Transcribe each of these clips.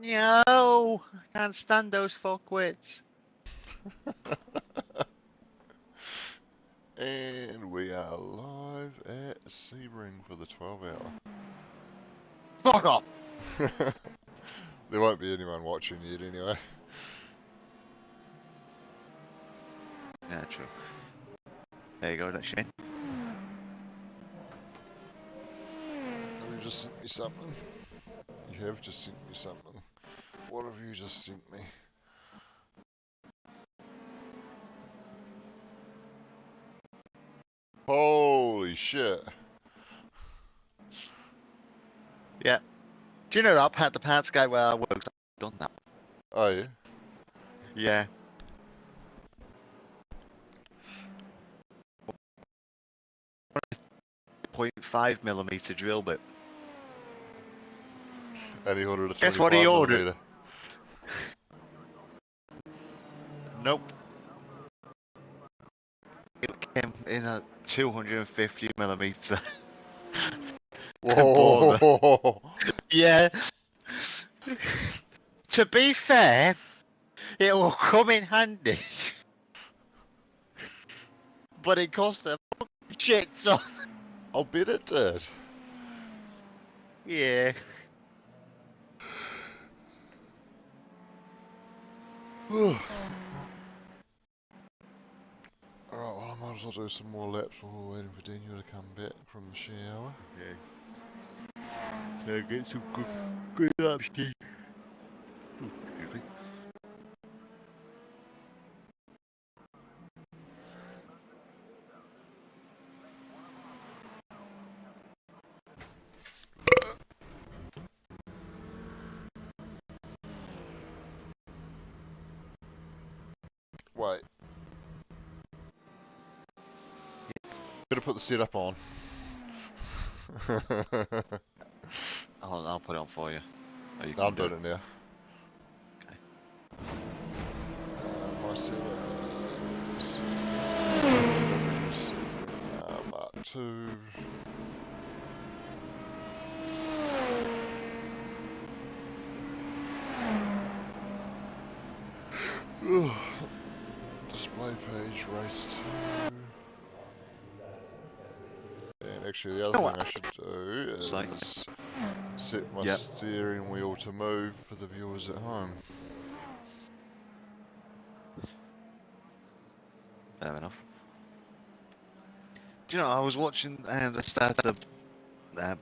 No, can't stand those fuckwits. And we are live at Sebring for the 12-hour. Fuck off! There won't be anyone watching yet anyway. Yeah, true. There you go, that's Shane. You just sent me something. You have just sent me something. What have you just sent me? Holy shit. Yeah. Do you know that the parts guy where I work, I've done that. Oh yeah? Yeah. .5mm drill bit. And he ordered a 25mm. Guess what he ordered? Nope. It came in a 250mm. Whoa! Yeah. To be fair, it will come in handy. But it cost a fucking shit ton. I'll bet it did. Yeah. Alright, well I might as well do some more laps while we're waiting for Daniel to come back from the shower. Okay. So get some good laps here. Excuse me. Wait. Better put the setup on. I'll put it on for you. Oh, you No, I'm can do doing it now. Okay. My setup is Mark 2. Display page, race 2. And actually the other thing I should do is set my steering wheel to move for the viewers at home. Fair enough. Do you know, I was watching the start of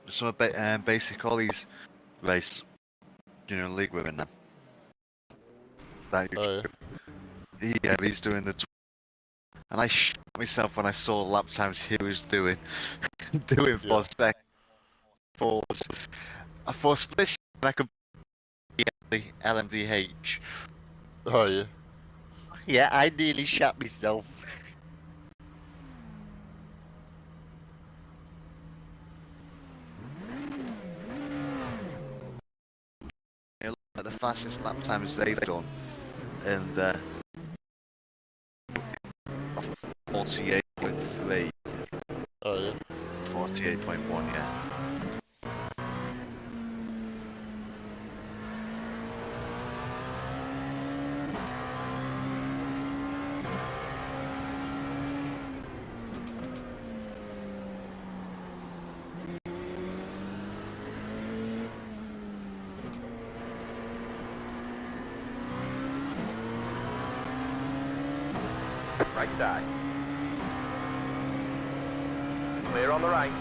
some basic ollies race, you know, league we're in now. Oh yeah? Yeah, he's doing the and I shit myself when I saw the lap times he was doing for second fours. I thought split I could get the LMDH. Oh yeah? Yeah, I nearly shot myself. You look at the fastest lap times they've done, and 48.3. Oh yeah? 48.1, yeah. Right side. Clear on the right.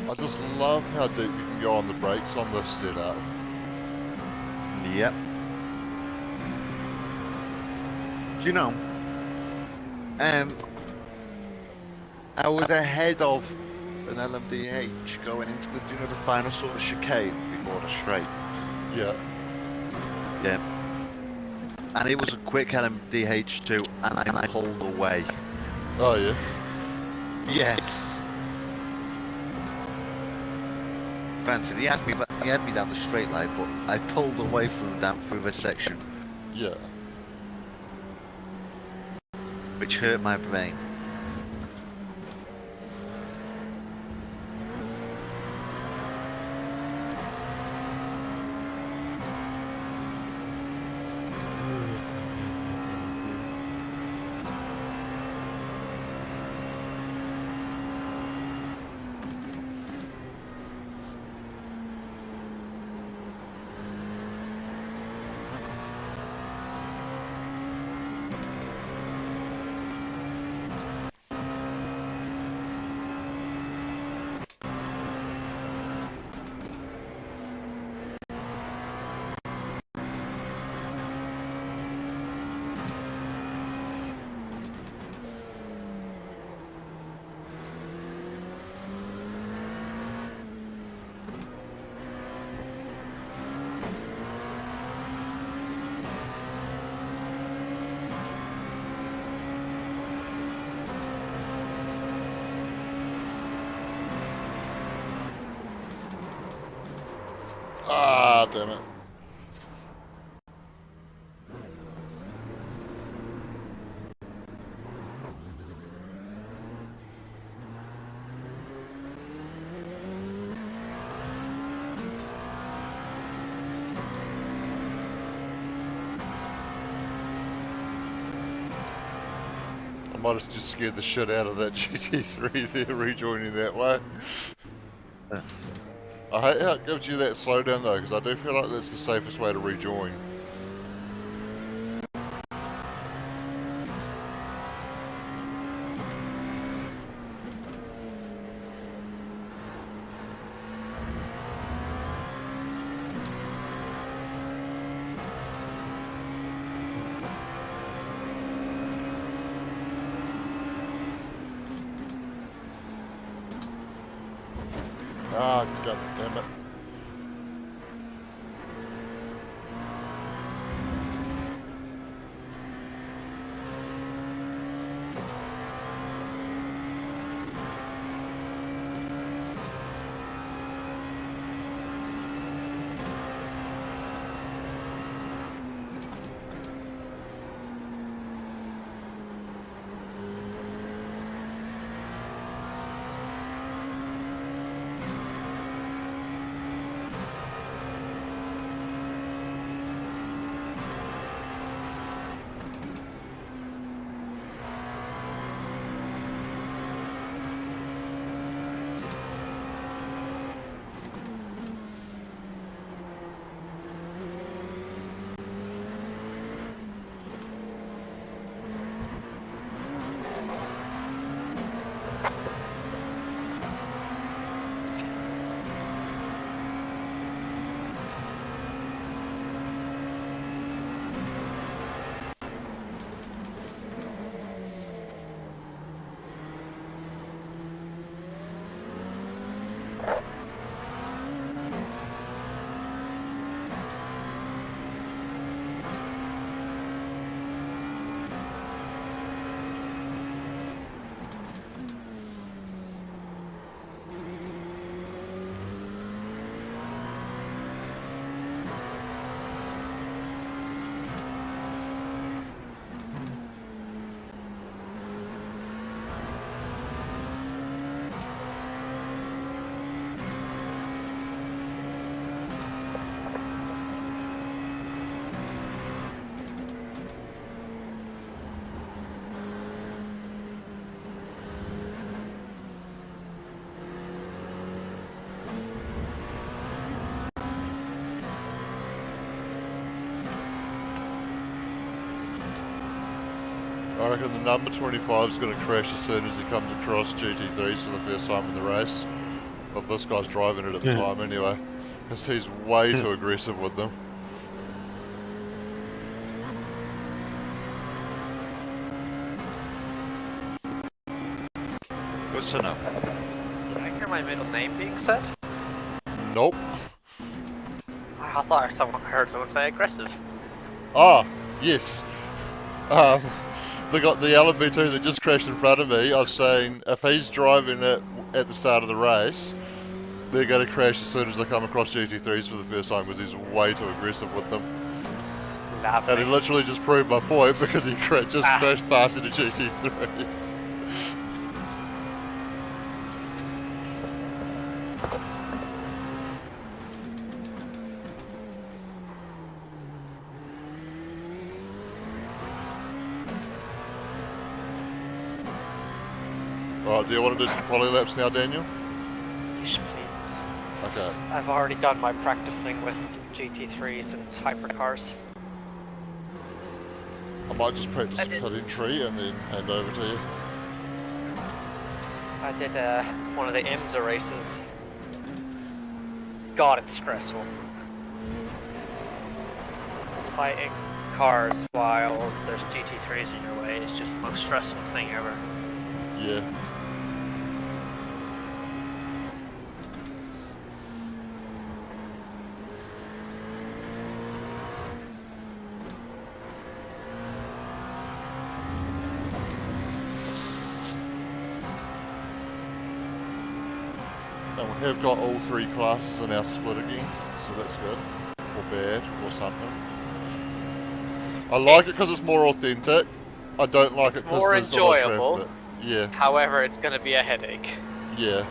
I just love how deep you can go on the brakes on this setup. Yep. Do you know? I was ahead of an LMDH going into the, you know, the final sort of chicane before the straight. Yeah. Yeah. And it was a quick LMDH too, and I pulled away. Oh yeah? Yeah. Granted, he had me down the straight line, but I pulled away from him down through the section. Yeah. which hurt my brain. Ah, damn it. I might have just scared the shit out of that GT3 there, rejoining that way. I hate how it gives you that slowdown though, because I do feel like that's the safest way to rejoin. Ah, god damn it. I reckon the number 25 is going to crash as soon as he comes across GT3s for the first time in the race. If this guy's driving it at the time anyway, because he's way too aggressive with them. Good to know. Did I hear my middle name being said? Nope. I thought someone heard someone say aggressive. Ah, yes. The LMB2 that just crashed in front of me, I was saying if he's driving it at the start of the race, they're going to crash as soon as they come across GT3s for the first time because he's way too aggressive with them. to happen. And he literally just proved my point because he just crashed past in a GT3. Alright, do you want to do some poly laps now, Daniel? Yes, please. Okay. I've already done my practicing with GT3s and hypercars. I might just practice cutting tree and then hand over to you. I did one of the IMSA races. God, it's stressful. Fighting cars while there's GT3s in your way is just the most stressful thing ever. Yeah. And we have got all three classes in our split again, so that's good. Or bad, or something. I like it because it's more authentic. I don't like it because more there's a lot of enjoyable. traffic. Yeah. However, it's going to be a headache. Yeah.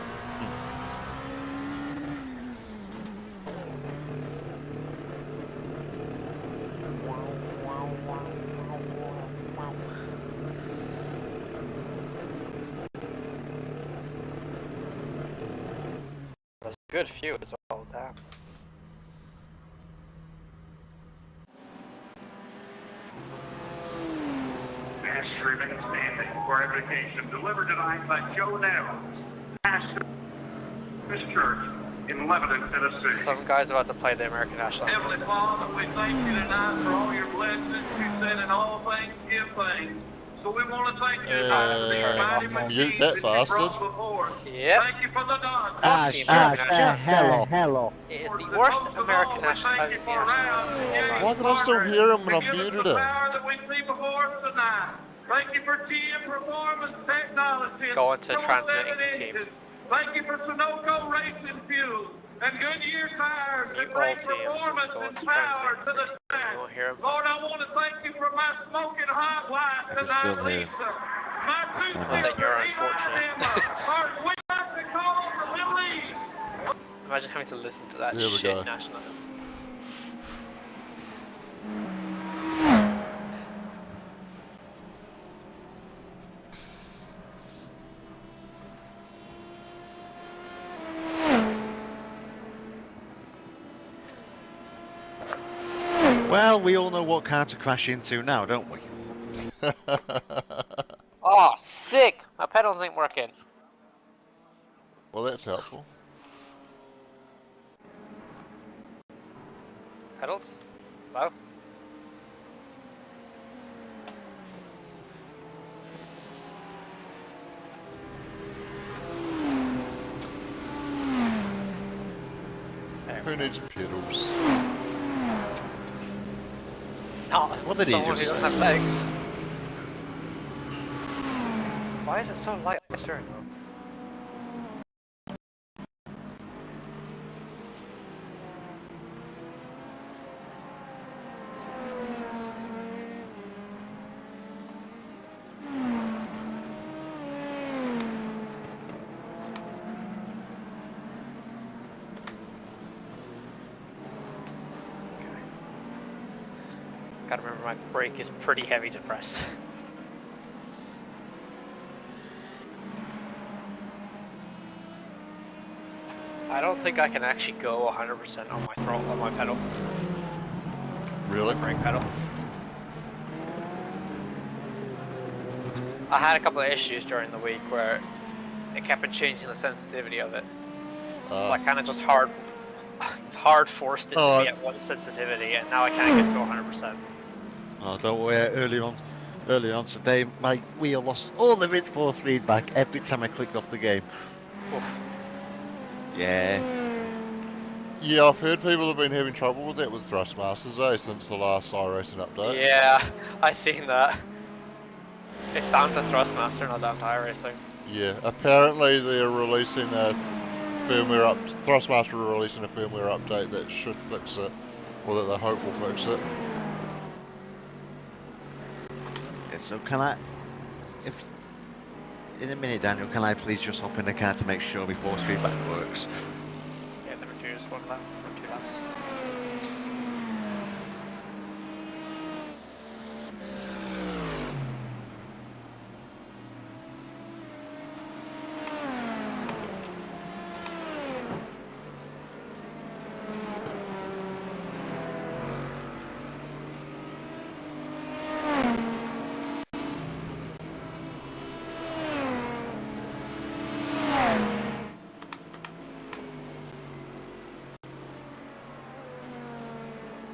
There's a good few as well, damn. Master standing for application delivered tonight by Joe Neville, pastor this church in Lebanon, Tennessee. Some guy's about to play the American National Anthem. Heavenly Father, we thank you tonight for all your blessings. You said in all things give thanks. So we want to thank you tonight for these mighty machines that you brought before us. Yep. Thank you for the dog. Hello. It is the worst American National Anthem. Why can I still hear him when I've muted him? That we see before us tonight. Thank you for GM Performance Technology. Go into transmitting the team. Thank you for Sunoco Racing Fuel and Goodyear Tires and great performance and power to the track. Lord, I want to thank you for my smoking hot wife tonight, Lisa. My two sisters, Eva and Emma, our sweet to call from Little East. Imagine having to listen to that Here we shit go. national anthem. Well, we all know what car to crash into now, don't we? Oh, sick! My pedals ain't working. Well, that's helpful. Pedals? Hello? Who needs pedals? What did he someone just who doesn't say? have legs. Why is it so light on the steering wheel? Gotta remember my brake is pretty heavy to press. I don't think I can actually go 100% on my throttle, on my pedal. Really? Brake pedal. I had a couple of issues during the week where it kept on changing the sensitivity of it. So I kind of just hard forced it to be at one sensitivity, and now I can't get to 100%. Oh, don't worry. Earlier on today, my wheel lost all of its force feedback every time I clicked off the game. Oof. Yeah. Yeah, I've heard people have been having trouble with that with Thrustmasters, since the last iRacing update. Yeah, I seen that. It's down to Thrustmaster, not down to iRacing. Yeah, apparently they're releasing a firmware Thrustmaster are releasing a firmware update that should fix it, or that they hope will fix it. so can I, if in a minute, Daniel, can I please just hop in the car to make sure my force feedback works? Yeah, then we do just 1 lap or 2 laps.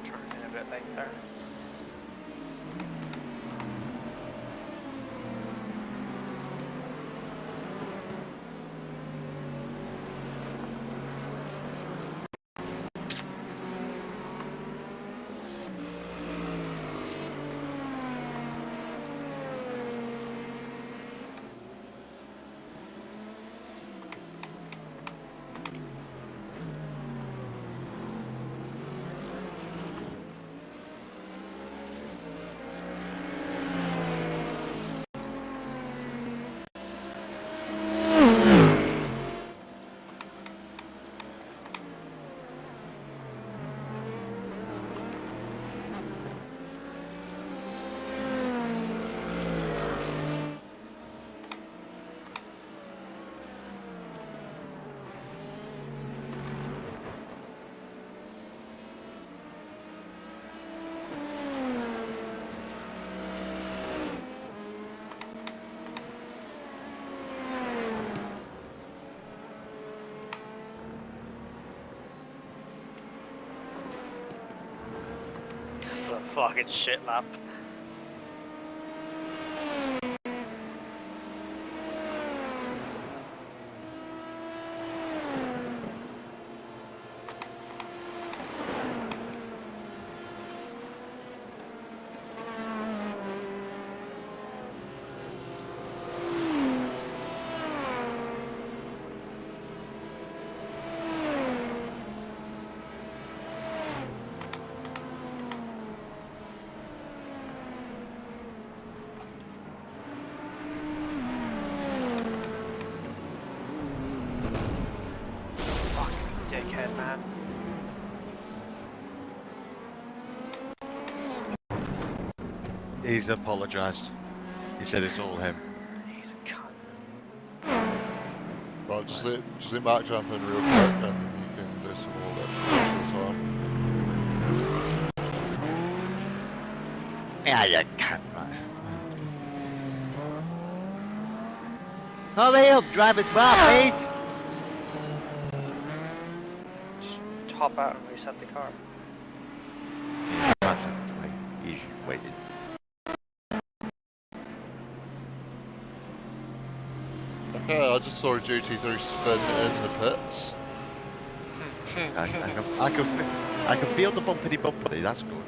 Turning a bit late there. This is a fucking shit lap. Dickhead, man. He's apologised. He said it's all him. He's a cunt. Right, just let Mark jump in real quick and then you can do some more of that the time. Yeah, you can't, right. Hurry up, drive it smart, mate! Just hop out and reset the car. He's waited. Okay, I just saw a GT3 spin in the pits. I can feel the bumpity bumpity, that's good.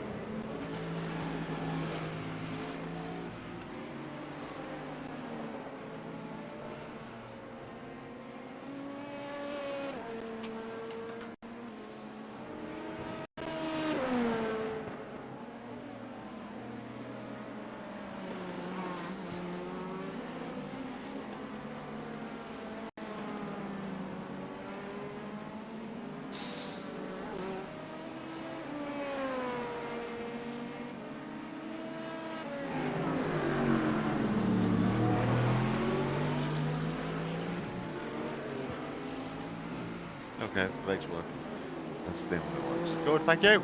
Okay, brakes work. That's the thing we want. Good, thank you.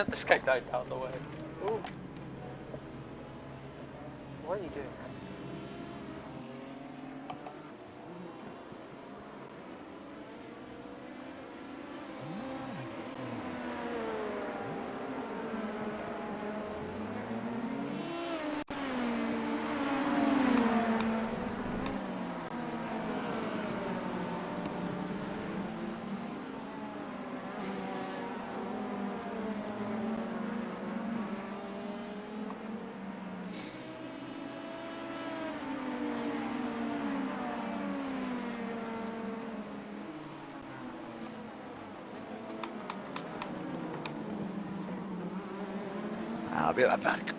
This guy died down the way. Ooh. What are you doing, man? I'll be right back.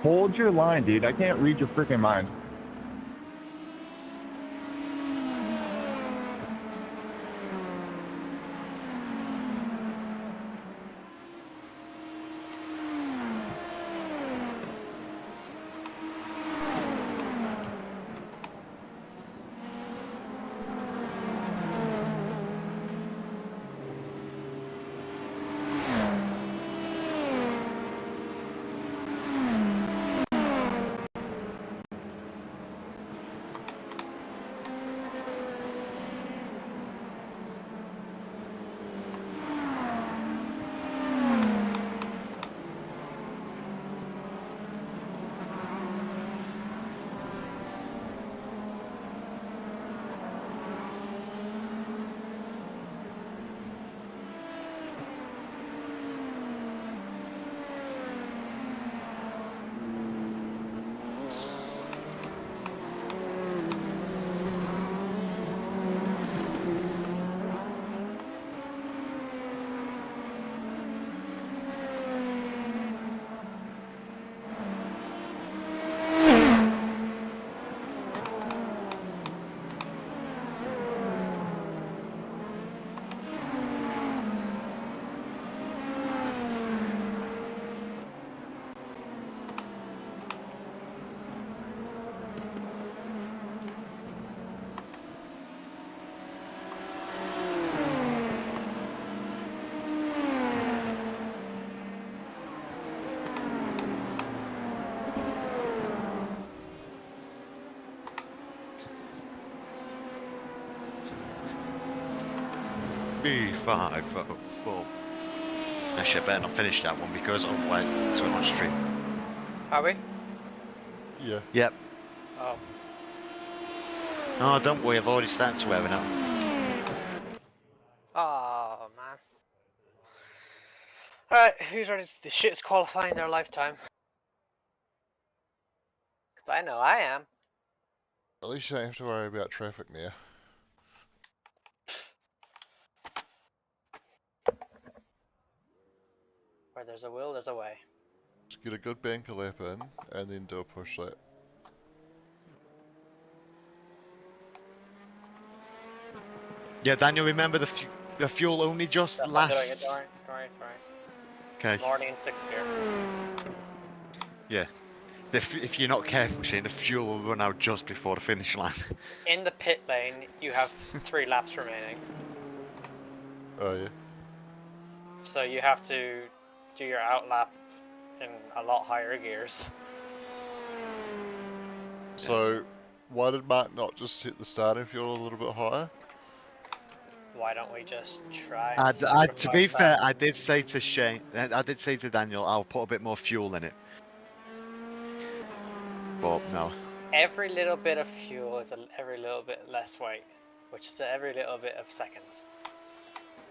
Hold your line, dude. I can't read your freaking mind. B504. Actually, I better not finish that one because otherwise it's on stream. Are we? Yeah. Yep. Oh. Oh, don't worry, I've already started swearing out. Oh, man. Alright, who's ready to the shit's qualifying their lifetime? Because I know I am. At least you don't have to worry about traffic now. Where there's a will, there's a way. Just get a good banker lap in, and then do a push lap. Yeah, Daniel, remember the fuel only just That's not doing it, lasts. don't worry. Okay. I'm already in 6th gear. Yeah. If you're not careful, Shane, the fuel will run out just before the finish line. In the pit lane, you have 3 laps remaining. Oh yeah. So you have to do your outlap in a lot higher gears. So, why did Mark not just hit the starting fuel a little bit higher? Why don't we just try and To be sacrifice fair, that? I did say to Shane, I did say to Daniel, I'll put a bit more fuel in it. But no. Every little bit of fuel is every little bit less weight, which is every little bit of seconds.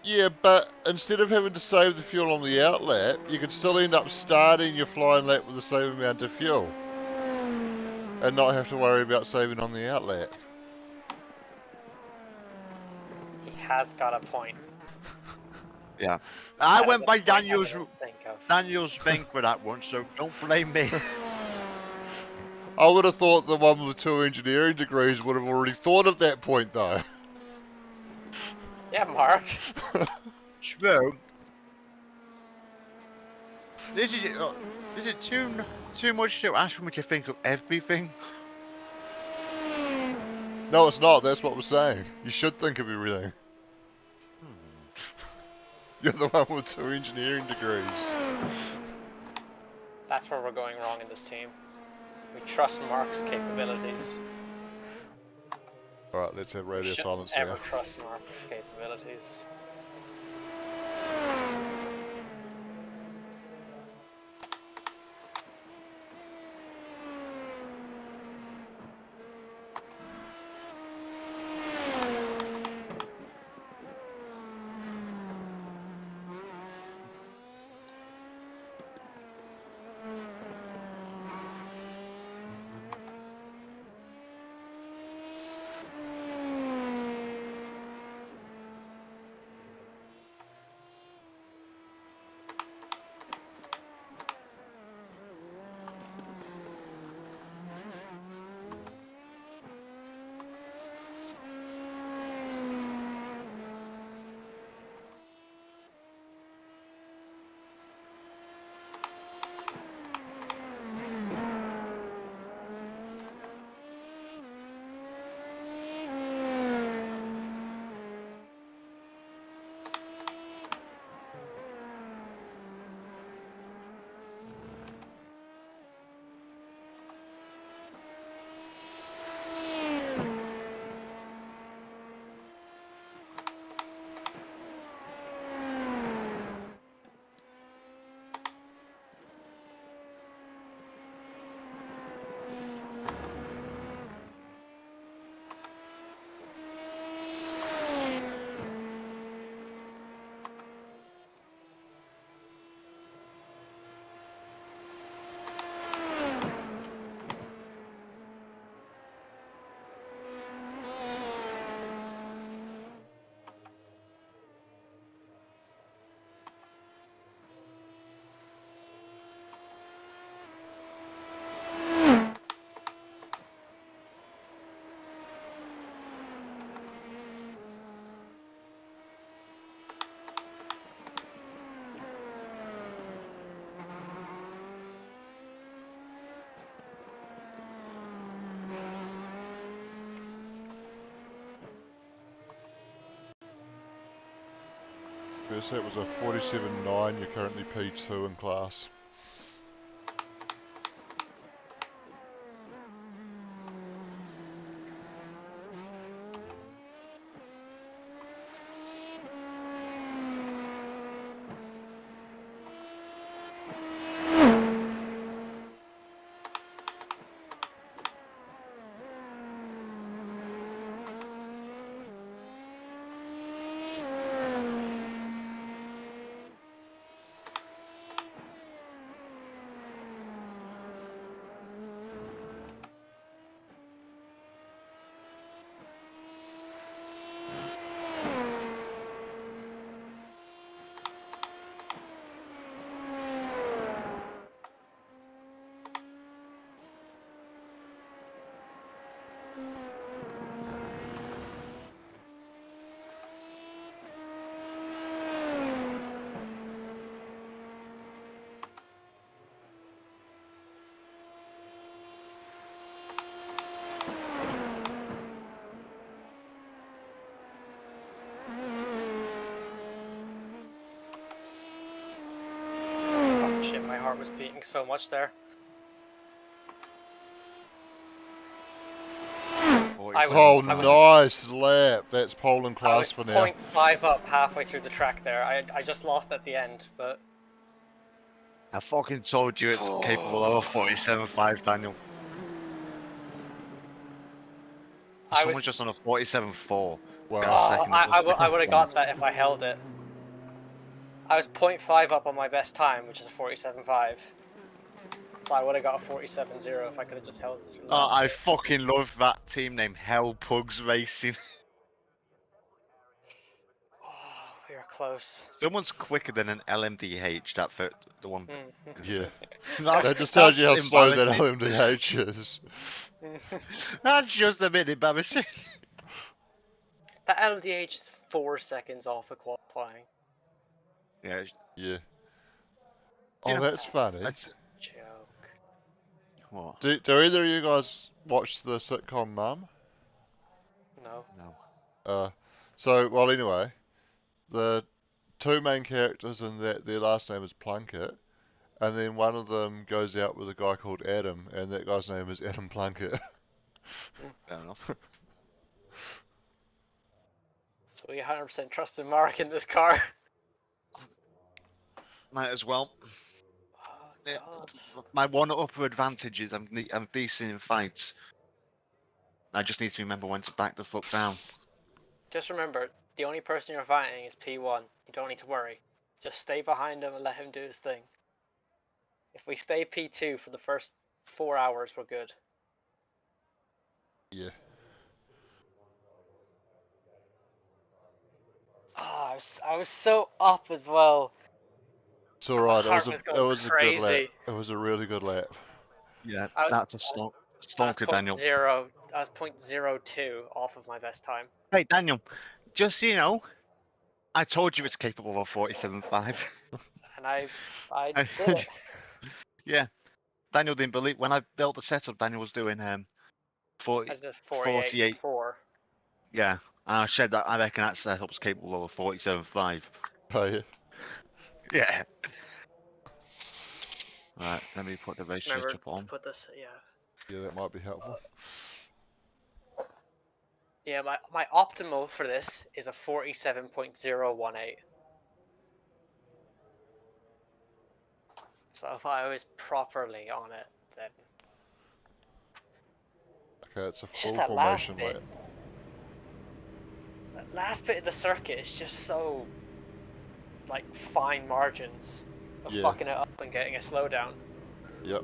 Yeah, but instead of having to save the fuel on the outlap, you could still end up starting your flying lap with the same amount of fuel. And not have to worry about saving on the outlap. He has got a point. Yeah. I That is went a by point I Daniel's didn't think of. thing for that one, so don't blame me. I would have thought the one with 2 engineering degrees would have already thought of that point though. Yeah, Mark. True. This is it too much to ask from me to think of everything? No, it's not. That's what we're saying. You should think of everything. You're the one with 2 engineering degrees. That's where we're going wrong in this team. We trust Mark's capabilities. Alright, let's have We radio shouldn't silence ever now. trust Mark's capabilities. First that was a 47.9, you're currently P2 in class. Oh shit, my heart was beating so much there. Oh, nice lap. That's pole in class for now. I was 0.5 up halfway through the track there. I just lost at the end, but... I fucking told you it's capable of a 47.5, Daniel. Someone's just on a 47.4. Wow. I would have got that if I held it. I was 0.5 up on my best time, which is a 47.5. So I would have got a 47.0 if I could have just held it through Oh, last I bit. fucking love that team name, Hell Pugs Racing. Oh, we were close. Someone's quicker than an LMDH, the one. Yeah. That's, That just tells you how that's slow that embarrassing. LMDH is. That's just a bit embarrassing. That LMDH is 4 seconds off of qualifying. Yeah. Yeah. You Oh, know, that's funny. that's Joke. what? Do either of you guys watch the sitcom Mum? No. No. So, well, anyway, the two main characters in that, their last name is Plunkett, And then one of them goes out with a guy called Adam, and that guy's name is Adam Plunkett. Fair enough. So we 100% trust in Mark in this car. Might as well. Oh, Yeah, God. my one upper advantage is I'm decent in fights. I just need to remember when to back the fuck down. Just remember, the only person you're fighting is P1. You don't need to worry. Just stay behind him and let him do his thing. If we stay P2 for the first 4 hours, we're good. Yeah. Oh, I was so up as well. It's alright, My heart was it going was a good lap. crazy. It was a really good lap. Yeah, I was, that's a I was stonker, Daniel. I was 0.02 off of my best time. Hey, Daniel, just so you know, I told you it's capable of 47.5. And I did it. Yeah, Daniel didn't believe when I built the setup. Daniel was doing 40, I did 48. 48.4. Yeah, and I said that I reckon that setup was capable of 47.5. Oh yeah. Yeah. Right, let me put the race Remember setup on. to put this, yeah. Yeah, that might be helpful. Yeah, my optimal for this is a 47.018. So if I was properly on it, then Okay, it's a it's just full that last formation bit. lap. That last bit of the circuit is just so, like, fine margins of Yeah. fucking it up and getting a slowdown. Yep.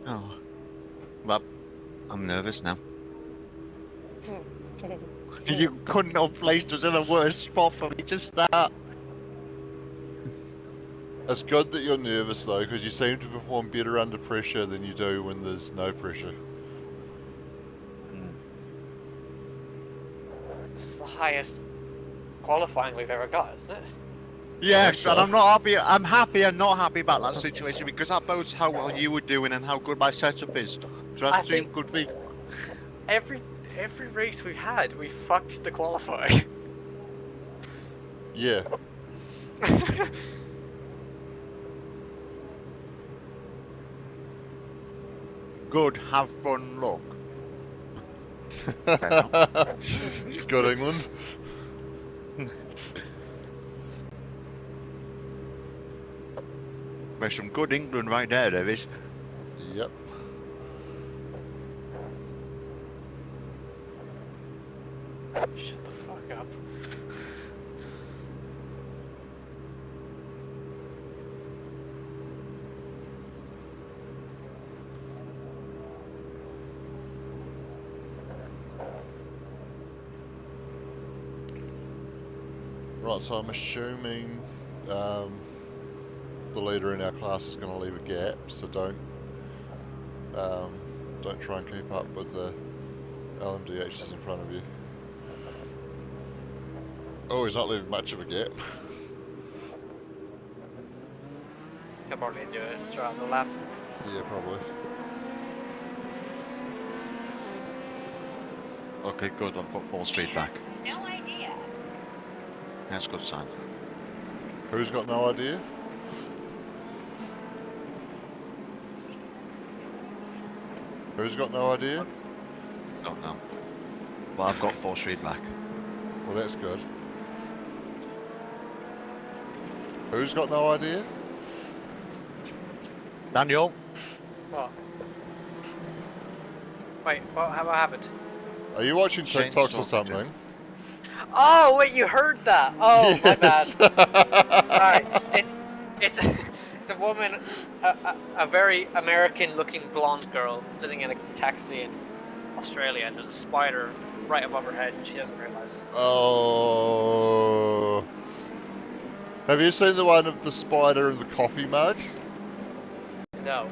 Oh, well, I'm nervous now. You couldn't have placed us in a worse spot for me to start. It's good that you're nervous though, because you seem to perform better under pressure than you do when there's no pressure. This is the highest qualifying we've ever got, isn't it? Yeah, so. and I'm not happy. I'm happy and not happy about that situation because that bodes how well you were doing and how good my setup is. So I that's doing think- good for me. Every race we've had, we fucked the qualifying. Yeah. Good, have fun, look. Good England. There's some good England right there is. Yep. Shut the fuck up. Right, so I'm assuming the leader in our class is going to leave a gap, so don't try and keep up with the LMDHs in front of you. Oh, he's not leaving much of a gap. He'll probably do it throughout the lap. Yeah, probably. Okay, good. I've got full speed back. No idea. That's a good sign. Who's got no idea? Who's got no idea? Don't know. But I've got full speed back. Well, that's good. Who's got no idea? Daniel. What? Wait, what happened? Are you watching Shane's TikToks or talking to something? Oh, wait, you heard that? Oh, my bad. Sorry, it's a woman, a very American-looking blonde girl sitting in a taxi in Australia, and there's a spider right above her head, and she doesn't realize. Oh. Have you seen the one of the spider in the coffee mug? No.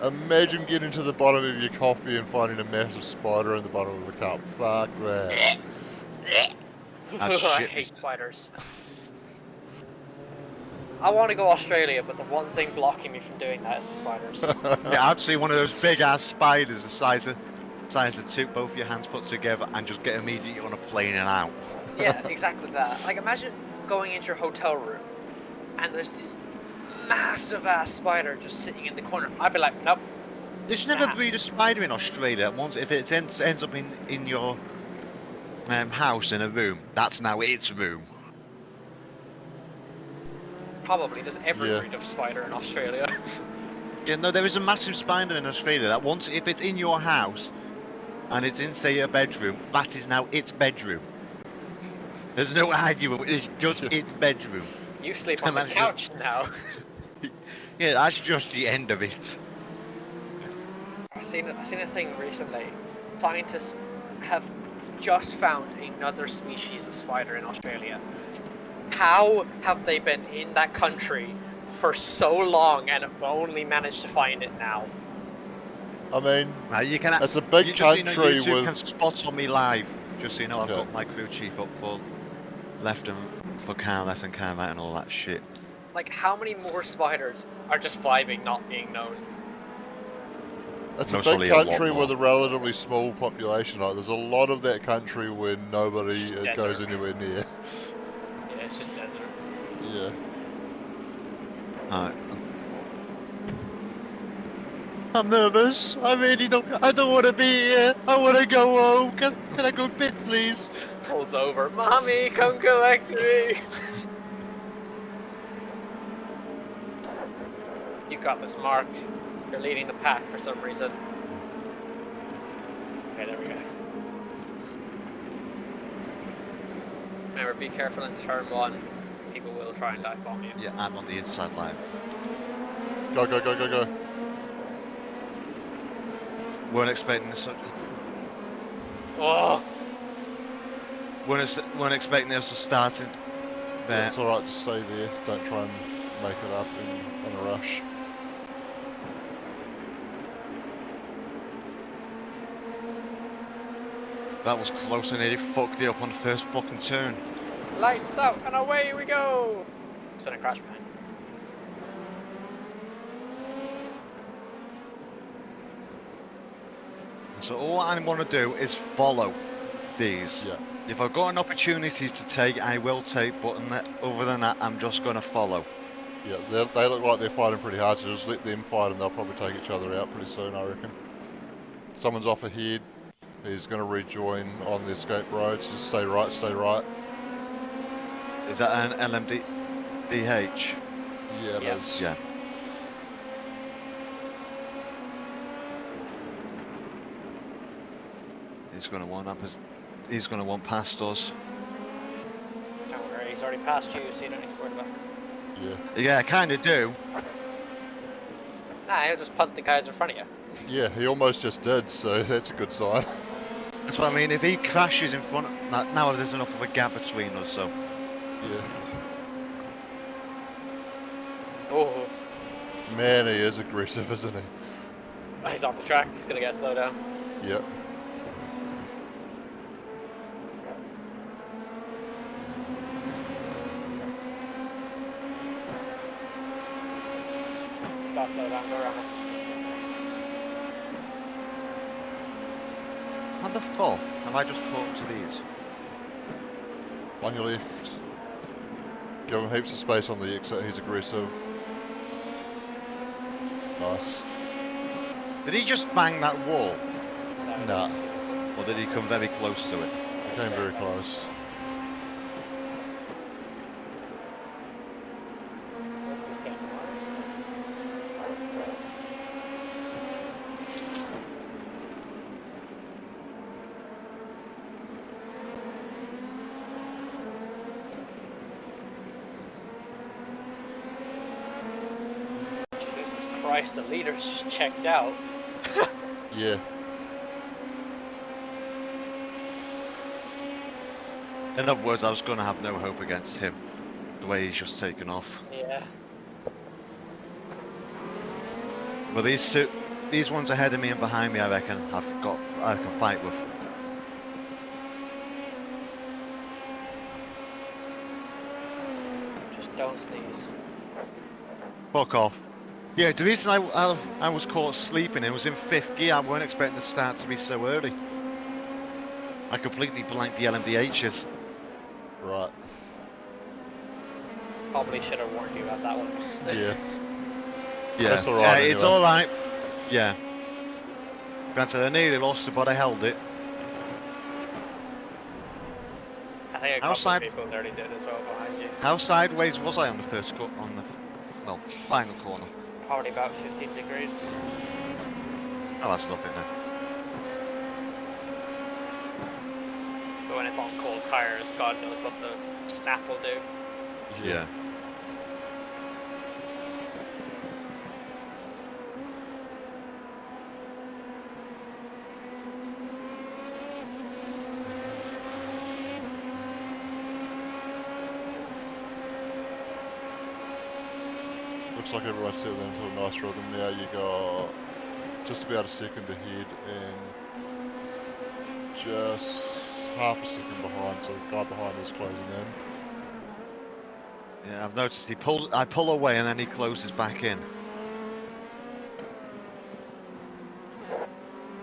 Imagine getting to the bottom of your coffee and finding a massive spider in the bottom of the cup. Fuck that. I shit. hate spiders. I want to go Australia, but the one thing blocking me from doing that is the spiders. Yeah, I'd see one of those big ass spiders the size of two, both your hands put together, and just get immediately on a plane and out. Yeah, exactly that. Like, imagine going into your hotel room, and there's this massive ass spider just sitting in the corner, I'd be like, nope. They should never Nah. breed a spider in Australia. Once if it ends up in your house in a room, that's now its room. Probably there's every Yeah. breed of spider in Australia. Yeah, no, there is a massive spider in Australia that once if it's in your house and it's in say a bedroom, that is now its bedroom. There's no argument. It's just its bedroom. You sleep on And the that's couch now. Yeah, that's just the end of it. I've seen a thing recently. Scientists have just found another species of spider in Australia. How have they been in that country for so long and only managed to find it now? I mean, Now you can. it's a big Just so you know, country YouTube with. can spot on me live. Just so you know, I've Okay. got my crew chief up for left and for car left and car right and all that shit. Like, how many more spiders are just vibing not being known? It's No, a it's only big a lot country more. with a relatively small population. Like, there's a lot of that country where nobody Desert. goes anywhere near. Yeah, it's just desert. Yeah. Alright. I'm nervous. I really don't. I don't want to be here. I want to go home. Can I go pit, please? Pulls over. Mommy, come collect me! You got this, Mark. You're leading the pack for some reason. Okay, there we go. Remember, be careful in turn 1. People will try and dive bomb you. Yeah, I'm on the inside line. Go, go, go, go, go. Weren't expecting this. Oh! Weren't expecting us to start it Yeah, there. it's alright to stay there. Don't try and make it up in a rush. That was close and nearly fucked it up on the first fucking turn. Lights out and away we go! It's been a crash behind. So all I want to do is follow these. Yeah. If I've got an opportunity to take, I will take, but other than that, I'm just going to follow. Yeah, they look like they're fighting pretty hard, so just let them fight and they'll probably take each other out pretty soon, I reckon. Someone's off ahead. He's going to rejoin on the escape roads. Just stay right, stay right. Is that an LMDH? Yeah, it Yeah. is. Yeah. He's going to want up as he's going to want past us. Don't worry, he's already passed you, so you don't need to worry about it. Yeah. Yeah, I kind of do. Nah, he'll just punt the guys in front of you. Yeah, he almost just did, so that's a good sign. That's what I mean. If he crashes in front, now there's enough of a gap between us. So Yeah. Oh, Man, he is aggressive, isn't he? he's off the track. He's gonna get slowed down. Yep. Gotta slow down, go around him. what the fuck? Have I just caught up to these? On your left. Give him heaps of space on the exit, he's aggressive. Nice. Did he just bang that wall, Nah, or did he come very close to it? he came very close. Jesus Christ, the leader's just checked out. Yeah. In other words, I was going to have no hope against him. The way he's just taken off. Yeah. But these ones ahead of me and behind me, I reckon I can fight with. Just don't sneeze. Fuck off. Yeah, the reason I was caught sleeping, it was in 5th gear. I weren't expecting the start to be so early. I completely blanked the LMDHs. Right. Probably should have warned you about that one. Yeah. Yeah, That's alright it's anyway. alright. Yeah. Granted, I nearly lost it, but I held it. I think a couple Outside- of people nearly did as well behind you. How sideways was I on the first on the final corner? Probably about 15 degrees. Oh, that's nothing then. But when it's on cold tires, God knows what the snap will do. Yeah. Looks like everyone's settled into a nice rhythm now. You got just about a second ahead and just half a second behind, so the guy behind is closing in. Yeah, I've noticed I pull away and then he closes back in.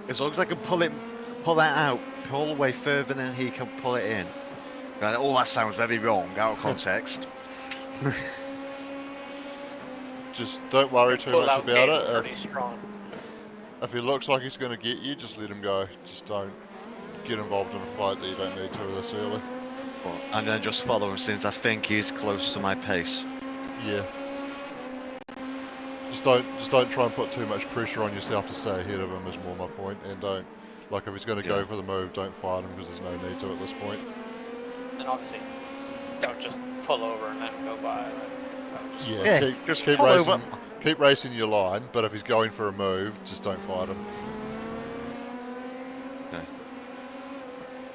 As long as I can pull that out, pull away further than he can pull it in. Right, oh, that sounds very wrong, out of context. Just don't worry too much Pull-out about game's it. pretty strong. If he looks like he's going to get you, just let him go. Just don't get involved in a fight that you don't need to this early. And then just follow him since I think he's close to my pace. Yeah. Just don't try and put too much pressure on yourself to stay ahead of him is more my point. And don't, like if he's going to go for the move, don't fight him because there's no need to at this point. And obviously, don't just pull over and let him go by. Just Yeah, just keep pull racing. over. Keep racing your line, but if he's going for a move, just don't fight him. Okay.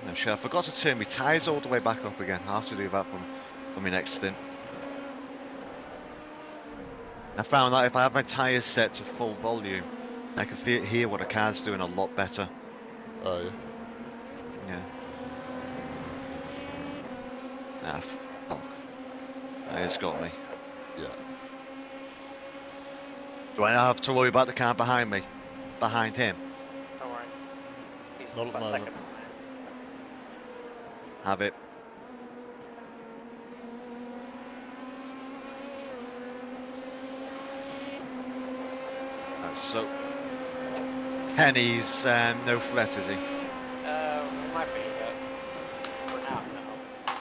No shit, I forgot to turn my tyres all the way back up again. I'll have to do that for my next stint. I found that if I have my tyres set to full volume, I can hear what the car's doing a lot better. Oh yeah. Yeah. Ah, fuck. It's got me. Yeah. Do I now have to worry about the car behind me? Behind him? don't worry. He's Not at the a moment. second. Have it. So, Kenny's no threat, is he? Might be, but for now, no.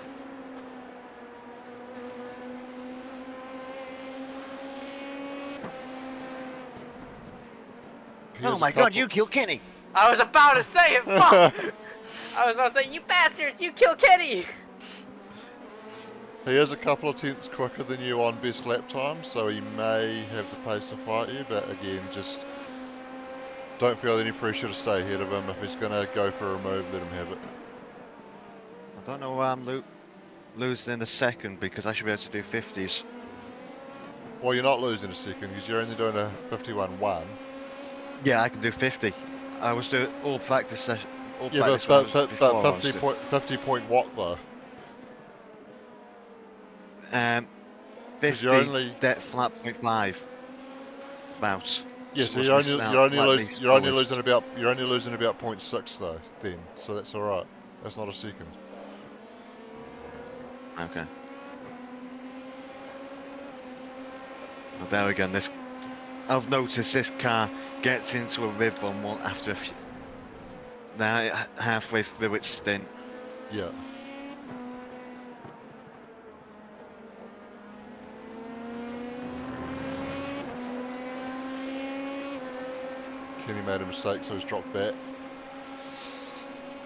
Oh my god, you killed Kenny! I was about to say it, fuck! I was about to say, you bastards, you killed Kenny! He is a couple of tenths quicker than you on best lap time, so he may have the pace to fight you, but again, just don't feel any pressure to stay ahead of him. If he's going to go for a move, let him have it. I don't know why I'm losing in a second because I should be able to do 50s. Well, you're not losing a second because you're only doing a 51.1. Yeah, I can do 50. I was doing all practice session. Yeah, but 50 point what though? 50 you're only- flat 0.5. About. Yeah, So so what's you're my only snap? you're only, Let lo- me you're only slowest. losing about 0.6 though. Then, so that's all right. That's not a second. Okay. Well, there again, I've noticed this car gets into a rhythm after a few. Now halfway through its stint. Yeah. Kenny made a mistake, so he's dropped back.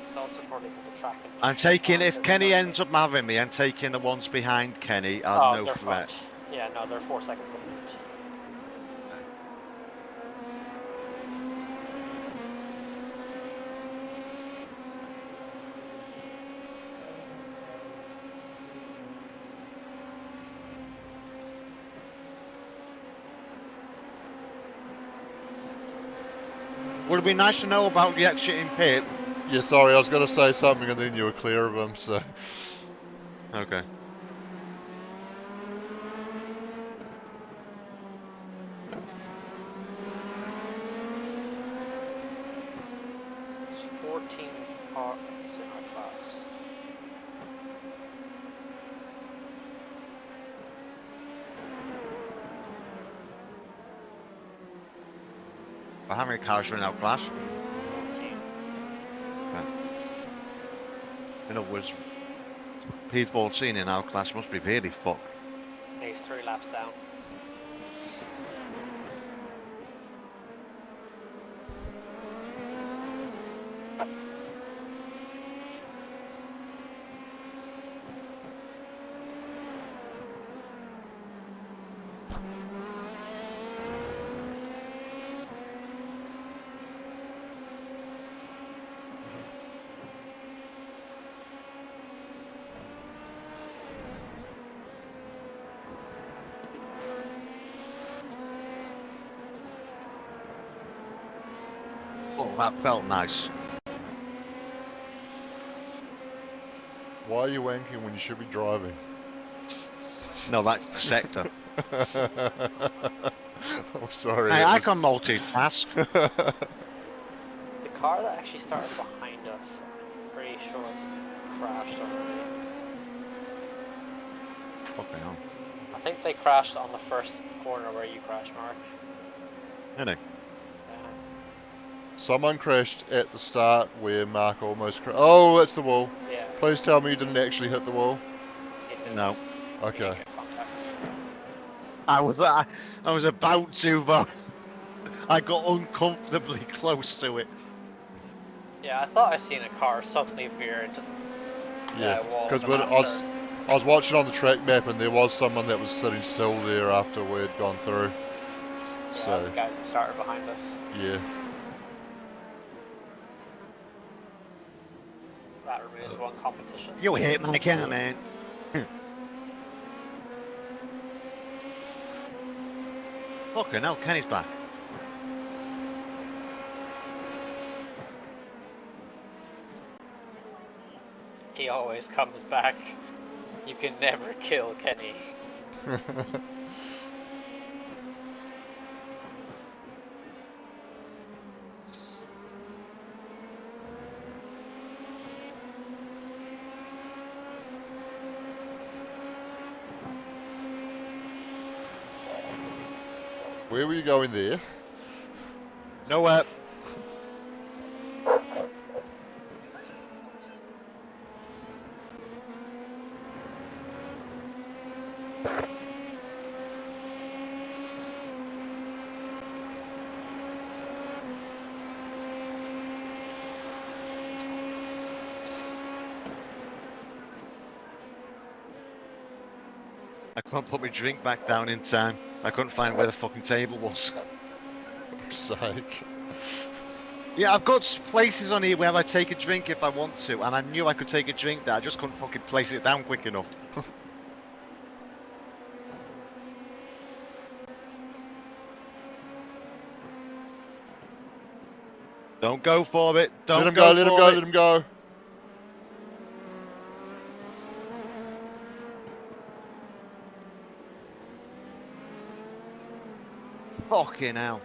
It's also probably because the track. I'm taking, if Kenny ends up having me, I'm taking the ones behind Kenny. Oh, No they're threat. fucked. Yeah, no, they're 4 seconds behind. Would it be nice to know about the exit in pit? Yeah, sorry, I was going to say something and then you were clear of him, so. Okay. It's 14 cars in our class. But how many cars are in our class? 14. In other words, P14 in our class must be really fucked. He's 3 laps down. Oh, that felt nice. Why are you wanking when you should be driving? No, that's sector. I'm sorry. Hey, it I was- can multitask. The car that actually started behind us, I'm pretty sure, crashed already. Fucking hell. I think they crashed on the first corner where you crashed, Mark. Innit? Someone crashed at the start where Mark almost crashed. Oh, that's the wall. Yeah. Please tell me you didn't actually hit the wall. It didn't. No. He Okay. didn't get contact. I was about to, but I got uncomfortably close to it. Yeah, I thought I seen a car suddenly veer into the Yeah, wall. because of the last turn. I was watching on the track map and there was someone that was sitting still there after we'd gone through. Yeah, So, that's the guys that started behind us. yeah. That removes one competition. You hit my car, man. Fucking hell, Kenny's back. He always comes back. You can never kill Kenny. Where were you going there? Nowhere. I couldn't put my drink back down in time. I couldn't find where the fucking table was. For fuck's sake. Yeah, I've got places on here where I take a drink if I want to, and I knew I could take a drink there. I just couldn't fucking place it down quick enough. Don't go for it. Don't Let him go go, let him for go, it. let him go. Fucking hell.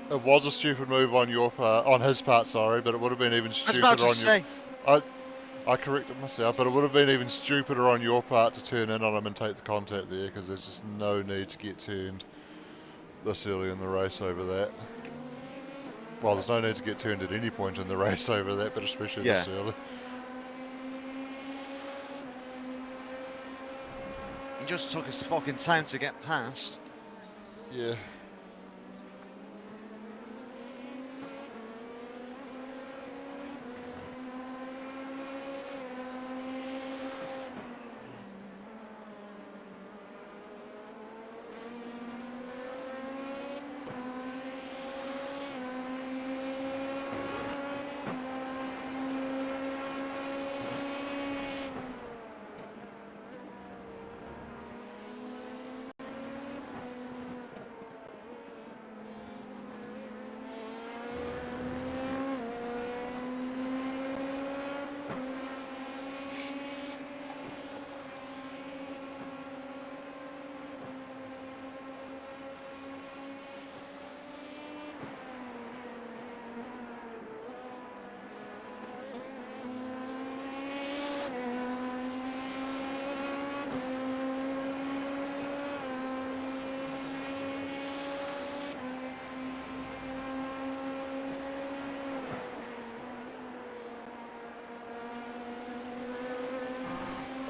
It was a stupid move on your part, on his part, sorry, but it would have been even I was stupider about to on say. I corrected myself, but it would have been even stupider on your part to turn in on him and take the contact there, because there's just no need to get turned this early in the race over that. Well, there's no need to get turned at any point in the race over that, but especially this early. He just took his fucking time to get past. Yeah.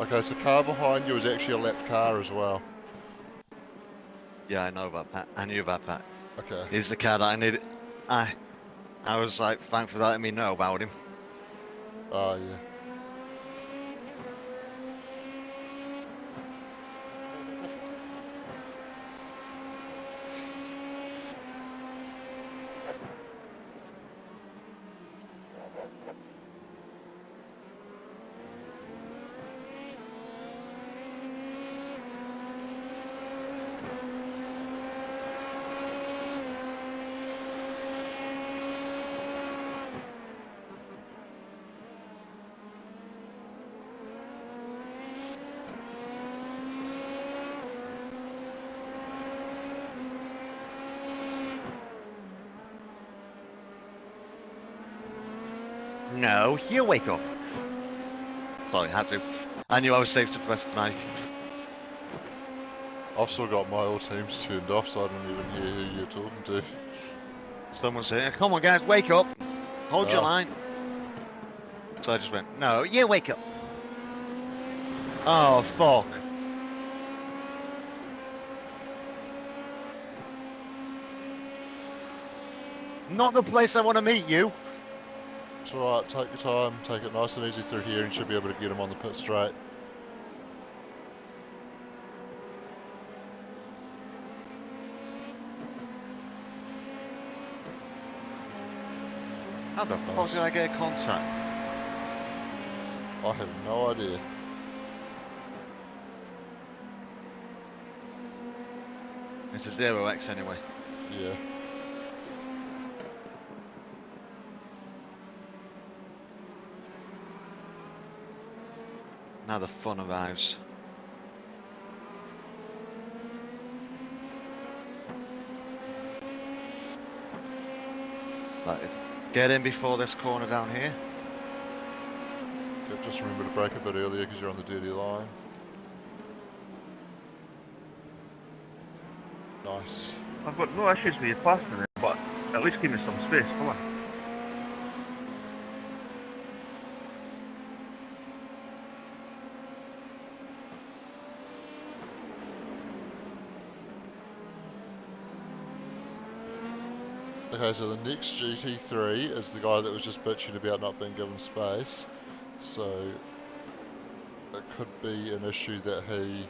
Okay, so car behind you is actually a lapped car as well. Yeah, I know about that. I knew about that. Okay. He's the car that I needed. I was like, thanks for letting me know about him. Oh, yeah. No, you wake up. Sorry, I had to. I knew I was safe to press the mic. I've still got my all teams turned off, so I don't even hear who you're talking to. Someone said, come on guys, wake up. Hold your Ah. line. So I just went, no, you wake up. Oh, fuck. Not the place I want to meet you. It's alright, take your time, take it nice and easy through here, and you should be able to get him on the pit straight. How the fuck did I get contact? I have no idea. It's a 0x anyway. Yeah. Now the fun arrives. Right, get in before this corner down here. Yep, just remember to brake a bit earlier because you're on the dirty line. Nice. I've got no issues with your passing it, but at least give me some space, come on. Okay, so the next GT3 is the guy that was just bitching about not being given space. So it could be an issue that he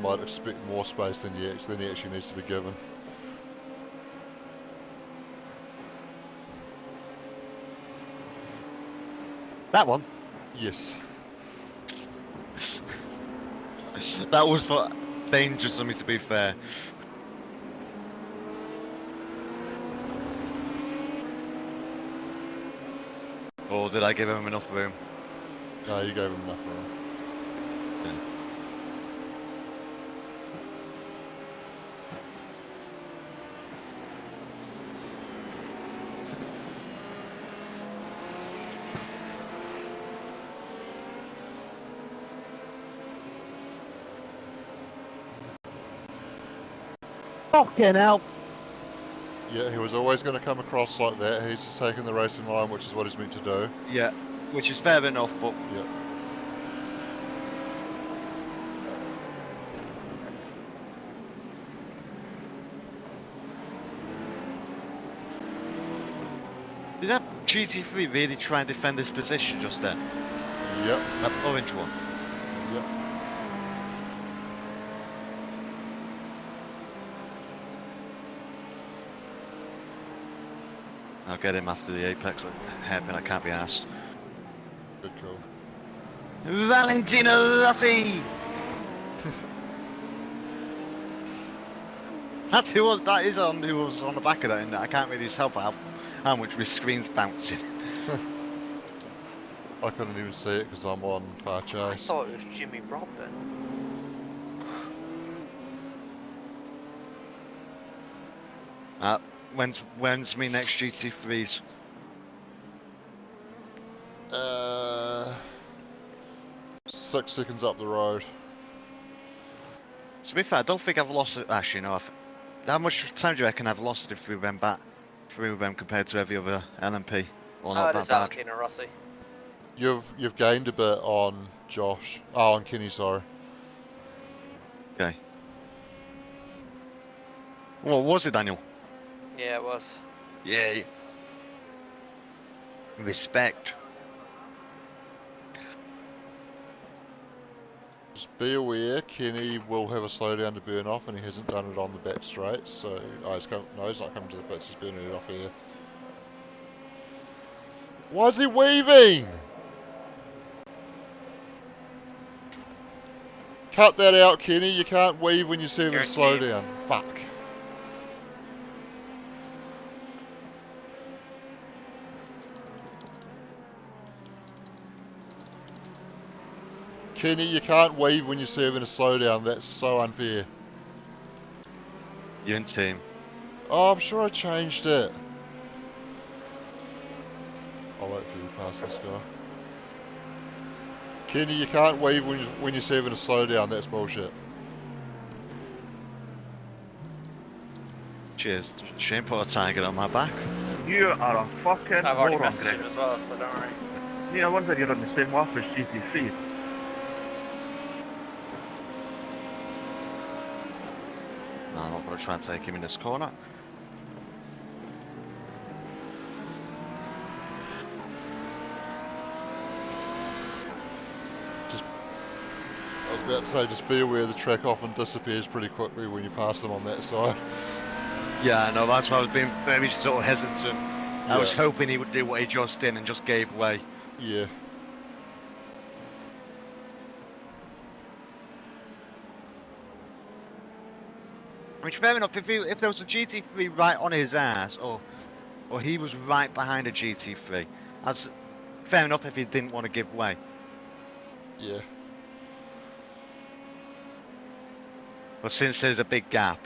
might expect more space than he actually needs to be given. That one? Yes. That was for dangerous for me, to be fair. Or did I give him enough room? No, you gave him enough room. Yeah. Fucking hell. Yeah, he was always going to come across like that. He's just taking the racing line, which is what he's meant to do. Yeah, which is fair enough, but... Yeah. Did that GT3 really try and defend this position just then? Yep. That orange one? Yep. I'll get him after the apex, like hairpin, I can't be asked. Good call. Valentino Rossi! That's who was, that is on who was on the back of that, and I can't really tell how much my screen's bouncing. I couldn't even see it because I'm on car I chase. thought it was Jimmy Broadbent. When's me next GT3s? 6 seconds up the road. To be fair, I don't think I've lost it. Actually, no. How much time do you reckon I've lost it through them compared to every other LMP? Or not It is that bad? Valentino Rossi. You've gained a bit on Josh. Oh, on Kenny, sorry. Okay. What was it, Daniel? Yeah, it was. Yeah. Respect. Just be aware, Kenny will have a slowdown to burn off, and he hasn't done it on the back straight. So, no, he's not coming to the pits. He's burning it off here. Why is he weaving? Cut that out, Kenny. You can't weave when you're serving a slowdown. Fuck. Kenny, you can't weave when you're serving a slowdown. That's so unfair. You're in team. Oh, I'm sure I changed it. I'll wait for you to pass this guy. Kenny, you can't weave when you're serving a slowdown. That's bullshit. Cheers. Shane put a target on my back. You are a fucking I've already moron, messaged Greg. him as well, so don't worry. Yeah, I wonder you're on the same lap as GT3. No, I'm not going to try and take him in this corner. I was about to say, just be aware the track often disappears pretty quickly when you pass them on that side. Yeah, I know, that's why I was being very sort of hesitant. I was hoping he would do what he just did and just gave way. Yeah. I mean, fair enough, if there was a GT3 right on his ass, or he was right behind a GT3, that's fair enough if he didn't want to give way. Yeah. But since there's a big gap,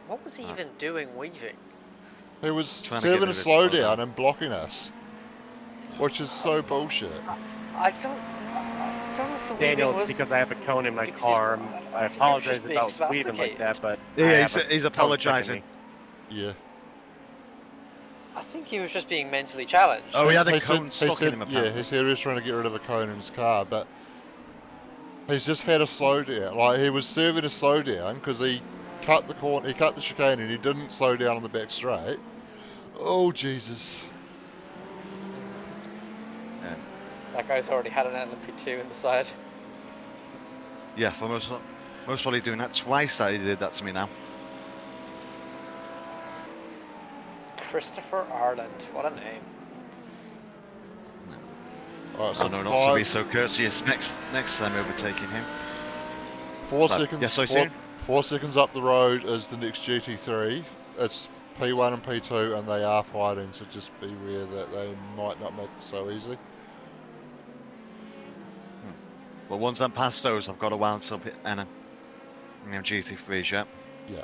What was he even doing weaving? He was Trying to get serving a rid of it for slowdown that. and blocking us. Which is so bullshit. I don't know if the Daniel, weaving it's was... because I have a cone in my because car. I I think he was apologize just being about weaving like that, but I yeah, have a he's cone apologising. stuck in me. Yeah. I think he was just being mentally challenged. Oh, he had a He cone stuck in him, yeah, apparently. he said he was trying to get rid of a cone in his car, but he's just had a slowdown. Like, he was serving a slowdown because he cut the corner, he cut the chicane, and he didn't slow down on the back straight. Oh, Jesus. Yeah. That guy's already had an LMP2 in the side. Yeah, for most probably doing that twice that he did that to me now. Christopher Ireland, what a name. Alright, I so know not to be so courteous next time overtaking him. 4 But, seconds. yes, I see. 4 seconds up the road is the next GT3. It's P1 and P2, and they are fighting. So just beware that they might not make it so easy. Well, once I'm past those, I've got to wound up and GT3s, yeah. Yeah.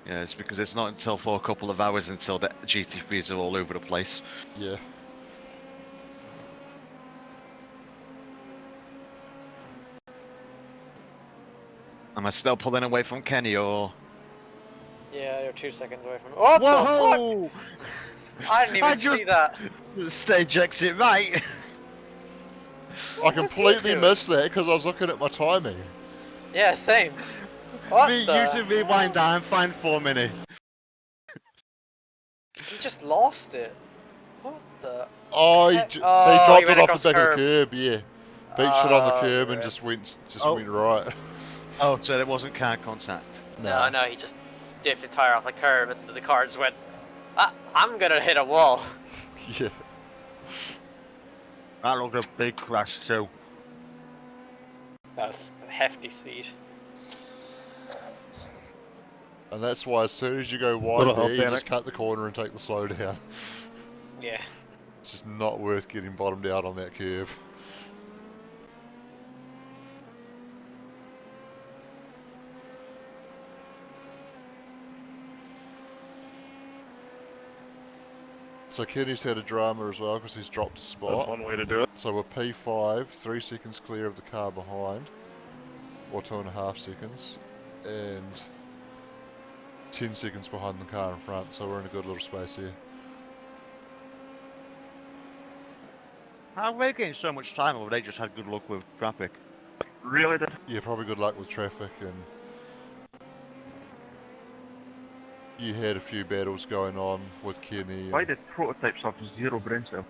Yeah, it's because it's not until for a couple of hours until the GT3s are all over the place. Yeah. Am I still pulling away from Kenny or? Yeah, you're 2 seconds away from... What Whoa! the fuck? I didn't even see that. Stage exit right. I What was he completely doing? missed that because I was looking at my timing. Yeah, same. What Me, the you to rewind that and find 4 minutes. He just lost it. What the... Oh, he heck? dropped He it off went the across back the of the curb, yeah. Beached it on the curb and yeah. just went Oh. right. Oh, so it wasn't car contact. No, he just dipped the tire off the curb and the car just went, I'm gonna hit a wall. Yeah. That looked a big crash too. That was hefty speed. And that's why as soon as you go wide Little there, help, you Danik. just cut the corner and take the slow down. Yeah. It's just not worth getting bottomed out on that curve. So Kenny's had a drama as well because he's dropped a That's spot. one way to do it. So we're P5, 3 seconds clear of the car behind, or 2.5 seconds, and 10 seconds behind the car in front, so we're in a good little space here. How are they getting so much time, or they just had good luck with traffic? Really? Yeah, probably good luck with traffic, and you had a few battles going on with Kenny. Why did prototypes have zero brain cell?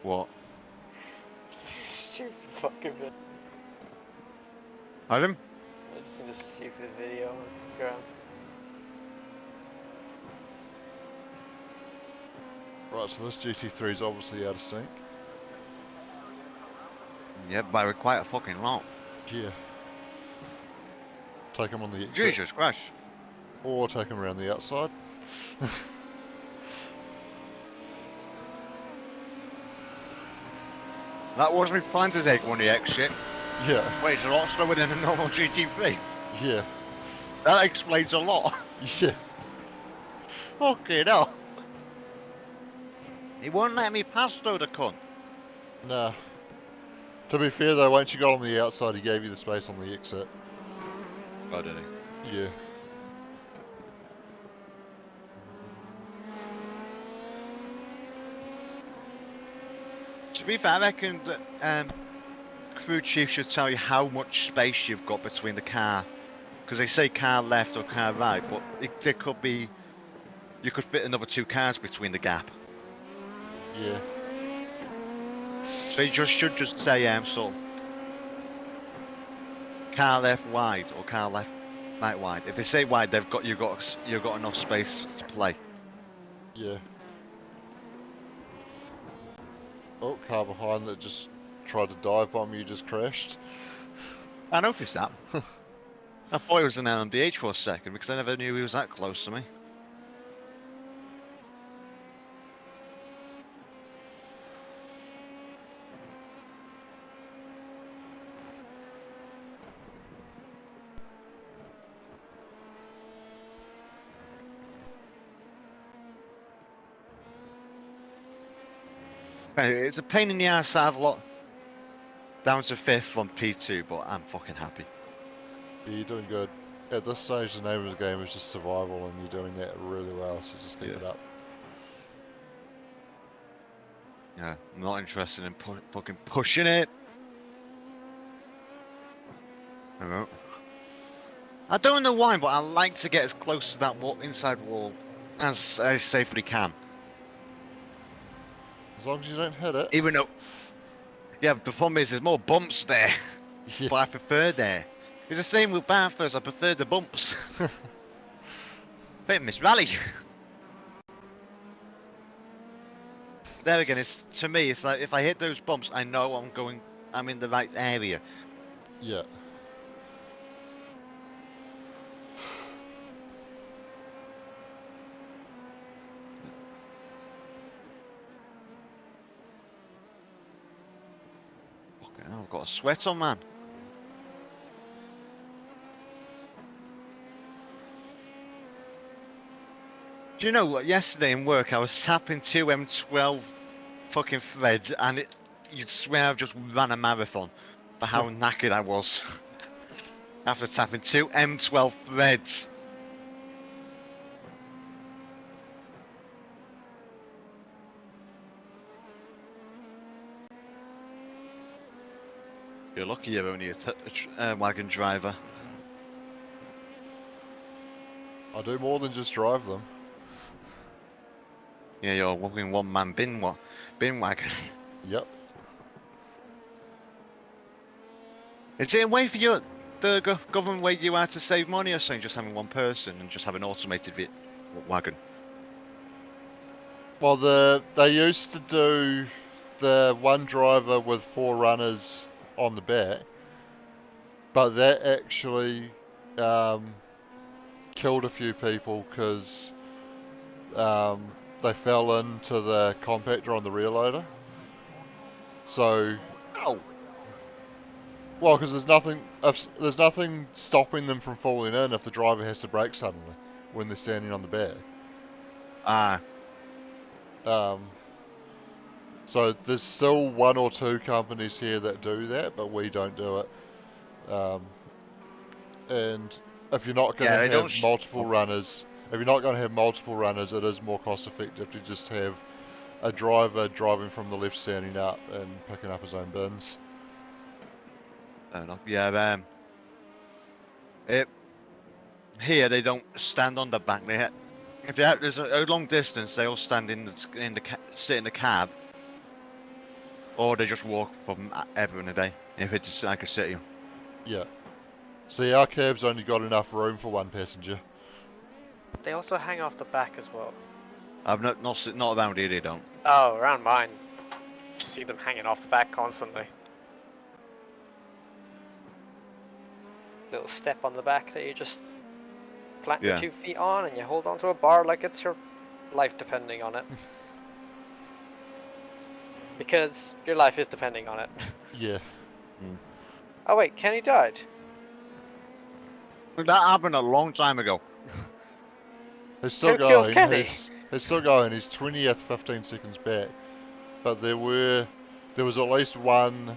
What? Stupid fucking video. Adam? I just seen a stupid video on the ground. Right, so this GT3 is obviously out of sync. Yeah, by quite a fucking lot. Yeah. Take him on the exit. Jesus Christ. Or take him around the outside. That was my plan to take one of the exit. Yeah. Wait, it's a lot slower than a normal GT3. Yeah. That explains a lot. Yeah. Fucking hell. He won't let me pass though, the cunt. Nah. To be fair though, once you got on the outside, he gave you the space on the exit. Oh, did he? Yeah. To be fair, I reckon that crew chief should tell you how much space you've got between the car. Because they say car left or car right, but there could be... You could fit another 2 cars between the gap. Yeah. So you should just say, so... Car left wide or car left right wide. If they say wide, you've got enough space to play. Yeah. Oh, car behind that just tried to dive bomb you, just crashed. I noticed that. I thought it was an LMDH for a second because I never knew he was that close to me. It's a pain in the ass to have a lot down to 5th on P2, but I'm fucking happy. Yeah, you're doing good. At this stage, the name of the game is just survival, and you're doing that really well, so just keep it up. Yeah, I'm not interested in fucking pushing it. I don't know why, but I like to get as close to that inside wall as I safely can. As long as you don't hit it. Even though, yeah, the problem is there's more bumps there, Yeah. but I prefer there. It's the same with Bathurst, I prefer the bumps. Famous rally. There again, to me, it's like if I hit those bumps, I know I'm in the right area. Yeah. Fucking hell, I've got a sweat on, man. Do you know what? Yesterday in work, I was tapping 2 M12 fucking threads, and you'd swear I've just ran a marathon for how knackered I was after tapping 2 M12 threads. You're lucky you're only a wagon driver. I do more than just drive them. Yeah, you're walking one-man bin wagon. Yep. Is it a way for the government way you are to save money, or something, just having one person and just have an automated wagon? Well, they used to do the one driver with 4 runners on the back, but that actually killed a few people because they fell into the compactor on the rear loader. So, well, because there's nothing stopping them from falling in if the driver has to brake suddenly when they're standing on the back. Ah, So there's still one or two companies here that do that, but we don't do it. And if you're not going yeah, to they don't. have multiple runners, it is more cost effective to just have a driver driving from the left standing up and picking up his own bins. Fair enough. Yeah, it, here they don't stand on the back. If there's a long distance, they all stand sit in the cab, or they just walk from everyone a day. If it's like a city. Yeah. See, our cab's only got enough room for one passenger. They also hang off the back as well. I've not around here. They don't. Oh, around mine, you see them hanging off the back constantly. Little step on the back that you just plant your 2 feet on, and you hold onto a bar like it's your life depending on it. Because your life is depending on it. Yeah. Oh wait, Kenny died. That happened a long time ago. He's still Who killed going. Kenny? He's still going. He's 20th, 15 seconds back. But there was at least one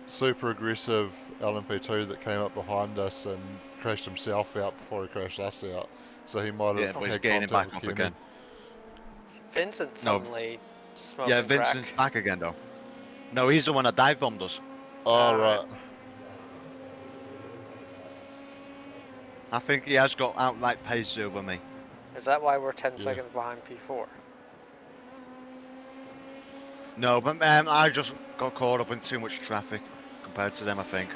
super aggressive LMP2 that came up behind us and crashed himself out before he crashed us out. So he might have But he's had getting contact it back with up Kenny. again. Vincent suddenly smoking Yeah, Vincent's crack. back again though. No, he's the one that dive bombed us. Oh, right. I think he has got outright pace over me. Is that why we're 10 seconds behind P4? No, but I just got caught up in too much traffic compared to them, I think.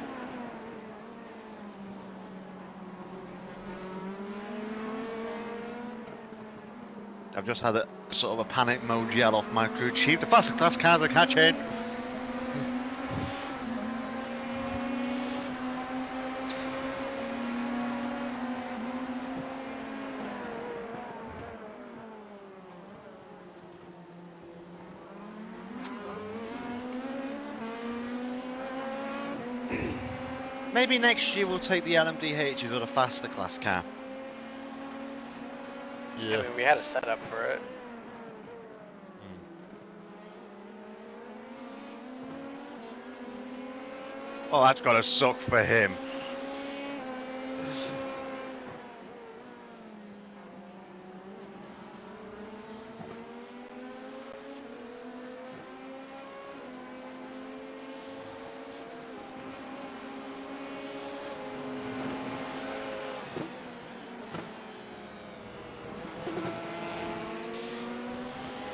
I've just had a sort of a panic mode yell off my crew chief. The faster class cars are catching. Maybe next year we'll take the LMDHs or the faster class car. Yeah. I mean, we had a setup for it. Oh, that's gotta suck for him.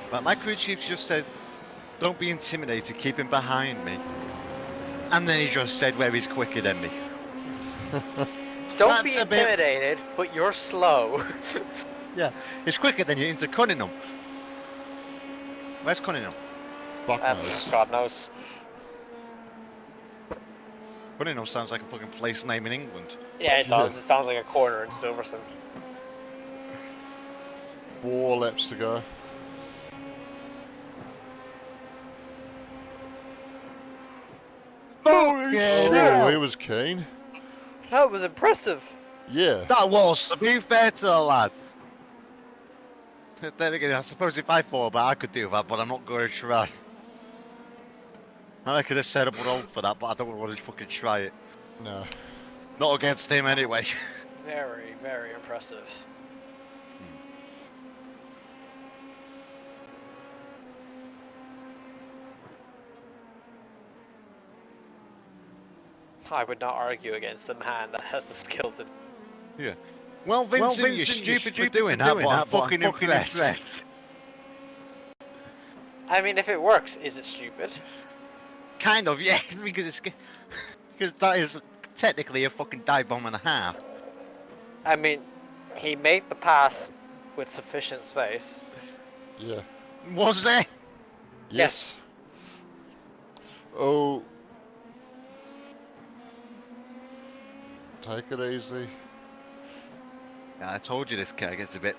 But my crew chief just said, don't be intimidated, keep him behind me. And then he just said where he's quicker than me. Don't be intimidated, but you're slow. Yeah, he's quicker than you into Cunningham. Where's Cunningham? Fuck knows. God knows. Cunningham sounds like a fucking place name in England. Yeah, it does. It sounds like a corner in Silverstone. 4 laps to go. Holy shit! Oh, he was keen. That was impressive. Yeah. That was, to be fair to the lad. Then again, I suppose if I fall back, I could do that, but I'm not going to try. I could have set up a roll for that, but I don't want to fucking try it. No. Not against him anyway. Very, very impressive. I would not argue against a man that has the skill to. Yeah. Well, Vincent, you're stupid for doing that, but I'm fucking impressed. I mean, if it works, is it stupid? Kind of, yeah, because that is technically a fucking dive bomb and a half. I mean, he made the pass with sufficient space. Yeah. Was there? Yes. Oh. Take it easy. Yeah, I told you this car gets a bit.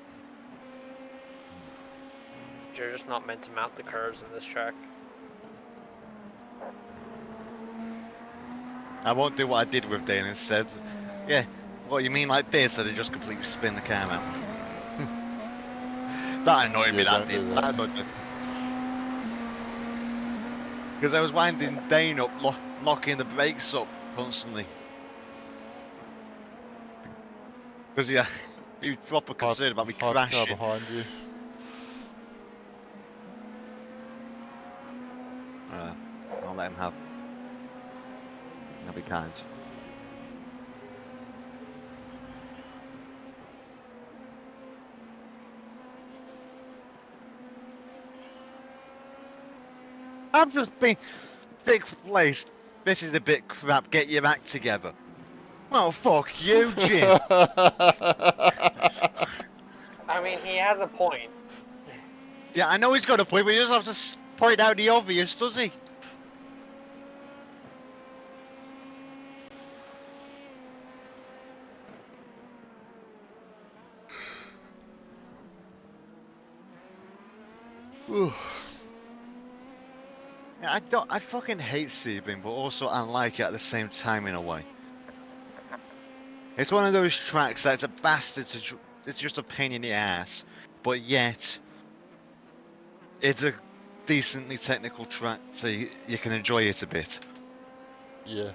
You're just not meant to mount the curves in this track. I won't do what I did with Dane instead. Yeah, what you mean like this, so they just completely spin the car out. That annoyed me, Yeah, that don't did. do That that. annoyed me. Because I was winding Dane up, locking the brakes up constantly. Because yeah, he was proper concerned about me Hard car crashing. behind you. I'll let him have. I'll be kind. I've just been sixth place. This is a bit crap. Get your act together. Well, fuck you, Jim. I mean, he has a point. Yeah, I know he's got a point, but he doesn't have to point out the obvious, does he? Yeah, I fucking hate Sebring, but also I like it at the same time in a way. It's one of those tracks that's a bastard it's just a pain in the ass, but yet it's a decently technical track, so you can enjoy it a bit. Yeah.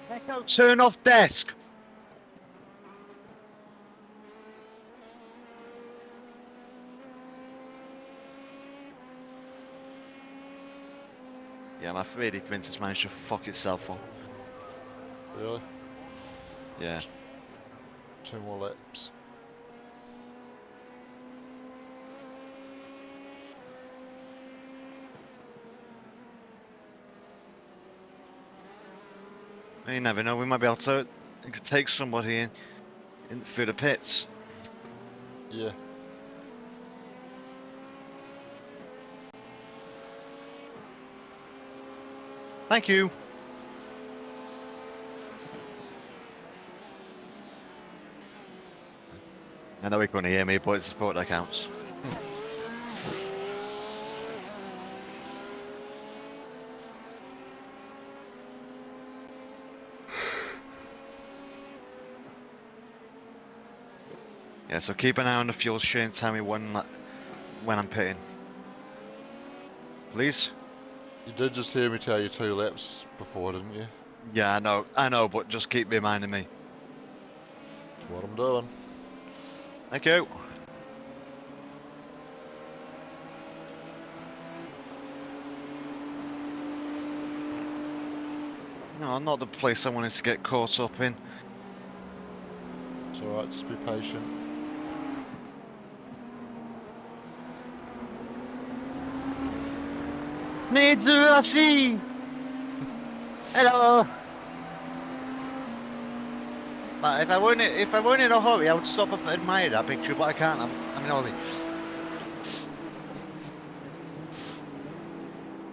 Echo, turn off desk. Yeah, my 3D printer's managed to fuck itself up. Really? Yeah. 2 more laps. You never know, we might be able to take somebody in through the pits. Yeah. Thank you. I know he couldn't hear me, but it's the support that counts. Yeah, so keep an eye on the fuel sheet and tell me when I'm pitting. Please? You did just hear me tell you 2 laps before, didn't you? Yeah, I know, but just keep reminding me. That's what I'm doing. Thank you. No, not the place I wanted to get caught up in. It's alright, just be patient. Midzuasi! Hello! But if I weren't in a hurry, I would stop and admire that picture, but I can't. I'm in a hurry.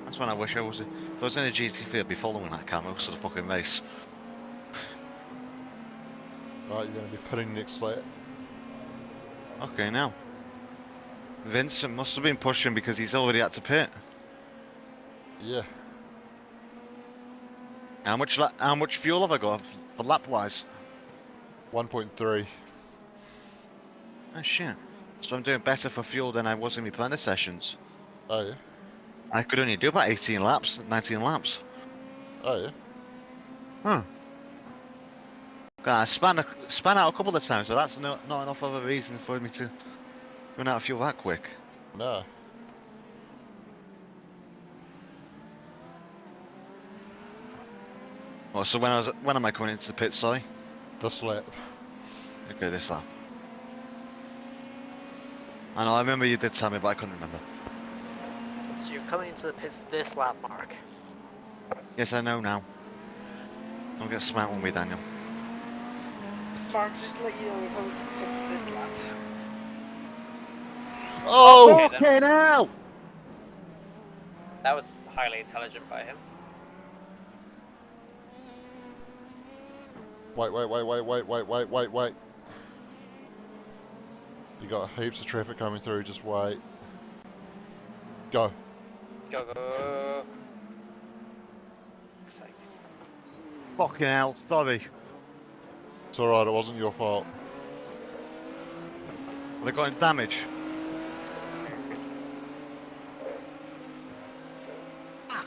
That's when I wish I was. If I was in a GT3, I'd be following that car most of the fucking race. Right, you're going to be pitting next lap. Okay, now. Vincent must have been pushing because he's already had to pit. Yeah. How much fuel have I got for lap wise? 1.3. Oh shit. So I'm doing better for fuel than I was in my planner sessions. Oh yeah? I could only do about 18 laps, 19 laps. Oh yeah? Huh. I span out a couple of times, so that's not enough of a reason for me to run out of fuel that quick. No. Well, so when am I coming into the pit, sorry? This lap. Okay, this lap. I know, I remember you did tell me, but I couldn't remember. So you're coming into the pits this lap, Mark. Yes, I know now. Don't get smart on me, Daniel. Mark, just to let you know we're coming to this lap. Oh! Okay, then. Fucking hell! That was highly intelligent by him. Wait. You got heaps of traffic coming through, just wait. Go. Go. Looks like. Fucking hell, sorry. It's alright, it wasn't your fault. Have they got any damage? Fuck.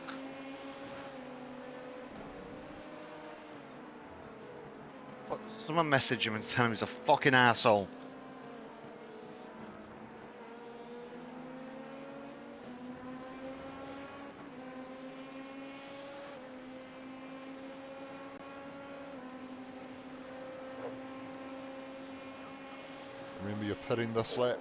Someone message him and tell him he's a fucking asshole. Remember, you're pitting this lap.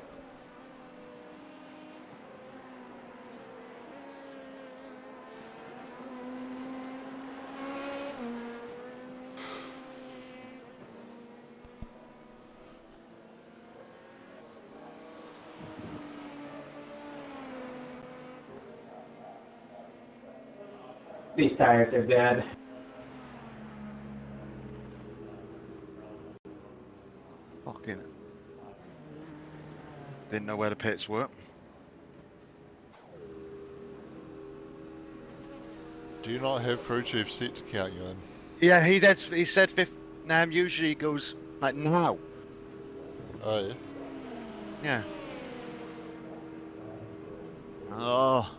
These tires are dead. Fucking. Didn't know where the pits were. Do you not have crew chief set to count you in? Yeah, he did. He said 50. Now usually he goes like now. Oh yeah? Yeah. Oh.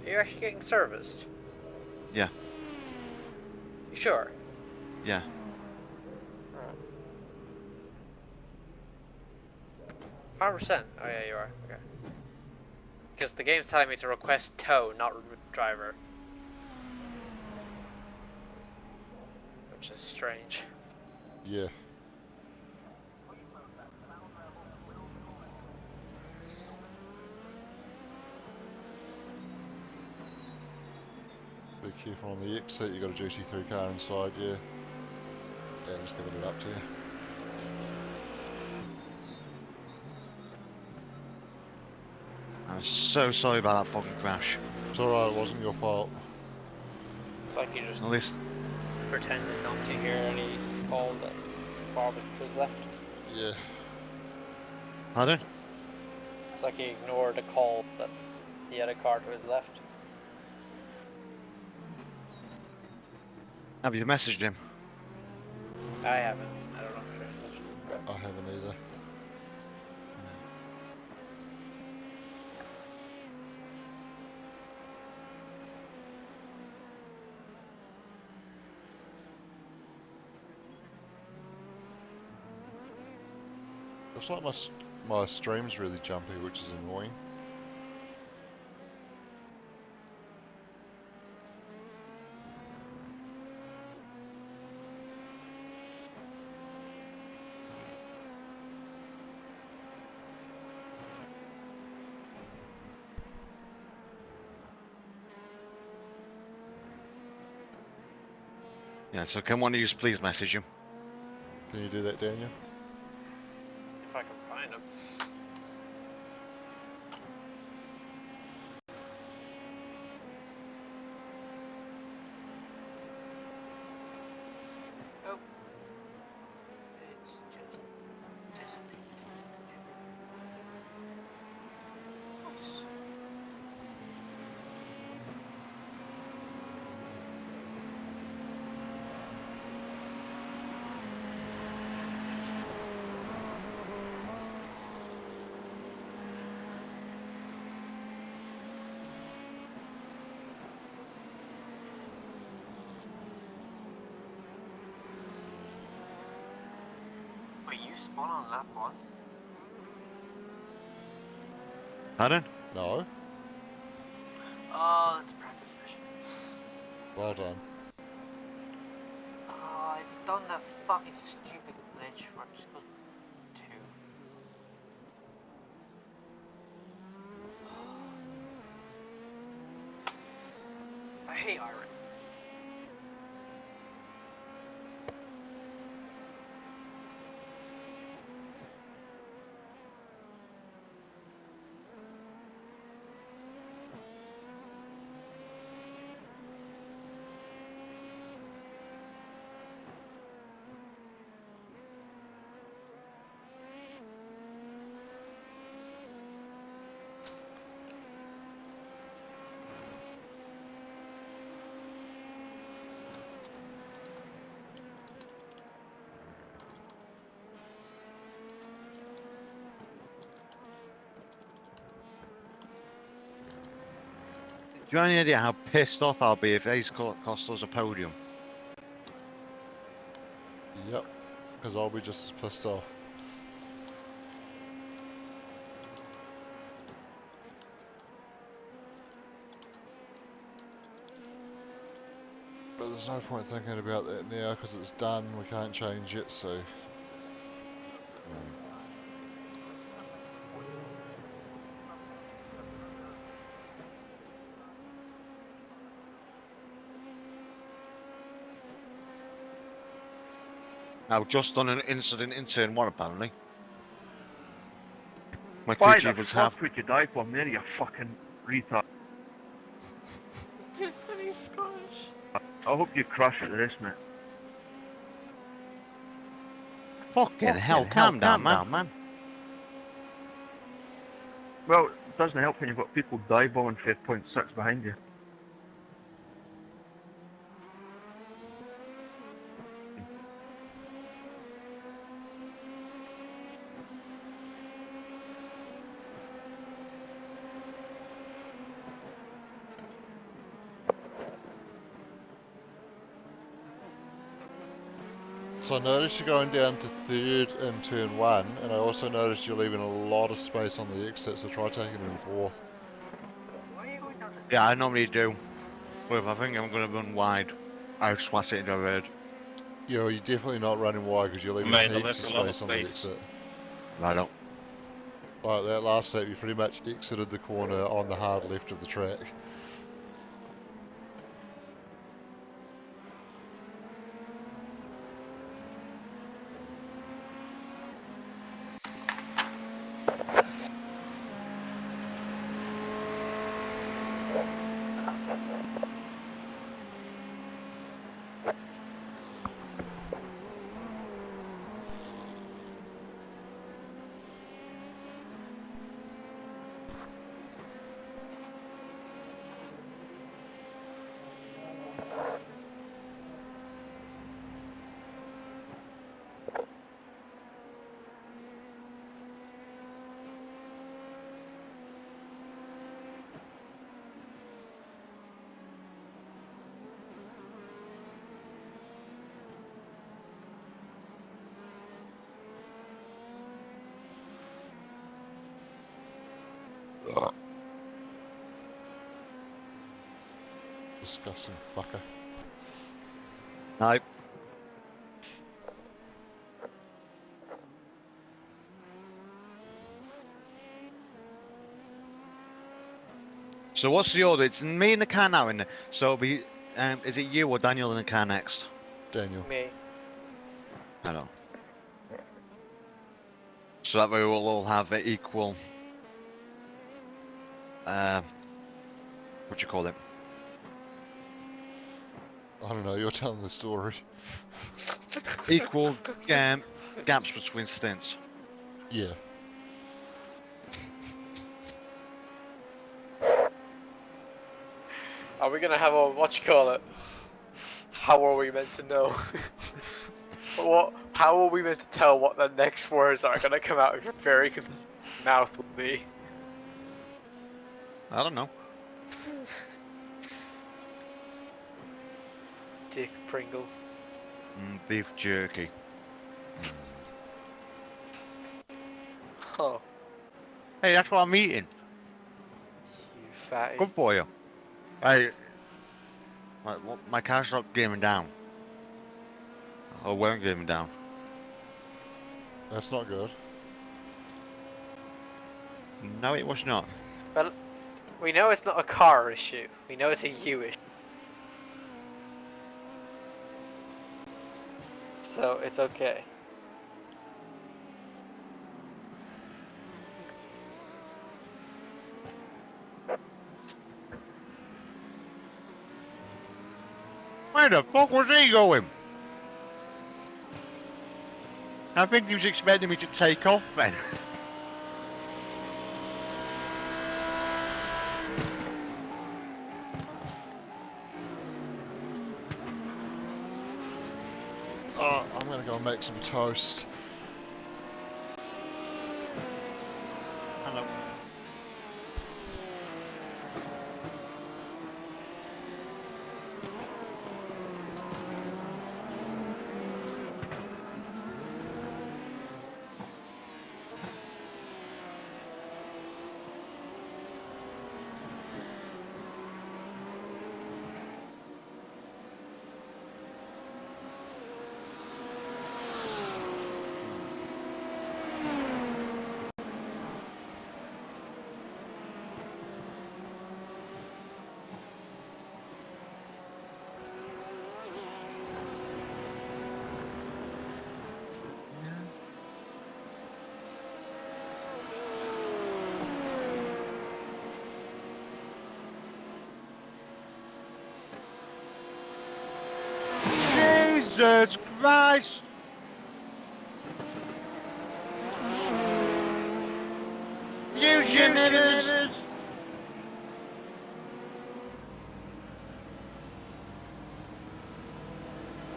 Are you actually getting serviced? Yeah. You sure? Yeah. Oh. 100%. Oh yeah, you are. Okay. Because the game's telling me to request tow, not driver. Which is strange. Yeah. Be careful on the exit, you got a GT3 car inside, yeah. Yeah, just giving it up to you. I'm so sorry about that fucking crash. It's alright, it wasn't your fault. It's like you just At least. pretended not to hear any call that Bob was to his left. Yeah. Pardon? It's like he ignored a call that he had a car to his left. Have you messaged him? I haven't. I don't know for sure. I haven't either. Looks like my stream's really jumpy, which is annoying. Yeah, so can one of you please message him? Can you do that, Daniel? If I can find him. Oh. It's just disappeared. Oops. Wait, you spawn on lap 1? Pardon? No? Oh, it's a practice session. Well done. Oh, it's done that fucking stupid glitch where it just goes 2. you have any idea how pissed off I'll be if Ace cost us a podium? Yep, because I'll be just as pissed off. But there's no point thinking about that now because it's done, we can't change it, so... Now, just done an incident in turn 1 apparently. My crew Why chief the was fuck half. would you die for me, you fucking retard? And he's Scottish. I hope you crush at this, mate. Fucking hell, calm down, man. Well, it doesn't help when you've got people dive bombing 5.6 behind you. So I noticed you're going down to 3rd in turn 1, and I also noticed you're leaving a lot of space on the exit, so try taking it in 4th. Why are you going down to Yeah, I normally do. But if I think I'm going to run wide, I swat it into a red. Yeah, well, you're definitely not running wide because you're leaving heaps of space on the exit. Right up. Like that last lap, you pretty much exited the corner on the hard left of the track. Disgusting fucker. No. So what's the order? It's me in the car now, in so it'll be, is it you or Daniel in the car next? Daniel. me. I don't. So that way we'll all have equal. What do you call it? I don't know, you're telling the story. Equal gaps between stints. Yeah. Are we gonna have a what you call it? How are we meant to know? How are we meant to tell what the next words are gonna come out of your very mouth will be? I don't know. Dick Pringle. Beef jerky. Oh, Hey, that's what I'm eating. you fatty. Good for you. Hey, my car's not gaming down. Or weren't gaming down. That's not good. No, it was not. Well, we know it's not a car issue. We know it's a you issue. So it's okay. Where the fuck was he going? I think he was expecting me to take off then. Oh, I'm gonna go and make some toast. Hello. Jesus Christ! Use your knitters!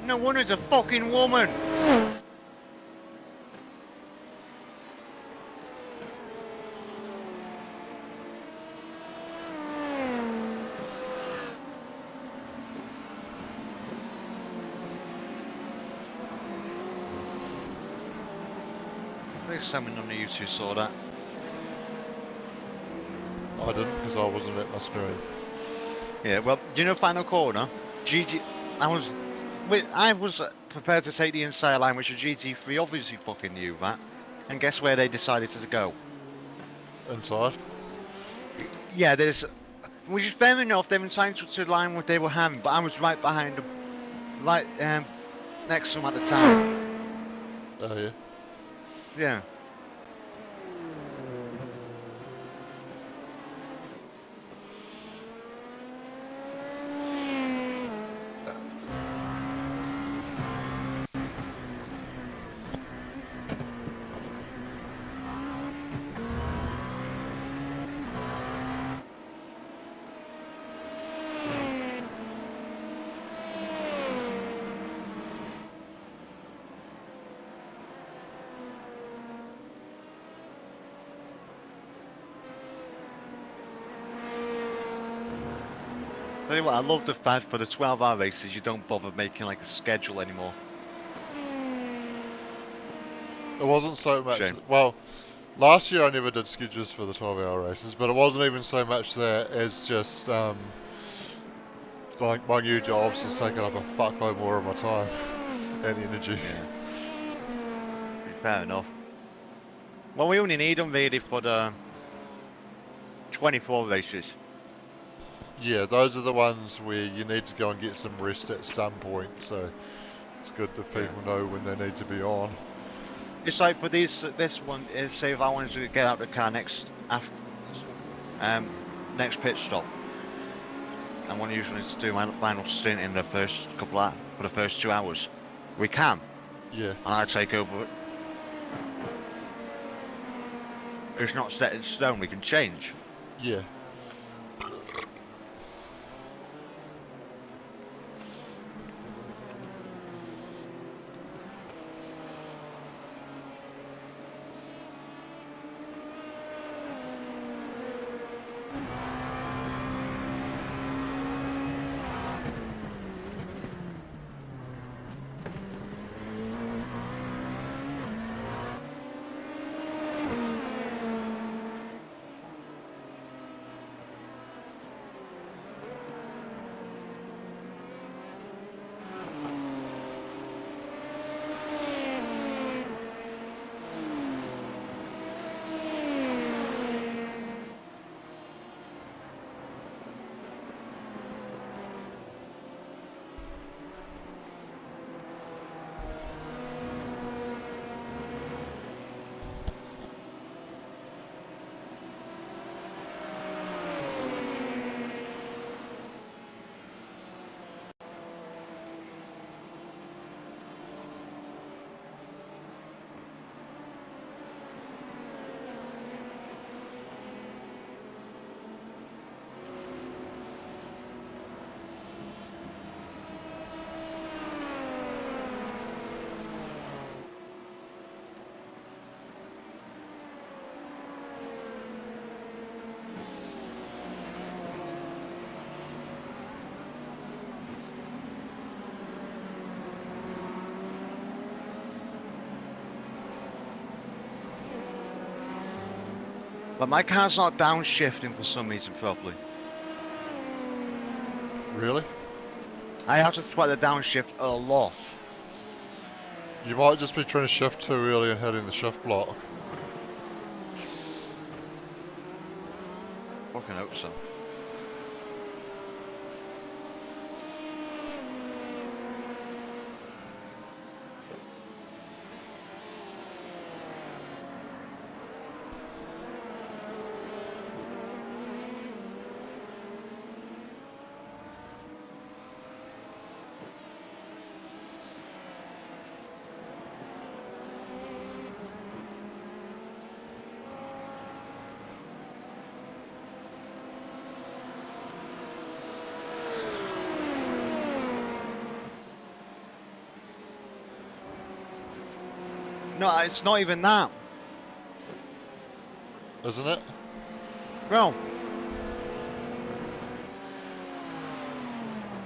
No wonder it's a fucking woman! I think someone on the you two saw that. I didn't, because I wasn't at my screen. Yeah, well, do you know final corner? I was prepared to take the inside line, which is GT3 obviously fucking knew that. And guess where they decided to go? Inside? Yeah, which is fair enough, they're entitled to the line what they were having, but I was right behind them. Right, next to them at the time. Oh yeah. Yeah. Tell you what, I love the fact for the 12-hour races you don't bother making like a schedule anymore. It wasn't so much. Shame. Well, last year I never did schedules for the 12-hour races, but it wasn't even so much that as just like my new job's just taking up a fuckload more of my time and energy. Yeah. Fair enough. Well, we only need them really for the 24 races. Yeah, those are the ones where you need to go and get some rest at some point, so it's good that people know when they need to be on. It's like for this one, say if I wanted to get out the car next pit stop, and one usually to do my final stint in the first for the first 2 hours, we can. Yeah. And I take over. It's not set in stone. We can change. Yeah. But my car's not downshifting for some reason properly. Really? I have to try the downshift a lot. You might just be trying to shift too early and hitting the shift block. Fucking hope so. No, it's not even that. Isn't it? Bro.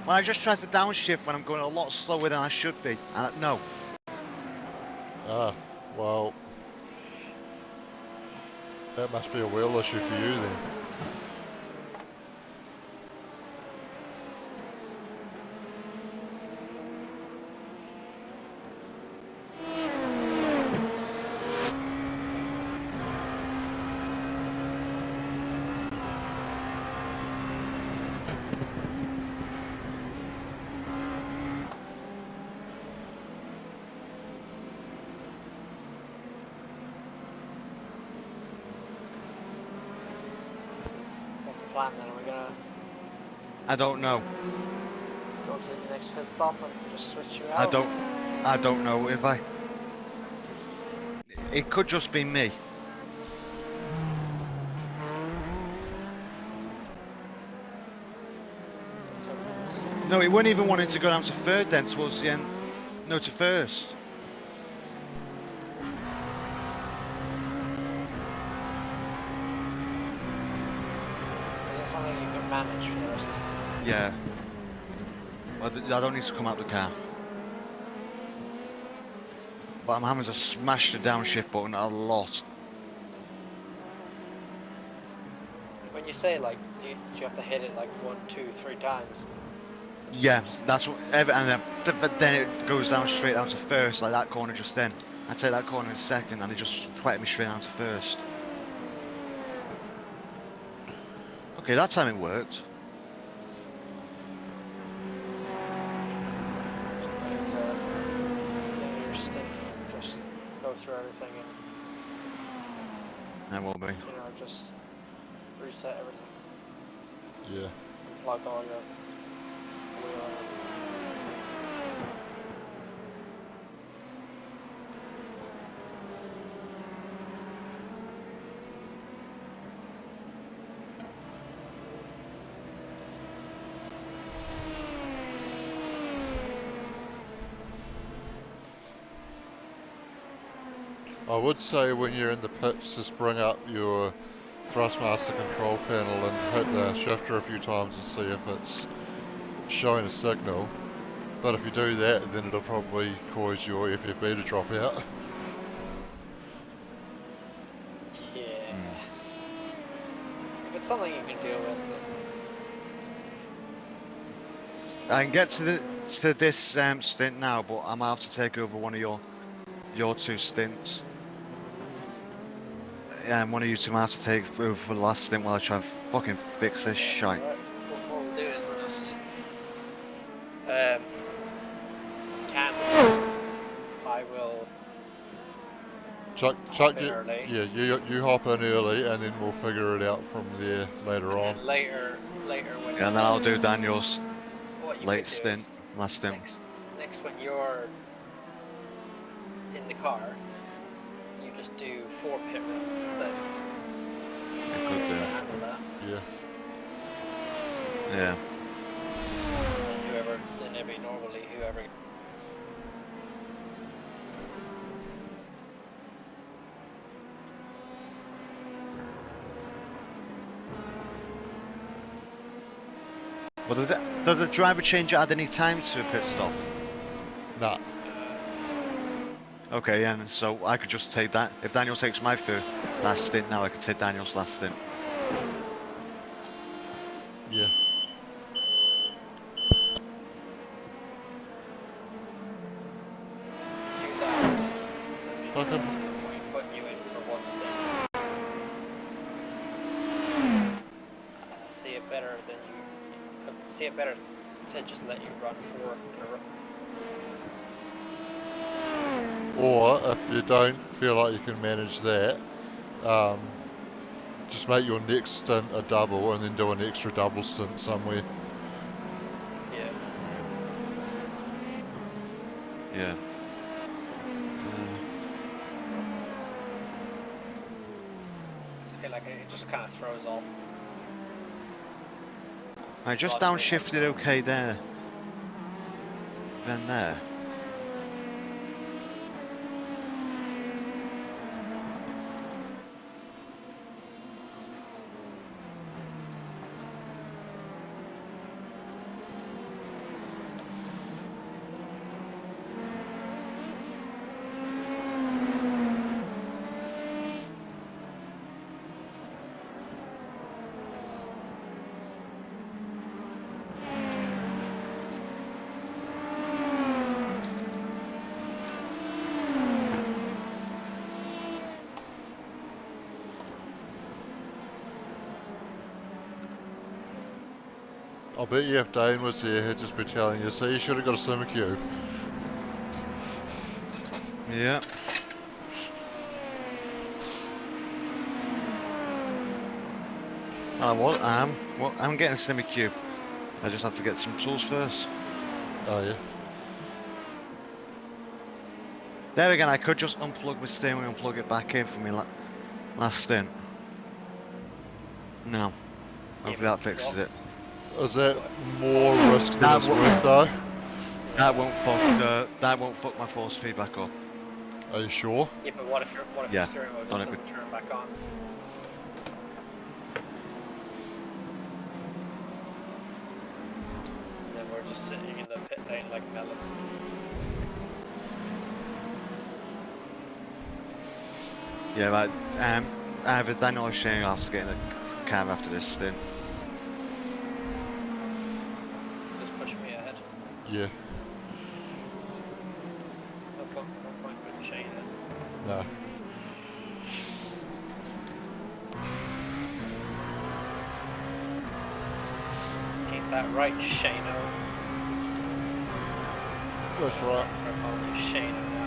Well, I just tried to downshift when I'm going a lot slower than I should be. No. Ah, well. That must be a wheel issue for you then. What's the plan then? Are we gonna I don't know. go to the next pit stop and just switch you out? I don't know if I... It could just be me. That's what it is. No, he wouldn't even want it to go down to third then towards the end. No, to first. Is that something you can manage for the rest of the season? Yeah. I don't need to come out the car. But I'm having to smash the downshift button a lot. When you say like, do you have to hit it like 1, 2, 3 times? Yeah, that's what. And then it goes down straight down to first, like that corner just then. I take that corner in second, and it just twatted me straight down to first. Okay, that time it worked. It's your stick, just go through everything and That will be. just reset everything. Yeah. Plug all your wheel in. I would say when you're in the pits, just bring up your Thrustmaster control panel and hit the shifter a few times and see if it's showing a signal. But if you do that, then it'll probably cause your FFB to drop out. Yeah. If it's something you can deal with, then I can get to this stint now, but I might have to take over one of your 2 stints. And one of you two might have to take over for the last stint while I try and fucking fix this shite. Right. What we'll do is we'll just I will Chuck, hop in early. yeah, you hop in early and then we'll figure it out from there later on. And later when Yeah, and then I'll do Daniel's what you late could do stint, is last stint. next when you're in the car, you just do 4 pit runs instead. I could do. Handle that. Yeah. Yeah. And then maybe normally whoever. But does the driver change at any time to a pit stop? Nah. Okay, yeah, so I could just take that. If Daniel takes my last stint now, I could take Daniel's last stint. Yeah. Do that. Okay. That's the point, putting you in for 1 stint. See it better than you. See it better to just let you run 4 in a row. Or if you don't feel like you can manage that, just make your next stint a double and then do an extra double stint somewhere. Yeah. Yeah. I feel like it just kind of throws off. I just downshifted okay there. Then there. I bet you if Dane was here, he'd just be telling you, see, you should have got a summer cube. Yeah. I'm getting a semi-cube. I just have to get some tools first. Oh yeah. There again, I could just unplug my steering wheel and plug it back in for me last stint. No. Hopefully that fixes it. Is that more risk than it's worth though? That won't fuck my force feedback up. Are you sure? Yeah, but what if your steering wheel just doesn't turn back on? And then we're just sitting in the pit lane like melon. Yeah, but either Daniel or Shane will have to get in the car after this stint. Just push me ahead. Yeah. No point with Shane in. No. Ain't that right, Shano? That's right. I'm calling you Shano now.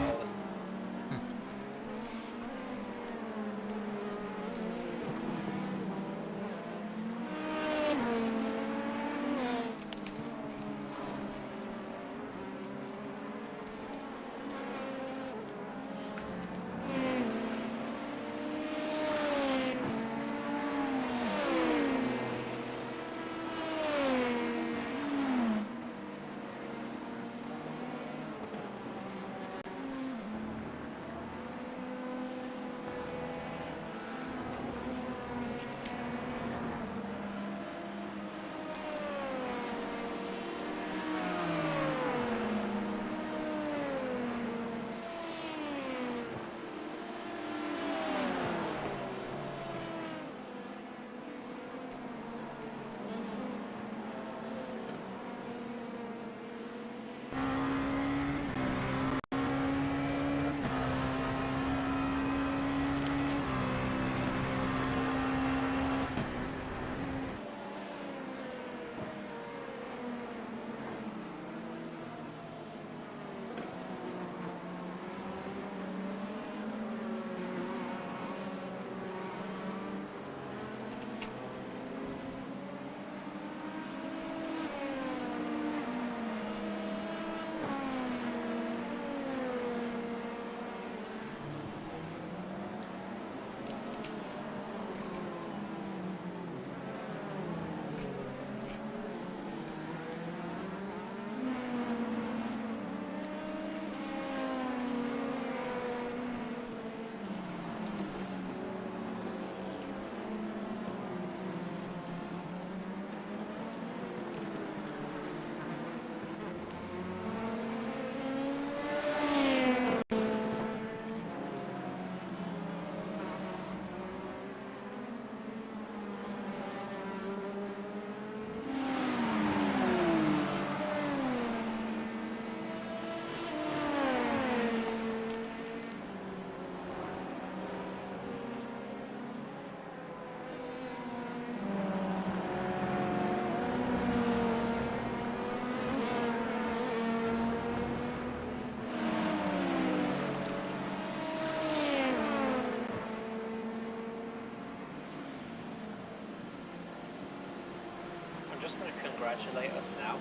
I'm just going to congratulate us now.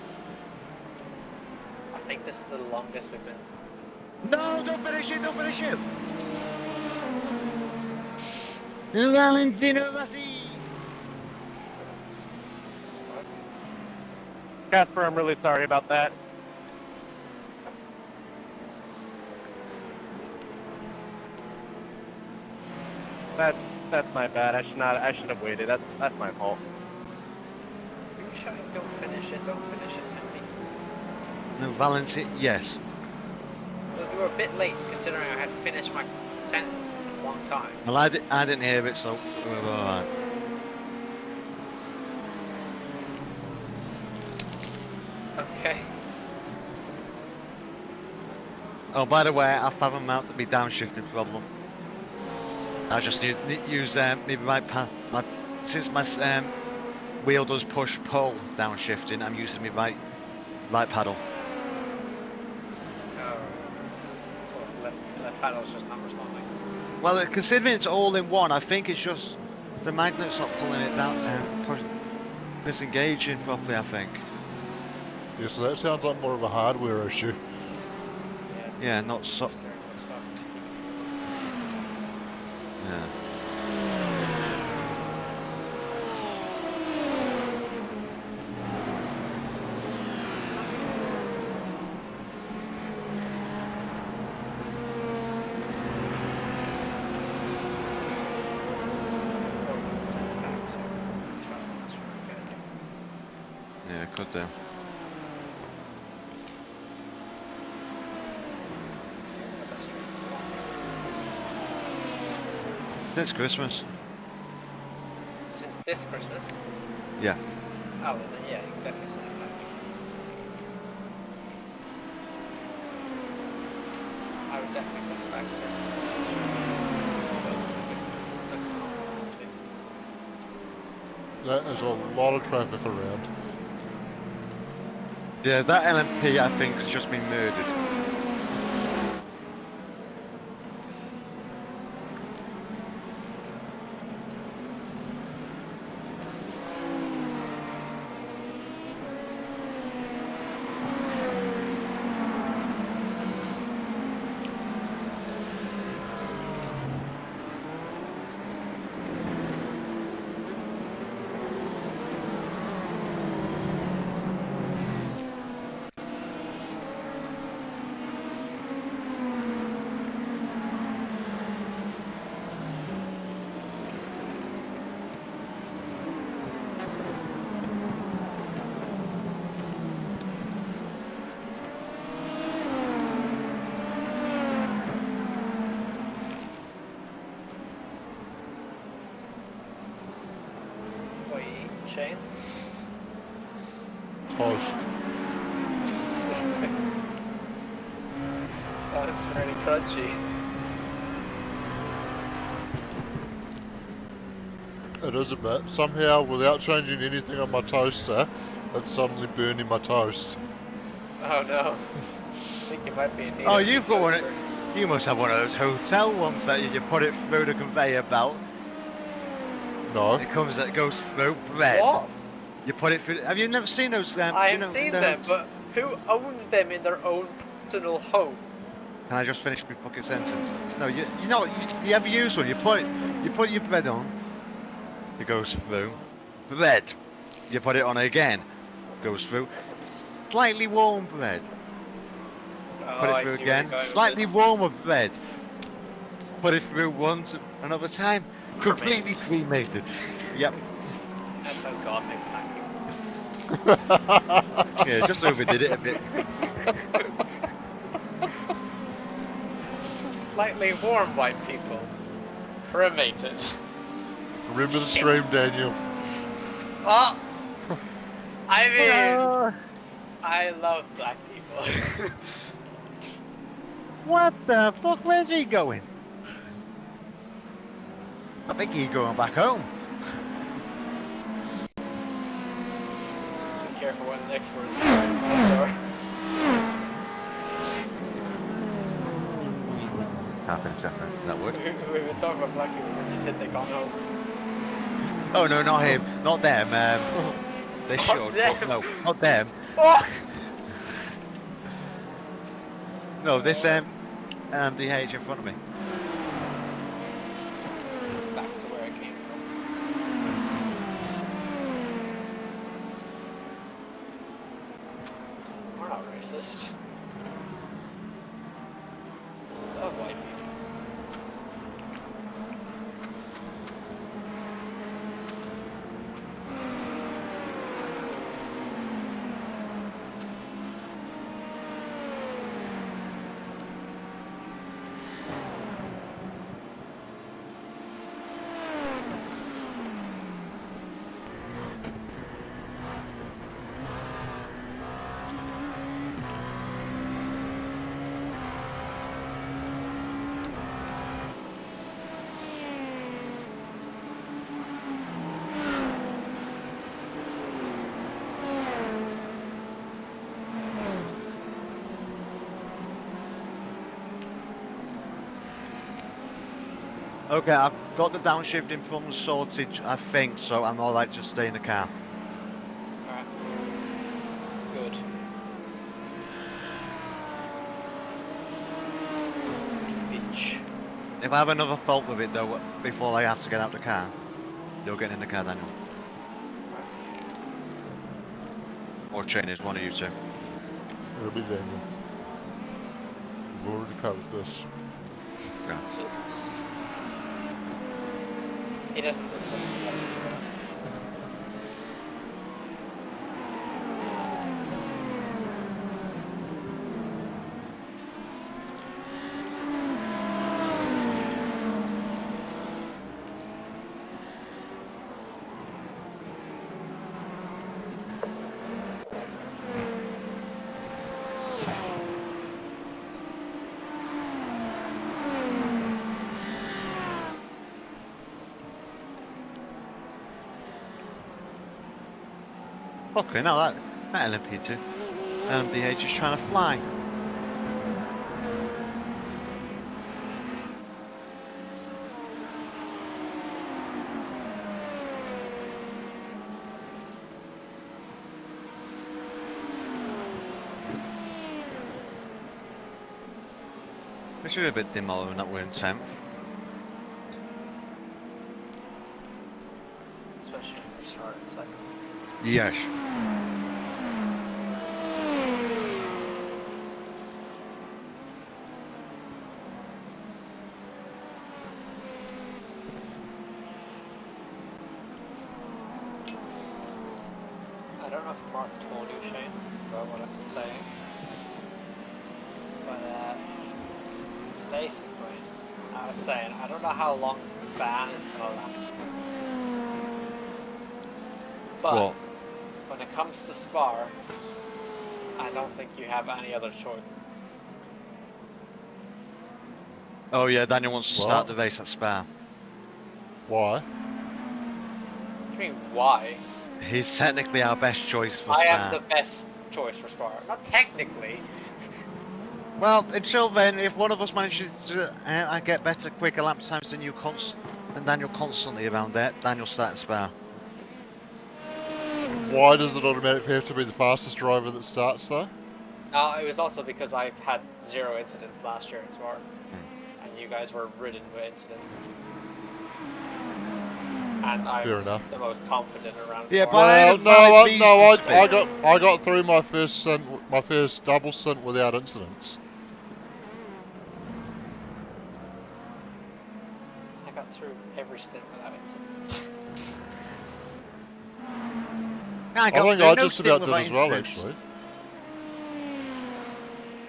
I think this is the longest we've been. No, don't finish it, don't finish it! Valentino Rossi! Casper, I'm really sorry about that. That's my bad. I should have waited. That's my fault. Are you shouting, don't finish it, Timmy? No, Valentino, yes. Well, you were a bit late considering I had finished my 10th a long time. Well, I didn't hear it, so we're alright. Okay. Oh, by the way, I haven't mounted my downshifting problem. I just use maybe since my wheel does push-pull downshifting, I'm using my right paddle. Oh. So it's left paddle's just not responding. Well, considering it's all in one, I think it's just the magnet's not pulling it down, disengaging properly, I think. Yeah, so that sounds like more of a hardware issue. Yeah, not so. It's fucked. Yeah. Yeah, could do. It's Christmas. Since this Christmas? Yeah. Oh, well then yeah, you can definitely send it back. I would definitely send it back, sir. Close to 6 That is a lot of traffic around. Yeah, that LMP I think has just been murdered. What are you eating, Shane? Toast. Sounds very crunchy. It is a bit. Somehow, without changing anything on my toaster, it's suddenly burning my toast. Oh no. I think you might be in need Oh, of you've got one. toaster. You must have one of those hotel ones that you put it through the conveyor belt. No. It goes through bread. What? You put it through. Have you never seen those? I you have know, seen the them, hot- but who owns them in their own personal home? Can I just finish my fucking sentence? No, you know you ever use one? You put your bread on. It goes through. Bread. You put it on again. Goes through. Slightly warm bread. Oh, Put I it through see where you're again. going with Slightly this. warmer bread. Put it through once, another time. Completely cremated. Yep. That's how God made black people. Yeah, just overdid it a bit. Slightly warm white people. Cremated. Remember the stream, Daniel. Oh! I mean, I love black people. What the fuck? Where's he going? I think he's going back home. Be careful when the next word is. Happens, that would. We've been talking about black people when you said they gone home. Oh no, not him, not them. They Not should, but them. no, not them. Oh! No, this DH in front of me. Back to where I came from. We're not racist. Love white people. Okay, I've got the downshifting problem sorted, I think, so I'm alright to stay in the car. Alright. Good. Bitch. If I have another fault with it though, before I have to get out the car, you're getting in the car, Daniel. Or Shane is one of you two. It'll be Daniel. We've already covered this. Yeah. He doesn't listen. Okay, now that LMP2. LMDH is trying to fly. We should be a bit dim when that we're in 10th. Especially when we start in second. Yes. I don't know if Mark told you, Shane, about what I'm saying. But, basically, I was saying, I don't know how long the ban is gonna last. But, What? when it comes to Spar, I don't think you have any other choice. Oh yeah, Daniel wants to What? start the race at Spa. Why? What do you mean, why? He's technically our best choice for I Spa. am the best choice for Spar. Not technically. Well, until then, if one of us manages to get better, quicker lap times than Daniel constantly around there, Daniel starting Spa. Why does it automatically have to be the fastest driver that starts though? No, it was also because I've had 0 incidents last year in Spar. And you guys were ridden with incidents. And I'm Fair enough. the most confident around Yeah, Spar. but I had a valid reason to be. I got through my first double stint without incidents. I got through every stint without incident. I think I just about did as well, actually.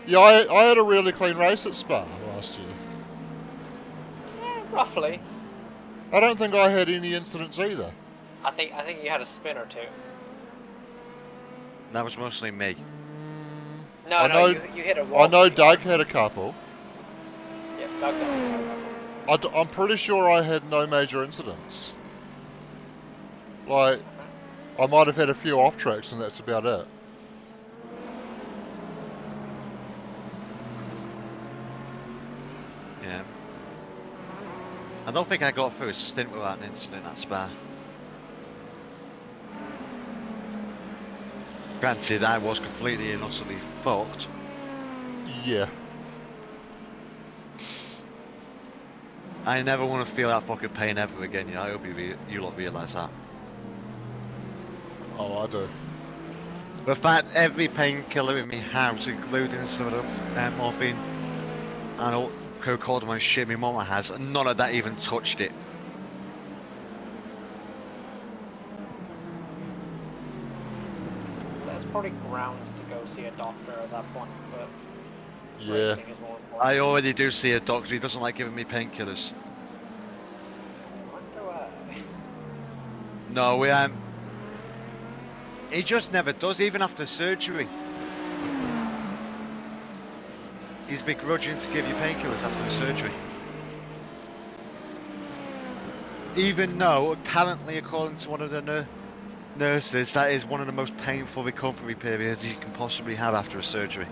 Yeah, I had a really clean race at Spa last year. Yeah, roughly. I don't think I had any incidents either. I think you had a spin or two. That was mostly me. No, I no, know- you hit a wall. I know Doug had a couple. Yeah, Doug got a I'm pretty sure I had no major incidents. Like, I might have had a few off tracks and that's about it. Yeah. I don't think I got through a stint without an incident at Spa. Granted, I was completely and utterly fucked. Yeah. I never want to feel that fucking pain ever again, you know. I hope you lot realise that. Oh, I do. The fact every painkiller in my house, including some of the morphine and all cocodamine shit my mama has, and none of that even touched it. There's probably grounds to go see a doctor at that point, but Yeah. racing is more important. I already do see a doctor, he doesn't like giving me painkillers. I wonder why. No, he just never does, even after surgery. He's begrudging to give you painkillers after the surgery. Even though, apparently, according to one of the nurses, that is one of the most painful recovery periods you can possibly have after a surgery.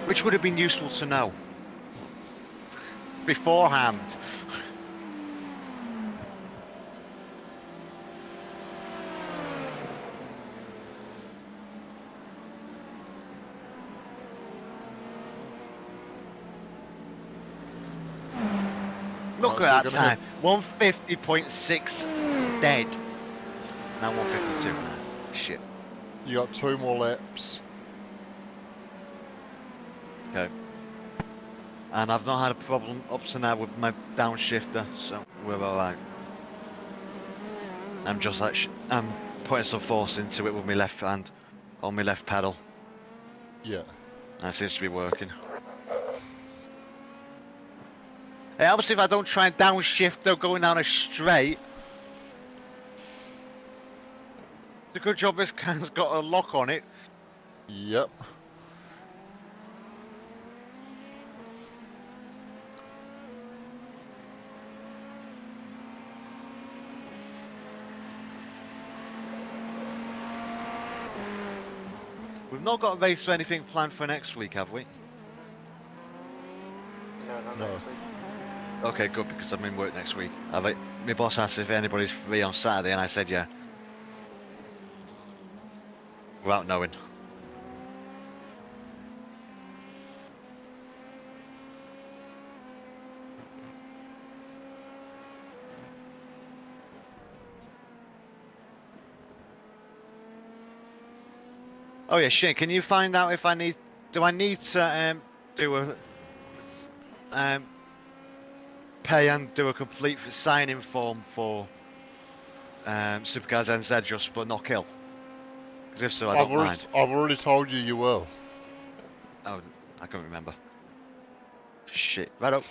Which would have been useful to know. beforehand. Look Right, at so that you're gonna time. 150.6 dead. Now 152 now. Shit. You got 2 more laps. Okay. And I've not had a problem up to now with my downshifter, so we're alright. I'm just like, I'm putting some force into it with my left hand, on my left pedal. Yeah. And it seems to be working. It helps if I don't try and downshift though, going down a straight. It's a good job this car's got a lock on it. Yep. We've not got a race or anything planned for next week, have we? No, not No. next week. Okay, good, because I'm in work next week. My boss asked if anybody's free on Saturday, and I said yeah. Without knowing. Oh yeah, Shane, can you find out if I need... Do I need to do a... pay and do a complete sign-in form for Supercars NZ just but not kill? Because if so, I don't mind. I've already told you you will. Oh, I can't remember. Shit. Right up.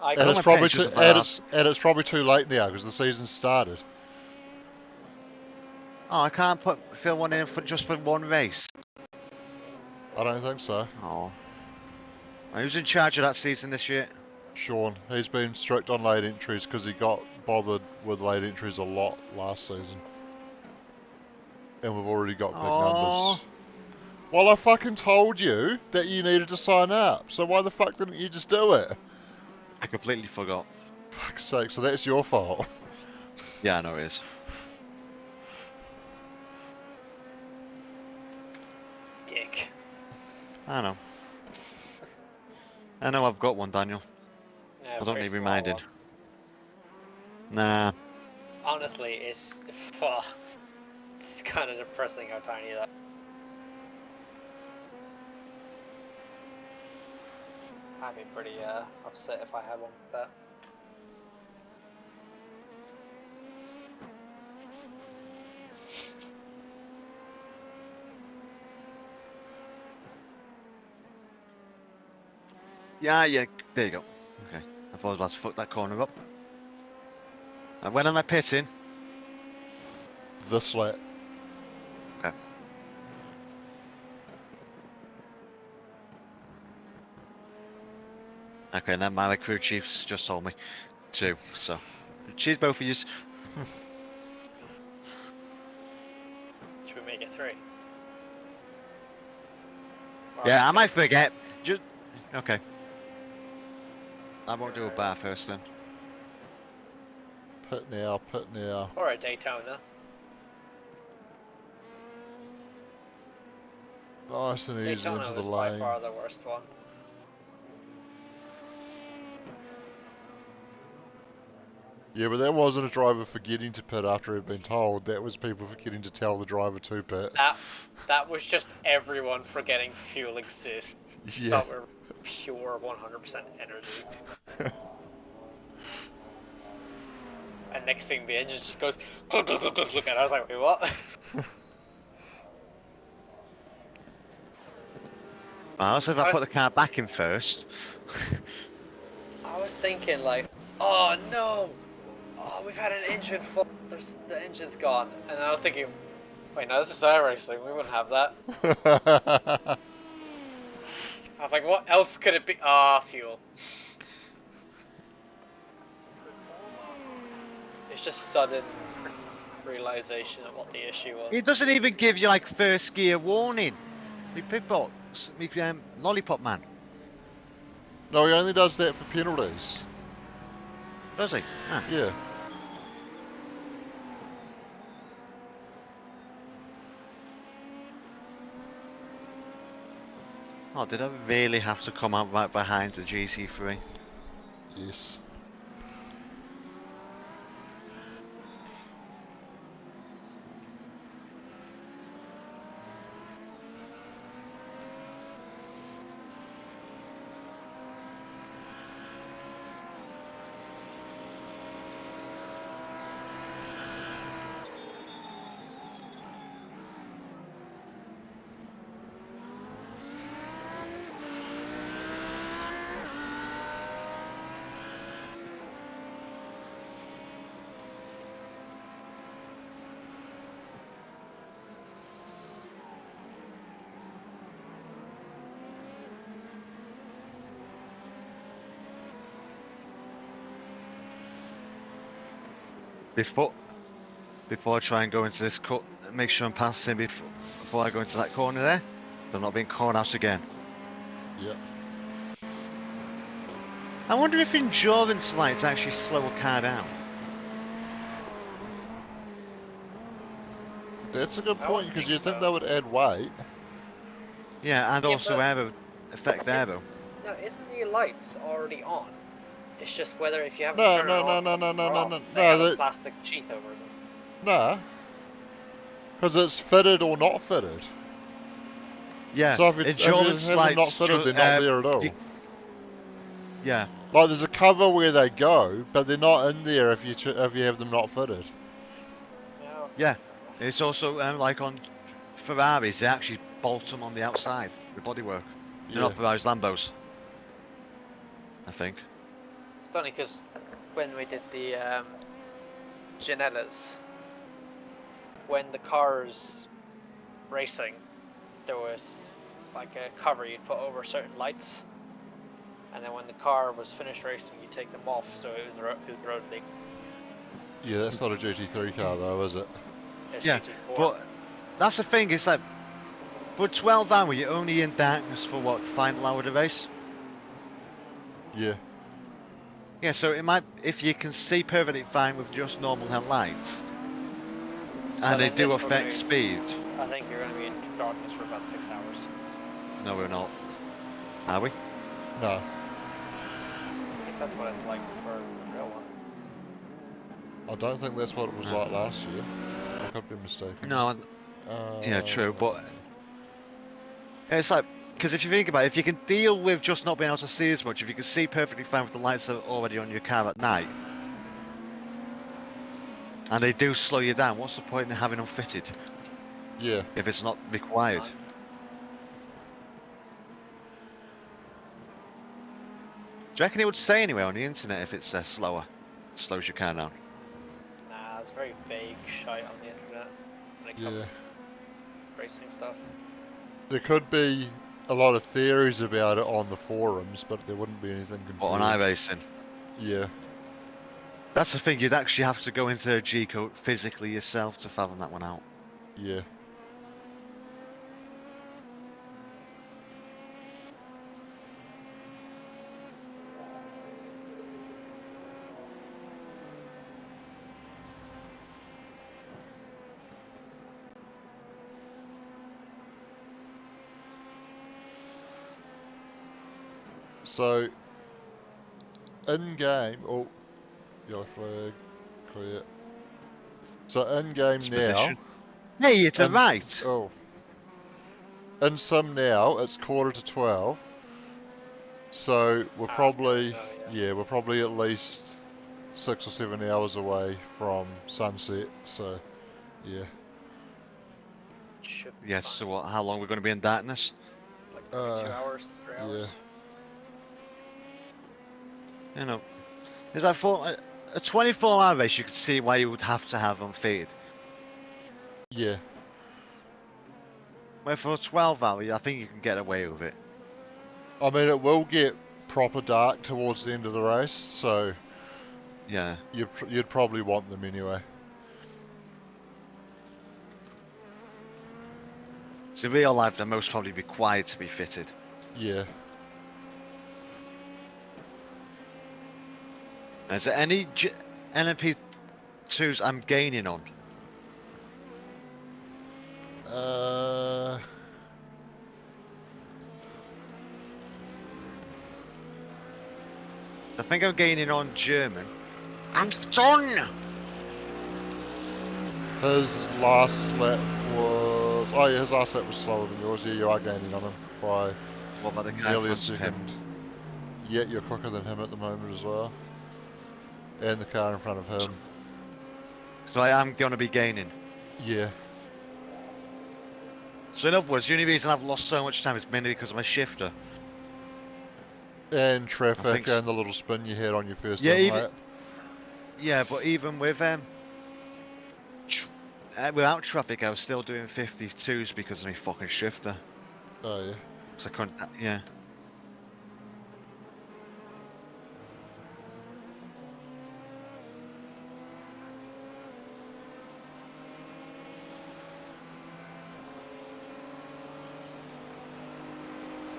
I And Well, got it's my probably pen's too, just about and it's probably too late now because the season's started. Oh, I can't fill one in for just for one race. I don't think so. Oh. Who's in charge of that season this year? Sean, he's been strict on late entries because he got bothered with late entries a lot last season. And we've already got big numbers. Well, I fucking told you that you needed to sign up, so why the fuck didn't you just do it? I completely forgot. Fuck's sake, so that's your fault. Yeah, I know it is. dick. I know. I know I've got one, Daniel. Yeah, I don't very need small reminding. one. Nah. Honestly, it's kind of depressing how tiny that. I'd be pretty upset if I had one like that. Yeah, there you go. Okay. I thought I was about to fuck that corner up. And when am I pitting? This lap. Okay. Okay, and then my crew chiefs just told me too, so. Cheers, both of yous. Should we make it 3? Yeah, I might forget. Just. Okay. I won't do a bar first then. Pit now, pit now. Or a Daytona. Nice and easy Daytona into was the by lane. far the worst one. Yeah, but that wasn't a driver forgetting to pit after he'd been told. That was people forgetting to tell the driver to pit. That was just everyone forgetting fuel exists. Yeah. That were pure 100% energy. And next thing the engine just goes glug, glug, glug, glug, glug, and I was like, wait, what? Also, if I put the car back in first. I was thinking like, oh no! Oh, we've had an engine fault. The engine's gone. And I was thinking, wait, no, this is iRacing. We wouldn't have that. I was like, what else could it be? Ah, fuel. It's just sudden realization of what the issue was. It doesn't even give you like first gear warning. Me pit box, me lollipop man. No, he only does that for penalties. Does he? Ah. Yeah. Oh, did I really have to come out right behind the GT3? Yes. Before I try and go into this cut, make sure I'm passing before I go into that corner there. So I'm not being caught out again. Yep. I wonder if endurance lights actually slow a car down. That's a good I point don't because think you think so. that would add weight. Yeah, and Yeah, also but affect aero. No, isn't the lights already on? It's just whether if you have them No, turned no, on no, no, no, or no, off, no, they have no. a plastic sheath over them. Nah. Because it's fitted or not fitted. Yeah, So if you endurance have them not lights. fitted, they're not there at all. Yeah, Like there's a cover where they go, but they're not in there if you have them not fitted. Yeah, yeah. fair enough. It's also like on Ferraris, they actually bolt them on the outside, the bodywork. They're Yeah. not Ferraris, Lambos. I think. It's only because when we did the Ginellas, when the car's racing, there was like a cover you'd put over certain lights, and then when the car was finished racing, you take them off, so it was road legal. Yeah, that's not a GT3 car though, is it? It's Yeah, GT4. but that's the thing. It's like for 12 hours, you're only in darkness for what, the final hour of the race. Yeah. Yeah, so it might, if you can see perfectly fine with just normal headlights, and they in do this we're affect gonna speed. I think you're going to be in darkness for about 6 hours. No, we're not. Are we? No. I think that's what it's like for the real one. I don't think that's what it was like last year. I could be mistaken. No. Yeah, true, but it's like, because if you think about it, if you can deal with just not being able to see as much, if you can see perfectly fine with the lights that are already on your car at night, and they do slow you down, what's the point in having them fitted? Yeah. If it's not required. Do you reckon it would say anywhere on the internet if it's slower? Slows your car down. Nah, it's very vague shite on the internet when it comes to racing stuff. There could be a lot of theories about it on the forums, but there wouldn't be anything confirmed. Or on iRacing. Yeah. That's the thing, you'd actually have to go into a G-code physically yourself to fathom that one out. Yeah. So, in game, oh, yellow flag, clear. So in game now. Hey, you're to right. Oh. In sim now, it's 11:45. So we're probably, we're probably at least 6 or 7 hours away from sunset. So, yeah. Yes. So what? How long we're going to be in darkness? Like maybe 2 hours, 3 hours. You know, is that for a 24-hour race? You could see why you would have to have them fitted. Yeah. Where for a 12-hour, I think you can get away with it. I mean, it will get proper dark towards the end of the race, so yeah, you'd probably want them anyway. So in real life, they're most probably required to be fitted. Yeah. Is there any LMP2s I'm gaining on? I think I'm gaining on German. Anton! His last lap was... Oh yeah, his last lap was slower than yours. Yeah, you are gaining on him by What about the guy nearly a in front of him? second. Yeah, you're quicker than him at the moment as well. And the car in front of him. So I am going to be gaining. Yeah. So in other words, the only reason I've lost so much time is mainly because of my shifter. And traffic so. and the little spin you had on your first Yeah, lap. Yeah, but even with without traffic, I was still doing 52s because of my fucking shifter. Oh yeah. So I couldn't. Yeah.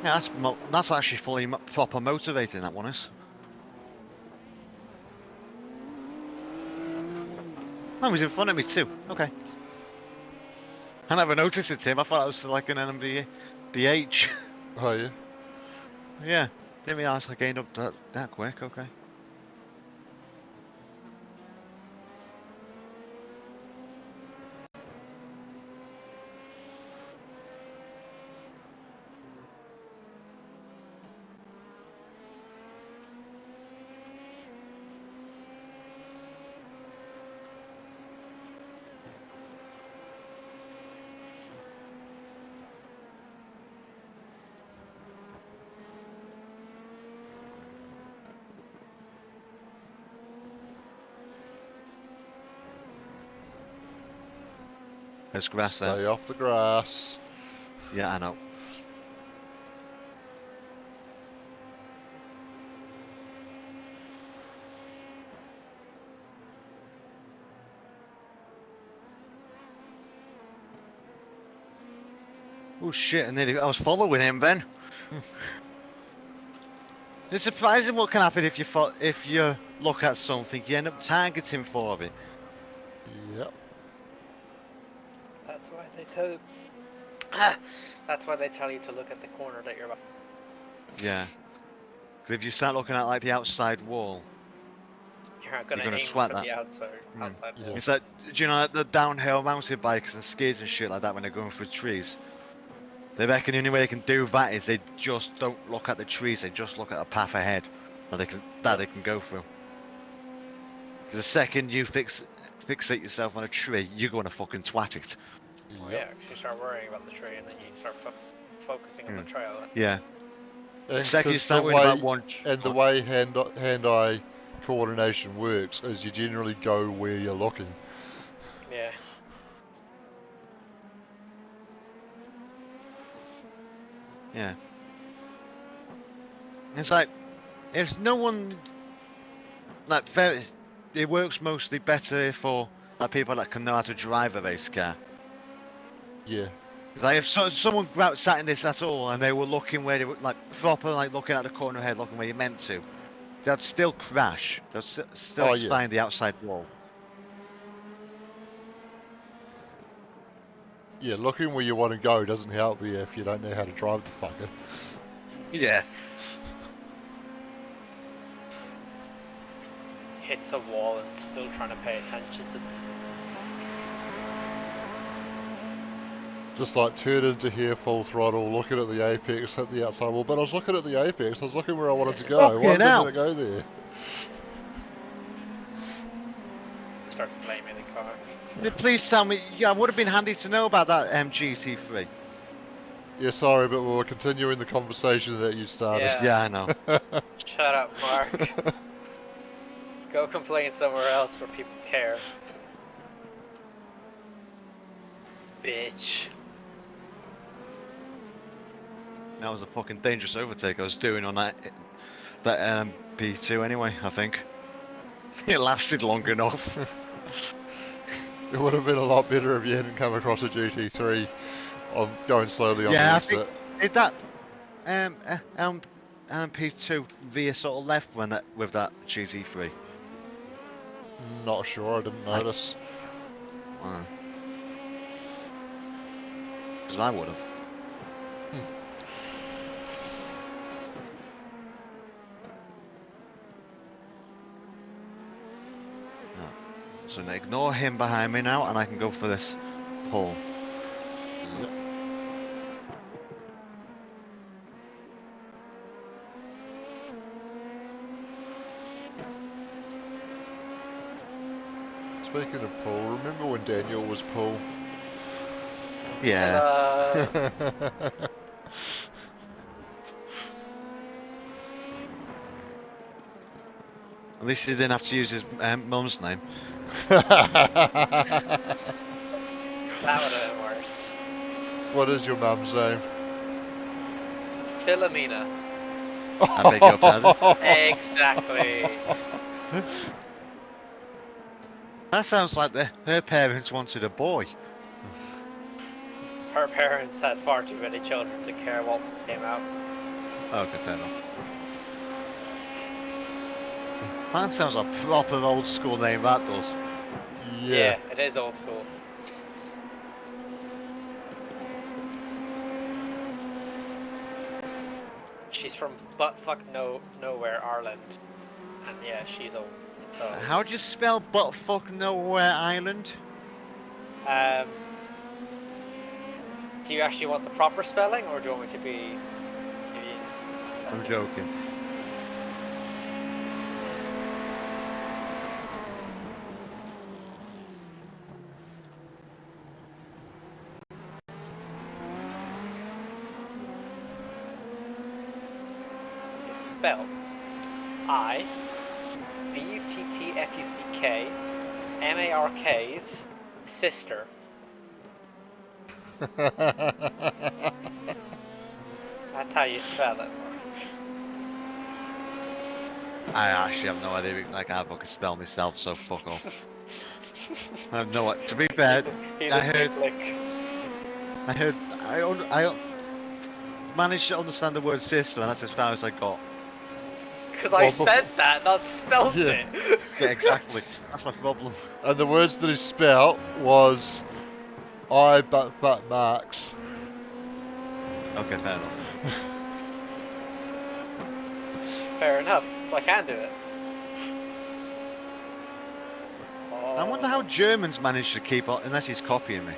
Yeah, that's actually fully proper motivating. That one is. Oh, he's in front of me too. Okay. I never noticed it, Tim. I thought it was like an NMDH. Oh yeah. Yeah. Didn't realize I gained up that quick. Okay. There's grass there. Stay off the grass. Yeah, I know. Oh shit! I was following him then. It's surprising what can happen if you look at something, you end up targeting for it. Yep. That's why they tell. That's why they tell you to look at the corner that you're about. Yeah. Because if you start looking at like the outside wall, You're gonna gonna aim swat for that. the outside Yeah. wall. it's like, do you know, like the downhill mountain bikes and skis and shit like that when they're going through trees? They reckon the only way they can do that is they just don't look at the trees, they just look at a path ahead that they can go through. Because the second you fixate yourself on a tree, you're going to fucking twat it. Well, yeah, 'cause you start worrying about the tree and then you start focusing on the trail. Yeah. And The second you 'cause start the worrying way, about one... and the way hand-eye coordination works is you generally go where you're looking. Yeah. Yeah. It's like, if no one... Like, it works mostly better for like, people that can know how to drive a race car. Yeah. Because like, if someone sat in this at all and they were looking where they were, like, proper, like, looking at the corner ahead, looking where you're meant to, they'd still crash. They'd still find the outside wall. Yeah, looking where you want to go doesn't help you if you don't know how to drive the fucker. Yeah. Hits a wall and still trying to pay attention to. Just like turn into here full throttle, looking at the apex, hit the outside wall. But I was looking at the apex, I was looking where I wanted to go. Why didn't it go there? Starts blaming the car. Please tell me, yeah, it would have been handy to know about that GT3. Yeah, sorry, but we're continuing the conversation that you started. Yeah, I know. Shut up, Mark. Go complain somewhere else where people care. Bitch. That was a fucking dangerous overtake I was doing on that P2 anyway, I think. It lasted long enough. It would have been a lot better if you hadn't come across a GT3 on going slowly on the exit. Did that P2 veer sort of left with that GT3? Not sure, I didn't notice. Because I would have. No. So now ignore him behind me now, and I can go for this hole. Yep. Speaking of Paul, remember when Daniel was Paul? Yeah. At least he didn't have to use his mum's name. That would have been worse. What is your mum's name? Philomena. I beg your pardon. Exactly. That sounds like her parents wanted a boy. Her parents had far too many children to care what came out. Okay, fair enough. That sounds like a proper old school name, that does. Yeah, it is old school. She's from buttfuck nowhere, Ireland. And yeah, she's old. So How do you spell buttfuck nowhere island? do you actually want the proper spelling, or do you want me to be? I'm joking. It's spelled I-B-U-T-T-F-U-C-K M-A-R-K's sister. That's how you spell it. I actually have no idea. Like, I fucking spell myself, so fuck off. I have no. To be fair, I managed to understand the word sister, and that's as far as I got. Because I said that, not spelled it. Yeah, exactly. That's my problem. And the words that he spelt was but Max. Okay, fair enough. Fair enough, so I can do it. I wonder how Germans manage to keep up, unless he's copying me.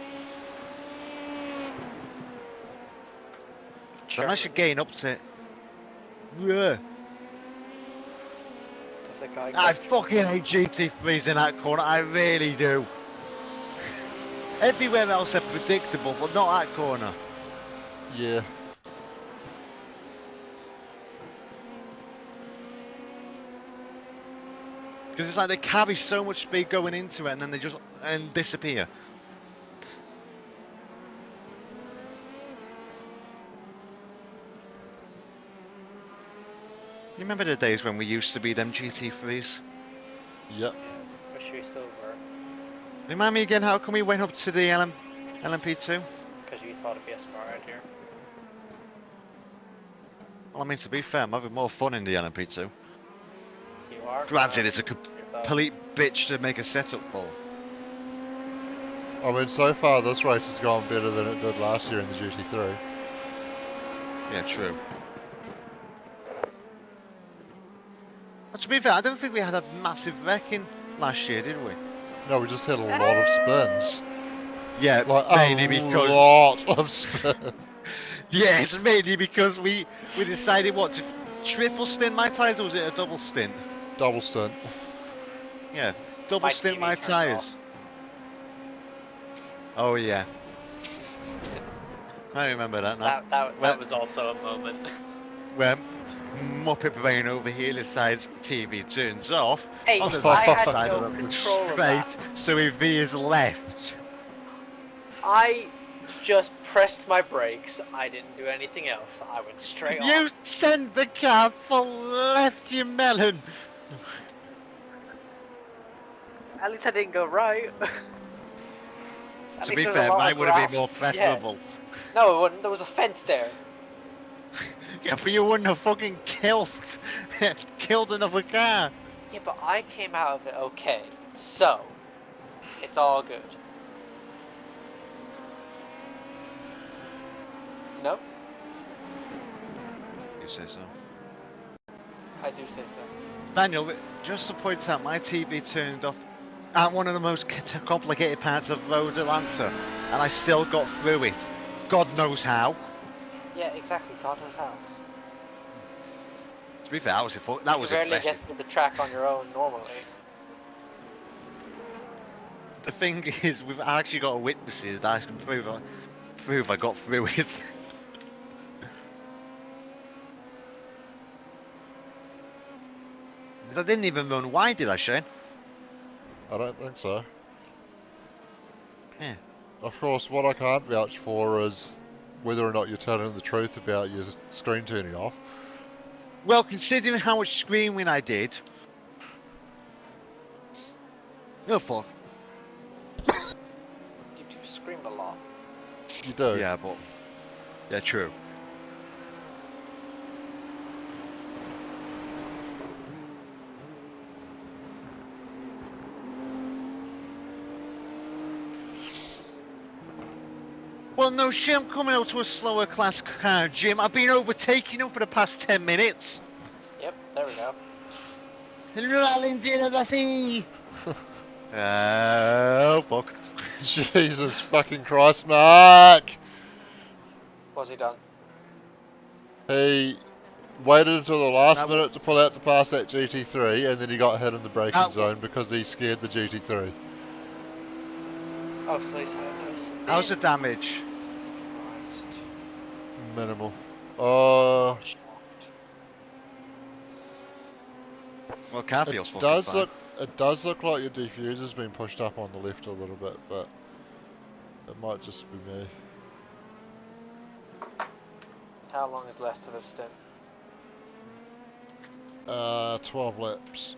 So unless you're getting up to it. Yeah. I fucking hate GT3s in that corner, I really do. Everywhere else they're predictable, but not that corner. Yeah. Because it's like they carry so much speed going into it, and then they just disappear. You remember the days when we used to be them GT3s? Yep. Wish we still were. Remind me again, how come we went up to the LMP2? Because you thought it'd be a smart idea. Well, I mean, to be fair, I'm having more fun in the LMP2. You are. Granted, it's a complete bitch to make a setup for. I mean, so far this race has gone better than it did last year in the GT3. Yeah, true. But to be fair, I don't think we had a massive wrecking last year, did we? No, we just had a lot of spins. Yeah, Like mainly a because lot of spins. yeah, it's mainly because we decided what to triple stint my tyres, or was it a double stint? Double stint. Yeah, double stint my tyres. Oh yeah, I remember that now. That was also a moment. Where Muppet Brain over here decides TV turns off. Hey, on the I right had side no of the control of straight, that. so he veers left. I just pressed my brakes. I didn't do anything else. I went straight on. You sent the car full left, you melon. At least I didn't go right. To be fair, mine would have been more preferable. Yeah. No, it wouldn't. There was a fence there. Yeah, but you wouldn't have fucking killed another car. Yeah, but I came out of it okay. So, it's all good. No? You say so. I do say so. Daniel, just to point out, my TV turned off at one of the most complicated parts of Road Atlanta, and I still got through it. God knows how. Yeah, exactly. God knows how. To be fair, that was You impressive. rarely get to the track on your own normally. The thing is, we've actually got witnesses that I can prove I got through it. I didn't even run wide, did I, Shane? I don't think so. Yeah. Of course, what I can't vouch for is whether or not you're telling the truth about your screen turning off. Well, considering how much screaming I did. No fuck. You do scream a lot. You do. Yeah, but. Yeah, true. Well, no shit, I'm coming out to a slower class car, Jim. I've been overtaking him for the past 10 minutes. Yep, there we go. Oh, fuck. Jesus fucking Christ, Mark! What's he done? He waited until the last minute to pull out to pass that GT3, and then he got hit in the braking zone because he scared the GT3. Oh, so he's had a spin. How's the damage? Christ. Minimal. Well, car feels fucking fine. It does look like your diffuser's been pushed up on the left a little bit, but it might just be me. How long is left of his stint? 12 laps.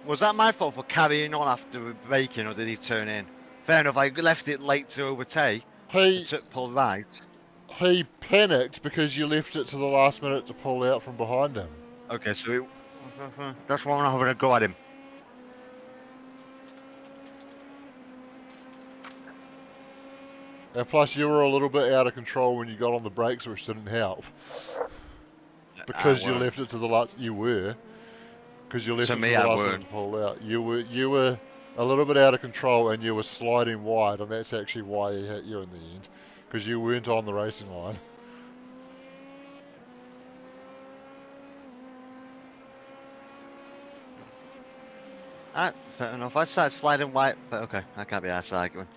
Was that my fault for carrying on after braking, or did he turn in? Fair enough, I left it late to overtake. He pull right. He panicked because you left it to the last minute to pull out from behind him. Okay, so that's why I'm having a go at him. And plus, you were a little bit out of control when you got on the brakes, which didn't help. Because you left it to the last. You were. Because you left it to the last minute to pull out. You were a little bit out of control, and you were sliding wide, and that's actually why he hit you in the end. Because you weren't on the racing line. Fair enough. I started sliding wide, but okay, I can't be arsed arguing.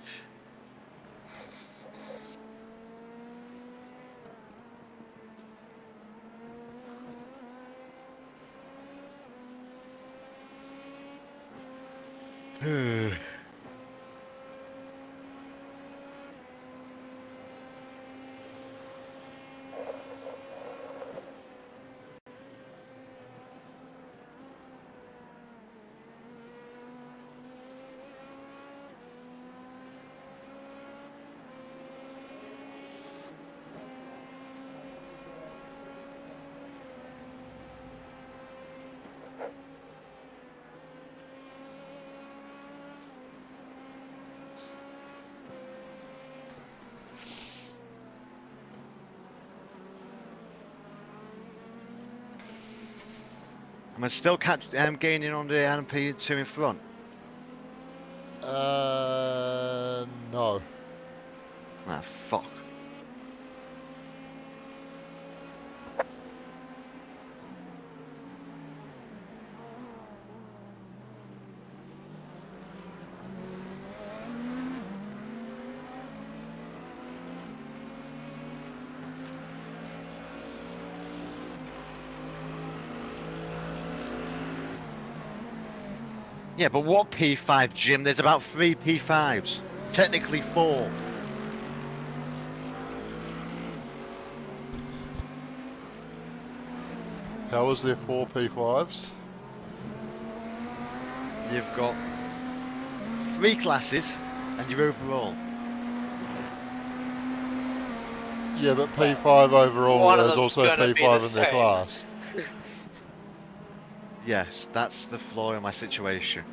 Am I still gaining on the LMP2 in front? No. Ah, fuck. Yeah, but what P5, Jim? There's about 3 P5s. Technically 4. How was there 4 P5s? You've got 3 classes and your overall. Yeah, but P5 overall is also P5 in their class. Yes, that's the flaw in my situation.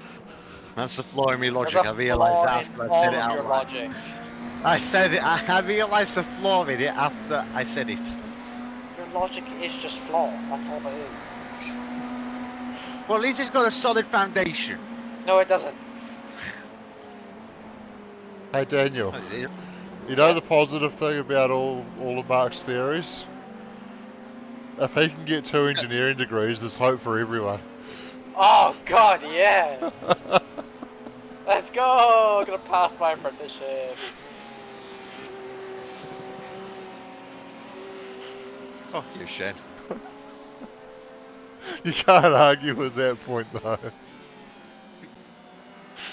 That's the flaw in my There's logic. a I realised flaw after in I said all it of out your loud. logic. I said it. I realised the flaw in it after I said it. Your logic is just flawed. That's all it is. Well, at least it's got a solid foundation. No, it doesn't. Hey Daniel, Yeah. you know Yeah. the positive thing about all of Mark's theories? If he can get 2 engineering degrees, there's hope for everyone. Oh God, yeah. Let's go. Gonna pass my apprenticeship. Fuck you, Shane. You can't argue with that point though.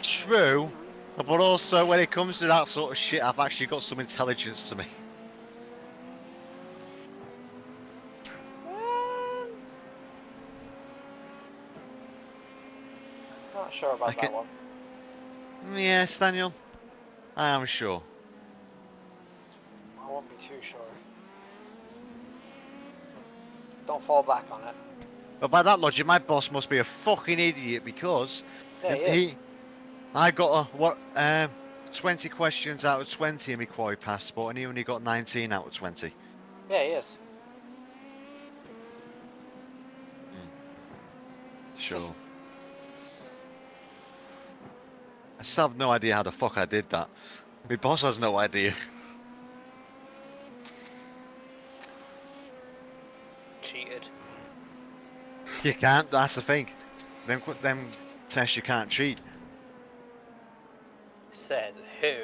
True, but also when it comes to that sort of shit, I've actually got some intelligence to me. Not sure about that one. Yes, Daniel, I am sure. I won't be too sure. Don't fall back on it. But by that logic, my boss must be a fucking idiot because Yeah, he is. I got 20 questions out of 20 in my quarry passport, and he only got 19 out of 20. Yeah, he is. Sure. I still have no idea how the fuck I did that. My boss has no idea. Cheated. You can't, that's the thing. Them tests you can't cheat. Says who?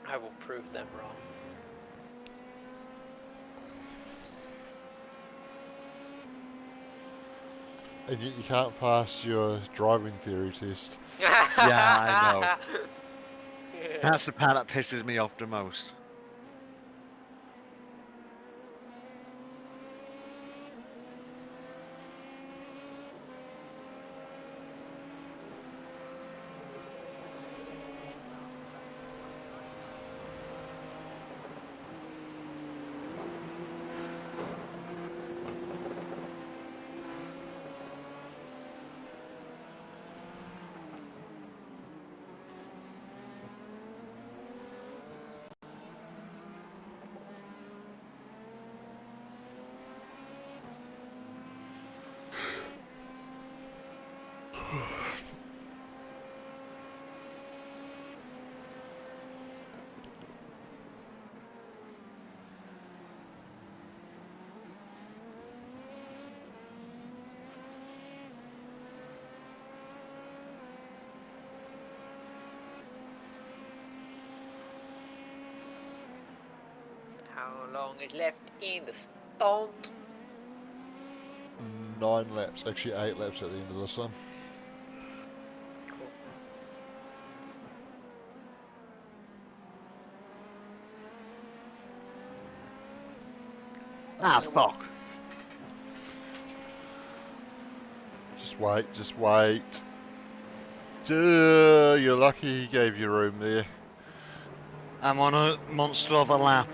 I will prove them wrong. And yet you can't pass your driving theory test. Yeah, I know. That's the part that pisses me off the most. How long is left in the stunt? 9 laps, actually 8 laps at the end of this one. Ah, fuck. Just wait, just wait. You're lucky he gave you room there. I'm on a monster of a lap.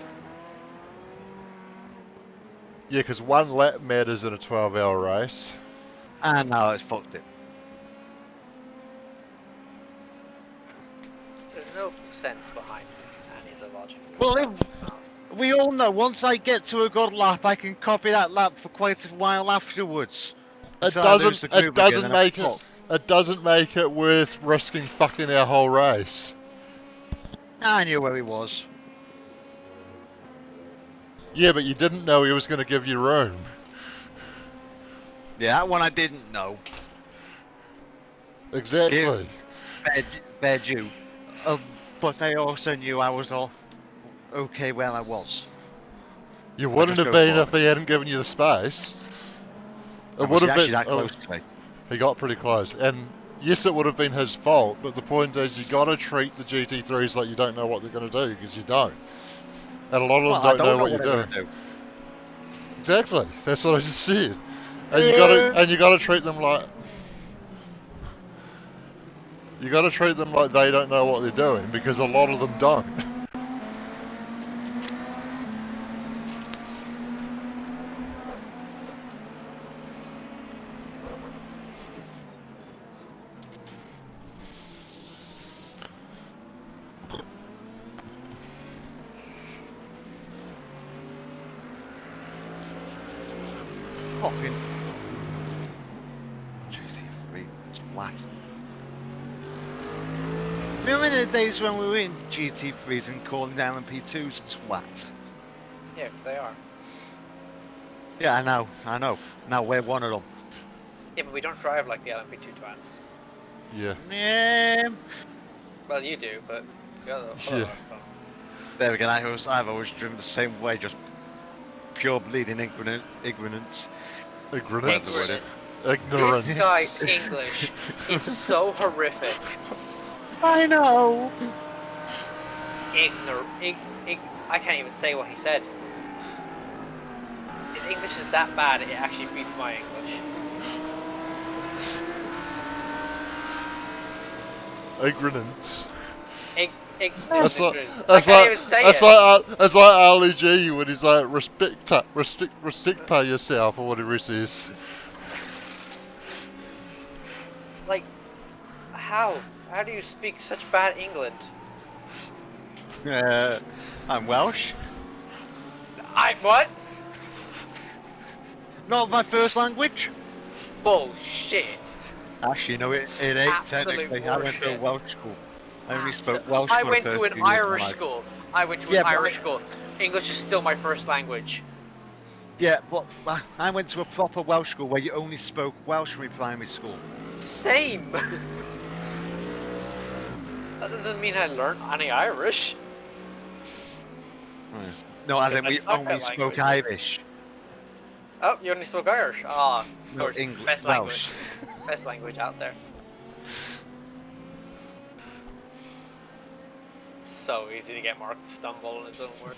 Yeah, because 1 lap matters in a 12-hour race. And now it's fucked it. There's no sense behind any of the logic. Well, we all know once I get to a good lap, I can copy that lap for quite a while afterwards. It Until I lose doesn't. the groove It doesn't again and make I'm it. fucked. It doesn't make it worth risking fucking our whole race. I knew where he was. Yeah, but you didn't know he was going to give you room. Yeah, that one I didn't know. Exactly. Fair due. But I also knew I was all okay where I was. You wouldn't have been if he hadn't given you the space. It would have actually been that close to me. He got pretty close, and yes, it would have been his fault. But the point is, you got to treat the GT3s like you don't know what they're going to do, because you don't. And a lot of them don't know what you're doing. Do. Exactly. That's what I just said. And you got to treat them like. You got to treat them like they don't know what they're doing, because a lot of them don't. fucking GT3 twat. Remember the days when we were in GT3s and calling down LMP2s twats? Yeah, 'cause they are. Yeah, I know. Now we're one of them. Yeah, but we don't drive like the LMP2 twats. Yeah. Yeah. Well, you do, but the other Yeah. of us don't. There we go. I've always driven the same way, just pure bleeding ignorance. Whatever the word is. Ignorant. This guy's English is so horrific. I know. I can't even say what he said. His English is that bad, it actually beats my English. Ignorance. Ignorance. I That's can't even say it. That's like Ali G when he's like respect by yourself or whatever he says. Like, how? How do you speak such bad England? I'm Welsh. What? Not my first language. Bullshit. Actually, no, it ain't Absolute technically. I went to a horseshit. Welsh school. I only spoke Welsh. I for the went first to an few years of my Irish life. school. I went to Yeah, an but Irish school. English is still my first language. Yeah, but I went to a proper Welsh school where you only spoke Welsh in primary school. Same. That doesn't mean I learned any Irish. No, as in I we suck only at spoke languages. Irish. Oh, you only spoke Irish. Ah, of No, course. English. Best Welsh. language. Best language out there. It's so easy to get Mark to stumble on his own word.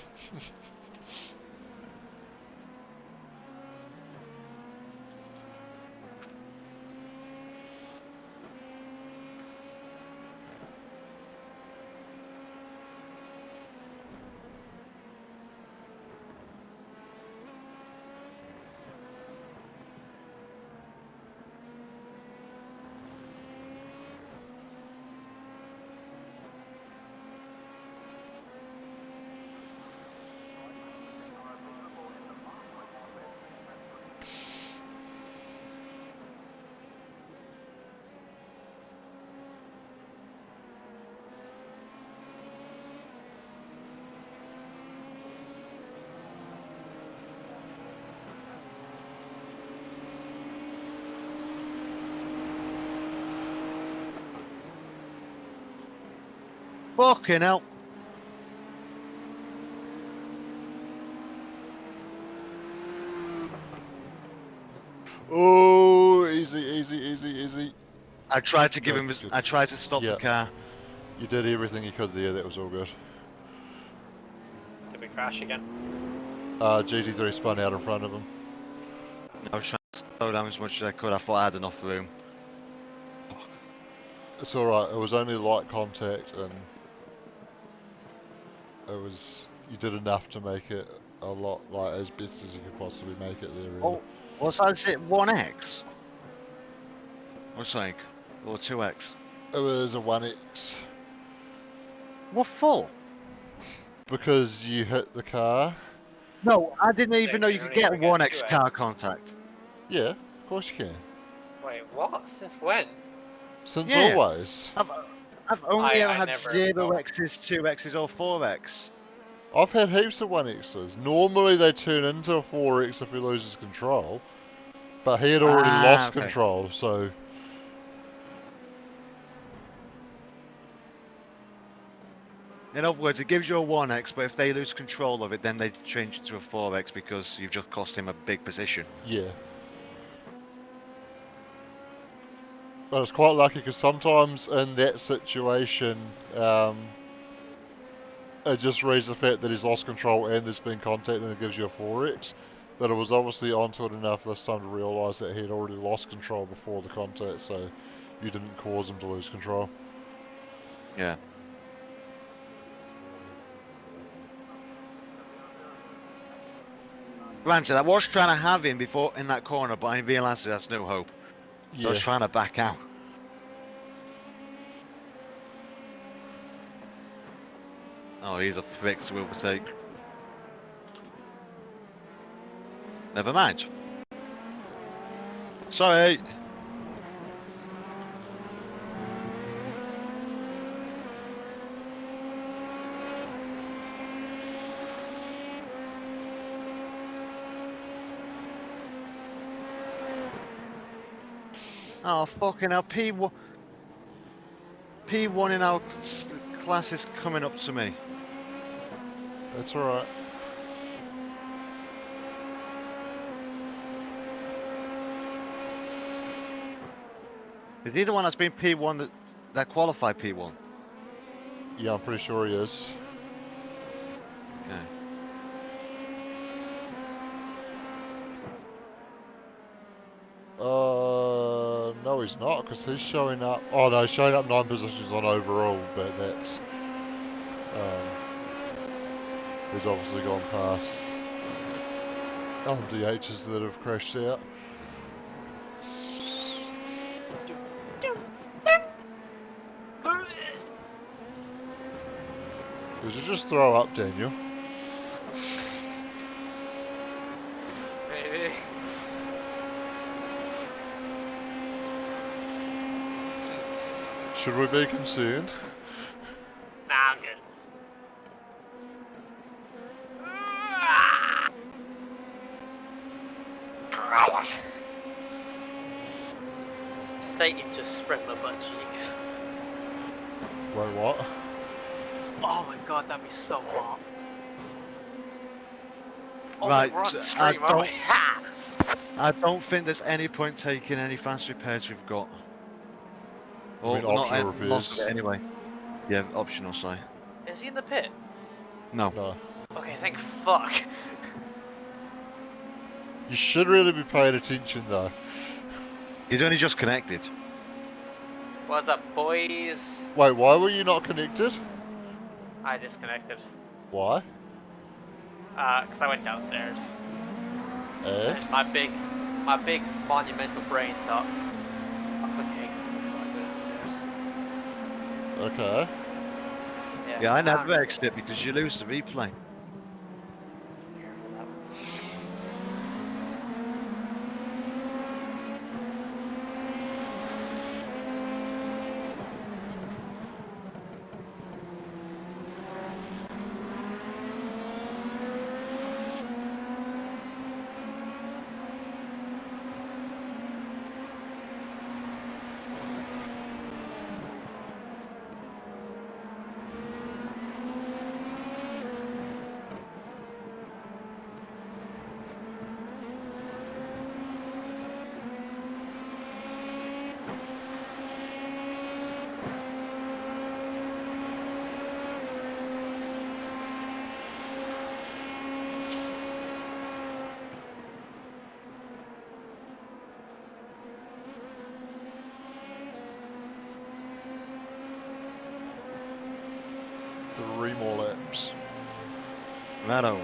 Fucking hell. Oh, easy. I tried to give Good, him. good. I tried to stop Yeah. the car. You did everything you could there. That was all good. Did we crash again? GT3 spun out in front of him. I was trying to slow down as much as I could. I thought I had enough room. It's alright, it was only light contact and you did enough to make it a lot, like, as best as you could possibly make it there, really. Oh, what's that? Is it 1x? Or something? Or 2x? It was a 1x. What for? Because you hit the car. No, I didn't even know you could get only ever 1x 2x. car contact. Yeah, of course you can. Wait, what? Since when? Since Yeah. always. I've only ever I had never 0x's, 2x's or 4x. I've had heaps of 1x's. Normally they turn into a 4x if he loses control. But he had already lost Okay. control, so... In other words, it gives you a 1x, but if they lose control of it, then they change it to a 4x because you've just cost him a big position. Yeah. But it's quite lucky because sometimes in that situation, it just reads the fact that he's lost control and there's been contact and it gives you a 4x. But it was obviously onto it enough this time to realise that he had already lost control before the contact, so you didn't cause him to lose control. Yeah. Granted, I was trying to have him before in that corner, but I realised that's no hope. So I was trying to back out. Oh, he's a prick to overtake. Never mind. Sorry. Oh, fucking hell. P1 in our class is coming up to me. That's alright. Is he the one that's been P1 that qualified P1? Yeah, I'm pretty sure he is. Okay. No he's not, because he's showing up... Oh no, he's showing up 9 positions on overall, but that's... he's obviously gone past DHs that have crashed out. Did you just throw up, Daniel? Maybe. Should we be concerned? Nah, I'm good. State you just spread my butt cheeks. Wait, what? Oh my god, that'd be so hot. Oh, Right, we're on so stream, aren't we? Ha! I don't think there's any point taking any fast repairs we've got. You mean optional repairs? Lots of it anyway. Yeah, optional, sorry. Is he in the pit? No. No. Okay, thank fuck. You should really be paying attention though. He's only just connected. What's up, boys? Wait, why were you not connected? I disconnected. Why? Cause I went downstairs. And? And my big monumental brain thought, I'll cook eggs before I go downstairs. Okay. Yeah, I never don't exit because you lose the replay. care for that one. Three more laps. Righto.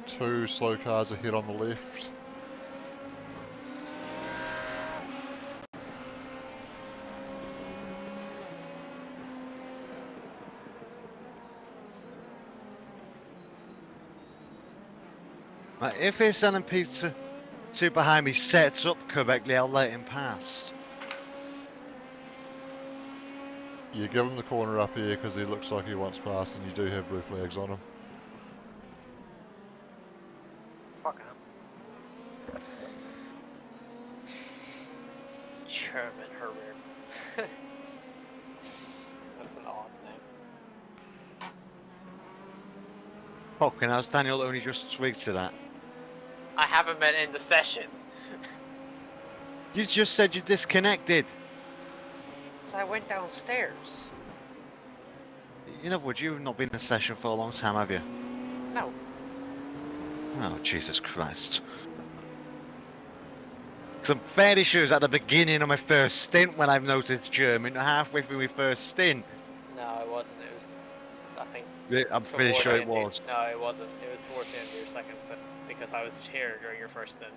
Two slow cars ahead on the left. Right, if his son and Peter two behind me sets up correctly, I'll let him pass. You give him the corner up here because he looks like he wants past and you do have blue flags on him. Fuck him. German Herbert. That's an odd name. Fucking hell, Daniel only just twigged to that. I haven't been in the session. You just said you disconnected. So I went downstairs. In other words, you've not been in a session for a long time, have you? No. Oh, Jesus Christ. Because I'm fairly sure it was at the beginning of my first stint when I've noticed German, halfway through my first stint. No, it wasn't. It was I think. Yeah, I'm pretty Towards sure the it end- was. No, it wasn't. It was towards the end of your second stint because I was here during your first stint.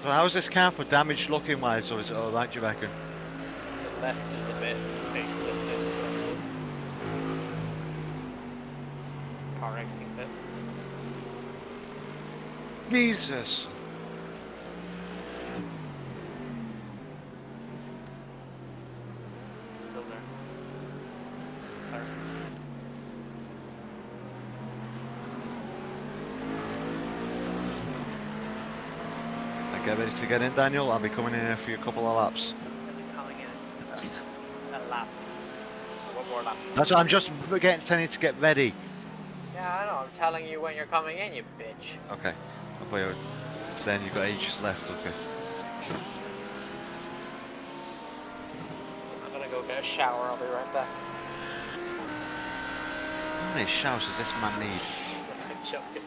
So how's this car for damage looking wise, or is it alright, do you reckon? The left is a bit facelifted. Car racing bit. Jesus! Still there. There. I get ready to get in, Daniel. I'll be coming in for a couple of laps. Coming in. A lap. One more lap. That's what I'm just telling you to get ready. Yeah, I know. I'm telling you when you're coming in, you bitch. Okay. I'll play it. Saying you've got ages left, okay. I'm gonna go get a shower. I'll be right back. How many showers does this man need? I'm joking.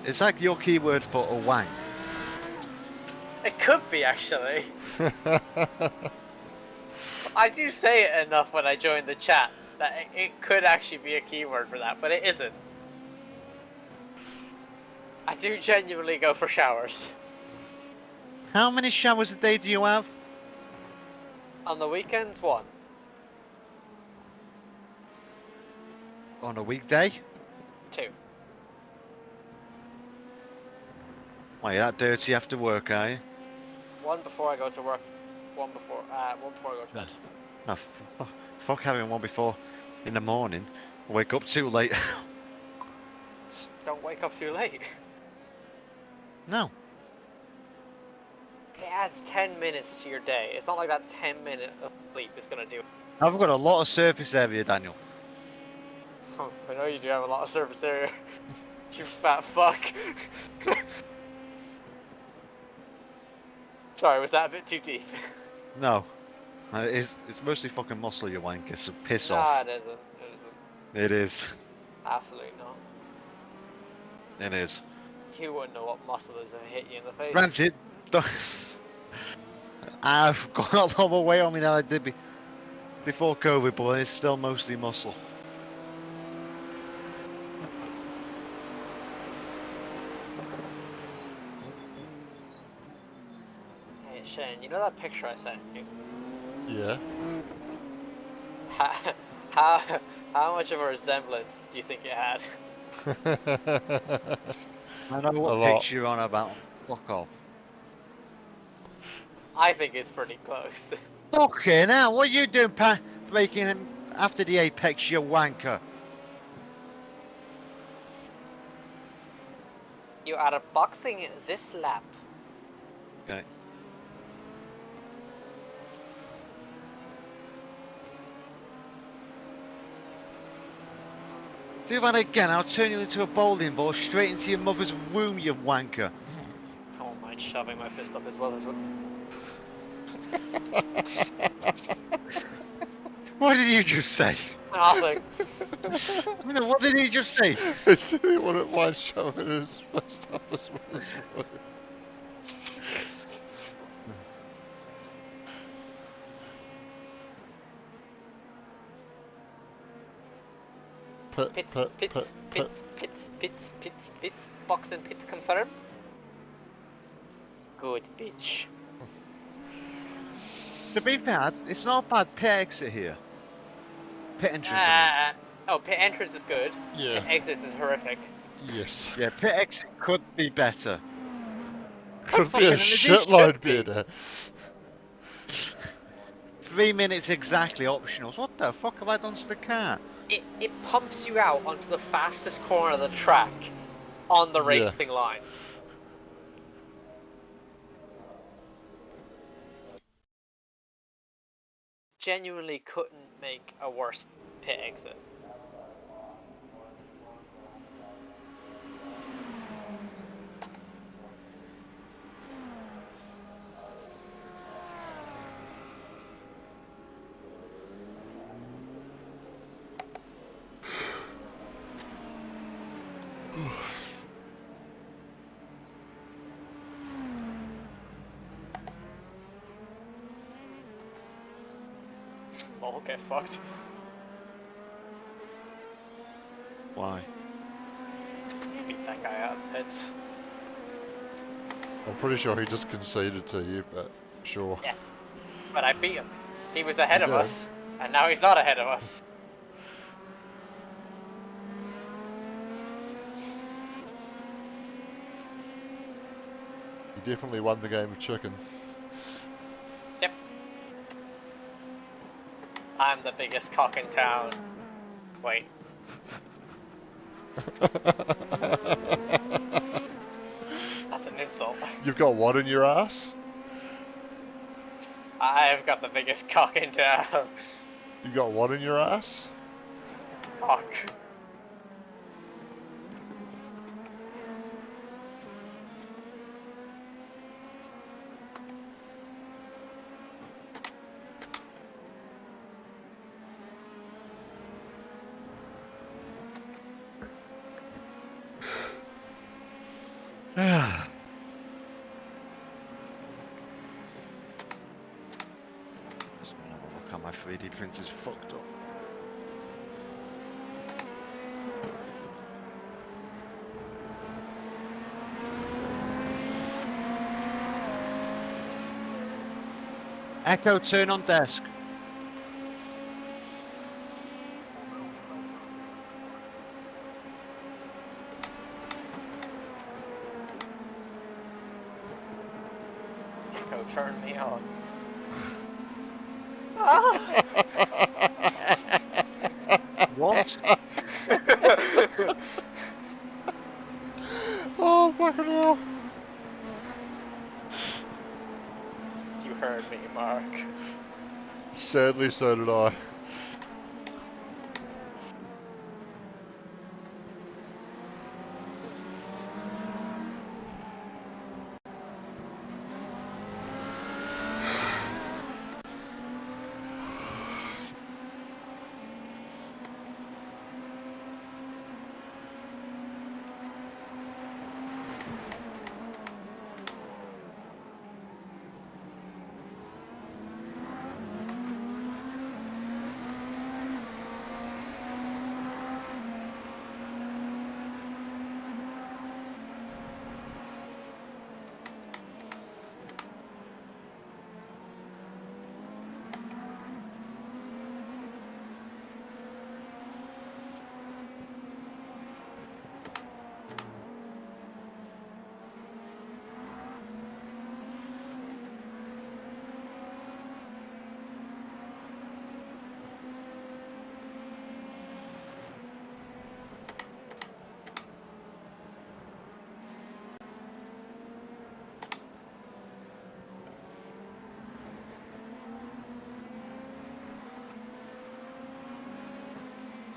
It's like your keyword for a wank. It could be actually. I do say it enough when I join the chat that it could actually be a keyword for that, but it isn't. I do genuinely go for showers. How many showers a day do you have? On the weekends, one. On a weekday? Two. Why, you're that dirty after work, are you? One before I go to work. One before I go to bed. No, fuck having one before in the morning. Wake up too late. Just don't wake up too late. No. It adds 10 minutes to your day. It's not like that 10-minute of sleep is gonna do it. I've got a lot of surface area, Daniel. Oh, I know you do have a lot of surface area. You fat fuck. Sorry, was that a bit too deep? No. It's mostly fucking muscle, you wanker, so piss Nah, off. it isn't. It isn't. It is. Absolutely not. It is. You wouldn't know what muscle is if it hit you in the face. Granted, I've got a lot more weight on me than I did before COVID, but it's still mostly muscle. Hey Shane, you know that picture I sent you? Yeah. How much of a resemblance do you think it had? I know what picture you're on about. Fuck off. I think it's pretty close. Okay, now what are you doing, making him after the apex, you wanker? You are boxing this lap. Okay. Do that again, I'll turn you into a bowling ball straight into your mother's womb, you wanker. I won't mind shoving my fist up as well as well. What did you just say? Nothing. What did he just say? He said he wouldn't mind shoving his fist up as well as well. Pits, box and pit confirm. Good bitch. To be fair, it's not a bad pit exit here. Pit entrance, I Oh, pit entrance is good. Yeah. Pit exit is horrific. Yes. mean. Yeah, pit exit could be better. Could be a shitload better. 3 minutes exactly optionals. What the fuck have I done to the car? It pumps you out onto the fastest corner of the track on the racing line. Genuinely couldn't make a worse pit exit. Lol, get fucked. Why? Beat that guy out of the pits. I'm pretty sure he just conceded to you, but sure. Yes. But I beat him. He was ahead You of did. us, and now he's not ahead of us. You definitely won the game of chicken. Yep. I'm the biggest cock in town. Wait. That's an insult. You've got what in your ass? I've got the biggest cock in town. You got what in your ass? Cock. Look how my 3D printer's fucked up. Echo, turn on desk. Echo, turn me on. What? Oh, fucking hell. You heard me, Mark. Sadly, so did I.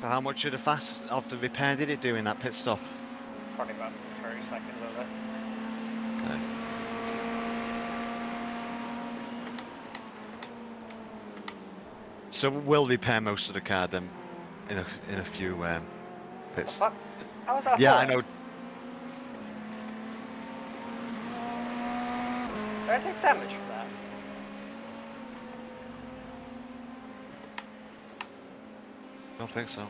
So how much of the repair did it do in that pit stop? Probably about 30 seconds of it. Okay. So we'll repair most of the car then in a few pits. Fuck? How was that Yeah, for? I know. Did I take damage from that? I don't think so.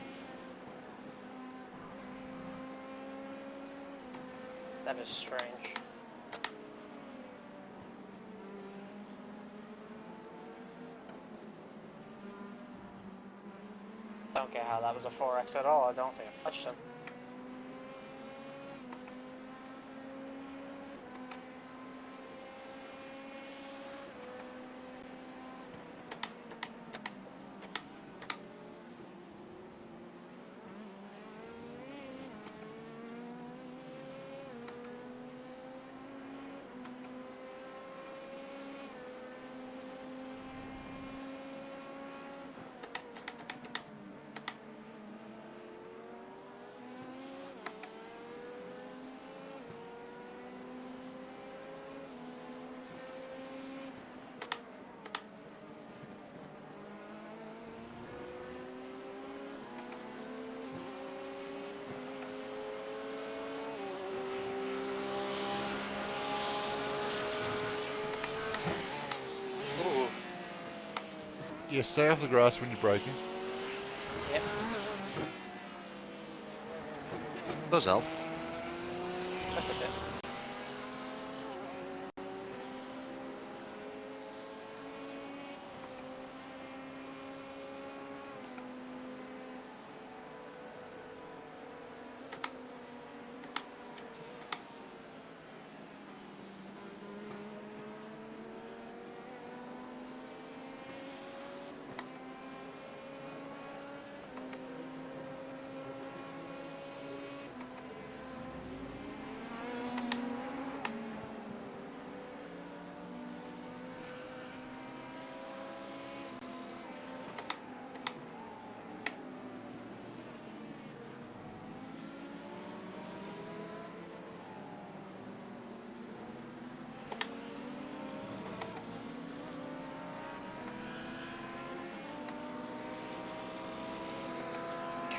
That is strange. Don't get how that was a 4X at all. I don't think I touched him. Yeah, stay off the grass when you're braking. Yep. Does help. That's a bit.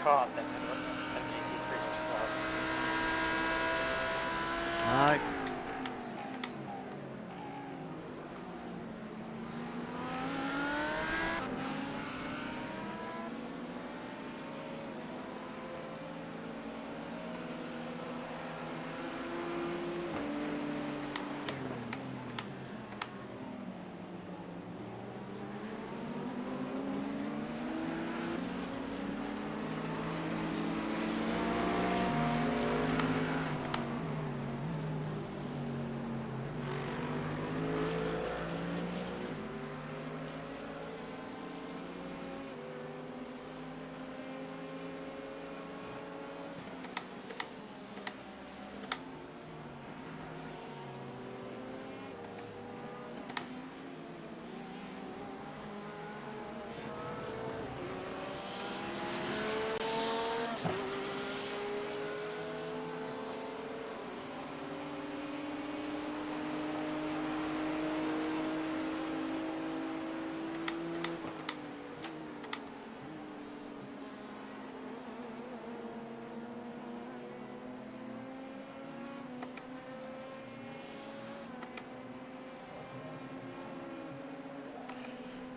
God, that 83 was slow. Alright.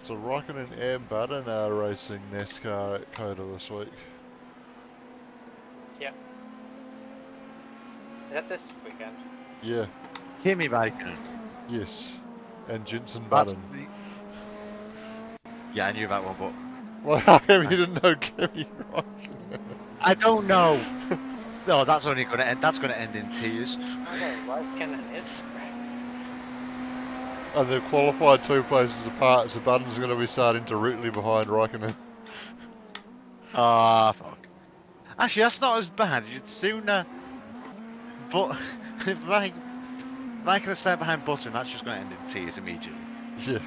So Rocket and Am Button are racing NASCAR at Coda this week. Yeah. Is that this weekend? Yeah, Kimi Raikkonen. yes. And Jensen That's Button. the... Yeah, I knew that one, but Well, how come you didn't know Kimi Raikkonen? I don't know. No, that's only gonna end. That's gonna end in tears. Okay, Raikkonen is. And they've qualified 2 places apart, so Button's going to be starting directly behind Raikkonen. Ah, fuck. Actually, that's not as bad. You'd sooner. But if Raikkonen stay behind Button, that's just gonna end in tears immediately. Yeah.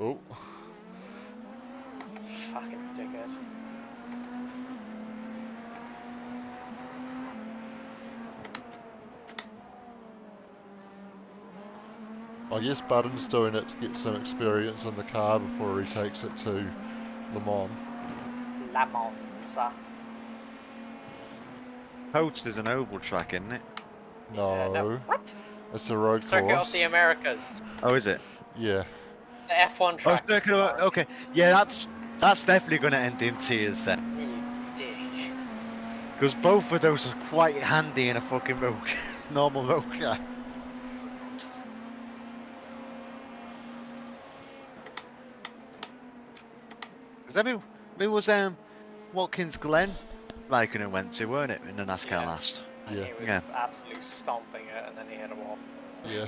Oh. Fucking dickhead. I guess Button's doing it to get some experience in the car before he takes it to Le Mans. La Monza. Post is an oval track, isn't it? No, What? it's a road Circuit course. of the Americas. Oh, is it? Yeah. The F1 Oh, track. Circuit of... Okay. Yeah, that's definitely gonna end in tears then. You dick. Because both of those are quite handy in a fucking normal road car. Because it was Watkins Glen Raikkonen went to, weren't it, in the NASCAR Yeah. last? And Yeah. he was Yeah. absolutely stomping it, and then he hit a wall. Yeah.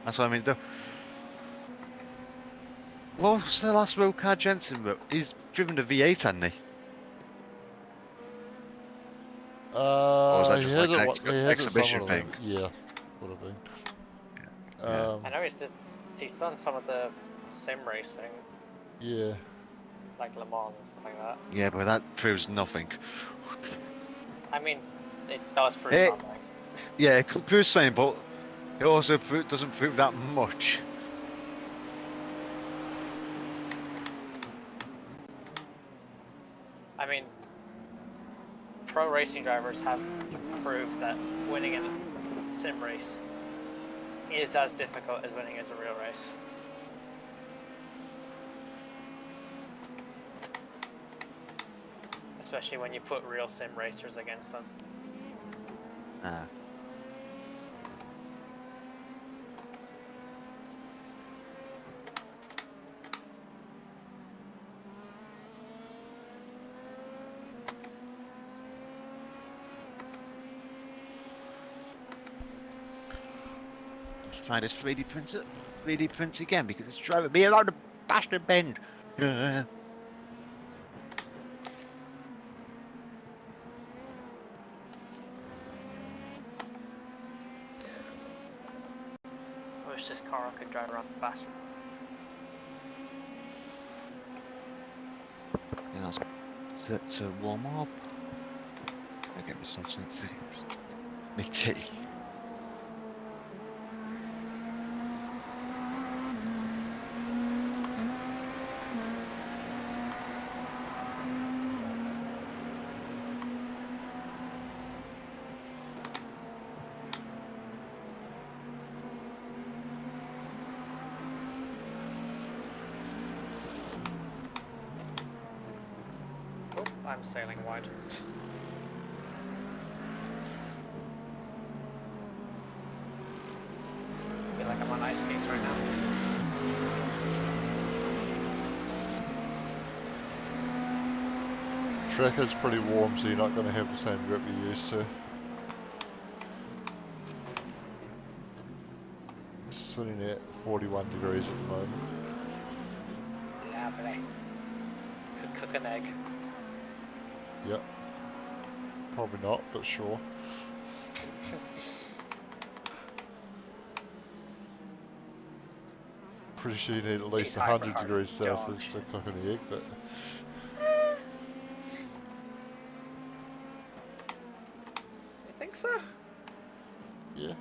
That's what I mean. What was the last road car Jensen wrote? He's driven the V8, hasn't he? Or was that He just has like an it. He has it exhibition some of thing? them. Yeah, would have been. Yeah. I know he's done some of the sim racing, Yeah. like Le Mans and stuff like that. Yeah, but that proves nothing. I mean, it does prove It- something. Yeah, it could prove something, but it also doesn't prove that much. I mean, pro racing drivers have proved that winning in sim race is as difficult as winning as a real race. Especially when you put real sim racers against them. Ah. Let's try this 3D printer. 3D print again because it's driving me around the bastard bend. I wish this car could drive around faster. Yeah, to warm up. I get me something to me tea. Oh, I'm sailing wide. I feel like I'm on ice skates right now. Track is pretty warm, so you're not going to have the same grip you're used to. Sitting at 41 degrees at the moment. Lovely. Could cook an egg. Yep. Probably not, but sure. Pretty sure you need at least These 100 hybrid degrees cars are Celsius to cook an egg, but You think so? yeah.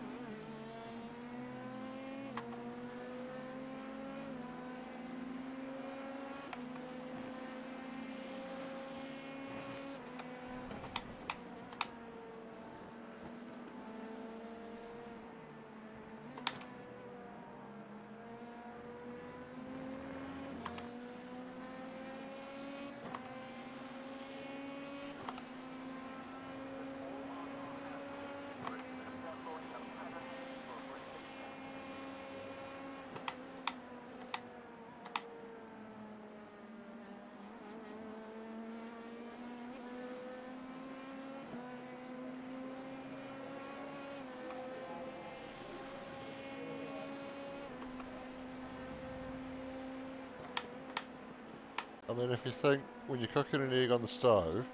I mean, if you think, when you're cooking an egg on the stove,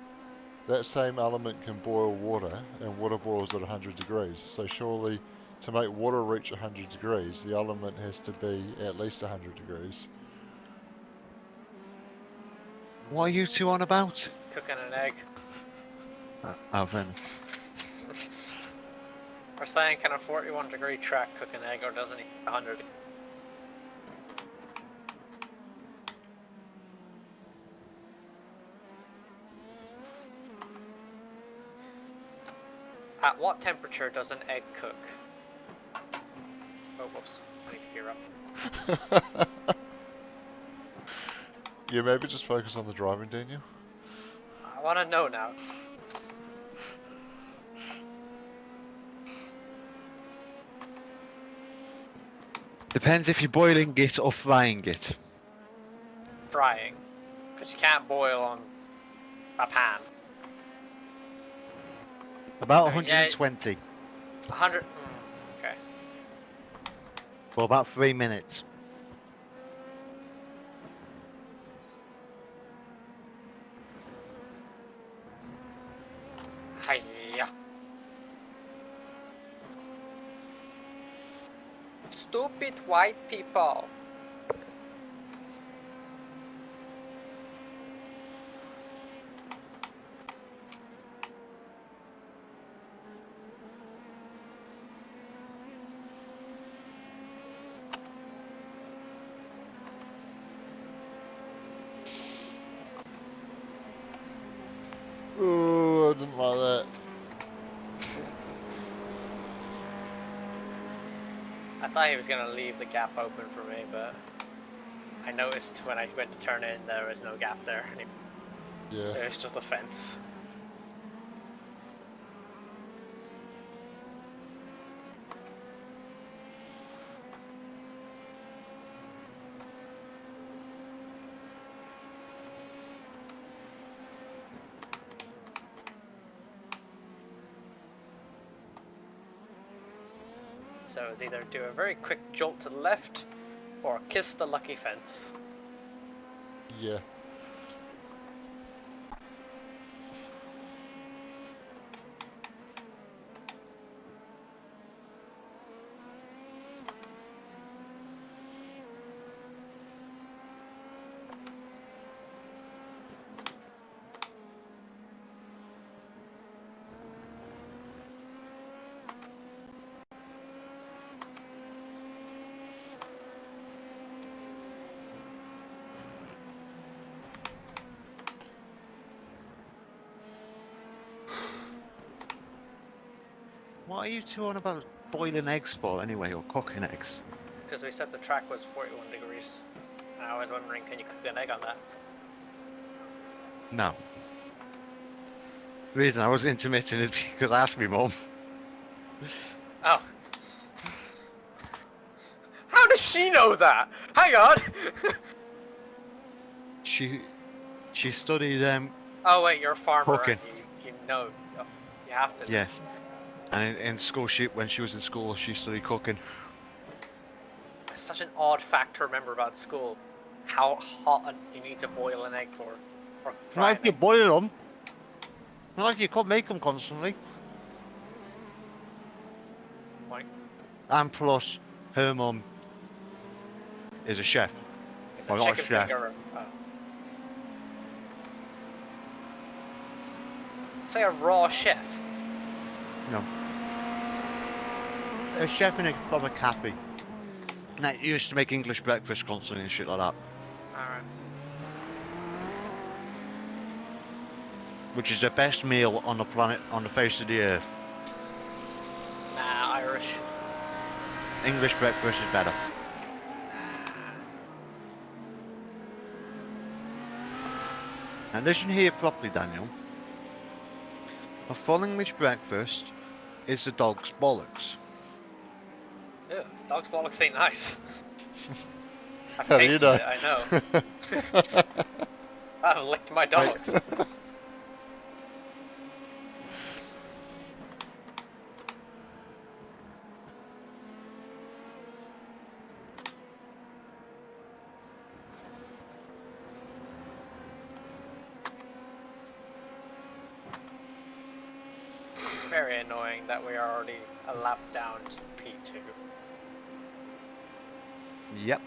that same element can boil water, and water boils at 100 degrees. So surely, to make water reach 100 degrees, the element has to be at least 100 degrees. What are you two on about? Cooking an egg. Oven. We're saying, can a 41-degree track cook an egg, or doesn't he 100? At what temperature does an egg cook? Oh, whoops. I need to gear up. Yeah, maybe just focus on the driving, Daniel. I want to know now. Depends if you're boiling it or frying it. Frying. Because you can't boil on a pan. About I mean, yeah, 120 100. Okay. for about 3 minutes. Hiya. Stupid white people. Oh, I didn't like that. I thought he was gonna leave the gap open for me, but I noticed when I went to turn in there was no gap there. Yeah. It was just a fence. So it's either do a very quick jolt to the left, or kiss the lucky fence. Yeah. What are you two on about boiling eggs for anyway, or cooking eggs? Because we said the track was 41 degrees. And I was wondering, can you cook an egg on that? No. The reason I was intermittent is because I asked my mum. Oh. How does she know that? Hang on! She studied Oh wait, you're a farmer cooking. and you know, you have to. Yes. And in school, when she was in school, she studied cooking. It's such an odd fact to remember about school. How hot you need to boil an egg for. Or fry Not an if you egg. boil them. Not like you can't make them constantly. Point. And plus, her mum is a chef. It's Well, a not a chicken chef. finger. Say a raw chef. No. A chef from a cafe. That used to make English breakfast constantly and shit like that. Alright. Which is the best meal on the planet, on the face of the earth. Nah, Irish. English breakfast is better. Now listen here properly, Daniel. A full English breakfast is the dog's bollocks. Ew, dog's bollocks ain't nice. I've How do you tasted know? it, I know. I've licked my dogs. It's very annoying that we are already a lap down to P2. Yep.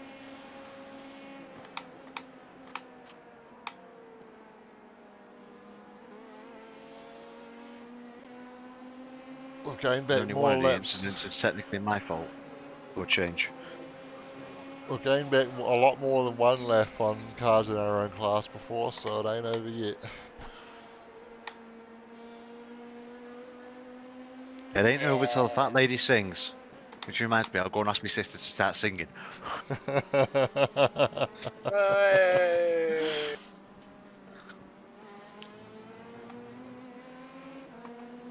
We're going back Only more one of the laps. incidents is technically my fault. Or change. We're going back a lot more than one lap on cars in our own class before, so it ain't over yet. It ain't over till the fat lady sings. Which reminds me, I'll go and ask my sister to start singing. Hey.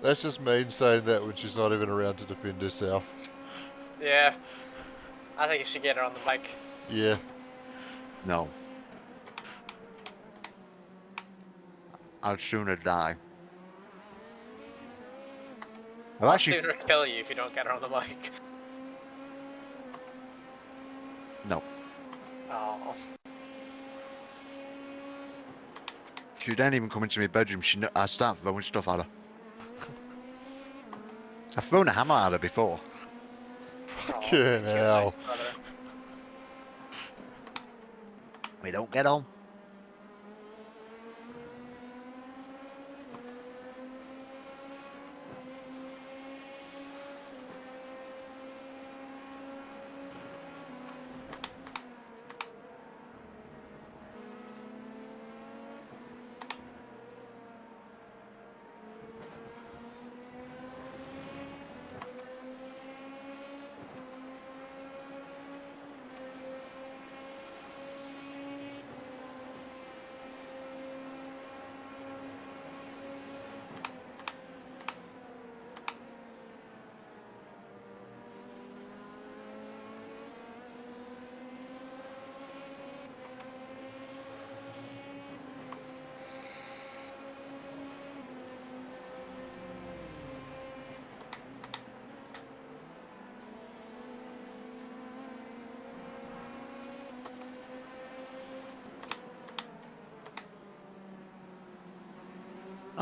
That's just mean saying that when she's not even around to defend herself. Yeah. I think you should get her on the mic. Yeah. No. I'd sooner die. I'll sooner kill you if you don't get her on the mic. No. Oh. She didn't even come into my bedroom. I start throwing stuff at her. I've thrown a hammer at her before. Fucking you're a hell. nice brother. We don't get on.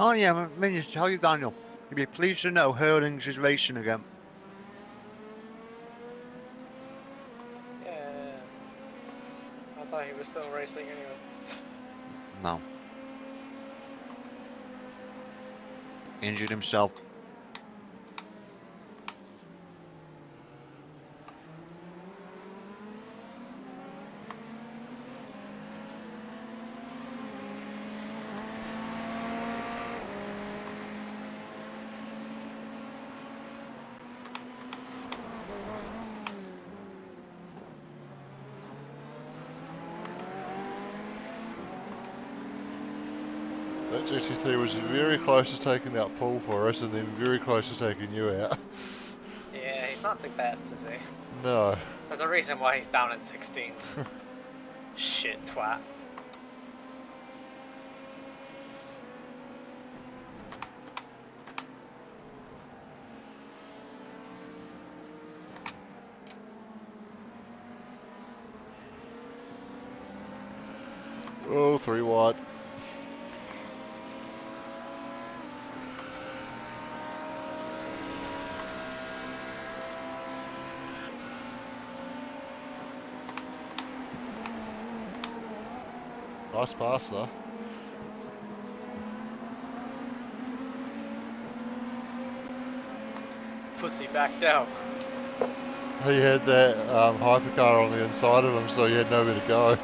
Oh yeah, I mean to tell you, Daniel, you'd be pleased to know Hurlings is racing again. Yeah. I thought he was still racing anyway. No. Injured himself. That GT3 was very close to taking that pole for us, and then very close to taking you out. Yeah, he's not the best, is he? No. There's a reason why he's down in 16th. Shit twat. Oh, 3 wide. Nice pass though. Pussy backed out. He had that hypercar on the inside of him, so he had nowhere to go.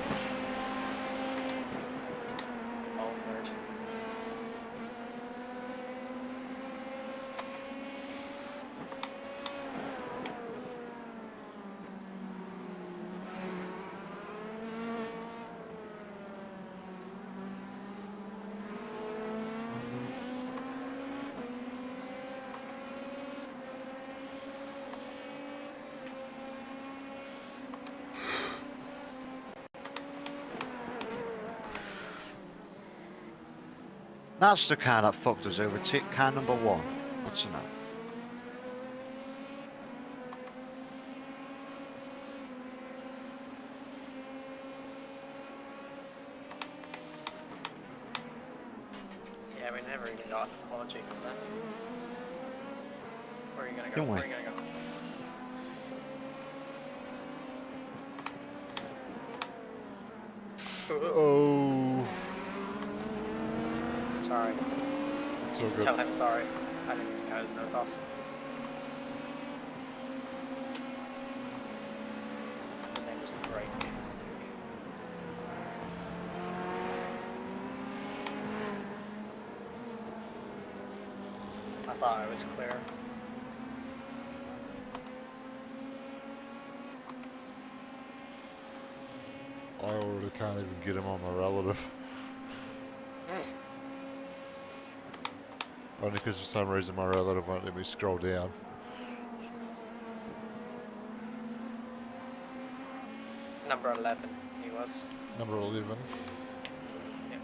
Oh, nerd. That's the car that fucked us over. Car number 1. What's the name? Yeah, we never even got an apology from that. Where are you gonna go? Don't Where we? are you gonna go? Oh. Sorry. It's all good. Tell him sorry. I didn't mean to cut his nose off. His name was Drake. I thought I was clear. I already can't even get him on my relative. Only because for some reason my relative won't let me scroll down. Number 11, he was. Number 11. Yep.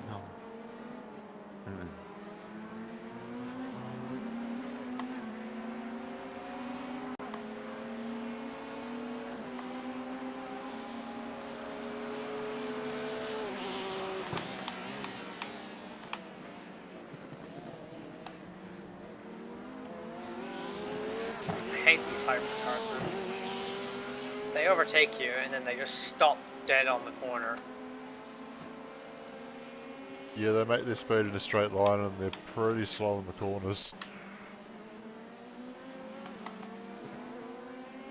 No. I hate these hybrid cars, man. They overtake you and then they just stop dead on the corner. Yeah, they make their speed in a straight line and they're pretty slow in the corners.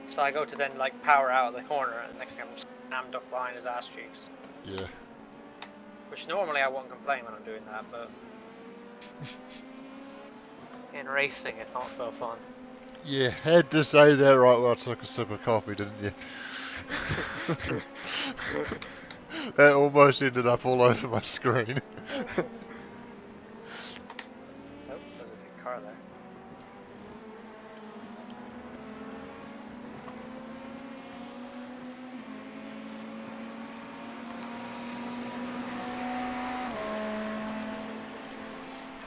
So I go to then like power out of the corner and the next thing I'm slammed up behind his ass cheeks. Yeah. Which normally I won't complain when I'm doing that, but in racing it's not so fun. Yeah, had to say that right when I took a sip of coffee, didn't you? That almost ended up all over my screen. Oh, there's a big car there.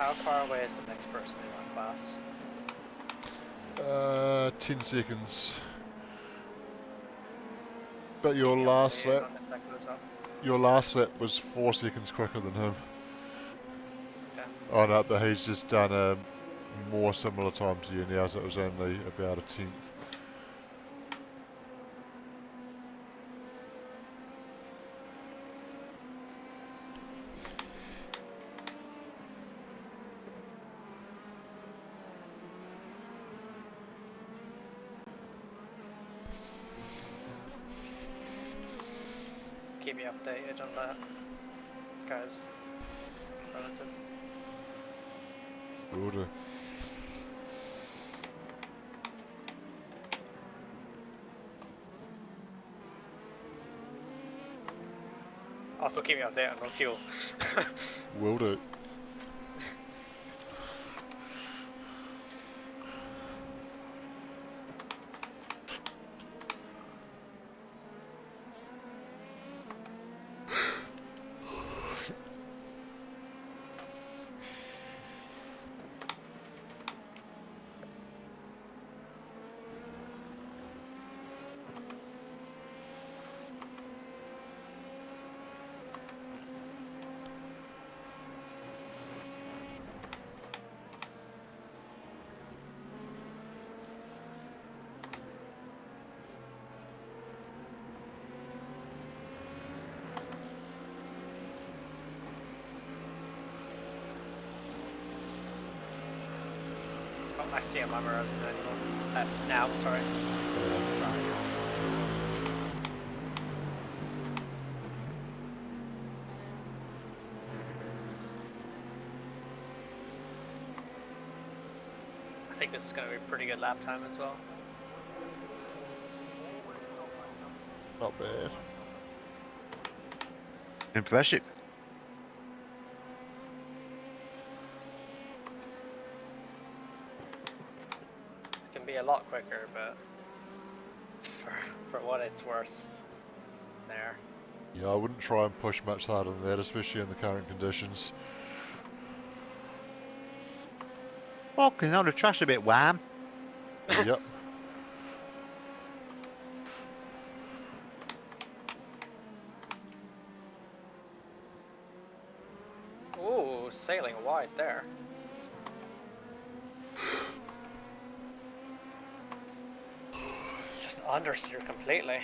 How far away is the next person in our class? 10 seconds. But Keep me updated on if that goes up. your last lap was 4 seconds quicker than him. Okay. Oh no, but he's just done a more similar time to you now, so it was only about a tenth. Keep me updated on that, guys. Relative. Will do. Also keep me updated on fuel. Will do. Oh, I see him on mirrors now, sorry. I think this is going to be a pretty good lap time as well. Not bad. Impressive. It can be a lot quicker, but for what it's worth, there. Yeah, I wouldn't try and push much harder than that, especially in the current conditions. Fucking hell, the track's a bit warm. Yep. Ooh, sailing wide there. Just understeer completely.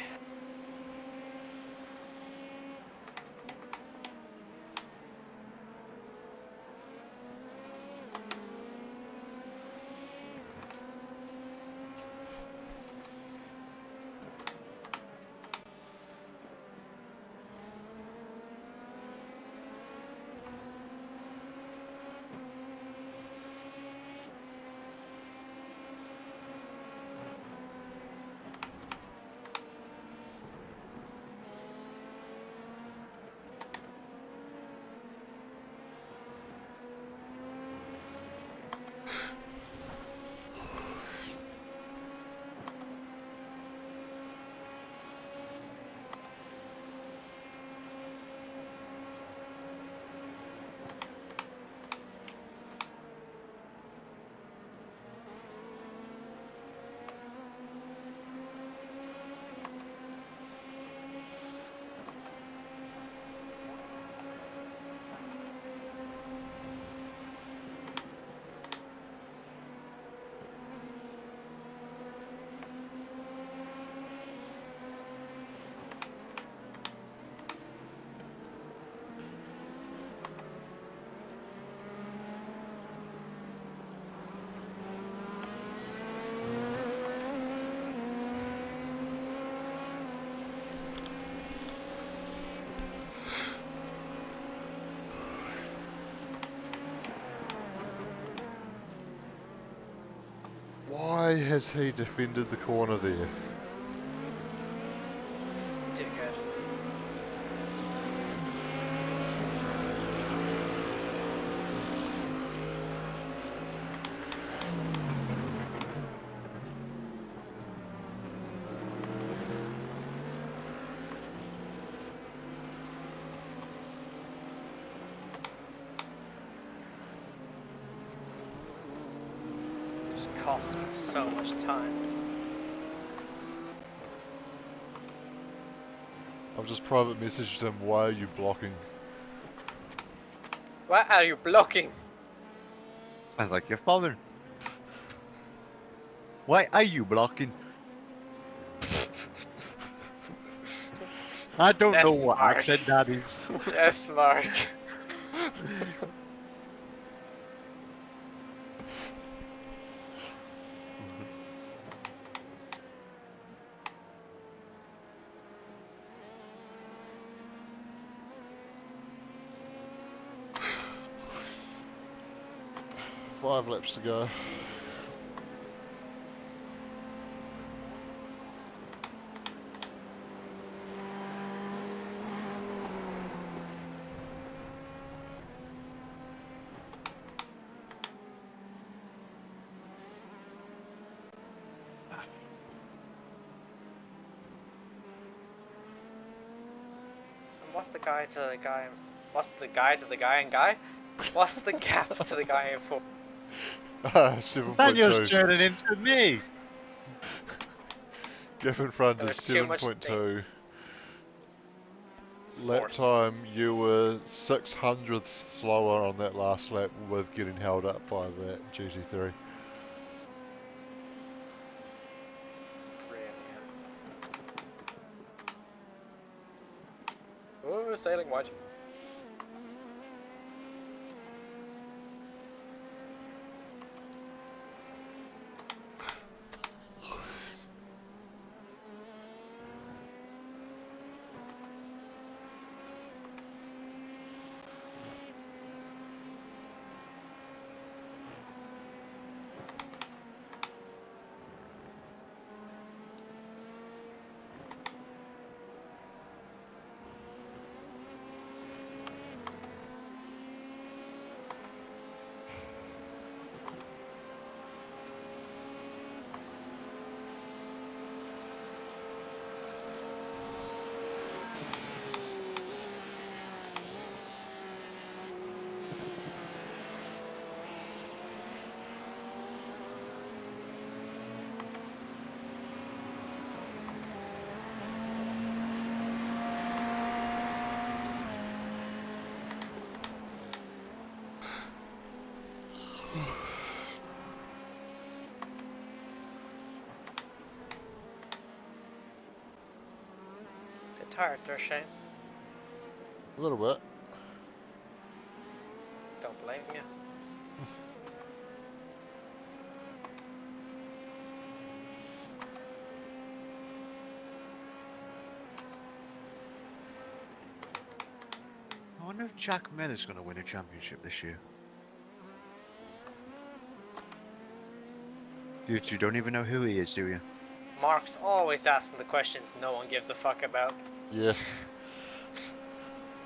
Why has he defended the corner there? Did good. costs me so much time. I've just private messaged him, why are you blocking? Why are you blocking? Sounds like your father. Why are you blocking? I don't know Yes, what Mark. accent that is. Yes, Mark. 5 laps to go. What's the guy to the guy? What's the guy to the guy and guy? What's the gap to the guy in 4? Daniel's 7.2. turning into me. Gap in front There is was too much 7.2. things. Lap Fourth. time, you were 600th slower on that last lap with getting held up by that GT3. Brilliant. Oh, sailing wide. Bit tired there, Shane. A little bit. Don't blame you. I wonder if Jack Miller's going to win a championship this year. You two don't even know who he is, do you? Mark's always asking the questions no one gives a fuck about. Yeah.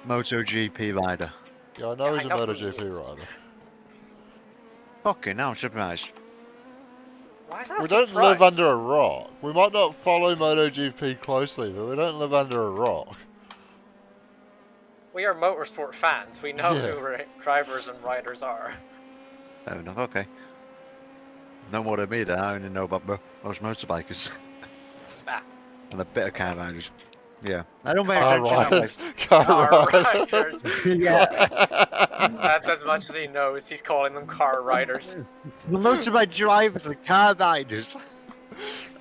MotoGP rider. Yeah, I know Yeah, he's I a know who MotoGP he is. rider. Fucking hell, I'm surprised. Why is that We a don't surprise? live under a rock. We might not follow MotoGP closely, but we don't live under a rock. We are motorsport fans. We know Yeah. who drivers and riders are. Fair enough, okay. No more than me then, I only know about most motorbikers. Ah. And a bit of car riders. Yeah. I don't pay Car attention that way. riders. Car Car riders. riders. Yeah. That's as much as he knows. He's calling them car riders. The motorbike drivers are car riders.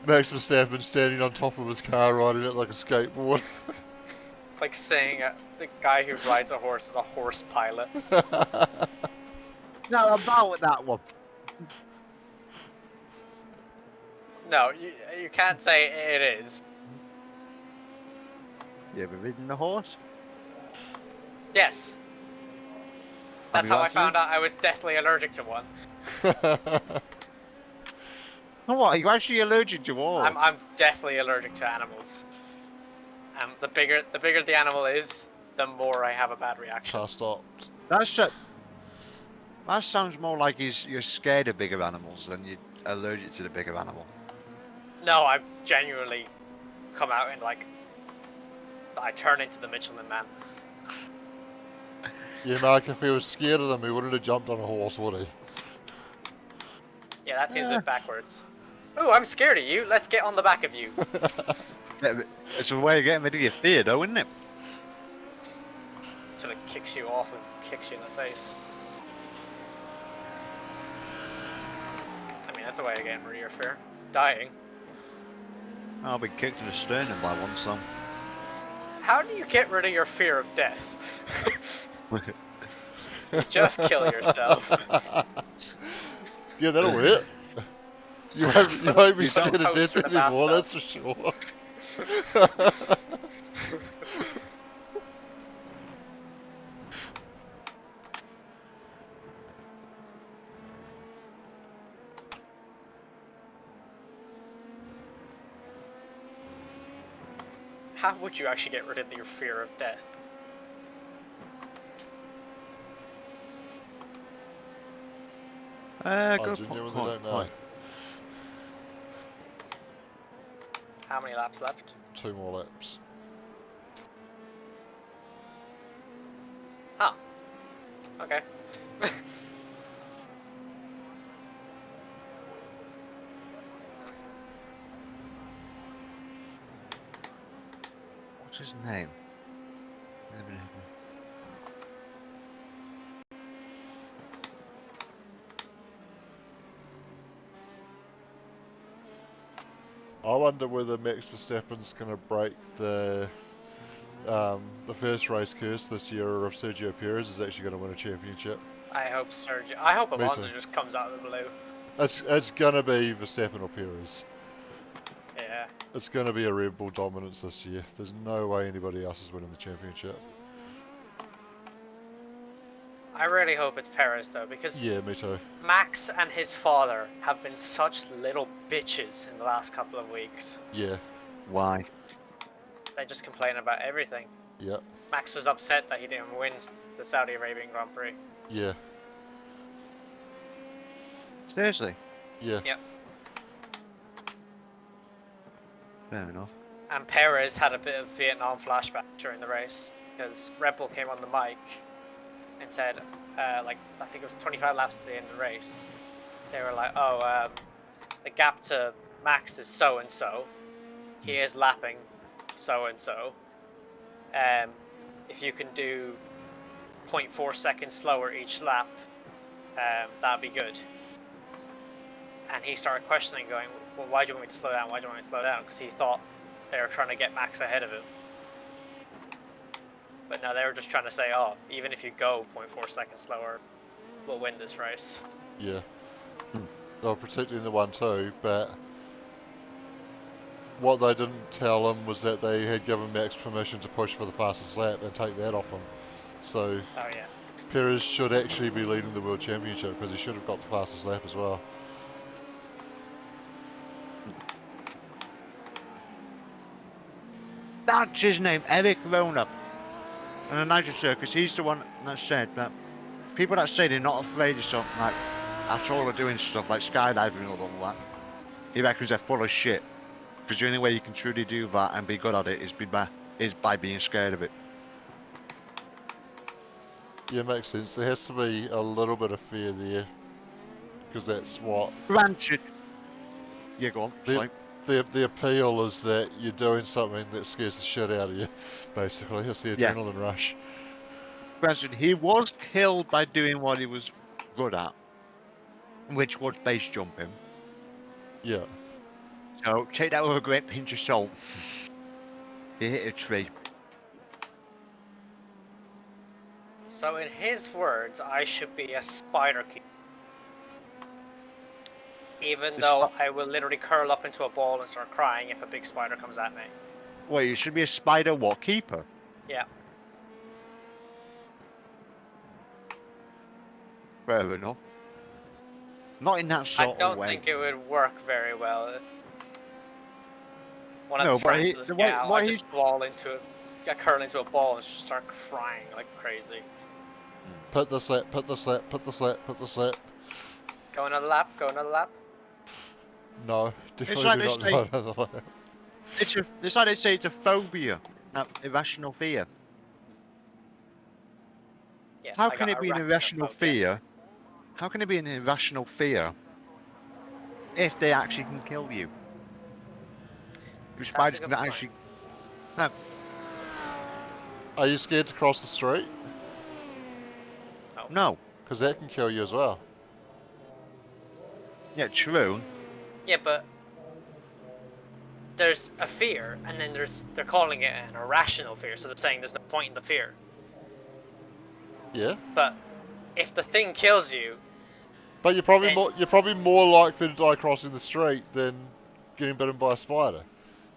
Max Verstappen standing on top of his car riding it like a skateboard. It's like saying the guy who rides a horse is a horse pilot. Not about that one. No, you can't say it is. You ever ridden a horse? Yes. That's you how I actually? found out I was deathly allergic to one. Oh, what? Are you actually allergic to all? I'm deathly allergic to animals. The bigger the animal is, the more I have a bad reaction. Car stopped. That sounds more like you're scared of bigger animals than you're allergic to the bigger animal. No, I genuinely come out and like I turn into the Michelin Man. Yeah, Mark, if he was scared of them, he wouldn't have jumped on a horse, would he? Yeah, that seems a bit backwards. Ooh, I'm scared of you. Let's get on the back of you. It's a way of getting rid of your fear, though, isn't it? Till it kicks you off and kicks you in the face. I mean, that's a way of getting rid of your fear. Dying. I'll be kicked in the sternum by one, so. How do you get rid of your fear of death? You just kill yourself. Yeah, that'll work. You won't be You scared of toast death in a anymore, bathtub. that's for sure. How would you actually get rid of your fear of death? I Good genuinely point. don't know. How many laps left? 2 more laps. Huh. Okay. What's his name? I wonder whether Max Verstappen's going to break the first race curse this year, or if Sergio Perez is actually going to win a championship. I hope Sergio. I hope Me Alonso too. just comes out of the blue. It's going to be Verstappen or Perez. Yeah. It's going to be a Red Bull dominance this year. There's no way anybody else is winning the championship. I really hope it's Perez though, because Yeah, me too. Max and his father have been such little bitches in the last couple of weeks. Yeah, Why? They just complain about everything. yeah, Max was upset that he didn't win the Saudi Arabian Grand Prix. yeah, Seriously? yeah. Yep. Fair enough. And Perez had a bit of Vietnam flashback during the race, because Red Bull came on the mic and said, like, I think it was 25 laps to the end of the race. They were like, oh, the gap to Max is so and so. He is lapping so and so. If you can do 0.4 seconds slower each lap, that'd be good. And he started questioning, going, well, why do you want me to slow down? Why do you want me to slow down? Because he thought they were trying to get Max ahead of him. But no, they were just trying to say, oh, even if you go 0.4 seconds slower, we'll win this race. Yeah. They were protecting the 1-2, but what they didn't tell him was that they had given Max permission to push for the fastest lap and take that off him. So Oh yeah. Perez should actually be leading the World Championship, because he should have got the fastest lap as well. That's his name, Eric Rona. And the Niger Circus, he's the one that said that people that say they're not afraid of something, like that's all they're doing stuff like skydiving and all that, he reckons they're full of shit. Because the only way you can truly do that and be good at it is by being scared of it. Yeah, makes sense. There has to be a little bit of fear there, because that's what Granted. Yeah, go on. Sorry. the appeal is, that you're doing something that scares the shit out of you. Basically, it's the Yeah. adrenaline rush. Granted, he was killed by doing what he was good at, which was base jumping. Yeah, So take that with a great pinch of salt. He hit a tree. So in his words, I should be a spider keeper. Even though I will literally curl up into a ball and start crying if a big spider comes at me. Wait, you should be a spider what keeper? Yeah. Fair enough. Not in that sort I of don't way. think it would work very well. When I'm No, but trying to the way- scale, what I he- just ball into it, I curl into a ball and just start crying like crazy. put this lap, put this lap, put this lap, put this lap. Go another lap, go another lap. No, definitely like do they not say- go another lap. It's like they say it's a phobia, not irrational fear. Yeah, How I can got it be an irrational arachnophobia. fear? How can it be an irrational fear if they actually can kill you. Because That's spiders a good can point. actually. No, Are you scared to cross the street? no. Because that can kill you as well. Yeah, true. Yeah, but there's a fear, and then they're calling it an irrational fear, so they're saying there's no point in the fear. Yeah. But if the thing kills you, But you're probably then- more likely to die crossing the street than getting bitten by a spider.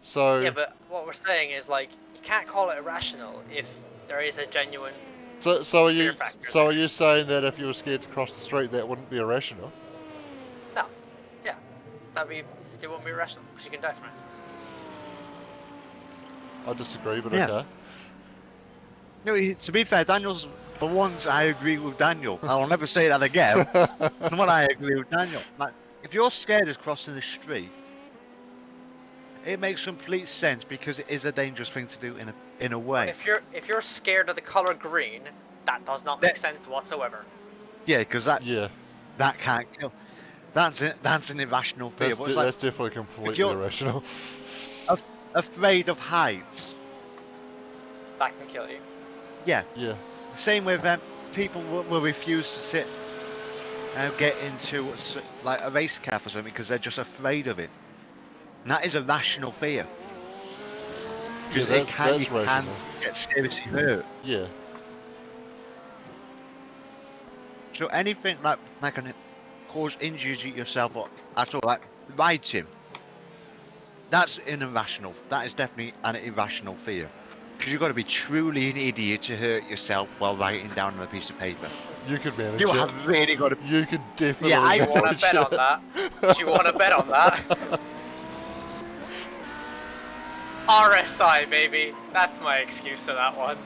So yeah, but what we're saying is like you can't call it irrational if there is a genuine so are fear you factor. so are you saying that if you were scared to cross the street, that wouldn't be irrational? No, yeah, it won't be irrational because you can die from it. I disagree, but Yeah. okay. No, to be fair, Daniel's. For once, I agree with Daniel. I'll never say that again. But I agree with Daniel. Like, if you're scared of crossing the street, it makes complete sense because it is a dangerous thing to do in a way. If you're scared of the color green, that does not make sense whatsoever. Yeah, because that can't kill. That's an irrational fear. That's definitely completely irrational. Afraid of heights. That can kill you. Yeah. Yeah. Same with people will refuse to sit and get into like a race car or something because they're just afraid of it. And that is a rational fear. Because you can get seriously hurt. Yeah. So anything like can cause injuries to yourself or at all, like writing, that's irrational. That is definitely an irrational fear. Because you've got to be truly an idiot to hurt yourself while writing down on a piece of paper. You could manage You it. have really got to. You could definitely. Yeah, I want to bet on that. Do you want to bet on that? RSI, baby. That's my excuse to that one.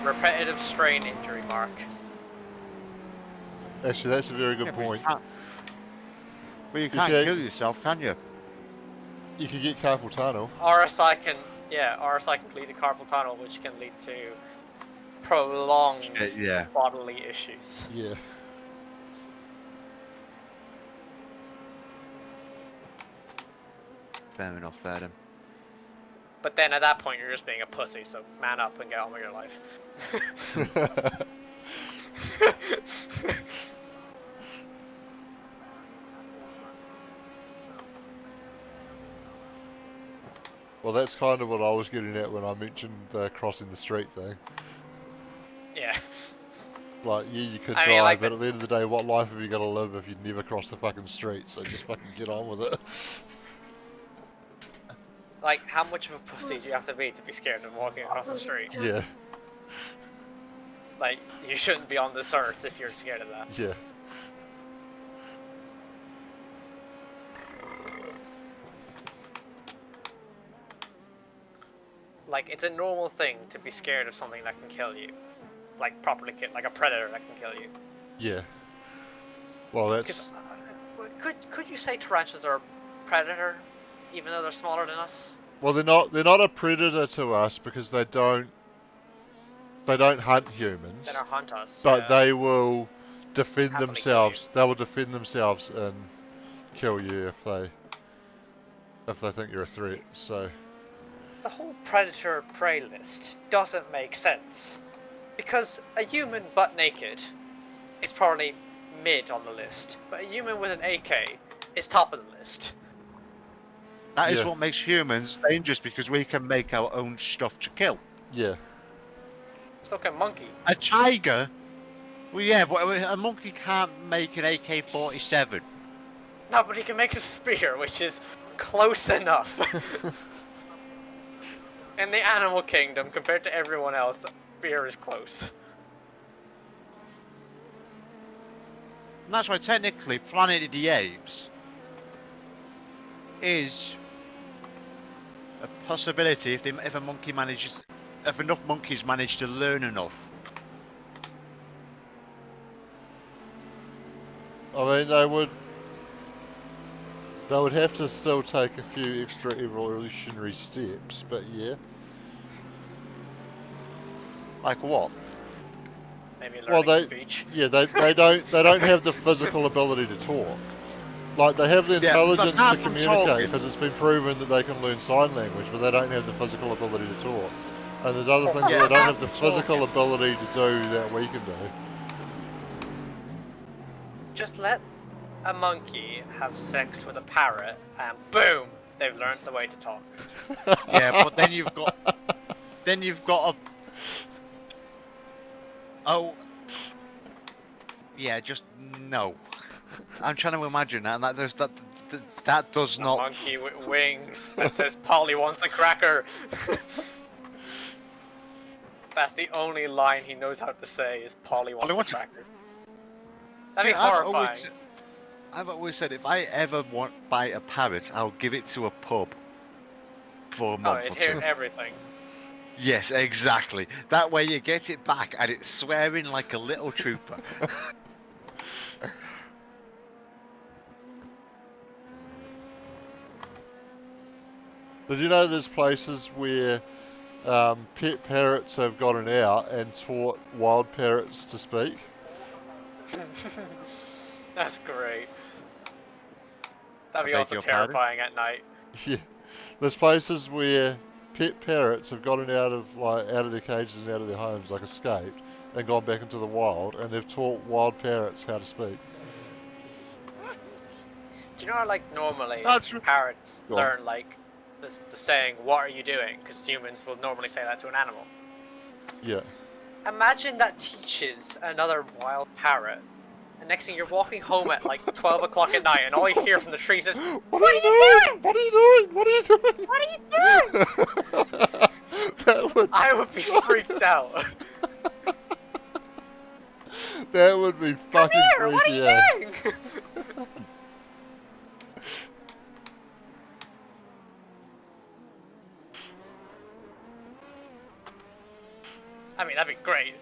Repetitive strain injury, Mark. Actually, that's a very good point. Well, you can't kill yourself, can you? You could get carpal tunnel. RSI can lead to carpal tunnel, which can lead to prolonged bodily issues. Yeah. Fair enough, Adam. But then at that point, you're just being a pussy, so man up and get on with your life. Well, that's kind of what I was getting at when I mentioned the crossing the street thing. Yeah. Like, yeah, you could die, but at the end of the day, what life have you got to live if you never cross the fucking street? So just fucking get on with it. Like, how much of a pussy do you have to be scared of walking across the street? Yeah. Like, you shouldn't be on this earth if you're scared of that. Yeah. Like, it's a normal thing to be scared of something that can kill you. Like, properly kill, like a predator that can kill you. Yeah. Well, that's... Could you say tarantulas are a predator, even though they're smaller than us? Well, they're not a predator to us because they don't hunt humans. They don't hunt us. But they will defend Happily themselves. They will defend themselves and kill you if they think you're a threat. So the whole predator-prey list doesn't make sense, because a human butt naked is probably mid on the list, but a human with an AK is top of the list. That is what makes humans dangerous, because we can make our own stuff to kill. Yeah. So can monkey. A tiger? Well, yeah, but a monkey can't make an AK-47. No, but he can make a spear, which is close enough. In the animal kingdom, compared to everyone else, spear is close. And that's why technically Planet of the Apes is a possibility if a monkey manages, if enough monkeys manage to learn enough. I mean, they would have to still take a few extra evolutionary steps, but yeah. Like what? Maybe Well, learning speech. yeah, they don't have the physical ability to talk. Like, they have the Yeah, but intelligence to apart from communicate talking- because it's been proven that they can learn sign language, but they don't have the physical ability to talk. And there's other things Yeah, that they don't apart have the from physical talking. ability to do that we can do. Just let a monkey have sex with a parrot, and boom, they've learned the way to talk. Yeah, but then you've got a. Oh. Yeah, just no. I'm trying to imagine that, and that does A not. monkey with wings that says Polly wants a cracker. That's the only line he knows how to say is Polly wants a cracker. That'd be horrifying. I've always said if I ever buy a parrot, I'll give it to a pub for a Oh, month it'd or hear two. everything. Yes, exactly. That way you get it back and it's swearing like a little trooper. Did you know there's places where pet parrots have gotten out and taught wild parrots to speak? That's great. That'd be beg also your pardon? terrifying at night. Yeah. There's places where pet parrots have gotten out of their cages and out of their homes, like escaped, and gone back into the wild, and they've taught wild parrots how to speak. Do you know how, like, normally That's parrots Go on. learn, like, the saying, "What are you doing?" Because humans will normally say that to an animal. Yeah. Imagine that teaches another wild parrot, and next thing you're walking home at, like, 12 o'clock at night, and all you hear from the trees is, What are you doing? What are you doing? What are you doing? "What are you doing?" That would. I would be freaked out. That would be Come fucking here, what are freaky. you doing? I mean, that'd be great.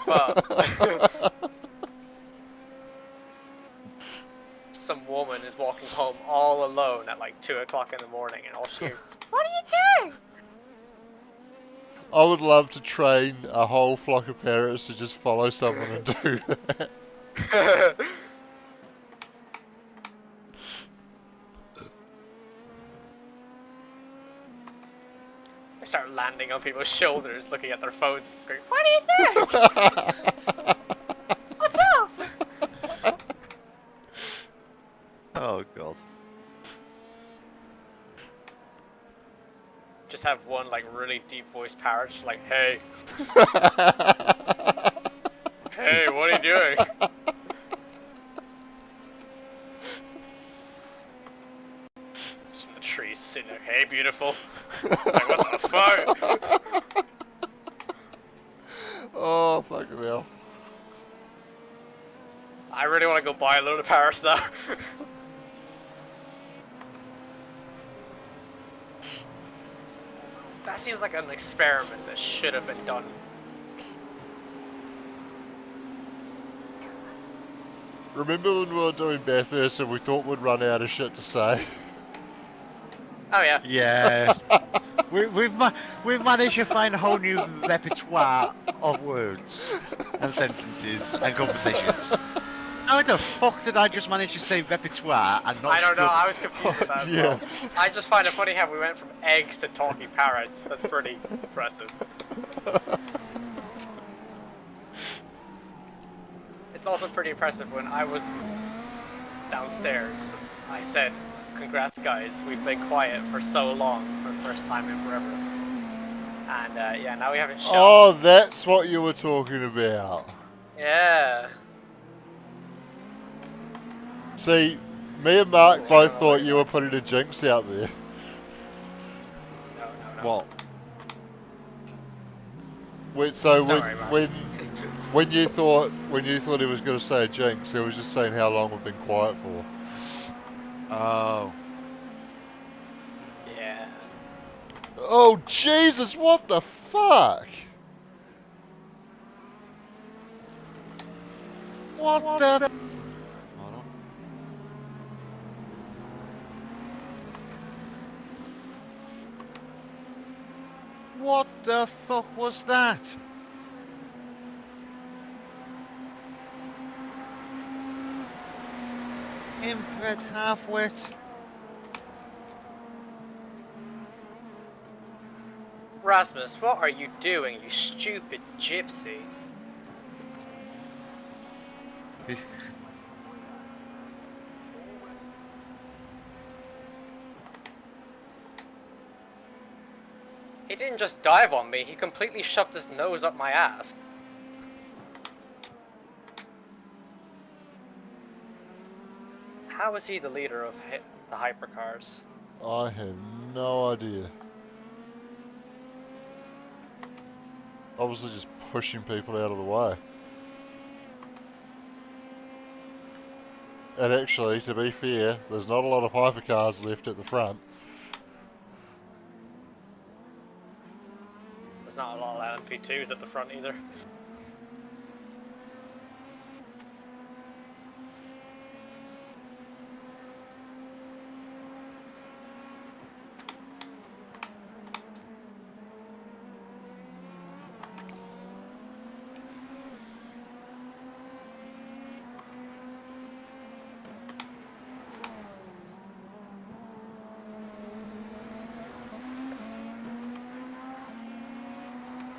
But some woman is walking home all alone at like 2 o'clock in the morning, and all she hears is, "What are you doing?" I would love to train a whole flock of parrots to just follow someone and do that. They start landing on people's shoulders, looking at their phones, going, "What are you doing? What's up?" Oh god. Just have one like really deep voiced parrot, just like, "Hey, hey, what are you doing?" Just from the trees sitting there, "Hey, beautiful." Like, what the fuck? Oh, fucking hell. I really want to go buy a load of parrots now. That seems like an experiment that should have been done. Remember when we were doing Bathurst and we thought we'd run out of shit to say? Oh yeah. Yes. we've managed to find a whole new repertoire of words and sentences and conversations. How the fuck did I just manage to say repertoire and not? I don't know, I was confused with that as well. Yeah. I just find it funny how we went from eggs to talking parrots. That's pretty impressive. It's also pretty impressive when I was downstairs, I said, "Congrats guys, we've been quiet for so long for the first time in forever." And yeah, now we haven't shot. Oh, that's what you were talking about. Yeah. See, me and Mark both thought you were putting a jinx out there. No. What? When you thought he was going to say a jinx, he was just saying how long we've been quiet for. Oh. Yeah. Oh Jesus! What the fuck? What the? Hold on. What the fuck was that? Inbred half-wit. Rasmus, what are you doing, you stupid gypsy? He didn't just dive on me, he completely shoved his nose up my ass. How is he the leader of the hypercars? I have no idea. Obviously just pushing people out of the way. And actually, to be fair, there's not a lot of hypercars left at the front. There's not a lot of LMP2s at the front either.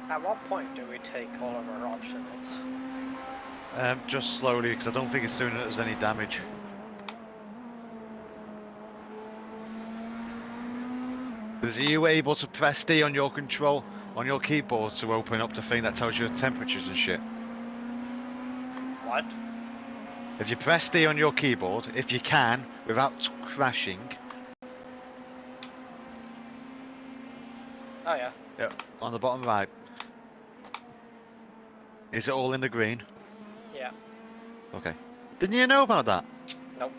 At what point do we take all of our options? Just slowly, because I don't think it's doing us any damage. Are you able to press D on your control, on your keyboard to open up the thing that tells you the temperatures and shit? What? If you press D on your keyboard, if you can, without crashing. Oh yeah. Yep, on the bottom right. Is it all in the green? Yeah. Okay. Didn't you know about that? Nope.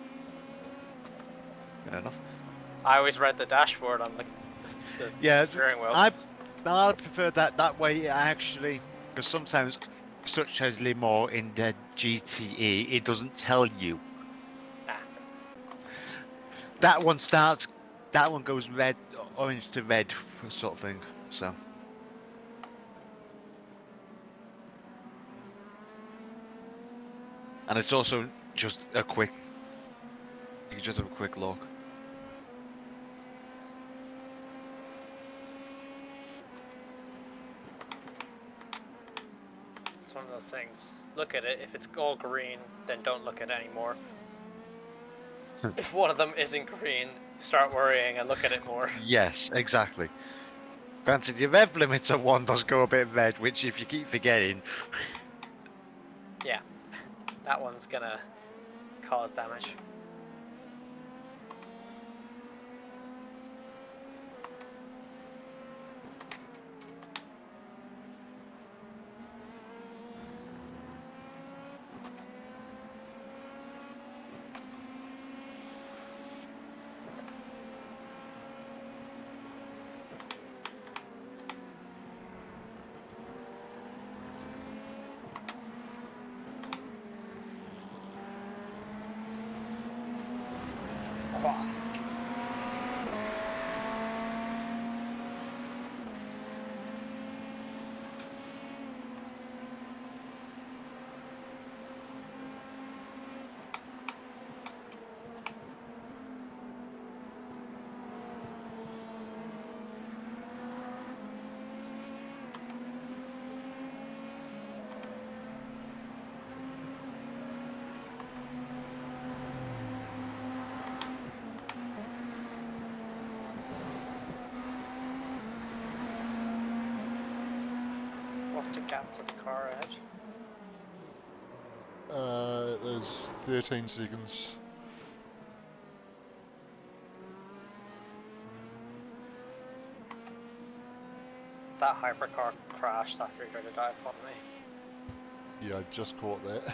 Fair enough. I always read the dashboard on the Yeah, steering wheel. I prefer that way actually, because sometimes, such as Limor in the GTE, it doesn't tell you. Ah. That one goes red, orange to red, sort of thing. So. And it's also just a quick. You can just have a quick look. It's one of those things. Look at it. If it's all green, then don't look at it anymore. If one of them isn't green, start worrying and look at it more. Yes, exactly. Granted, your rev limiter one does go a bit red, which if you keep forgetting. Yeah, that one's gonna cause damage. What's the gap to the car edge? There's 13 seconds. That hypercar crashed after he tried to dive on me. Yeah, I just caught that.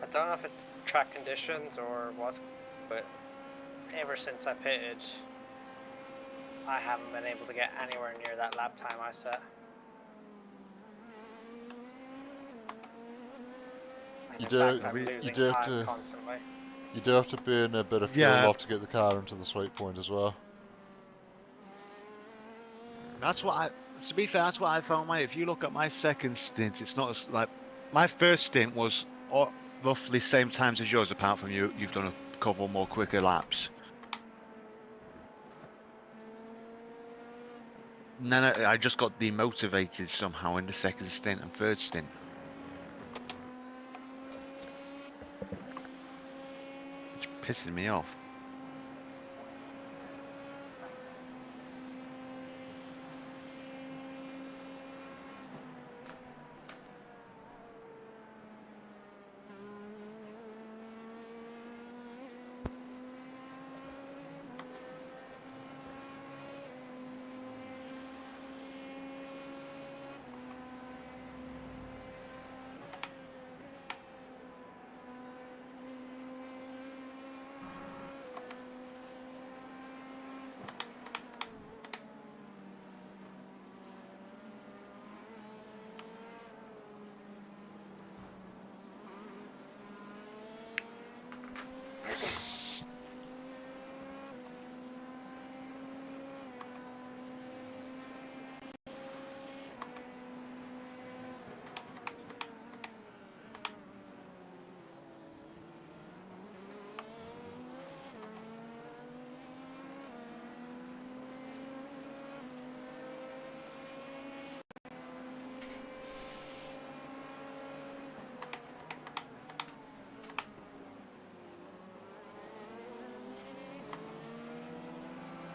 I don't know if it's track conditions or what, but ever since I pitted, I haven't been able to get anywhere near that lap time I set. And You in do- fact, I'm you losing do have time to- constantly. You do have to burn a bit of fuel Yeah. off to get the car into the sweet point as well. That's what I. To be fair, that's what I found. If you look at my second stint, it's not as like my first stint was roughly same times as yours. Apart from you've done a couple more quicker laps. And then I just got demotivated somehow in the second stint and third stint. Which pisses me off.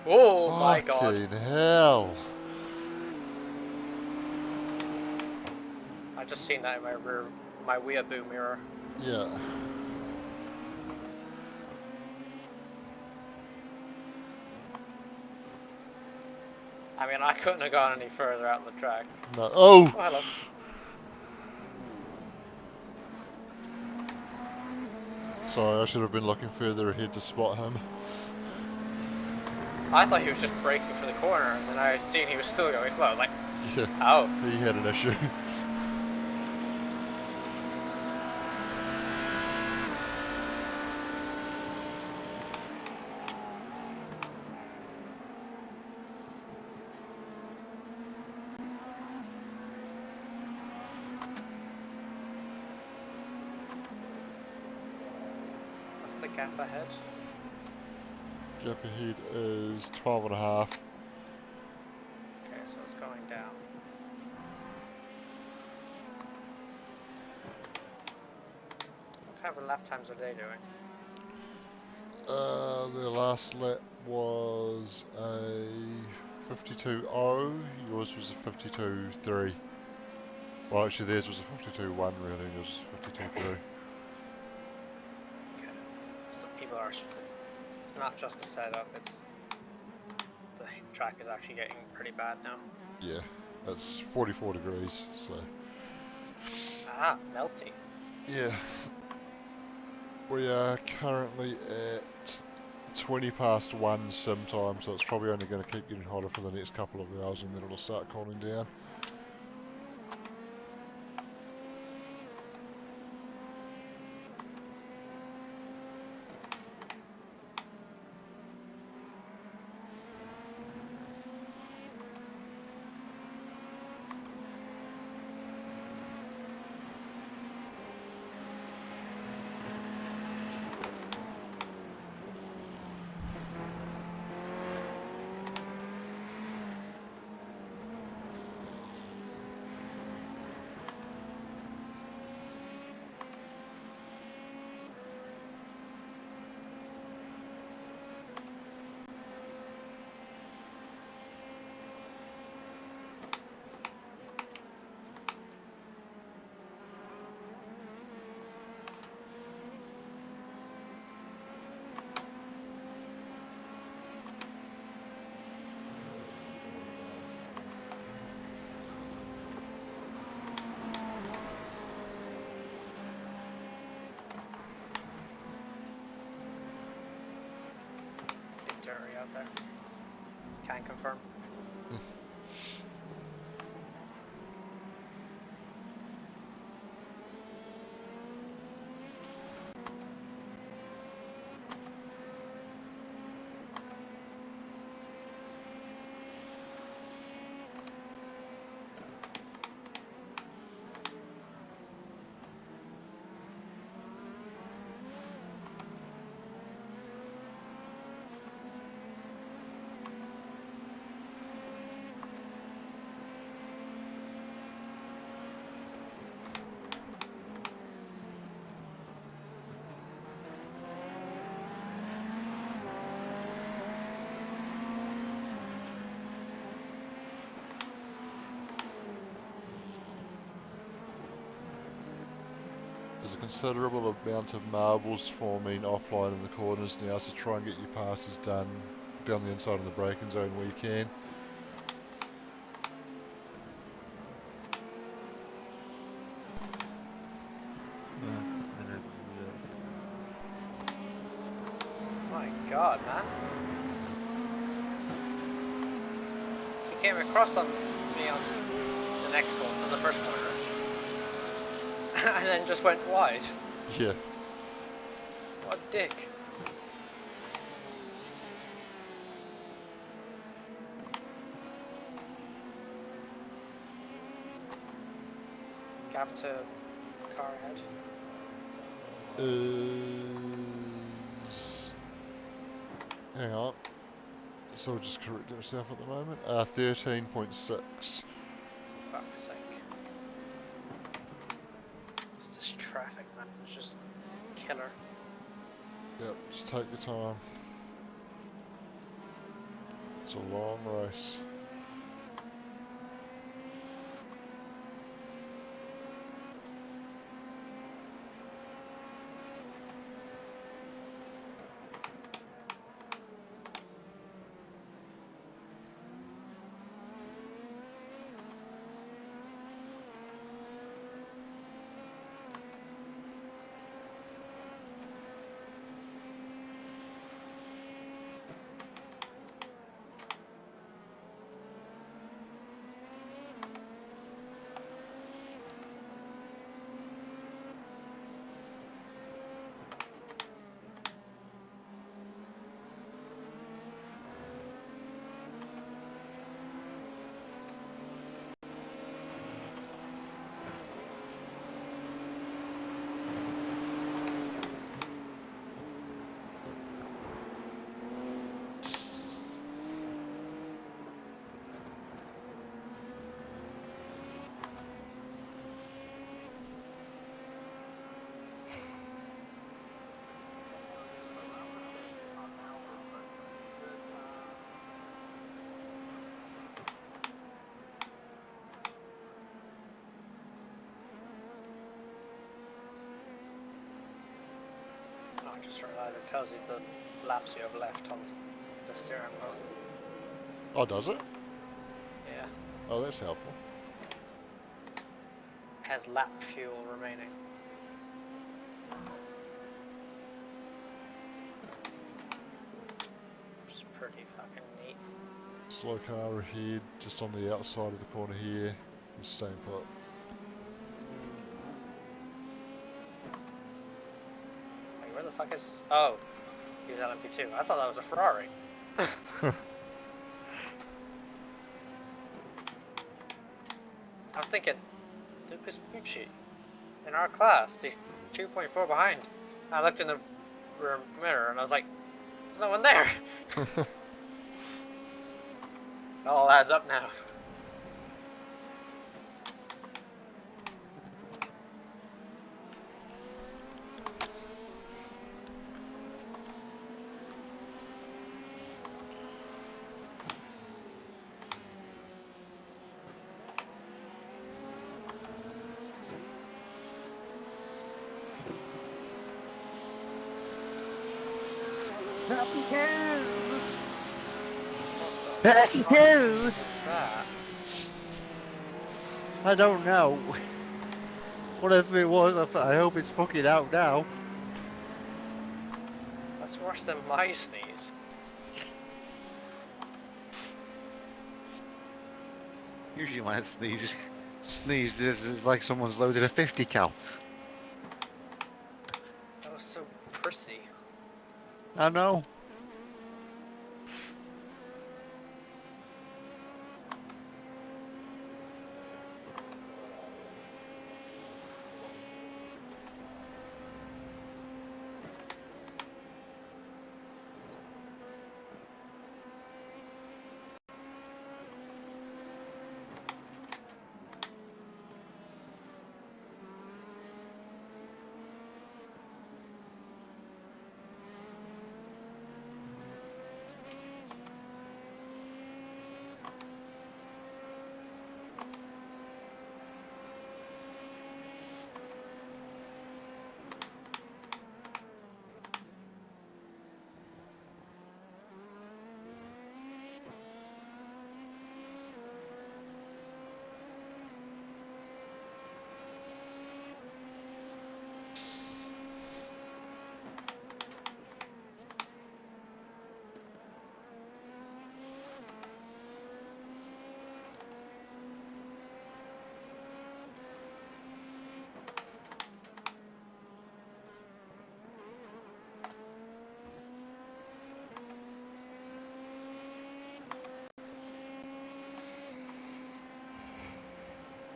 Oh my god. Fucking hell. I just seen that in my weeaboo mirror. Yeah. I mean, I couldn't have gone any further out on the track. No. Oh! Oh, hello. Sorry, I should have been looking further ahead to spot him. I thought he was just braking for the corner, and then I seen he was still going slow. I was like, Yeah. oh. He had an issue. What's the gap ahead? Gap ahead is 12 and a half. Okay, so it's going down. What kind of lap times are they doing? The last lap was a 52.0, yours was a 52.3. Well, actually theirs was a 52.1 really, and yours was 52.3. Okay. So people are... It's not just a setup, it's... The track is actually getting pretty bad now. Yeah, it's 44 degrees, so... Ah, melty. Yeah. We are currently at 20 past 1 sim time, so it's probably only going to keep getting hotter for the next couple of hours and then it'll start cooling down. Dirty out there. Can't confirm. considerable amount of marbles forming offline in the corners now, so try and get your passes done down the inside of the braking zone where you can. My God, man. He came across on me on the next one, on the first corner. And then just went wide. Yeah. What a dick. Gap to car ahead. Hang on. So just correct yourself at the moment. 13.6. Fuck's sake. It's this traffic, man. It's just killer. Yep, just take your time. It's a long race. I just realised it tells you the laps you have left on the steering wheel. Oh, does it? Yeah. Oh, that's helpful. Has lap fuel remaining. Which is pretty fucking neat. Slow car ahead, just on the outside of the corner here. Just staying put. Wait, where the fuck is... Oh, he was LMP2. I thought that was a Ferrari. I was thinking, Lucas Pucci, in our class, he's 2.4 behind. I looked in the rear mirror and I was like, there's no one there. It all adds up now. Happy Hill! What's that? I don't know. Whatever it was, I hope it's fucking out now. That's worse than my sneeze. Usually when I sneeze is like someone's loaded a 50 cal. That was so prissy. I know.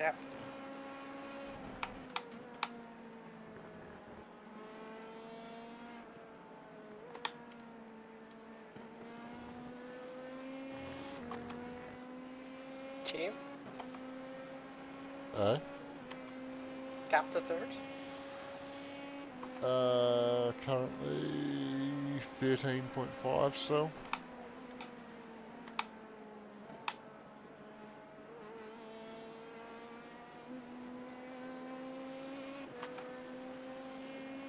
kept. Team? Cap to third? Currently 13.5 still.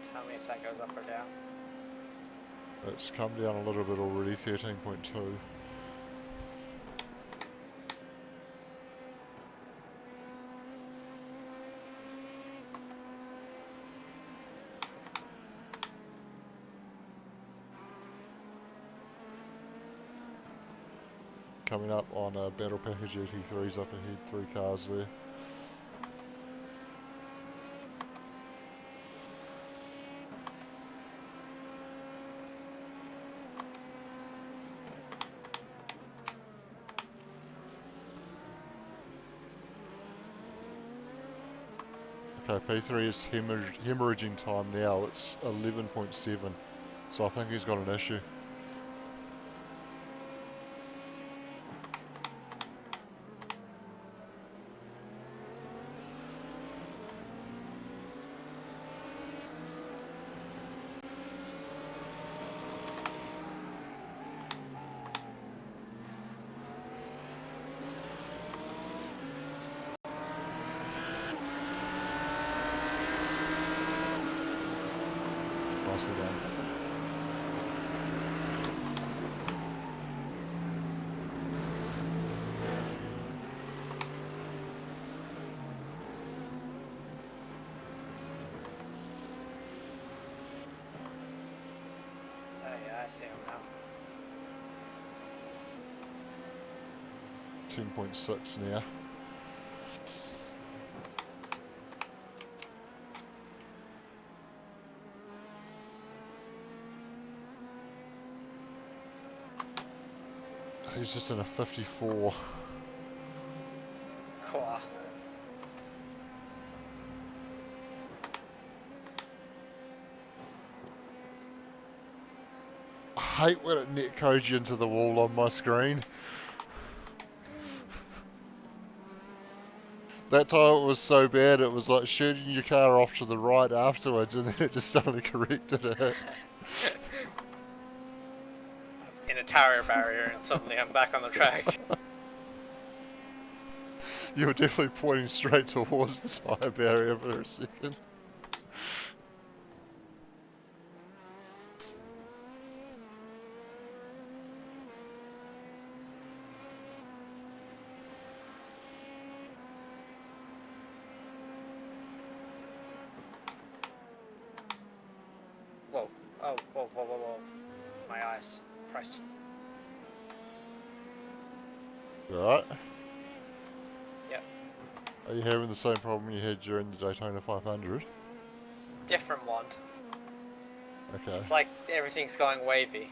Tell me if that goes up or down. It's come down a little bit already, 13.2. Coming up on a Battle Package GT3s up ahead, 3 cars there. Okay, P3 is hemorrhaging time now, it's 11.7, so I think he's got an issue. Nicely done. Oh yeah, I see him now. 10.6 now. He's just in a 54. Cool. I hate when it netcodes you into the wall on my screen. That time it was so bad, it was like shooting your car off to the right afterwards, and then it just suddenly corrected it. I was in a tire barrier and suddenly I'm back on the track. You were definitely pointing straight towards the tire barrier for a second. Whoa. Oh, whoa, whoa, whoa, whoa. My eyes. Christ. Right? Yep. Are you having the same problem you had during the Daytona 500? Different one. Okay. It's like everything's going wavy.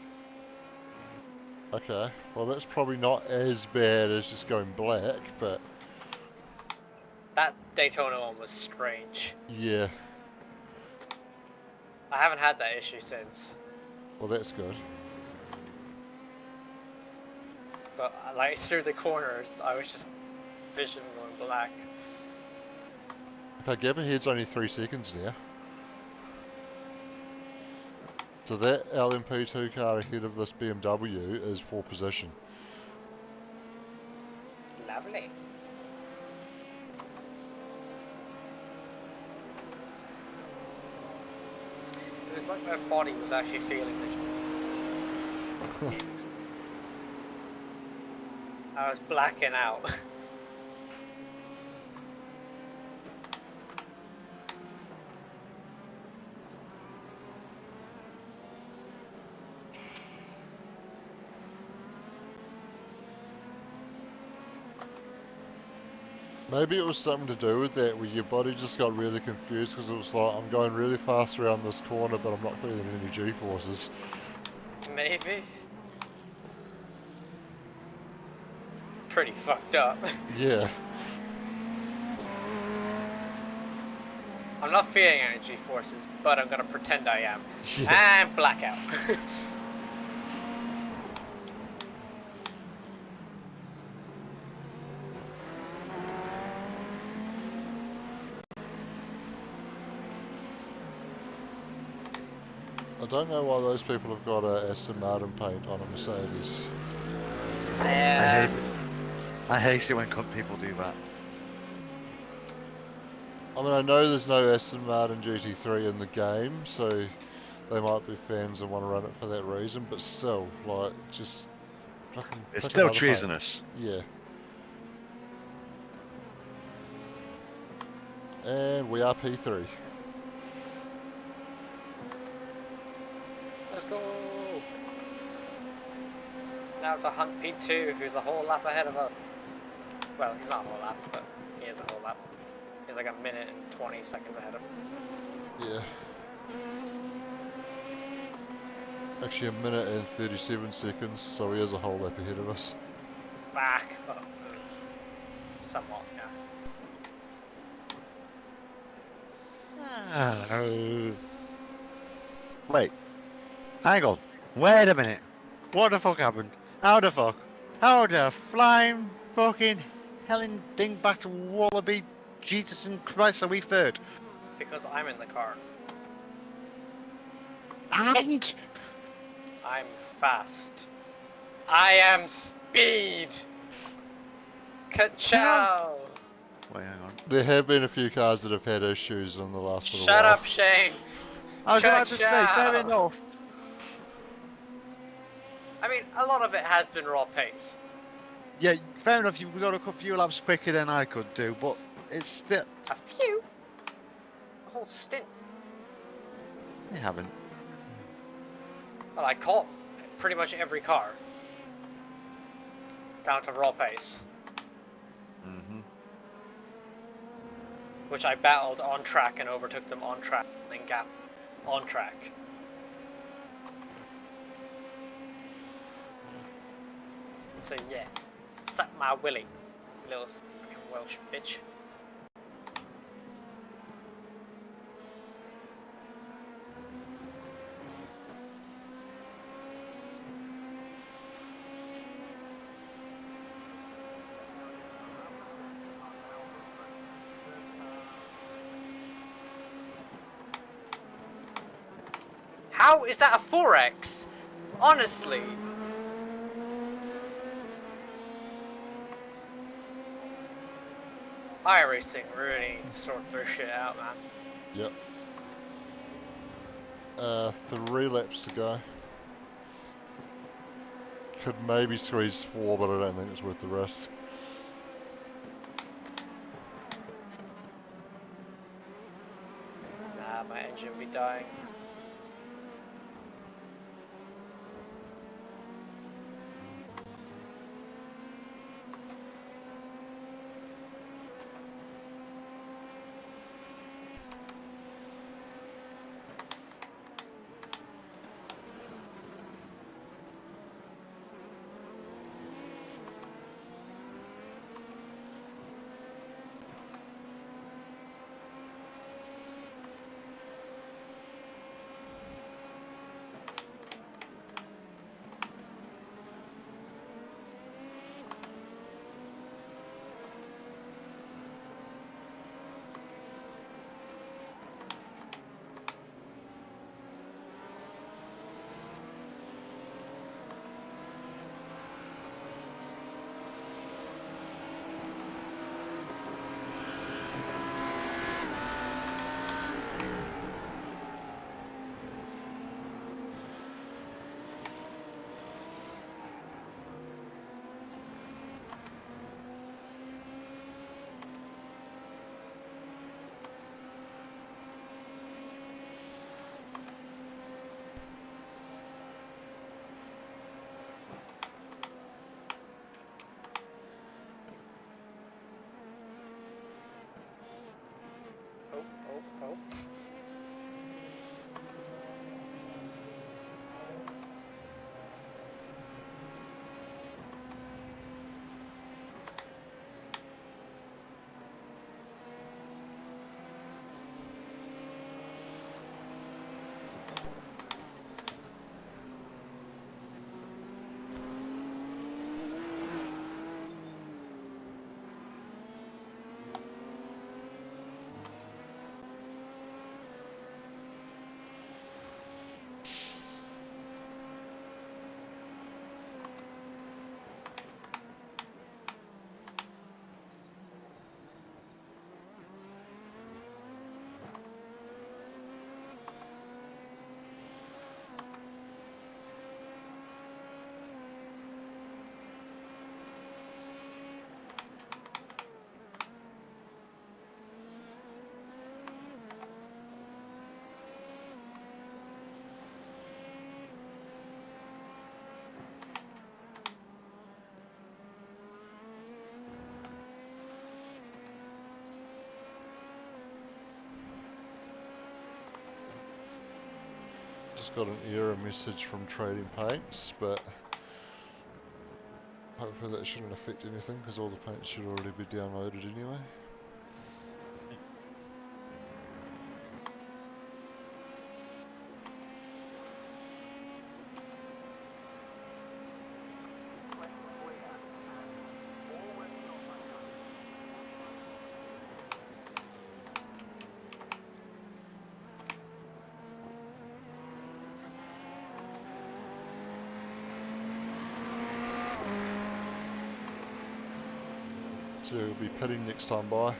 Okay. Well, that's probably not as bad as just going black, but... That Daytona one was strange. yeah. I haven't had that issue since. Well, that's good. But like through the corners, I was just vision going black. Okay, gap ahead's only 3 seconds now. So that LMP2 car ahead of this BMW is 4th position. Lovely. It was like my body was actually feeling the I was blacking out. Maybe it was something to do with that, where your body just got really confused because it was like, I'm going really fast around this corner, but I'm not feeling any G-forces. Maybe. Pretty fucked up. Yeah. I'm not feeling any G-forces, but I'm gonna pretend I am. Yeah. And blackout. I don't know why those people have got a Aston Martin paint on a Mercedes. I hate it when people do that. I mean, I know there's no Aston Martin GT3 in the game, so they might be fans and want to run it for that reason, but still, like, just fucking It's pick still another paint. treasonous. Yeah. And we are P3. Let's go. Now to hunt P2, who's a whole lap ahead of us. Well, he's not a whole lap, but he is a whole lap. He's like a minute and 20 seconds ahead of him. Yeah. Actually, a minute and 37 seconds, so he is a whole lap ahead of us. Back up. Somewhat, yeah. Wait. Hang on. Wait a minute. What the fuck happened? How the fuck? How the flying fucking helen dingbat wallaby Jesus and Christ are we third? Because I'm in the car. And I'm fast. I am speed. Ka-chow. wait, hang on. There have been a few cars that have had issues in the last little Shut while. up, Shane. I was about to say, fair Ka-chow. enough. I mean, a lot of it has been raw pace. Yeah, fair enough, you've got a few laps quicker than I could do, but it's still... A few. A whole stint. You haven't. Well, I caught pretty much every car. Down to raw pace. Mm-hmm. Which I battled on track and overtook them on track, then gap on track. So yeah, suck my willy, little fucking Welsh bitch. How is that a 4X? Honestly. iRacing really needs to sort their shit out, man. Yep. 3 laps to go. Could maybe squeeze 4, but I don't think it's worth the risk. Nah, my engine will be dying. got an error message from Trading Paints, but hopefully that shouldn't affect anything because all the paints should already be downloaded anyway. So we'll be pitting next time by.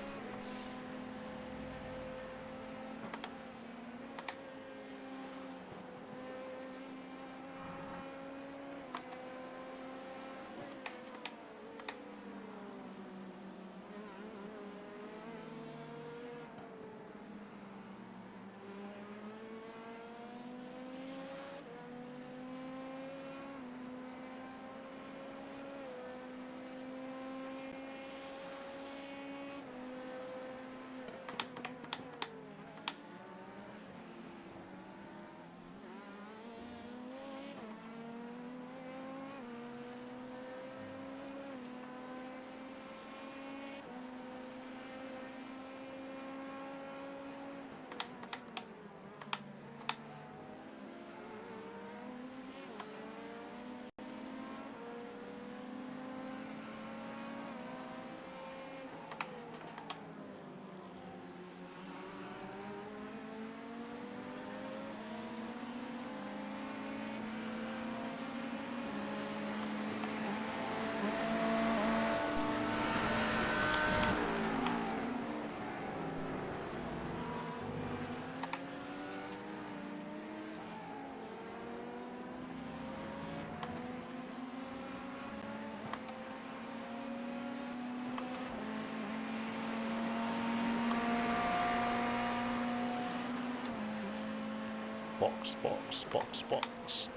Box.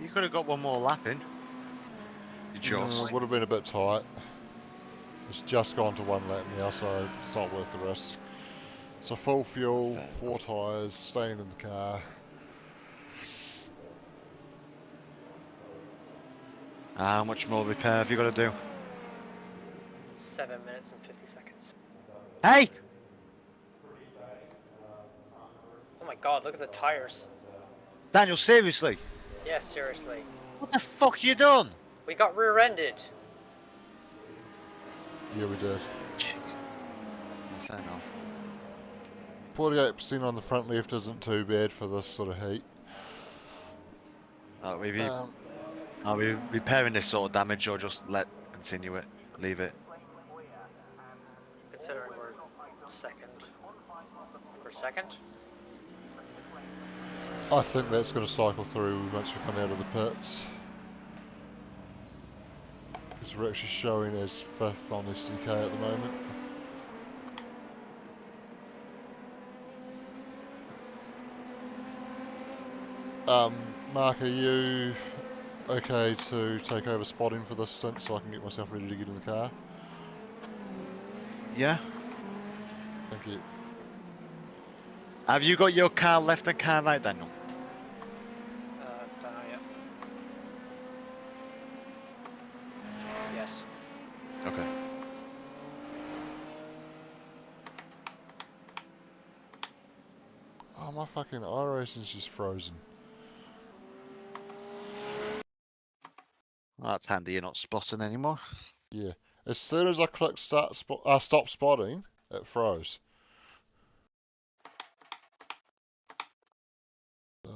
You could have got one more lap in. You just. Would have been a bit tight. It's just gone to one lap now, so it's not worth the risk. So full fuel, 4 tyres, staying in the car. How much more repair have you got to do? 7 minutes and 50 seconds. Hey! Oh my god, look at the tires. Daniel, seriously? Yeah, seriously. What the fuck you done? We got rear-ended. Yeah, we did. Jeez. Fair enough. 48% on the front left isn't too bad for this sort of heat. Are we repairing this sort of damage or just continue it? Leave it? Considering we're second. We're second? I think that's going to cycle through once we come out of the pits. Because we're actually showing as 5th on SDK at the moment. Mark, are you okay to take over spotting for this stint so I can get myself ready to get in the car? Yeah. Thank you. Have you got your car left and car right, Daniel? Don't know yet. Yes. Okay. Oh, my fucking iRacing's just frozen. Well, that's handy you're not spotting anymore. Yeah. As soon as I clicked stop spotting, it froze. So,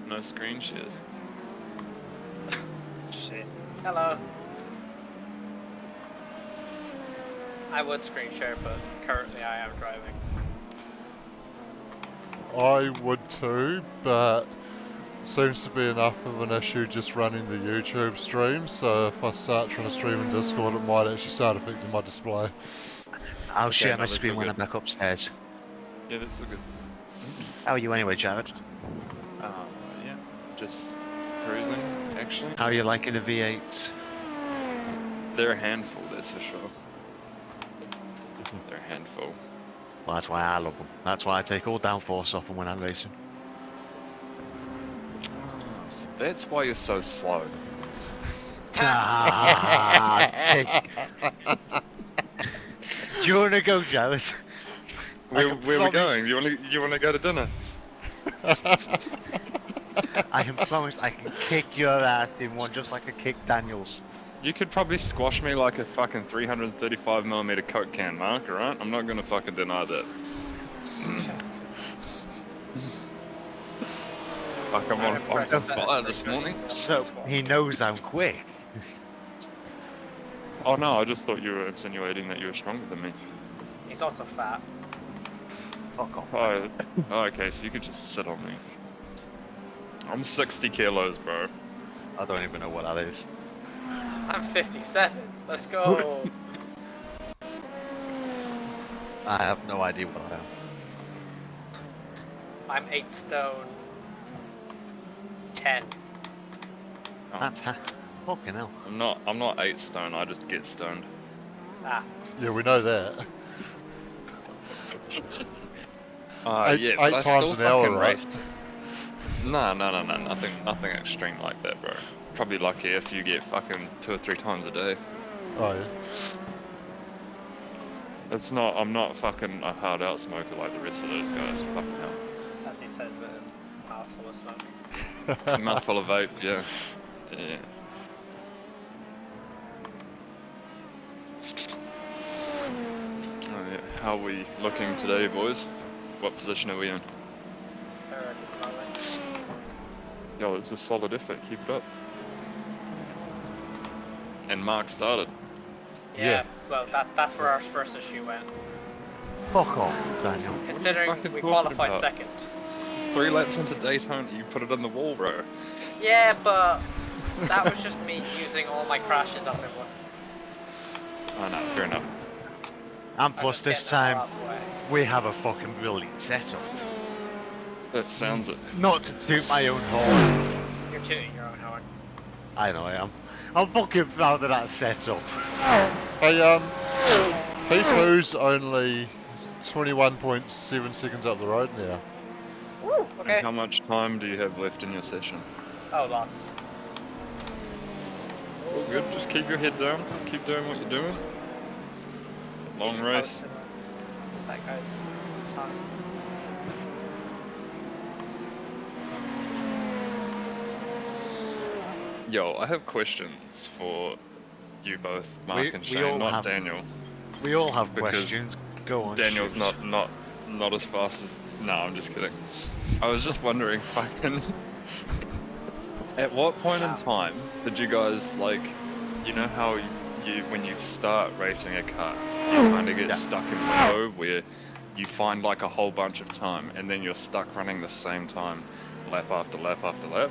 No screen shares. Shit. Hello. I would screen share, but currently I am driving. I would too, but seems to be enough of an issue just running the YouTube stream, so if I start trying to stream in Discord it might actually start affecting my display. I'll share my that's screen all when good. I'm back upstairs. Yeah, that's all good. How are you anyway, Jared? Yeah, just cruising, actually. How are you liking the V8s? They're a handful, that's for sure. They're a handful. Well, that's why I love them. That's why I take all downforce off them when I'm racing. Oh, so that's why you're so slow. Do you want to go, Jared? Where are we going? You wanna go to dinner? I can promise I can kick your ass in one just like I kicked Daniel's. You could probably squash me like a fucking 335mm Coke can, Mark, alright? I'm not gonna fucking deny that. Fuck, I'm on fire this morning. So, he knows I'm quick. Oh no, I just thought you were insinuating that you were stronger than me. He's also fat. Fuck off. Oh, okay, so you could just sit on me. I'm 60 kilos, bro. I don't even know what that is. I'm 57. Let's go. I have no idea what I am. I'm 8 stone 10. Oh, That's fucking hell. I'm not 8 stone, I just get stoned. Ah. Yeah, we know that. Yeah, but I eight still times an hour, fucking right? raced. No, nothing extreme like that, bro. Probably lucky if you get fucking 2 or 3 times a day. Oh yeah. I'm not fucking a hard out smoker like the rest of those guys, fucking hell. As he says with a mouthful of smoke. Mouthful of vape, yeah. Yeah. Oh, yeah. How are we looking today, boys? What position are we in? Third at the moment. Yo, it's a solid effort, keep it up. And Mark started. Yeah, well, that's where our first issue went. Fuck off, Daniel. Considering fucking we talking qualified about? second. 3 laps into Daytona, you put it on the wall, bro. Yeah, but that was just me using all my crashes up in one. Oh no, fair enough. And plus just this getting them time, all out the way. we have a fucking brilliant setup. That sounds it. Not to toot my own horn. You're tooting your own horn. I know I am. I'm fucking proud of that setup. Hey, P2's only 21.7 seconds up the road now. Woo, okay. And how much time do you have left in your session? Oh, lots. All good, just keep your head down, keep doing what you're doing. Long race. That guy's time. Yo, I have questions for you both, Mark and we Shane, all not have- Daniel. We all have Because questions. Go on. Daniel's shoot. not as fast as. No, I'm just kidding. I was just wondering, fucking. At what point in time did you guys like, you know how you when you start racing a car, you kind of get stuck in limbo where you find like a whole bunch of time and then you're stuck running the same time, lap after lap after lap.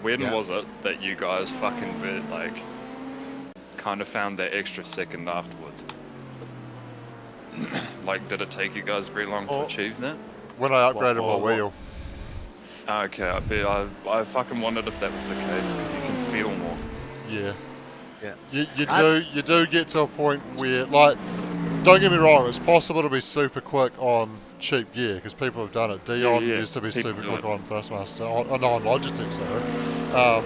When was it that you guys fucking like kind of found that extra second afterwards? Like, did it take you guys very long to achieve that? When I upgraded my wheel. Okay, I fucking wondered if that was the case because you can feel more. Yeah. Yeah. You do get to a point where, like, don't get me wrong, it's possible to be super quick on cheap gear because people have done it. Dion used to be people super do quick it. on Thrustmaster, on Logitech, so.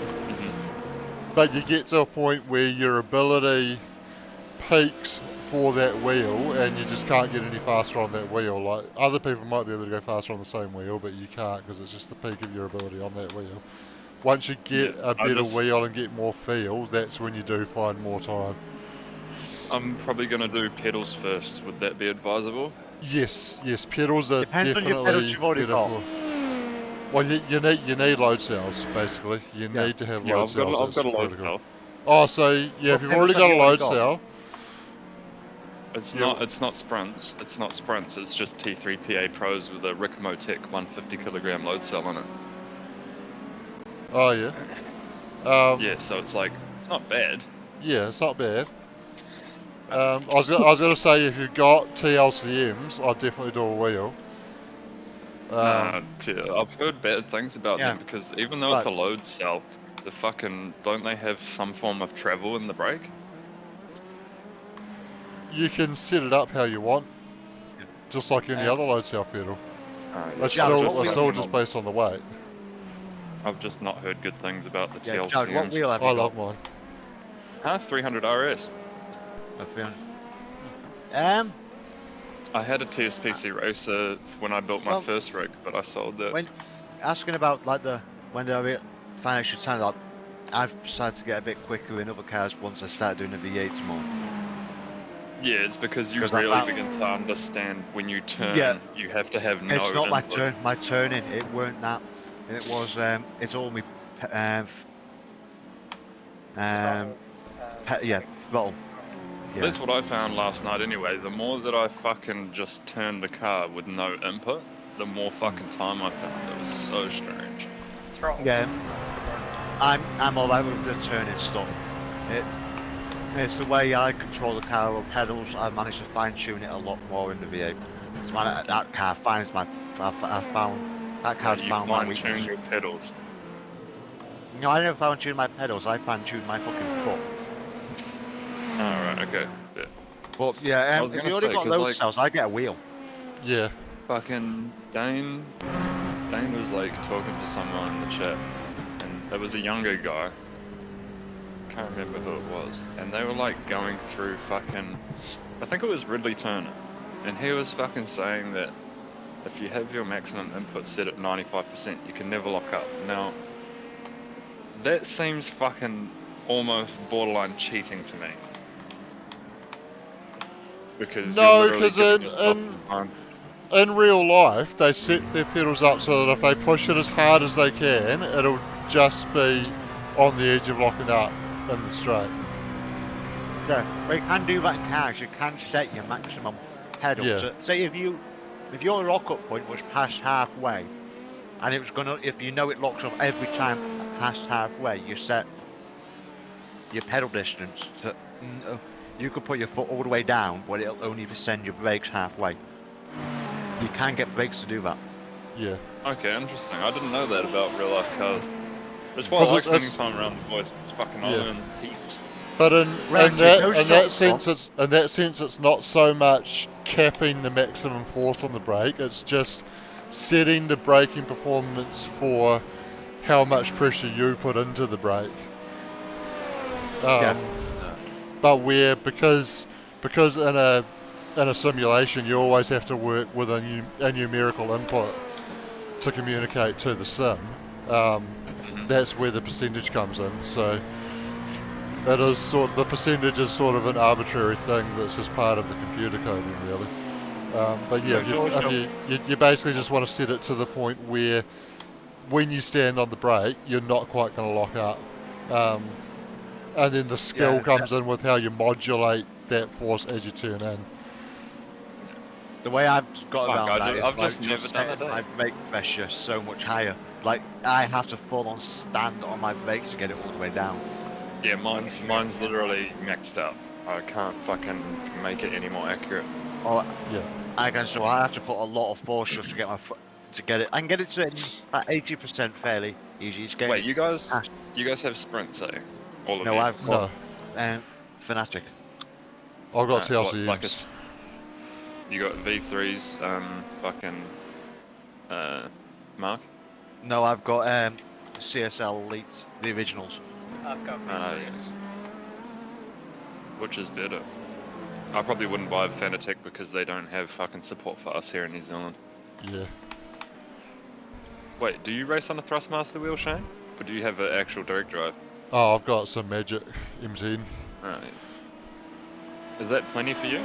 But you get to a point where your ability peaks for that wheel and you just can't get any faster on that wheel. Like, other people might be able to go faster on the same wheel, but you can't because it's just the peak of your ability on that wheel. Once you get a better wheel and get more feel, that's when you do find more time. I'm probably gonna do pedals first. Would that be advisable? Yes, pedals are Depends on definitely your pedals you've already better got. for. Well, you need load cells basically. You Yeah. need to have Yeah, load I've cells. got a That's load critical. cell. Oh, so yeah, if you've already got a load cell, It's Yeah. not sprints. It's not sprints. It's just T3PA Pros with a Rick Motec 150 kilogram load cell on it. oh yeah, Yeah, so it's like it's not bad. yeah, it's not bad. I was gonna say if you've got TLCMs, I'd definitely do a wheel. I've heard bad things about Yeah. them because even though it's a load cell, the fucking don't they have some form of travel in the brake? You can set it up how you want, just like any other load cell pedal. It's still just based on the weight. I've just not heard good things about the Yeah, Jared, what TLCMs. wheel have you I got? love mine. Huh? 300 RS. I had a TSPC racer when I built my first rig, but I sold that. When asking about like when the financial time, like, I've started to get a bit quicker in other cars once I started doing the V8s more. Yeah, it's because you really begin to understand when you turn, you have to have no It's not input. my turning, it weren't that. It was, it's all me, throttle. Yeah. That's what I found last night anyway. The more that I fucking just turned the car with no input, the more fucking time I found. It was so strange. Throttle. Yeah. I'm alright with the turning stuff. It's the way I control the car with pedals. I managed to fine tune it a lot more in the V8. So that car finds my. I found that car's found my weakness. Fine tune your pedals. No, I never fine tune my pedals. I fine tune my fucking foot. Alright, okay. Yeah. But yeah, if you already got load cells, I get a wheel. Yeah. Fucking Dane was like talking to someone in the chat, and it was a younger guy. Can't remember who it was, and they were like going through fucking, I think it was Ridley Turner, and he was fucking saying that if you have your maximum input set at 95%, you can never lock up. Now, that seems fucking almost borderline cheating to me. Because no, because in real life, they set their pedals up so that if they push it as hard as they can, it'll just be on the edge of locking up in the straight. Yeah, but you can do that in cars. You can set your maximum pedal. Yeah. Say if your lock-up point was past halfway, and it was gonna, if you know it locks up every time past halfway, you set your pedal distance to. You could put your foot all the way down, but it'll only send your brakes halfway. You can get brakes to do that. Yeah. Okay, interesting. I didn't know that about real life cars. That's why I like spending time around the boys. It's fucking I learn heaps. But in that sense, it's not so much capping the maximum force on the brake. It's just setting the braking performance for how much pressure you put into the brake. But because in a simulation you always have to work with a numerical input to communicate to the sim. That's where the percentage comes in. So it is the percentage is sort of an arbitrary thing that's just part of the computer coding, really. But yeah, you basically just want to set it to the point where when you stand on the brake, you're not quite going to lock up. And then the skill comes in with how you modulate that force as you turn in. The way I've got around that is I've just never done it. My brake pressure so much higher. Like I have to full on stand on my brakes to get it all the way down. Yeah, mine's literally maxed out. I can't fucking make it any more accurate. Oh yeah. So I have to put a lot of force just to get my foot to get it. I can get it to about 80% fairly easy. Wait, you guys have sprints, eh? All of no, you? I've got Fanatic. I've got TLCs. Like you got V3s, fucking Mark? No, I've got CSL Elite, the originals. I've got V3s. Yes. Which is better? I probably wouldn't buy a Fanatic because they don't have fucking support for us here in New Zealand. Yeah. Wait, do you race on a Thrustmaster wheel, Shane? Or do you have an actual direct drive? Oh, I've got some Magic MZ. Alright. Is that plenty for you?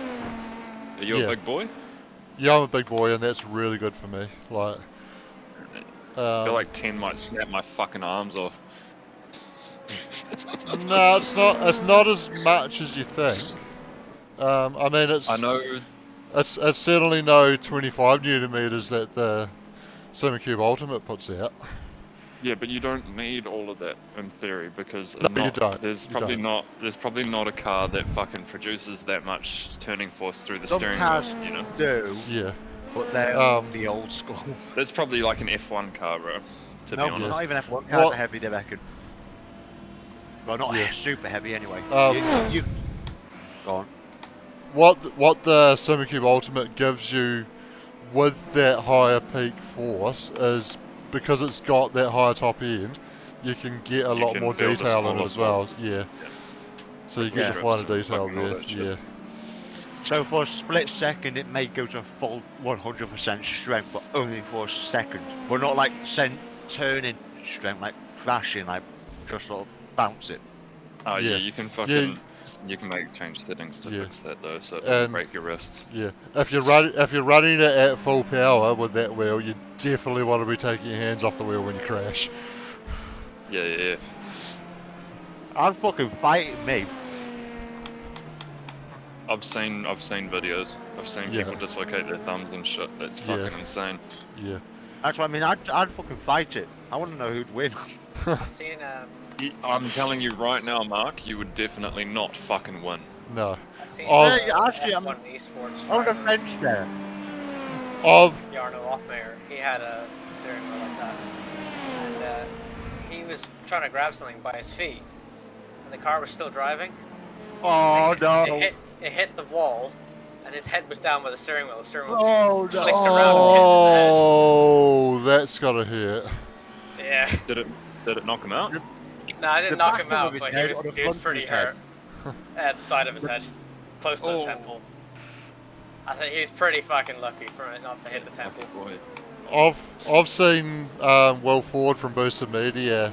Are you a big boy? Yeah, I'm a big boy, and that's really good for me. Like, I feel like 10 might snap my fucking arms off. No, it's not. It's not as much as you think. I mean, I know. it's certainly no 25 newton meters that the SimuCube Ultimate puts out. Yeah, but you don't need all of that in theory because No, you don't. There's probably not a car that fucking produces that much turning force through the Some steering cars wheel. You know. do, Yeah. but they're the old school. There's probably like an F1 car, bro. To be No, honest. not even F1 cars are heavy, they reckon. Well, not super heavy anyway. You go on. What the SimuCube Ultimate gives you with that higher peak force is because it's got that higher top end, you can get a lot more detail in it as well. Yeah. So you get the finer detail there. Yeah. So for a split second, it may go to full 100% strength, but only for a second. But not like turning strength, like crashing, like just sort of bounce it. Oh yeah, you can fucking you can change settings to fix that though, so it doesn't break your wrists. Yeah, if you're running it at full power with that wheel, you definitely want to be taking your hands off the wheel when you crash. Yeah. I'm fucking fighting me. I've seen videos. I've seen people dislocate their thumbs and shit. That's fucking insane. Yeah. That's what I mean. I'd fucking fight it. I want to know who'd win. I've seen I'm telling you right now, Mark, you would definitely not fucking win. No. I've seen actually, I'm one esports on the fence there. Jarno Offmayer, he had a steering wheel like that, and he was trying to grab something by his feet, and the car was still driving. Oh no! It hit the wall, and his head was down by the steering wheel. The steering wheel flicked around and hit him Oh, that's gotta hurt. Yeah. Did it knock him out? No, I didn't knock him out, but he was pretty hurt at the side of his head, close to the temple. I think he's pretty fucking lucky for it not to hit the temple. I've seen Will Ford from Boosted Media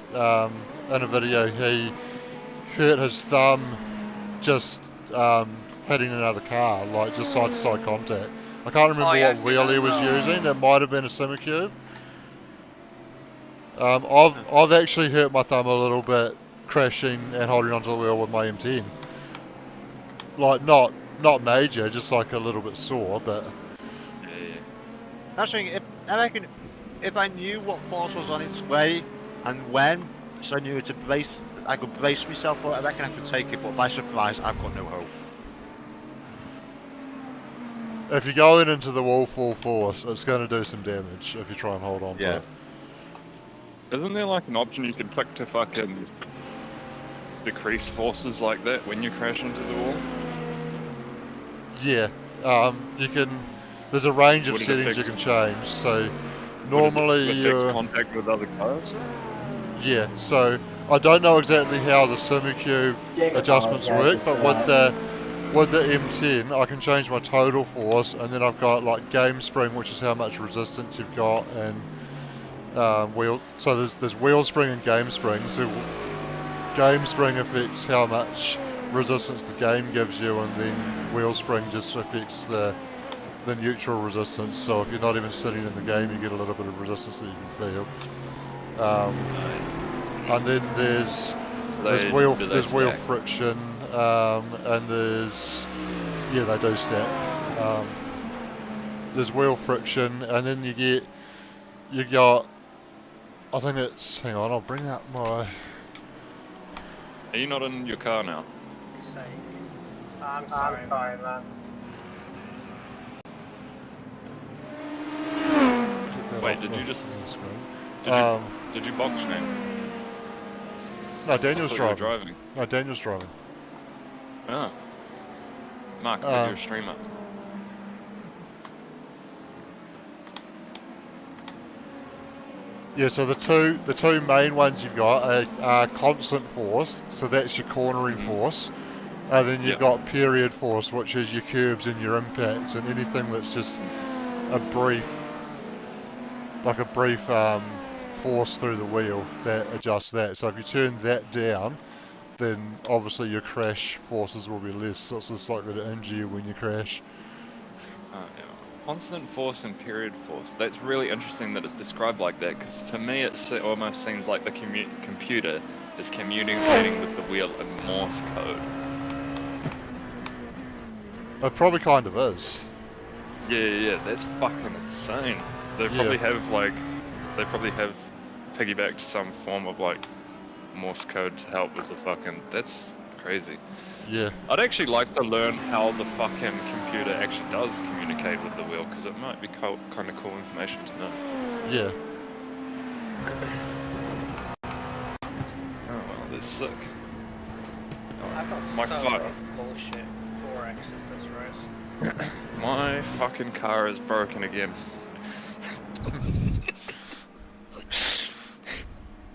in a video. He hurt his thumb just hitting another car, like just side to side contact. I can't remember what wheel he was using. That might have been a SimuCube. I've actually hurt my thumb a little bit crashing and holding onto the wheel with my M10. Like not major, just like a little bit sore, but. Yeah. That's the thing. I reckon if I knew what force was on its way and when, so I knew to brace, I could brace myself for it. I reckon I could take it, but by surprise, I've got no hope. If you're going into the wall full force, it's going to do some damage if you try and hold on to it. Isn't there like an option you can click to fucking decrease forces like that when you crash into the wall? Yeah, you can. There's a range of settings you can change. So normally you're contact with other cars. Yeah, so I don't know exactly how the SimuCube adjustments work, but with the M10, I can change my total force, and then I've got like game spring, which is how much resistance you've got, and wheel. So there's wheel spring and game spring. So game spring affects how much resistance the game gives you, and then wheel spring just affects the neutral resistance. So if you're not even sitting in the game, you get a little bit of resistance that you can feel. And then there's wheel friction, and there's they do stack. There's wheel friction, and then you got I think it's hang on, I'll bring out my. Are you not in your car now? Sake. I'm sorry, man. Wait, did you just? Did you box name? No, Daniel's driving. No, Daniel's driving. Ah. Mark, put your stream up. Yeah, so the two main ones you've got are constant force, so that's your cornering force, and then you've got period force, which is your curbs and your impacts, and anything that's just a brief force through the wheel that adjusts that. So if you turn that down, then obviously your crash forces will be less. So it's just like that it injure you when you crash. Oh, yeah. Constant force and period force. That's really interesting that it's described like that, because to me it almost seems like the computer is communicating with the wheel in Morse code. It probably kind of is. Yeah, that's fucking insane. They probably have piggybacked some form of like Morse code to help with the fucking. That's crazy. Yeah. I'd actually like to learn how the fucking computer actually does communicate with the wheel, because it might be kind of cool information to know. Yeah. Oh well, that's sick. I've got My so fuck. many bullshit 4X's this race. My fucking car is broken again.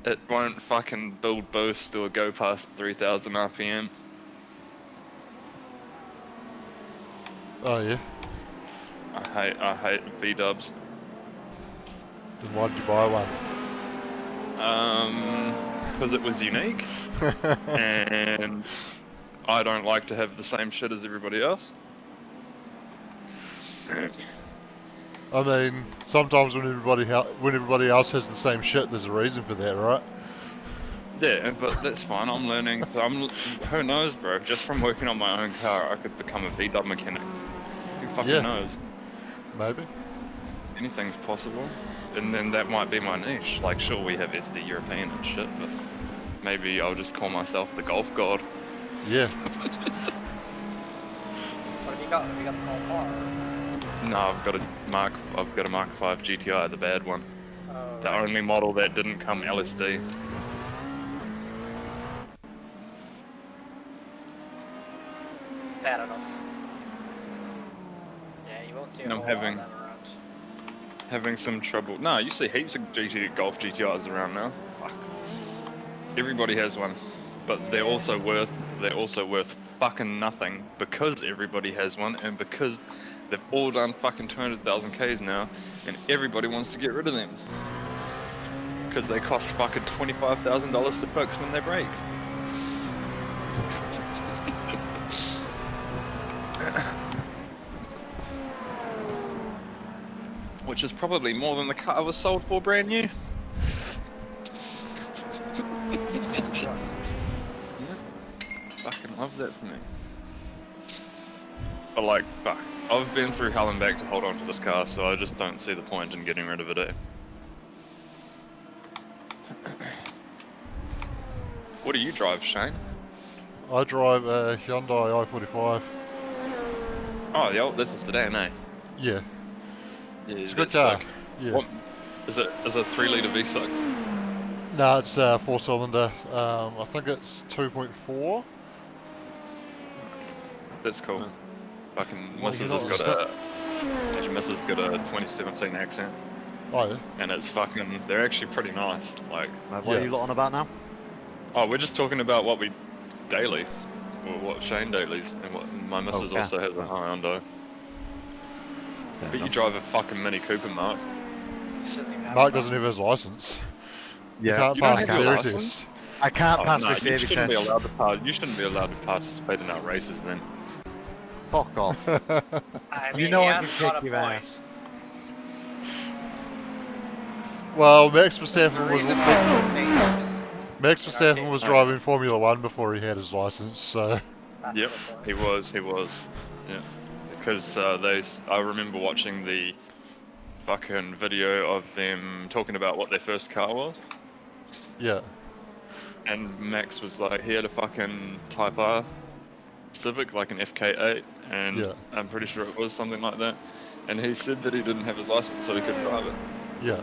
It won't fucking build boost or go past 3,000 RPM. Oh yeah. I hate V-dubs. Then why did you buy one? Because it was unique, and I don't like to have the same shit as everybody else. I mean, sometimes when everybody else has the same shit, there's a reason for that, right? Yeah, but that's fine. I'm learning. Who knows, bro? Just from working on my own car, I could become a V-dub mechanic. Who fucking knows? Maybe. Anything's possible. And then that might be my niche. Like, sure, we have SD European and shit, but maybe I'll just call myself the golf god. Yeah. What have you got? Have you got the Golf R? No, I've got a Mark 5 GTI, the bad one. Oh, The right. only model that didn't come LSD. Bad enough. Yeah, you won't see a And I'm whole lot having- of them around. Having some trouble. No, you see heaps of Golf GTIs around now. Fuck. Everybody has one, but they're also worth fucking nothing because everybody has one, and because they've all done fucking 200,000 Ks now, and everybody wants to get rid of them because they cost fucking $25,000 to fix when they break. Which is probably more than the car was sold for brand new. Fucking love that for me. But like, fuck. I've been through hell and back to hold on to this car, so I just don't see the point in getting rid of it, eh? What do you drive, Shane? I drive a Hyundai i45. Oh, the old, this is sedan, eh? Yeah. Yeah, It's a good that's car. sick. Yeah. What, is it a 3 litre V6? No, it's 4-cylinder. I think it's 2.4. That's cool. Fucking Well, Mrs. you're has not got a... Mrs. got a 2017 accent. Oh yeah. And it's fucking... They're actually pretty nice. Like... What are you lot on about now? Oh, we're just talking about what we... Daily. Or what Shane dailies. And what my missus yeah. also has a Hyundai. Fair But you enough. drive a fucking Mini Cooper, Mark. She doesn't even have Mark a doesn't have his license. Yeah. He can't You don't pass have the your theory license? test. I can't pass no, my you theory shouldn't test. be allowed to you shouldn't be allowed to participate in our races then. Fuck off. I mean, You know he I has can got kick a your point. ass. Well, Max The Verstappen reason why it's dangerous. Max in our Verstappen team. was driving Formula 1 before he had his license, so That's Yep, the point. he was. Yeah. Because I remember watching the fucking video of them talking about what their first car was. yeah. And Max was like, he had a fucking Type R Civic, like an FK8, and Yeah. I'm pretty sure it was something like that. And he said that he didn't have his license, so he couldn't drive it. Yeah.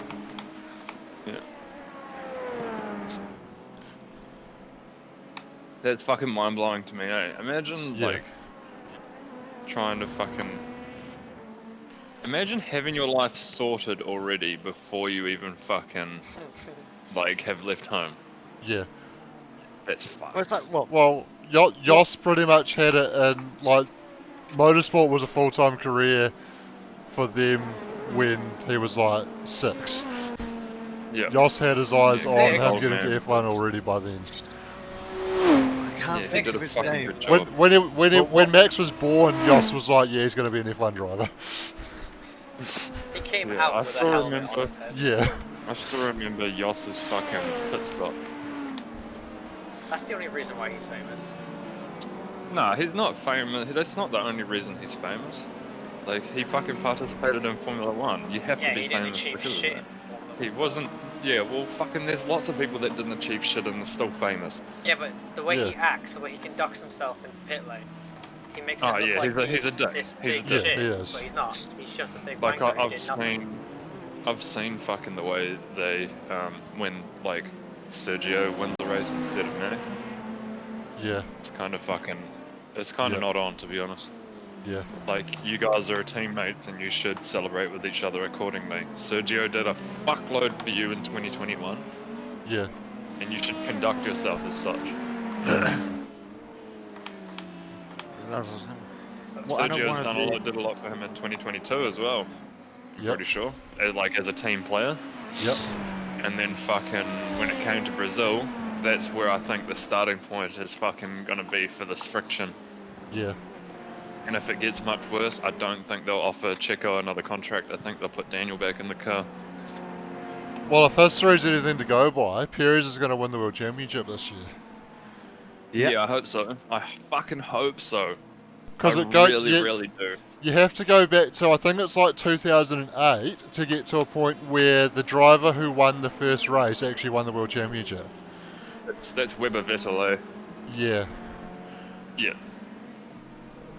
Yeah. That's fucking mind blowing to me, eh? Imagine, Yeah. like, trying to fucking. Imagine having your life sorted already before you even fucking, like, have left home. Yeah. That's fucked. Well, it's like, what? Well, Jos pretty much had it, and like, motorsport was a full-time career for them when he was like 6. Yeah. Jos had his eyes Yeah, on him old getting to man. F1 already by then. I can't Yeah, he think did of a his fucking name. good job. When Max was born, Jos was like, yeah, he's going to be an F1 driver. He came Yeah, out I with a still helmet on remember. his head. Yeah. I still remember Yoss's fucking pit stop. That's the only reason why he's famous. Nah, he's not famous. That's not the only reason he's famous. Like, he fucking participated in Formula 1. You have Yeah, to be he didn't famous achieve because shit of in that. Formula He 1. wasn't. Yeah, well, fucking, there's lots of people that didn't achieve shit and are still famous. Yeah, but the way Yeah. he acts, the way he conducts himself in pit lane, he makes Oh, it look yeah, like he's a dick. this He's a big dick. shit, Yeah, he is. but he's not. He's just a big Like, wanker. He I've did nothing. seen fucking the way they, when, like, Sergio wins the race instead of Max. Yeah. It's kind of fucking, it's kind of Yeah. not on, to be honest. Yeah. Like, you guys are teammates and you should celebrate with each other accordingly. Sergio did a fuckload for you in 2021, Yeah. and you should conduct yourself as such. Sergio's did a lot for him in 2022 as well. I'm Yep. pretty sure. Like, as a team player. Yep. And then fucking, when it came to Brazil, that's where I think the starting point is fucking gonna be for this friction. Yeah. And if it gets much worse, I don't think they'll offer Checo another contract. I think they'll put Daniel back in the car. Well, if history's anything to go by, Perez is going to win the World Championship this year. Yeah, I hope so. I fucking hope so. Because I it go, really do. You have to go back to, I think it's like 2008 to get to a point where the driver who won the first race actually won the World Championship. That's Weber Vettel, eh? Yeah. Yeah.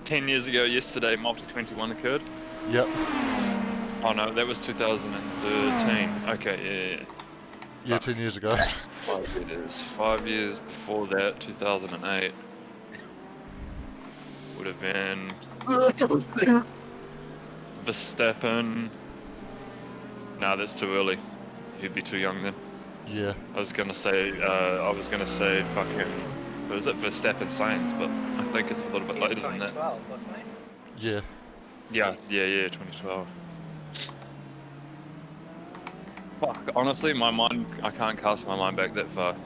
10 years ago yesterday, Multi-21 occurred. Yep. Oh no, that was 2013. Okay, yeah. Yeah, 10 years ago. 5 years. 5 years before that, 2008. Would have been Verstappen. Nah, that's too early. He'd be too young then. Yeah. I was gonna say fucking, what was it, Verstappen Sainz, but I think it's a little bit later than that. 2012, wasn't it? Yeah. Yeah, 2012. Fuck, honestly, my mind, I can't cast my mind back that far.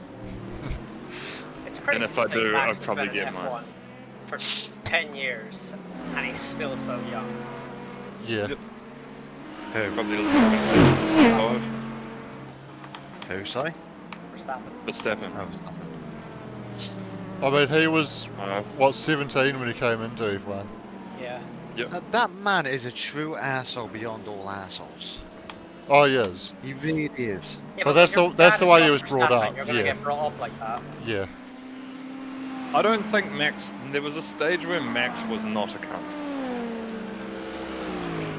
It's crazy. And if I to think do, Max I'd probably has been in get F1 mine. for 10 years, and he's still so young. Yeah. Yep. Probably looking Who, sorry? Verstappen. Oh, I mean, he was, Uh, 17 when he came into F1. Yeah. that man is a true arsehole beyond all arseholes. Oh, he is. He really is. Yeah, But when that's your that's dad the is way he Jos was brought Verstappen, up, You're gonna yeah. get brought up like that. Yeah. I don't think Max, there was a stage where Max was not a cunt.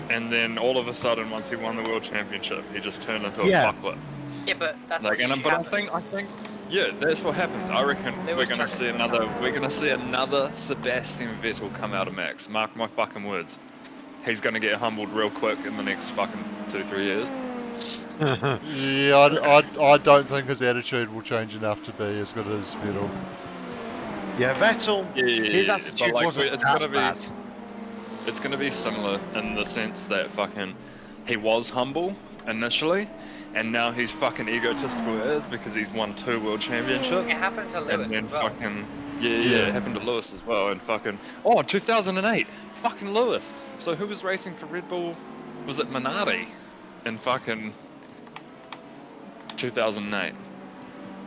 And then all of a sudden, once he won the world championship, he just turned into a fuckwit. Yeah, but that's Like, what usually happens. I think, yeah, that's what happens. I reckon we're Lewis gonna turned see another Sebastian Vettel come out of Max. Mark my fucking words. He's gonna get humbled real quick in the next fucking 2-3 years. Yeah, I don't think his attitude will change enough to be as good as Vettel. Yeah, Vettel, his Yeah, attitude but, like, wasn't it's that gonna be, bad. It's gonna be similar in the sense that fucking he was humble initially, and now he's fucking egotistical as because he's won 2 world championships. It happened to Lewis And then as well. fucking it happened to Lewis as well, and fucking 2008, fucking Lewis. So who was racing for Red Bull? Was it Minardi in fucking 2008?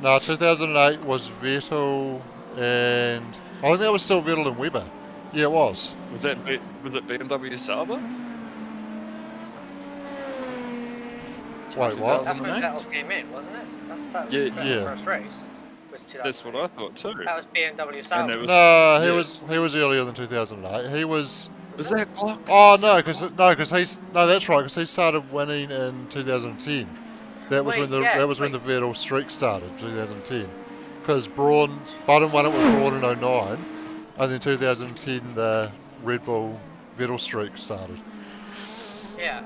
No, 2008 was Vettel and... I think that was still Vettel and Weber. Yeah, it was. Was it BMW Sauber? Wait, what? That's when 2008? Vettel came in, wasn't it? That was Yeah, Vettel's yeah. first race. Was 2008. That's what I thought too. That was BMW And Sauber. it was, No, yeah. he was earlier than 2008. He was... Was that Glock? Oh no, because that's right, because he started winning in 2010. That was Wait, when the yeah, when the Vettel streak started, 2010. Because Button won it with Braun in 09, and then 2010 the Red Bull Vettel streak started. Yeah.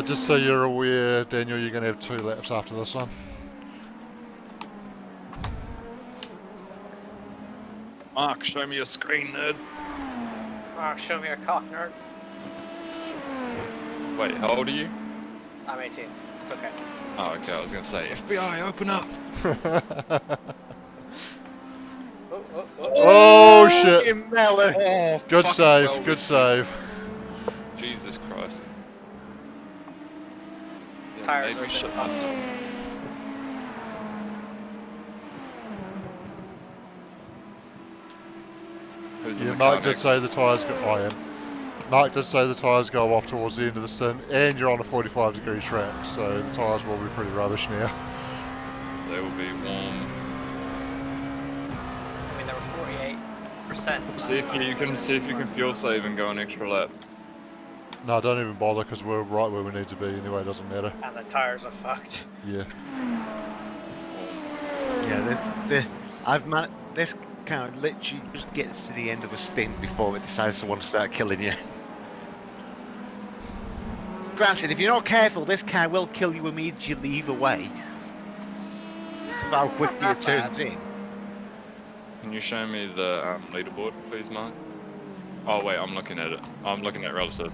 Just so you're aware, Daniel, you're going to have 2 laps after this one. Mark, show me your screen, nerd. Mark, show me your cock, nerd. Wait, how old are you? I'm 18. It's okay. Oh, okay, I was gonna say, FBI, open up! Oh, Oh shit! Melon. Good fucking save, well good done. save. Jesus Christ. Yeah, Tires made are me a bit shit puffed. myself. Who's in Yeah, the car Mark did next? say the tyres go. I am. Mark did say the tyres go off towards the end of the stint, and you're on a 45-degree track, so the tyres will be pretty rubbish now. They will be warm. I mean, they were 48%. See if you can fuel save and go an extra lap. No, don't even bother because we're right where we need to be anyway. It doesn't matter. And the tires are fucked. Yeah. Yeah, this car literally just gets to the end of a stint before it decides to want to start killing you. Granted, if you're not careful, this car will kill you immediately either way. For how quickly it turns in. Can you show me the leaderboard, please, Mark? Oh wait, I'm looking at it. I'm looking at relative.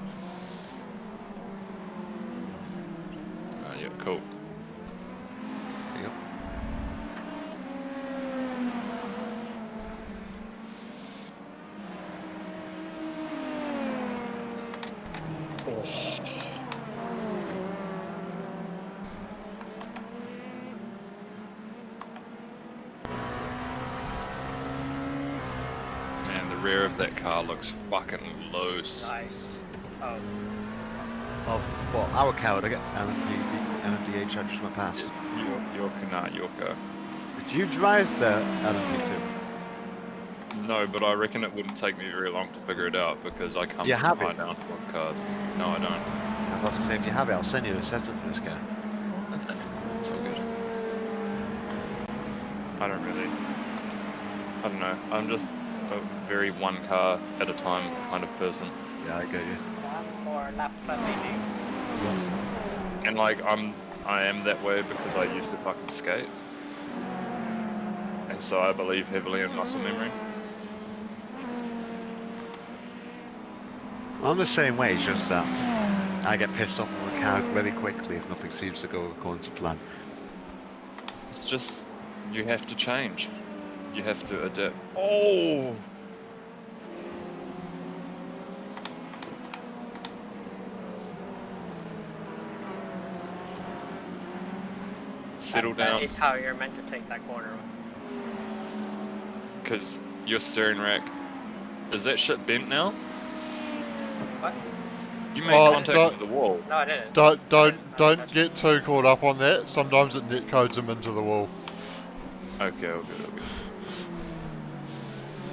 Yeah, cool. Yep. Man, the rear of that car looks fucking loose. Nice. Oh. Of what? Our car, the LMDH I just went past. Your car. Did you drive the LMP2? No, but I reckon it wouldn't take me very long to figure it out because I come You from have high it? down with cars. No, I don't. I was to say, if you have it, I'll send you a setup for this car. It's all good. I don't know. I'm just a very one car at a time kind of person. Yeah, I get you. One more lap for me. And like I am that way because I used to fucking skate. And so I believe heavily in muscle memory. I'm the same way, it's just that I get pissed off with a car very quickly if nothing seems to go according to plan. It's just you have to change. You have to adapt. Oh! Settle down. That is how you're meant to take that corner. Because your steering rack. Is that shit bent now? What? You made contact with the wall. No, I didn't. Don't get too caught up on that. Sometimes it net codes them into the wall. Okay, all good.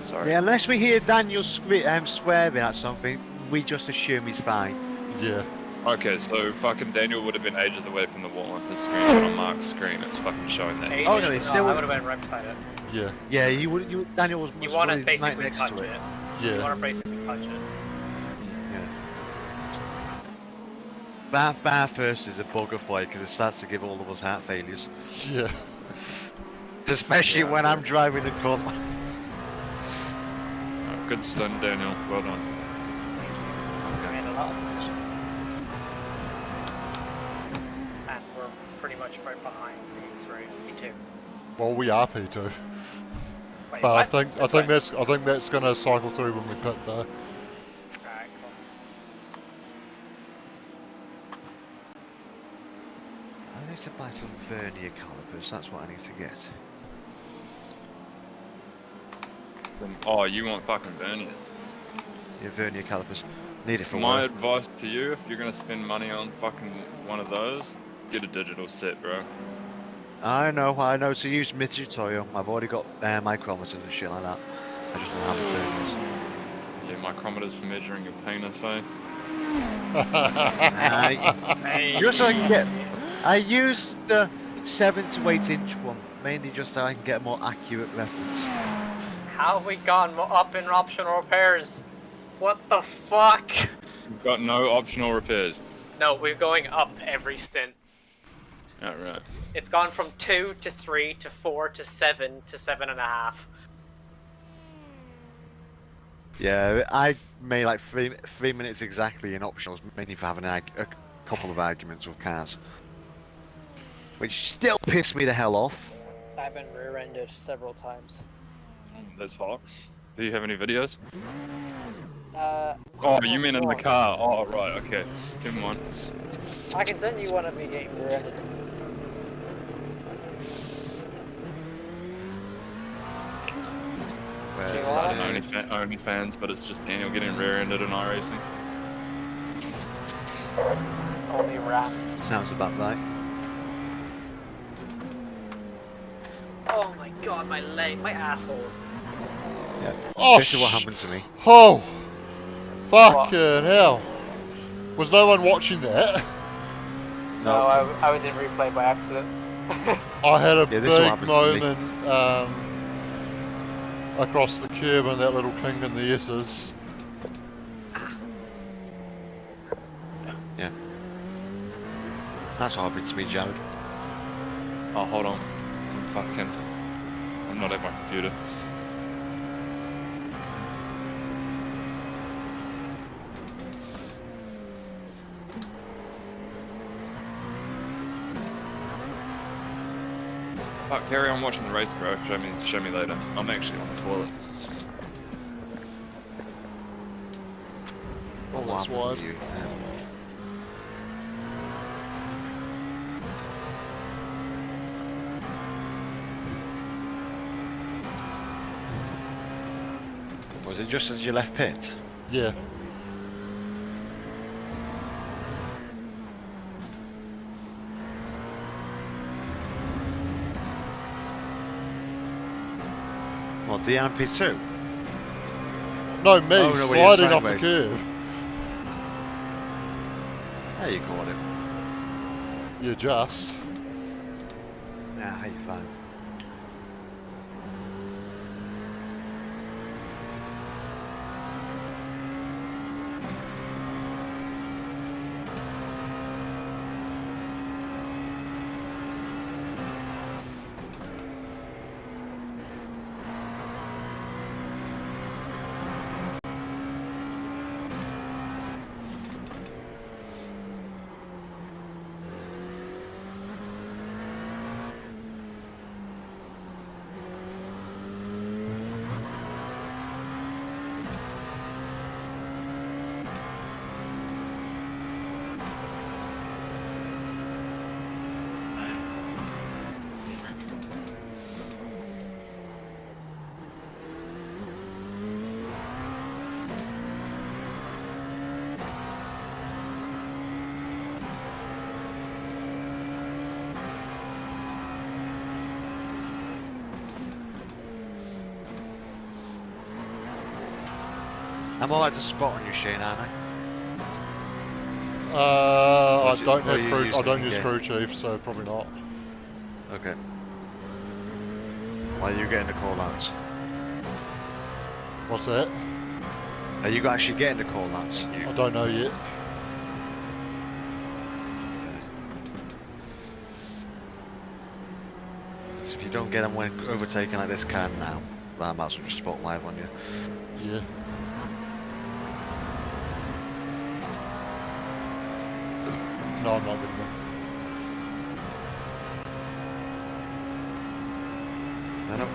Sorry. Yeah, unless we hear Daniel swearing at something, we just assume he's fine. Yeah. Okay, so fucking Daniel would have been ages away from the wall on his screen, but on Mark's screen it's fucking showing that. Oh no, he's still. I would have been right beside it. Yeah. Yeah, you would. Daniel was. You want to right basically next touch to it. Yeah. You want to basically touch it. Bar first is a bugger fight because it starts to give all of us heart failures. Yeah. Especially when I'm driving a car. Good stun, Daniel. Well done. We made a lot of decisions. And we're pretty much right behind P3, P2. Well, we are P2. Wait, But what? I think Since when? that's gonna cycle through when we pit though. Alright, cool. I need to buy some vernier calipers. That's what I need to get. Oh, you want fucking verniers? Yeah, vernier calipers. Need it for My work. advice to you, if you're gonna spend money on fucking one of those, get a digital set, bro. I know. To use my tutorial, I've already got micrometers and shit like that. I just don't have the verniers. Yeah, micrometers for measuring your penis, eh? Just so I can get. I use the 7 to 8 inch one, mainly just so I can get a more accurate reference. How have we gone up in optional repairs? What the fuck? You've got no optional repairs. No, we're going up every stint. Alright. It's gone from 2 to 3 to 4 to 7 to 7.5. Yeah, I made like 3 minutes exactly in optionals, mainly for having a couple of arguments with cars. Which still pissed me the hell off. I've been rear-ended several times. That's hot. Do you have any videos? Oh, You mean in the car? Oh, right, okay. Never mind. I can send you one of me getting rear-ended. Where's want that? OnlyFans, but it's just Daniel getting rear-ended in iRacing. Only rats. Sounds about right. Oh my god, my leg, my asshole. Yeah. Oh, This is what happened to me. Oh! Fucking hell. Was no one watching that? No, I was in replay by accident. I had a Yeah, this is what big happens to me. moment across the curb and that little kink in the S's. Yeah. That's what happened to me, Jared. Oh, hold on. I'm not at my computer. Fuck, carry on watching the race, bro. Show me later. I'm actually on the toilet. Oh, What that's happened wide. to you? Was it just as you left pit? Yeah. What, the MP2? No, me, Oh, no, when you're sliding off the sideways. curb. There you caught it. You just. Nah, you're fine. I'm alright to spot on you, Shane, aren't I? I do- don't or have you crew. use I the don't use game? crew chief, so probably not. Okay. Why are you getting the call outs? What's that? Are you actually getting the call outs? I don't know yet. So if you don't get them when overtaking like this car now, well, I might as well just spot live on you. Yeah. No, I'm not getting them. I know.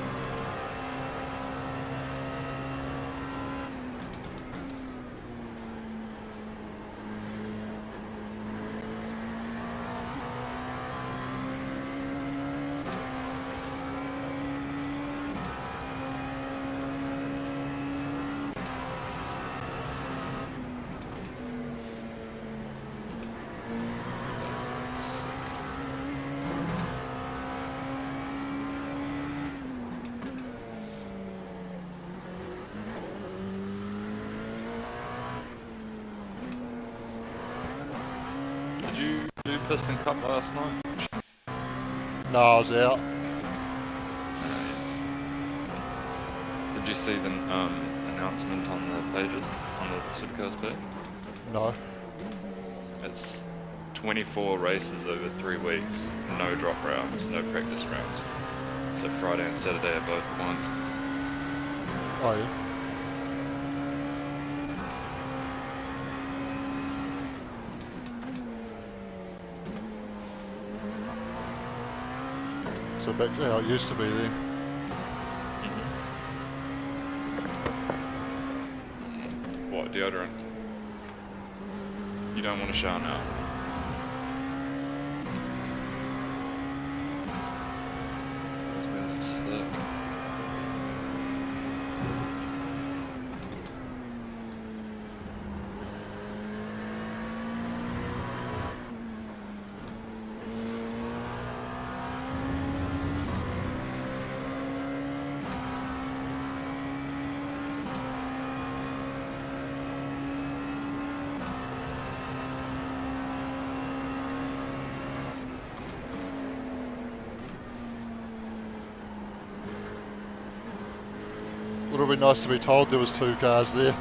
Did you do Piston Cup last night? No, I was out. Did you see the announcement on the pages, on the Supercars page? No. It's 24 races over 3 weeks, no drop rounds, no practice rounds. So Friday and Saturday are both points. Oh yeah. So back to how it used to be then. deodorant. You don't want to shower now. Where's the slip? Would have been nice to be told there was 2 cars there.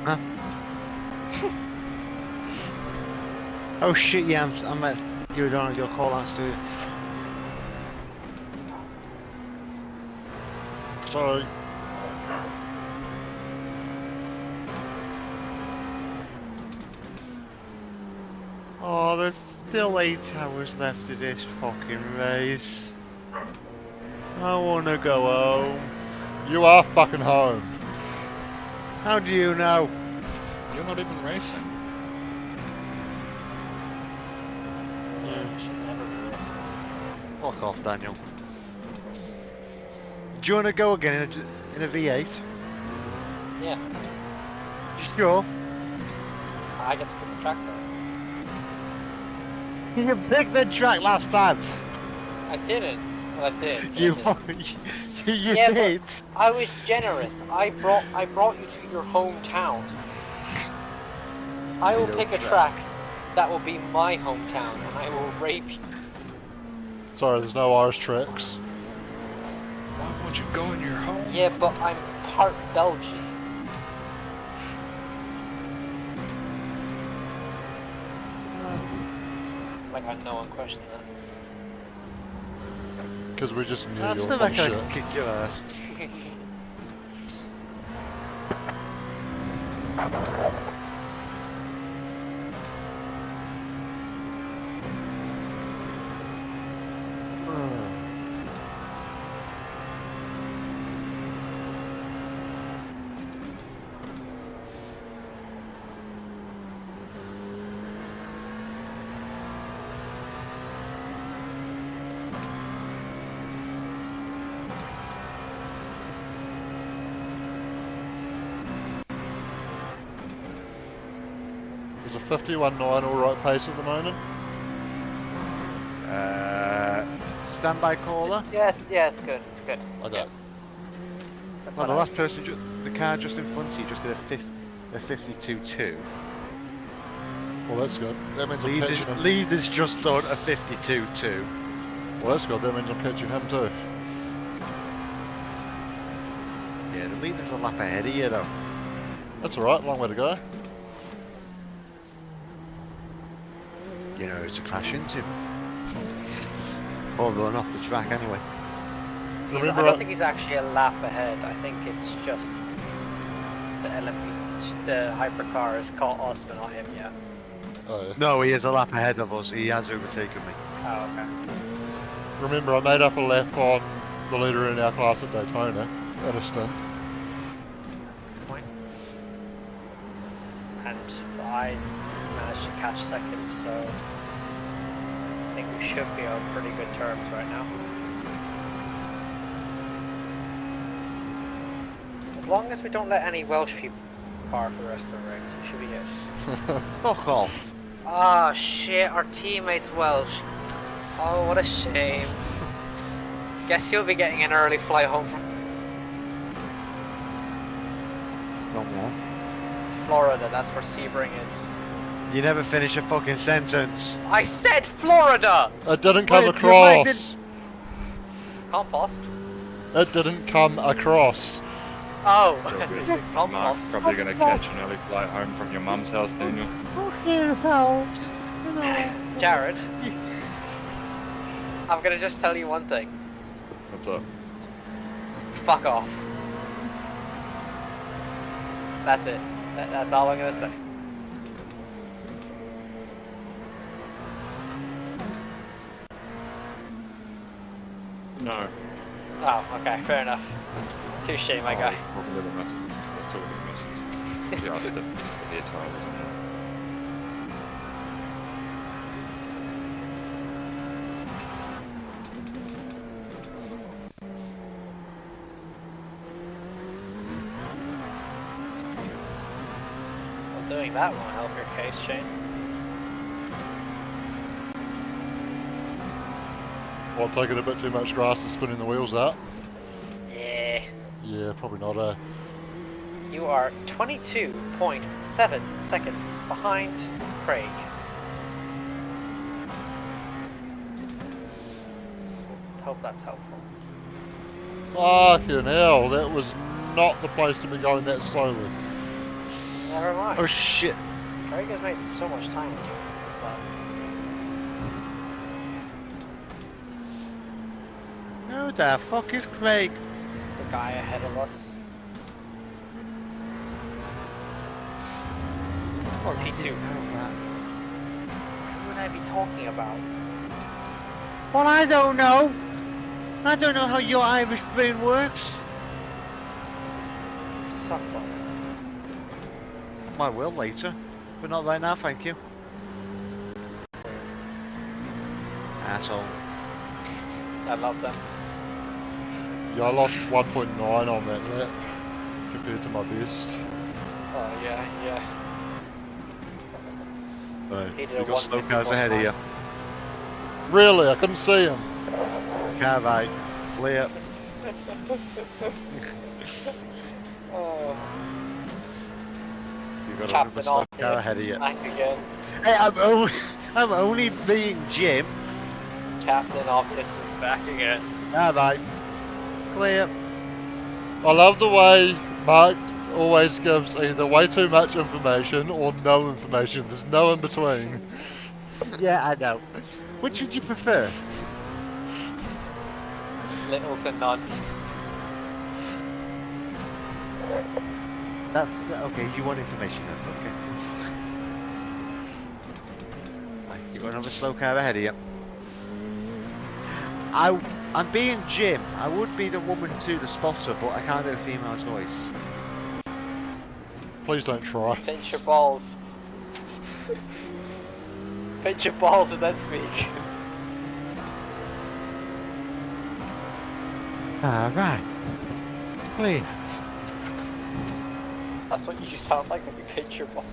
Huh? Oh shit, yeah, I'm at you don't your call outs too. Sorry. Oh, there's still 8 hours left of this fucking race. I wanna go home. You are fucking home. How do you know? You're not even racing. Fuck off, Daniel. Do you wanna go again in a V8? Yeah, You sure? I get to pick the track though. You picked the track last time. I didn't. Well, I did. but I You didn't. fucking you Yeah, did. I was generous. I brought you to your hometown. I will pick a track that will be my hometown, and I will rape you. Sorry, there's no Irish tracks. Why won't you go in your home? Yeah, but I'm part Belgian. Like I know I'm questioning that. Because we just knew That's you the were back I shit. can kick your ass. Is a 51.9 alright pace at the moment? Standby caller. Yeah, it's good. It's good. Okay. That's Well, what the I last person, the car just in front of you, just did a 52.2. Well, that's good. That means I'm catching him. Lead has just done a 52.2. Well, that's good. That means I'm catching him too. Yeah, the leader's a lap ahead of you though. That's alright. Long way to go. You know who to crash into. Or run off the track anyway. I Remember, don't think he's actually a lap ahead. I think it's just the the hypercar has caught us, but not him yet. oh, yeah. No, he is a lap ahead of us. He has overtaken me. Oh, okay. Remember, I made up a lap on the leader in our class at Daytona at a stint. That's a good point. And I managed to catch second, so I think we should be on pretty good terms right now. As long as we don't let any Welsh people par for the rest of the race, we should be good. Fuck off. Ah, shit, our teammate's Welsh. Oh, what a shame. Guess he'll be getting an early flight home from Florida. That's where Sebring is. You never finish a fucking sentence. I said Florida! It didn't come Wait, across. Compost? It didn't come across. Oh, Mark's compost. probably gonna catch an early flight home from your mum's house, Daniel. Jared, I'm gonna just tell you one thing. What's up? Fuck off. That's it. That's all I'm gonna say. No. Oh, okay, fair enough. Touche, my guy. Probably the message. Let's talk about the message. Yeah, I just did the tires. Well, doing that won't help your case, Shane. Well, taking a bit too much grass and spinning the wheels out. Yeah. Yeah, probably not, eh? You are 22.7 seconds behind Craig. Hope that's helpful. Fucking hell, that was not the place to be going that slowly. Never mind. Oh shit. Craig has made so much time with you this lap. Who the fuck is Craig? The guy ahead of us. Or P2. Who would I be talking about? Well, I don't know. I don't know how your Irish brain works. Suck ball. I will later, but not right now, thank you. Asshole. I love them. Yeah, I lost 1.9 on that lap compared to my best. Oh yeah, yeah. Right, He did you a got slow cars ahead of you. Really? I couldn't see him. Car right, clear. Oh. You got Captain another slow car Obvious ahead of you. back again. Hey, I'm only being Jim. Captain Obvious is back again. Alright. Clear. I love the way Mark always gives either way too much information or no information. There's no in between. Yeah, I know. Which would you prefer? Little to none. That's okay. You want information then? Okay. Right, you got another slow car ahead of you. I'm being Jim. I would be the woman too, the spotter, but I can't do a female's voice. Please don't try. Pinch your balls. Pinch your balls and then speak. Alright. Clear. That's what you sound like when you pinch your balls.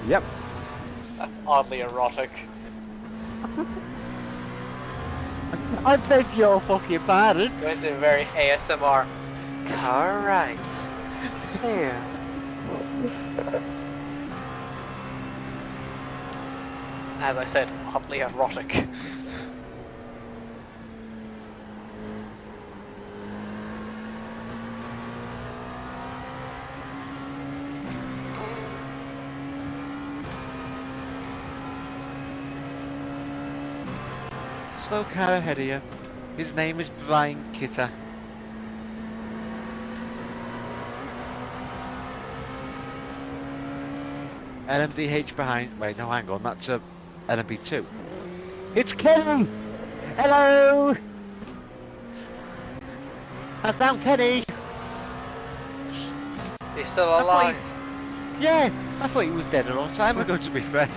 Yep. That's oddly erotic. I beg your fucking pardon. Go into a very ASMR. Alright. Here. As I said, oddly erotic. Slow car ahead of you. His name is Brian Kitter. LMDH behind. Wait, no, hang on. That's a LMB2. It's Kenny! Hello! I found Kenny! He's still alive. Yeah, I thought he was dead a long time ago, to be fair.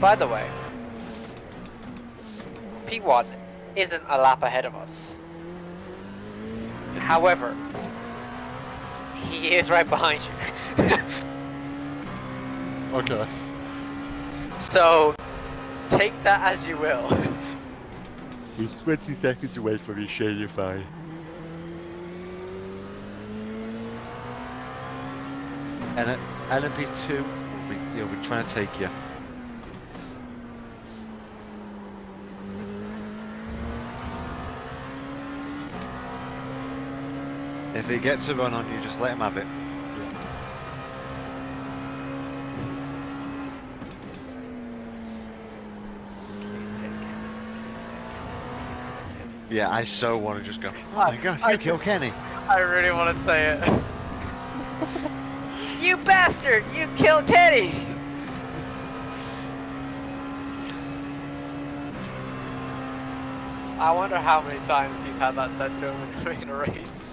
By the way, P1 isn't a lap ahead of us. However, he is right behind you. Okay. So, take that as you will. He's 20 seconds away from his share your fire. And LMP2 will be trying to take you. If he gets a run on you, just let him have it. Yeah, I so want to just go, oh my god, you killed Kenny. I really want to say it. You bastard! You killed Kenny! I wonder how many times he's had that said to him in a race.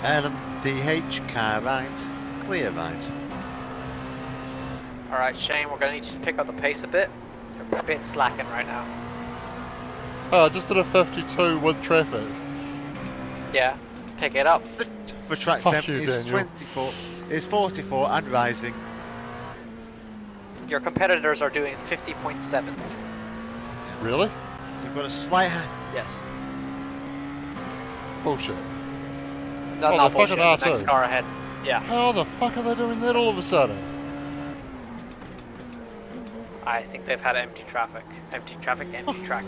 LMDH car right, clear right. Alright, Shane, we're gonna need you to pick up the pace a bit. You're a bit slacking right now. Oh, I just did a 52 with traffic. Yeah, pick it up. For track Fuck temp you, is Daniel. 24, is 44 and rising. Your competitors are doing 50.7s. Really? You've got a slight Yes. Bullshit. No, Oh, not the bullshit, fucking the next R2. car ahead. Yeah. How the fuck are they doing that all of a sudden? I think they've had empty traffic. Empty traffic, empty track.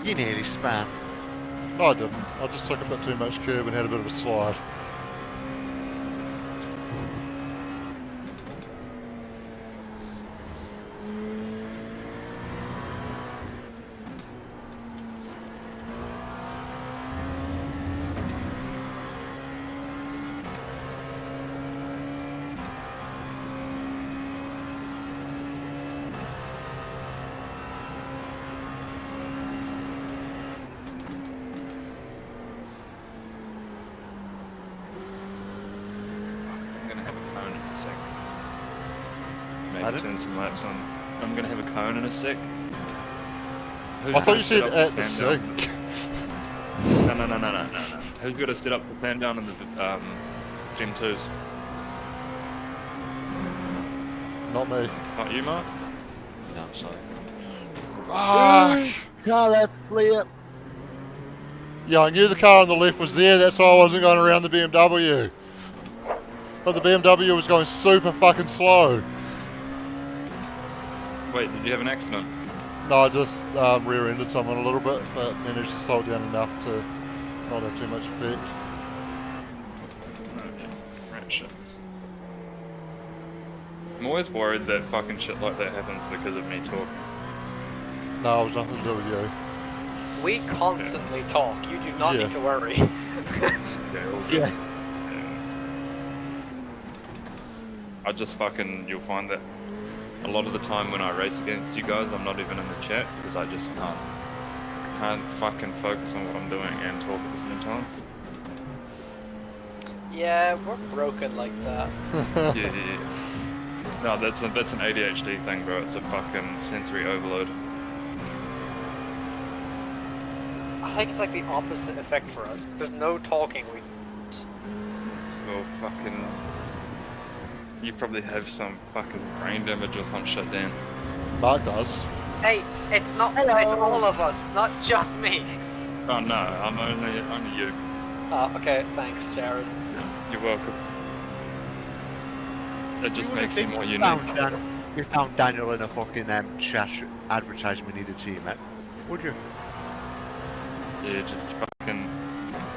You nearly span. No, I didn't. I just took a bit too much curb and had a bit of a slide. I'm gonna have a cone in a sec. Maybe Pardon? turn some laps on. I'm gonna have a cone in a sec. Who's I thought gonna you set said up at the stand down? sink. No. Who's gonna set up the stand down in the Gen 2s? Not me. Not you, Mark? No, sorry. Fuck! Car left, clear. Yeah, I knew the car on the left was there, that's why I wasn't going around the BMW. But the BMW was going super fucking slow. Wait, did you have an accident? No, I just rear-ended someone a little bit, but managed to slow it down enough to not have too much effect. Right, shit. I'm always worried that fucking shit like that happens because of me talking. No, it was nothing to do with you. We constantly talk. You do not Yeah. need to worry. Okay, all good. Yeah. I just fucking, you'll find that a lot of the time when I race against you guys, I'm not even in the chat because I just can't fucking focus on what I'm doing and talk at the same time. Yeah, we're broken like that. Yeah. No, that's an ADHD thing, bro. It's a fucking sensory overload. I think it's like the opposite effect for us. There's no talking. So fucking, you probably have some fucking brain damage or some shit, Dan. Mark does. Hey, it's not. It's all of us, not just me. Oh no, I'm only you. Oh, okay. Thanks, Jared. You're welcome. It just makes you more unique. You found Daniel in a fucking chat advertisement we need a team at. Would you? Yeah, just fucking,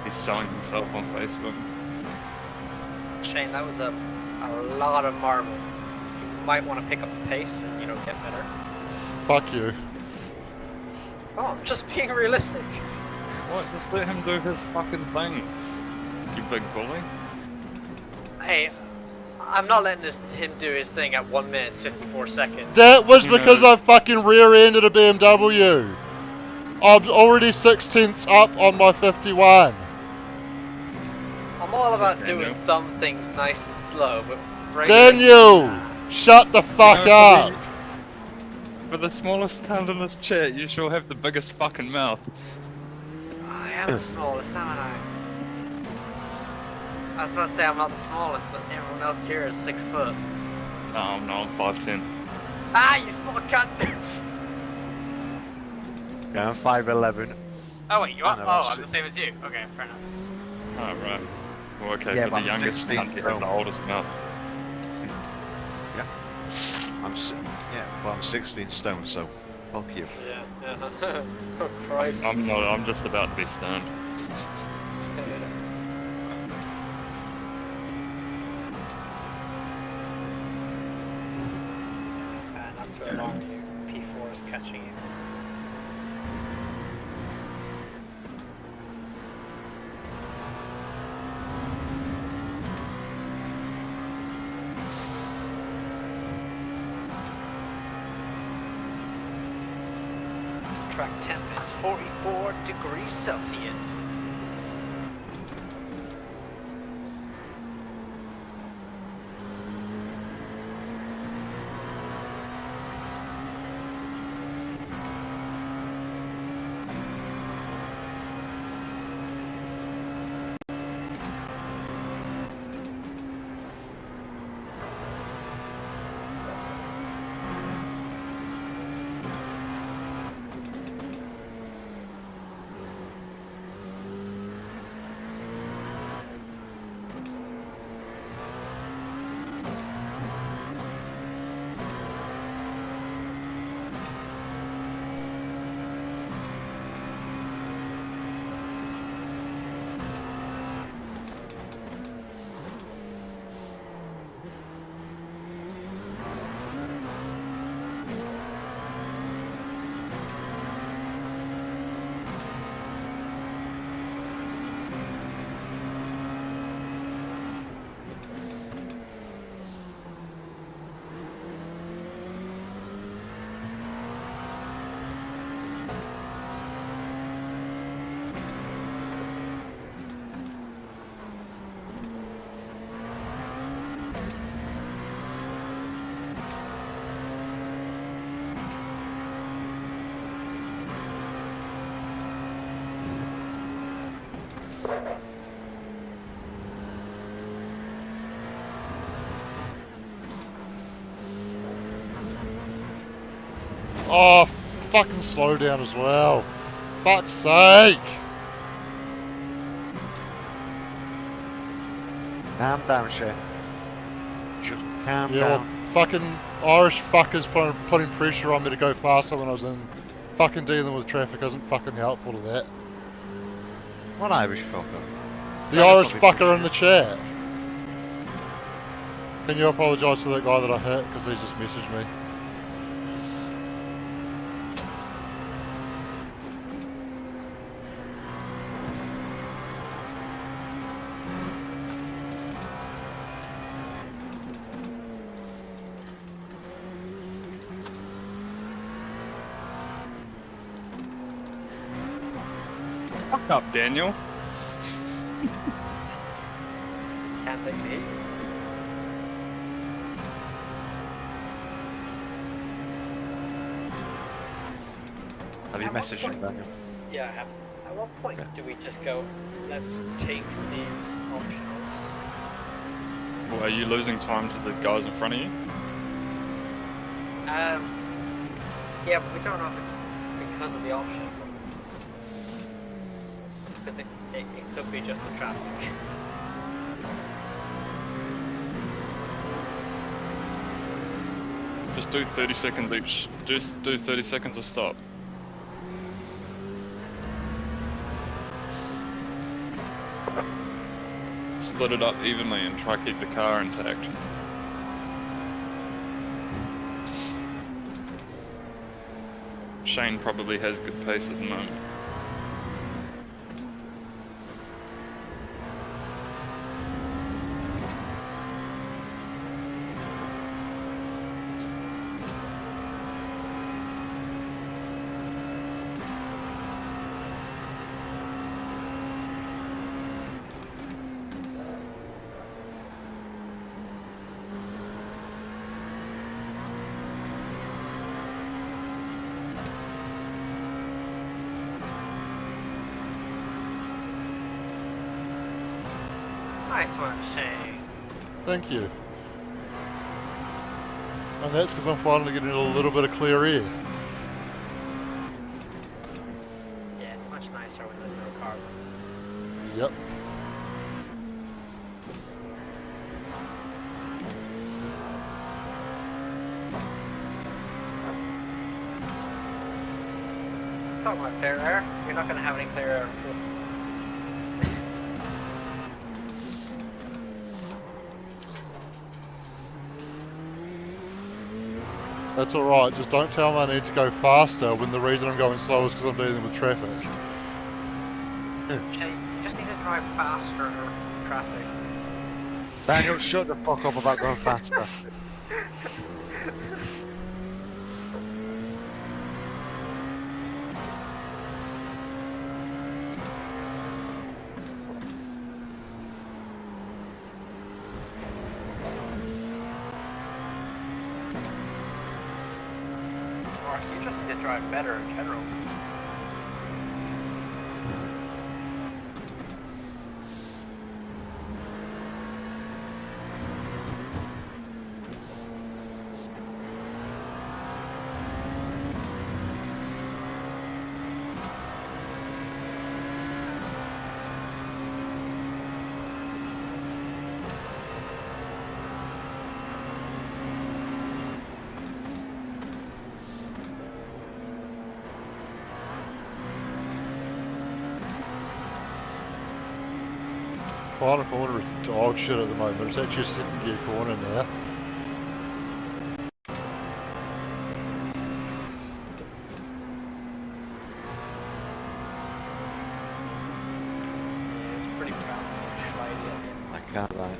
he's selling himself on Facebook. Shane, that was a lot of marbles. You might want to pick up the pace and, get better. Fuck you. Oh, I'm just being realistic. What? Just let him do his fucking thing. You big bully. Hey, I'm not letting him do his thing at 1 minute 54 seconds. That was because I fucking rear-ended a BMW. I'm already 6/10 up on my 51. I'm all about Daniel. doing some things nice and slow, but Daniel! Shut the fuck up! For the smallest talent in this chat, you sure have the biggest fucking mouth. I am the smallest, haven't I? I was about to say I'm not the smallest, but everyone else here is 6 foot. No, I'm not. I'm 5'10". Ah, you small cunt! Yeah, I'm 5'11". Oh wait, you are? I know, Oh, shit. I'm the same as you. Okay, fair enough. Oh, right. Well, okay, Yeah, for but the I'm youngest 16 cunt, you have the oldest mouth. I'm 16 stone, so fuck you. Yeah. Oh Christ. I'm not. I'm just about to be stoned. Not too long, you P4 is catching you. Track temp is 44 degrees Celsius. Oh, fucking slow down as well. Fuck's sake. Calm down, Shay. Just calm Yeah, well, down. fucking Irish fuckers putting pressure on me to go faster when I was in fucking dealing with traffic isn't fucking helpful to that. What Irish fucker? The Irish fucker in the chat. Can you apologise to that guy that I hit because he just messaged me? Fuck up, Daniel. Can't they be? Have you At what messaged point- him, Daniel? Yeah, I have. At what point do we just go, let's take these optionals? Well, are you losing time to the guys in front of you? Yeah, but we don't know if it's because of the option. Because it could be just the traffic. Just do 30-second loops. Just do 30 seconds of stop. Split it up evenly and try to keep the car intact. Shane probably has good pace at the moment. Nice one, Shane. Thank you. And that's because I'm finally getting a little bit of clear air. Yeah, it's much nicer when there's no cars. Yep. talking about clear air. You're not going to have any clear air. That's alright, just don't tell me I need to go faster when the reason I'm going slow is because I'm dealing with traffic. You just need to drive faster in traffic. Daniel, shut the fuck up about going faster. Mark, you just need to drive better in general. Final corner is dog shit at the moment. It's actually a second gear corner now. It's pretty bouncy and slidey at the end. I can't lie.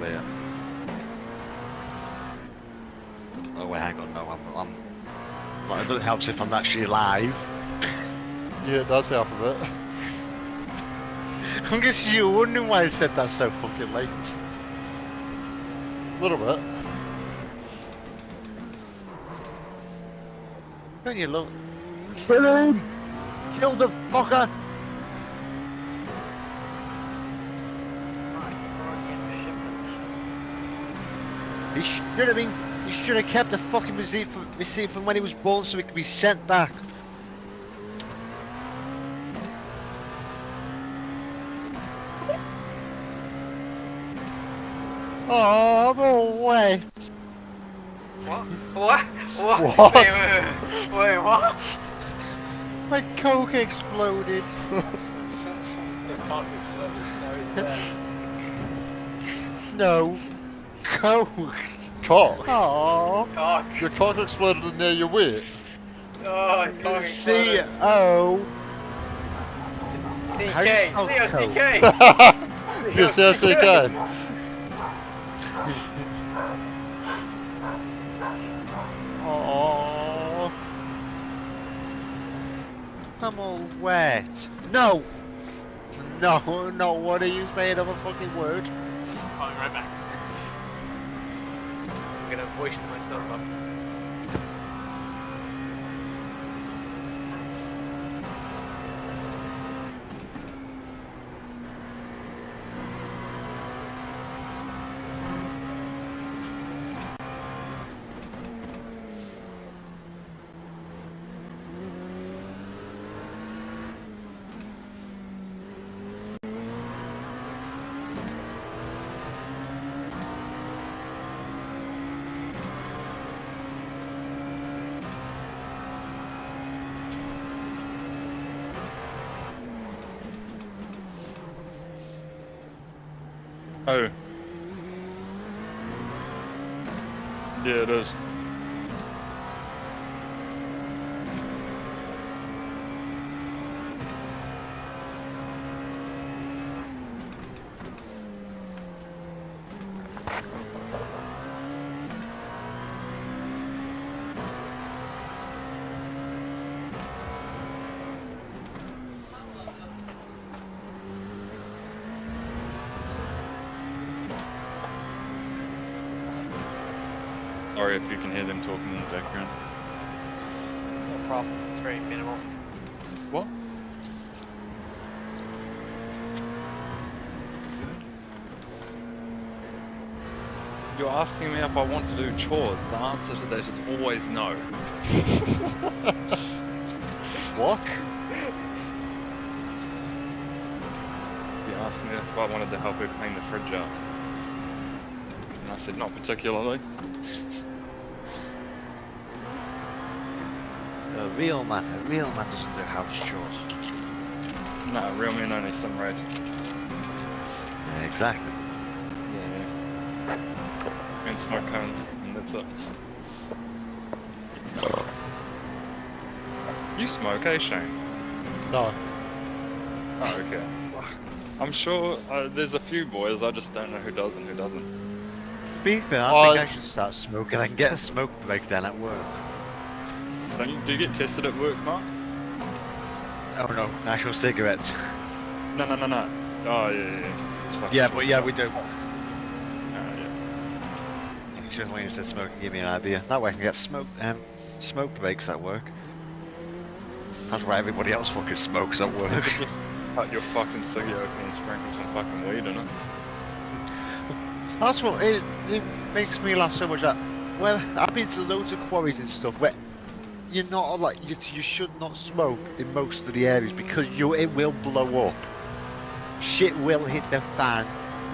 Wait. Oh wait, hang on, no, I'm like, it doesn't help if I'm actually live. Yeah, it does help a bit. I'm guessing you were wondering why I said that so fucking late. A little bit. Don't you look? Kill him! Kill the fucker! He should have been. He should have kept the fucking receipt from when he was born, so he could be sent back. Oh, I'm all wet. What? What? What? What? Wait, what? My coke exploded. His cock exploded, now he's dead. No. Coke. Cock? Oh. Cock. Your cock exploded and now you're wet. Oh, his cock exploded. C-O. CK. How do you spell C-O-C-K. Yes, CK. Oh. I'm all wet. No. No, no, what are you saying of a fucking word? I'll be right back. I'm gonna voice myself up. Oh. Yeah, it is. Sorry if you can hear them talking in the background. No problem, it's very minimal. What? You're asking me if I want to do chores. The answer to that is always no. What? You asked me if I wanted to help her clean the fridge out. And I said not particularly. A real man doesn't do house chores. No, real men only sim race. Yeah, exactly. Yeah. And smoke cones, and that's it. You smoke, eh, Shane? No. Oh, okay. I'm sure there's a few boys, I just don't know who does and who doesn't. To be fair, I think I should start smoking. I can get a smoke break then at work. Do you get tested at work, Mark? Oh no, actual cigarettes. No. Oh, yeah. Yeah, but yeah, we do. Oh, yeah. Just when you said smoking, give me an idea. That way I can get smoke breaks at work. That's why everybody else fucking smokes at work. Just cut your fucking ciggy open and sprinkle some fucking weed in it. That's what it makes me laugh so much. That well, I've been to loads of quarries and stuff where you're not like you should not smoke in most of the areas because it will blow up. Shit will hit the fan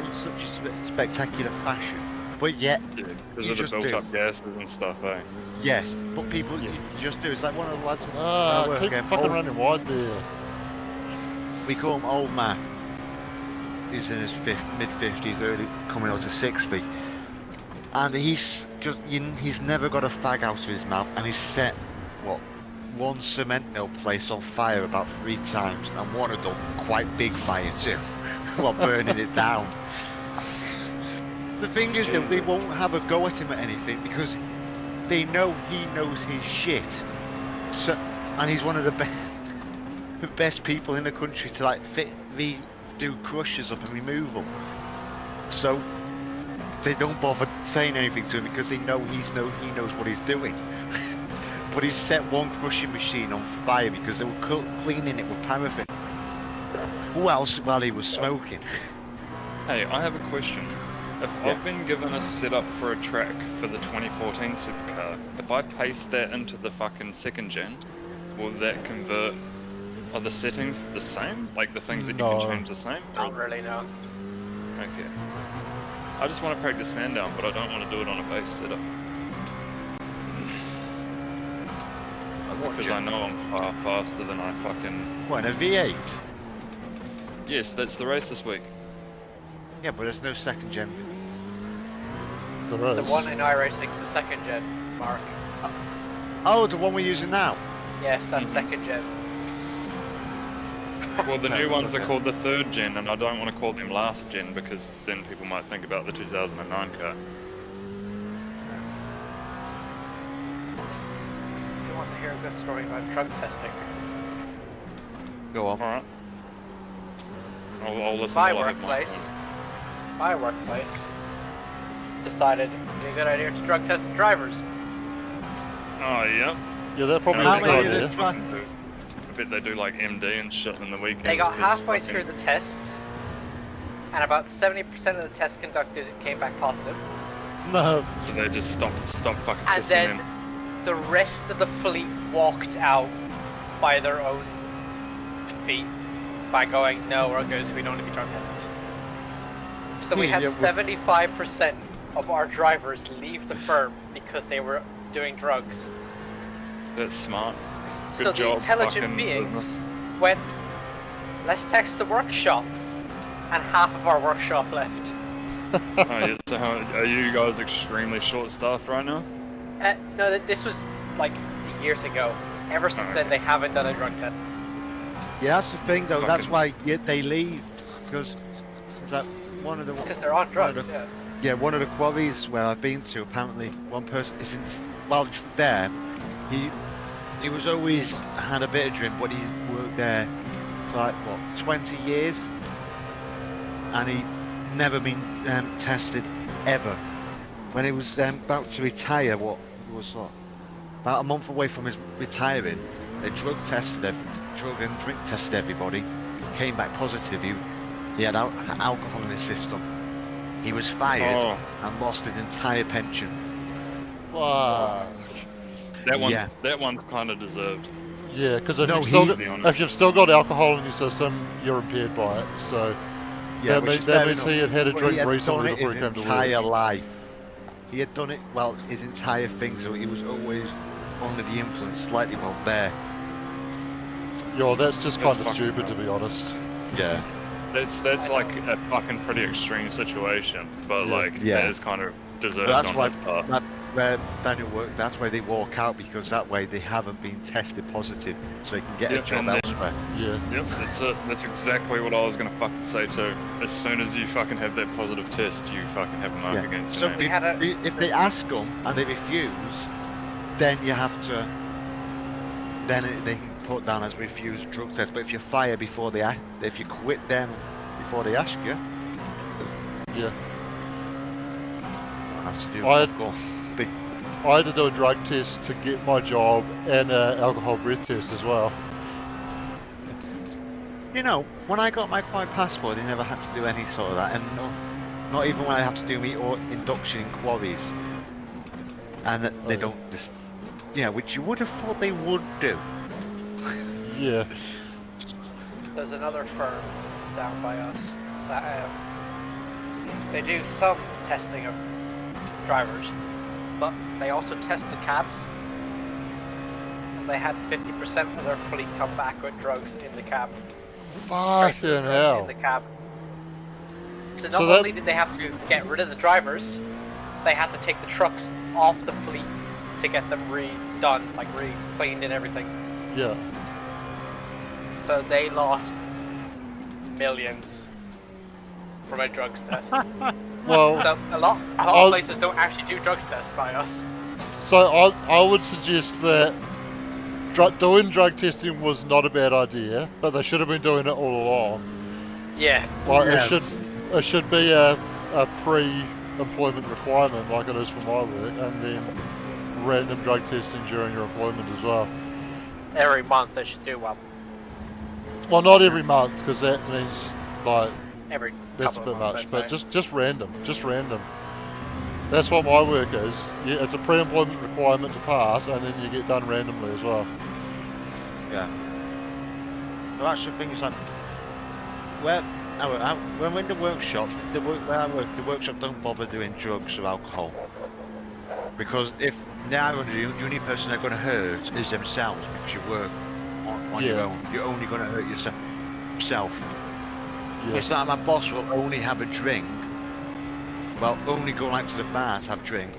in such a spectacular fashion. But yet, Yeah, because you of the just built up gases and stuff, eh? yes, but people you just do. It's like one of the lads. Keep fucking running wide there. We call him Old Man. He's in his mid-50s, early coming out to 60, and he's never got a fag out of his mouth, and he's set one cement mill place on fire about 3 times, and one of them quite big fire too, while burning it down. The thing is, they won't have a go at him at anything because they know he knows his shit. So, and he's one of the best people in the country to like do crushers up and remove them. So they don't bother saying anything to him because they know he knows what he's doing. But he's set one crushing machine on fire because they were cleaning it with paraffin. While he was smoking. Hey, I have a question. If I've been given a setup for a track for the 2014 supercar, if I paste that into the fucking second gen, will that convert? Are the settings the same? Like the things that you can change the same? Not really, no. Okay. I just want to practice Sandown, but I don't want to do it on a base setup. Because I know I'm far faster than I fucking... What, in a V8? Yes, that's the race this week. Yeah, but there's no second gen. The one in iRacing is the second gen, Mark. Oh, the one we're using now? Yes, that's second gen. Well, the new ones are called the third gen, and I don't want to call them last gen because then people might think about the 2009 car. Who wants to hear a good story about drug testing? Go on. Alright. I'll listen. My workplace decided it'd be a good idea to drug test the drivers. Oh, yeah? Yeah, that probably is a good idea. I bet they do like MD and shit in the weekend. They got halfway through the tests, and about 70% of the tests conducted came back positive. No. So they just stopped fucking and testing then the rest of the fleet walked out by their own feet by going, no, we're good, we don't need to be drug tested. So we had 75% of our drivers leave the firm because they were doing drugs. That's smart. Good So job, the intelligent beings went, let's text the workshop, and half of our workshop left. Oh, yeah. So are you guys extremely short-staffed right now? No, this was like years ago. Ever since then, they haven't done a drug test. Yeah, that's the thing though. That's why they leave because is that one of the because they're on drugs. Yeah, one of the quarries where I've been to. Apparently, one person isn't well there. He was always had a bit of drink, but he's worked there for like what 20 years, and he never been tested ever. When he was about to retire, what was that? About a month away from his retiring, they drug and drink tested everybody. Came back positive. He had alcohol in his system. He was fired and lost his entire pension. Wow. That one's kind of deserved. Yeah, because if you've still got alcohol in your system, you're impaired by it. So yeah, that means he had a drink recently before he came to work. His entire life. He had done it his entire thing. So he was under the influence slightly while there. Yo, that's just That's kind of fucking stupid to be honest. Yeah. That's like a fucking pretty extreme situation, but Yeah. like Yeah. that is kind of deserved But that's on why his part. where Daniel worked. That's why they walk out, because that way they haven't been tested positive, so they can get Yep, a job and then- elsewhere. Yeah. Yep, that's it. That's exactly what I was gonna fucking say too. As soon as you fucking have that positive test, you fucking have a mark Yeah. against So your We name. had a- if they ask them and they refuse, then you have to. Then they can put down as refused drug test. But if you fire before they ask, if you quit then before they ask you, Yeah. you have to do. I- Go. Big. I had to do a drug test to get my job and an alcohol breath test as well. You know, when I got my quiet passport, they never had to do any sort of that, and not even when I had to do me or induction in quarries, and that they Oh, yeah. don't. This, yeah, which you would have thought they would do. Yeah. There's another firm down by us that they do some testing of drivers, but they also test the cabs. And they had 50% of their fleet come back with drugs in the cab. Fucking Traces of drugs hell. in the cab. So not So that- only did they have to get rid of the drivers, they had to take the trucks off the fleet to get them redone, like re-cleaned and everything. Yeah. So they lost millions from a drugs test. Well, So a lot I'll- of places don't actually do drugs tests by us. so I would suggest that doing drug testing was not a bad idea, but they should have been doing it all along. Yeah. Like Yeah. it should be a pre-employment requirement like it is for my work, and then random drug testing during your employment as well. Every month they should do one. Well, not every month, because that means like Every that's a couple bit of months, much. I'd But say. just random. That's what my work is. Yeah, it's a pre-employment requirement to pass, and then you get done randomly as well. Yeah. So that's the thing. Is like, when we're in the workshop, where I work, the workshop don't bother doing drugs or alcohol, because if now the only person they're going to hurt is themselves, because you work on your Yeah. own. You're only going to hurt yourself. Yeah. It's like my boss will only have a drink. Well, only go like to the bar to have a drink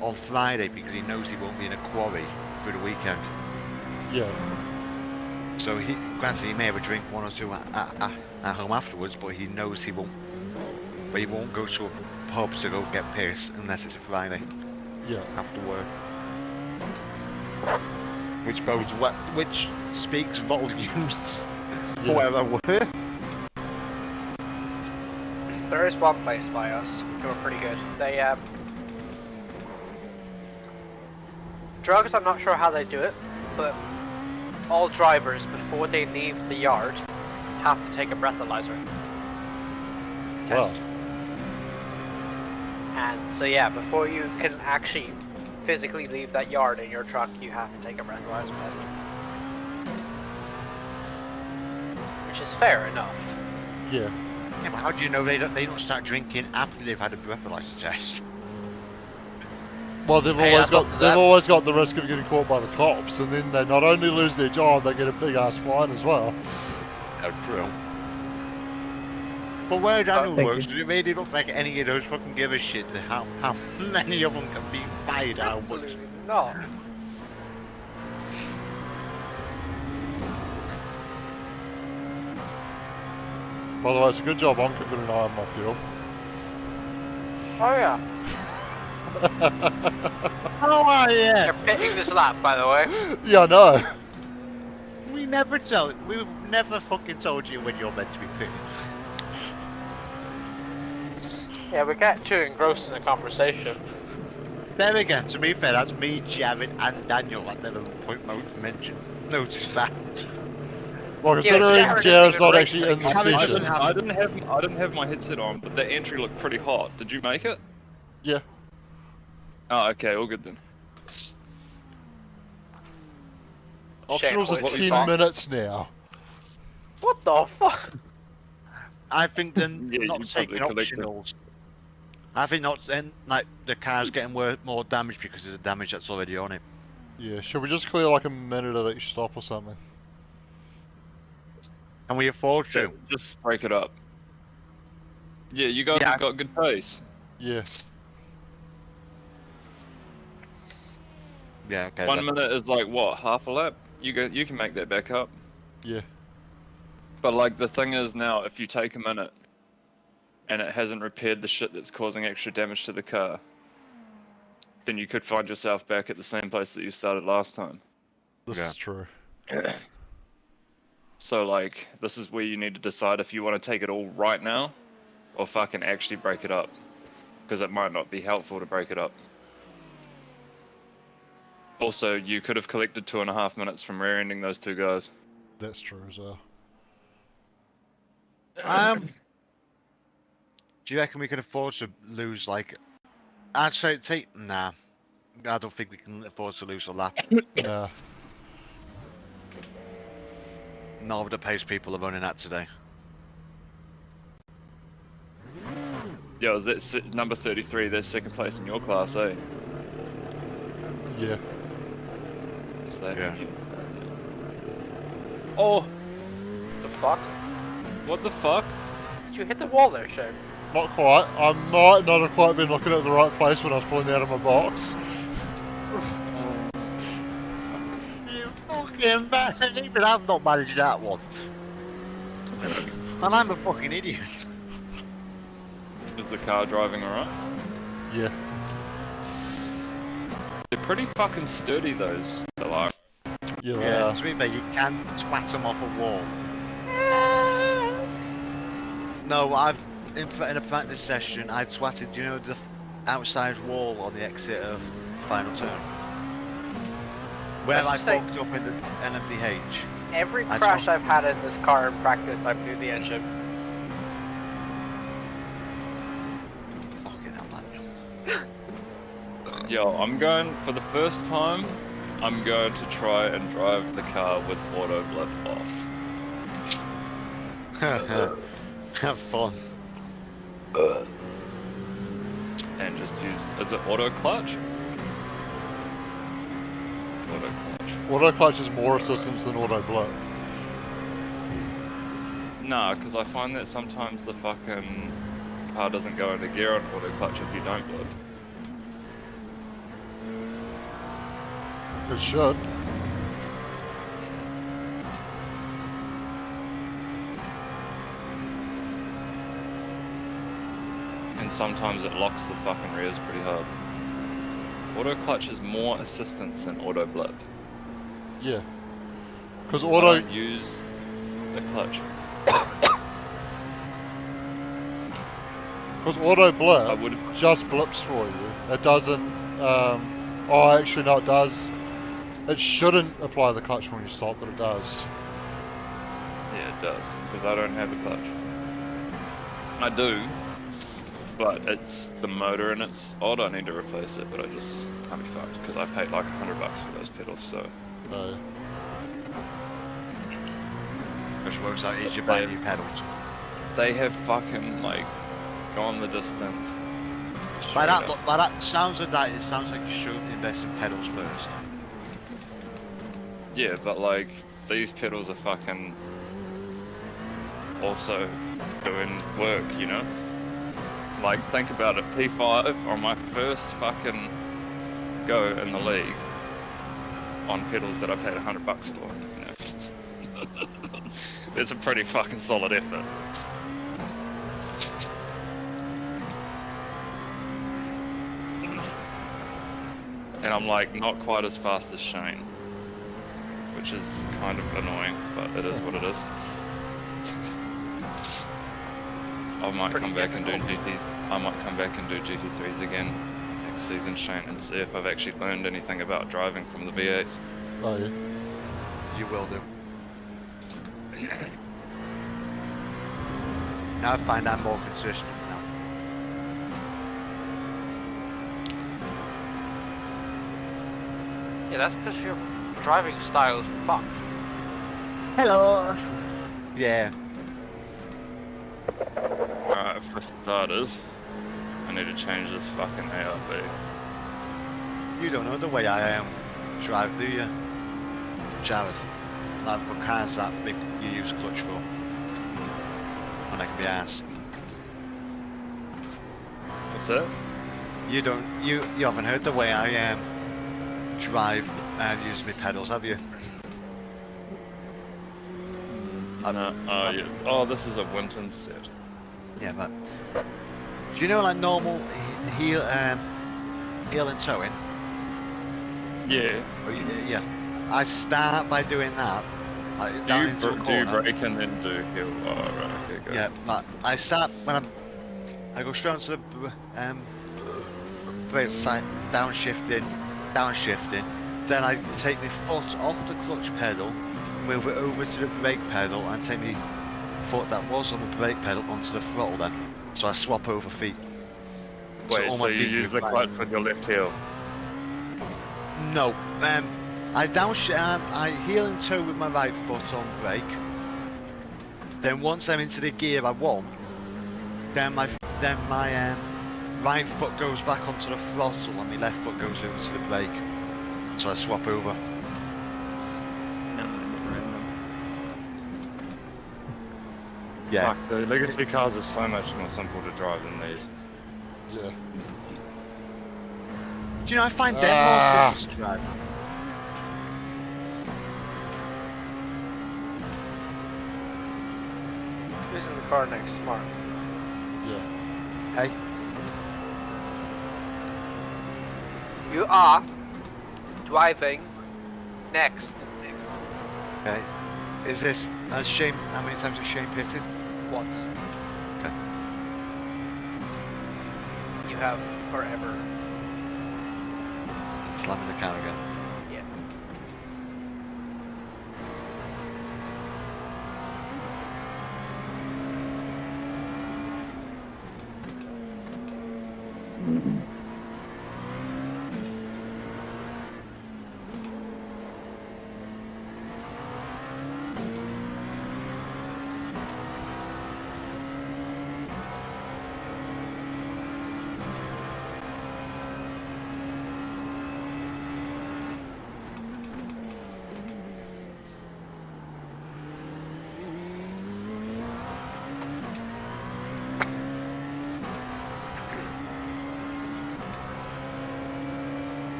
on Friday because he knows he won't be in a quarry through the weekend. Yeah. So granted, he may have a drink, one or two at home afterwards, but he knows he won't. But he won't go to a pub to go get pissed unless it's a Friday Yeah. after work. Which speaks volumes for Yeah. where I work. There is one place by us who are pretty good. They drugs, I'm not sure how they do it, but all drivers before they leave the yard have to take a breathalyzer test. And so yeah, before you can actually physically leave that yard in your truck, you have to take a breathalyzer test. Which is fair enough. Yeah. Yeah, but how do you know they don't start drinking after they've had a breathalyzer test? Well, they've Hey, always that's got up to they've them. always got the risk of getting caught by the cops, and then they not only lose their job, they get a big ass fine as well. True. But where Daniel thank works, you. does it really look like any of those fucking give a shit how many of them can be fired out? Absolutely not. By the way, it's a good job I'm keeping an eye on my fuel. Oh yeah. Oh yeah. You're pitting this lap, by the way. Yeah, I know. We never fucking told you when you're meant to be pitting. Yeah, we get too engrossed in the conversation. There again, to be fair, that's me, Jared, and Daniel. I never notice that. Well, Yeah, considering Jared Jared's isn't not even actually in the racing. I session. didn't have my headset on, but the entry looked pretty hot. Did you make it? Yeah. Oh, okay, all good then. Optionals Shane, are what 10 you thought? minutes now. What the fuck? I think they're Yeah, not you taking probably collected. optionals. I think not. Then, like the car's getting more damage because of the damage that's already on it. Yeah, should we just clear like a minute at each stop or something? Can we afford to? Just break it up. Yeah, you guys have got good pace. Yeah. Yeah, okay. 1 minute is like what, half a lap? You can make that back up. Yeah. But like the thing is now, if you take a minute and it hasn't repaired the shit that's causing extra damage to the car, then you could find yourself back at the same place that you started last time. This is true. So like, this is where you need to decide if you want to take it all right now, or fucking actually break it up. Because it might not be helpful to break it up. Also, you could have collected 2.5 minutes from rear-ending those two guys. That's true as well. Do you reckon we can afford to lose like? I'd say nah. I don't think we can afford to lose a lap. Nah. Not with the pace people are running at today. Yeah, was that number 33, their second place in your class, eh? Yeah. Is that Yeah. Oh! The fuck? What the fuck? Did you hit the wall there, Shane? Not quite. I might not have quite been looking at the right place when I was pulling out of my box. You fucking bastard! Even I've not managed that one. And I'm a fucking idiot. Is the car driving alright? Yeah. They're pretty fucking sturdy, those. They're like... Yeah, they Yeah, are. to be fair, you can twat them off a wall. No, in a practice session, I twatted, you know, the outside wall on the exit of final turn? Where I fucked up in the NMDH. Every crash I've had in this car in practice, I blew the engine. Fucking hell, man. Yo, I'm going, for the first time, I'm going to try and drive the car with auto blip off. Have fun. And just use, is it auto clutch? Auto clutch. Auto clutch is more assistance than auto blip. Nah, because I find that sometimes the fucking car doesn't go into gear on auto clutch if you don't blip. It should. And sometimes it locks the fucking rears pretty hard. Auto clutch is more assistance than auto blip. Yeah. Because I auto... don't use the clutch. Because auto blip would just blips for you. It doesn't... oh, actually no, it does. It shouldn't apply the clutch when you stop, but it does. Yeah, it does, because I don't have a clutch. I do, but it's the motor and it's odd. I need to replace it, but I just can't be fucked because I paid like $100 for those pedals. So. No. Which works out easier buying new pedals. They have fucking like gone the distance. By that sounds of that, it sounds like you should invest in pedals first. Yeah, but like these pedals are fucking also doing work, you know? Like think about it, P5 on my first fucking go in the league on pedals that I paid $100 for, you know? It's a pretty fucking solid effort. And I'm like not quite as fast as Shane, which is kind of annoying, but it is what it is. I might come back and do GT3s again next season, Shane, and see if I've actually learned anything about driving from the V8s. Oh yeah. You will do. Now I find that more consistent now. Yeah, that's because your driving style is fucked. Hello. Yeah. Alright, for starters, I need to change this fucking ARB. You don't know the way I am. drive, do you, Jared? Like, what cars that big you use clutch for? When I can be arsed. What's that? You haven't heard the way I drive and use my pedals, have you? No. Oh, yeah. Oh, this is a Winton set. Yeah, but do you know like normal heel and towing? Yeah. Yeah. I start by doing that. Like, Do down you, into a do you corner. brake and then do heel? Oh, right. Okay, good. Yeah, but I start when I go straight onto the brake side, downshifting. Then I take my foot off the clutch pedal, move it over to the brake pedal, and take my foot that was on the brake pedal onto the throttle. Then, so I swap over feet. Wait, so you use the clutch with your left heel? No, I heel and toe with my right foot on brake. Then once I'm into the gear I want, then my right foot goes back onto the throttle and my left foot goes over to the brake. So I swap over. No, Yeah. Fuck, the legacy cars are so much more simple to drive than these. Yeah. Do you know, I find them more simple to drive. Who's in the car next? Mark. Yeah. Hey, You are driving next. okay. Is this Shane? How many times has Shane pitted? Once. Okay. You have forever. Slamming the car again. Yeah.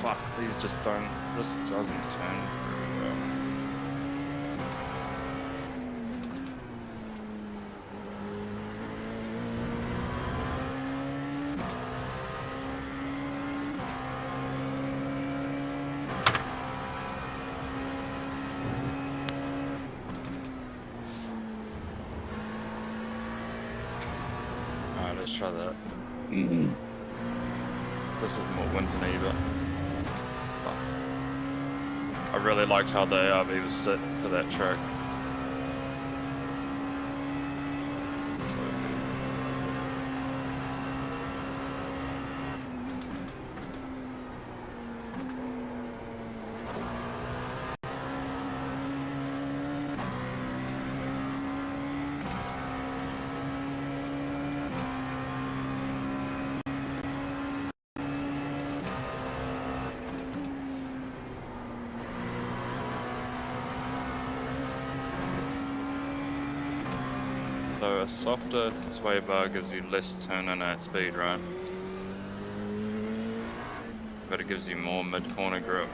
Fuck, these just don't. This doesn't turn very well. Alright, let's try that. This is more Winton-y, but I really liked how the ARB was set for that track. So a softer sway bar gives you less turn in at speed, right? But it gives you more mid-corner grip.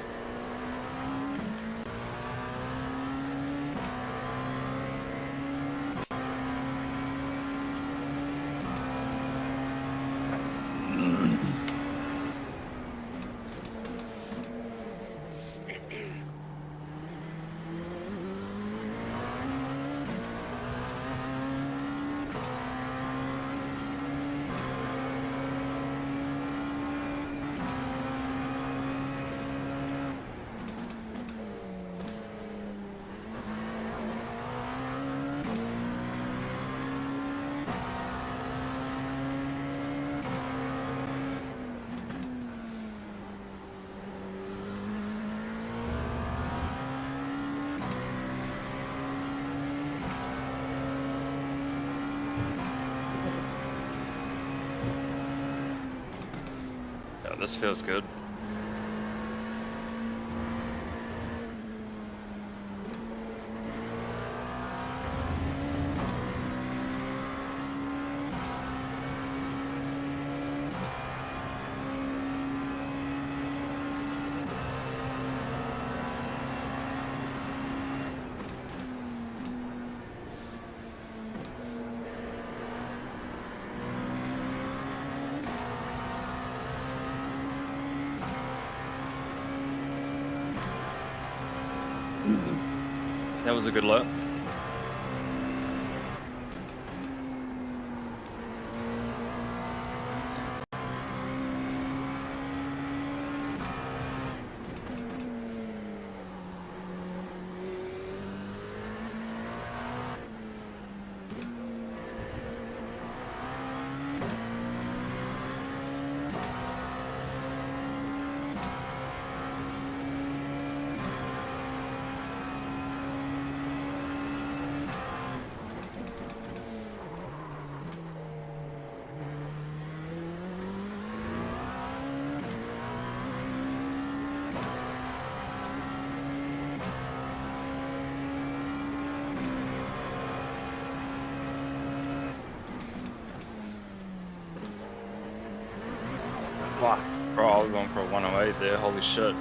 Alright, this feels good. That was a good lap. Wow. Bro, I was going for a 108 there, holy shit.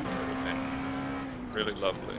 That would have been really lovely.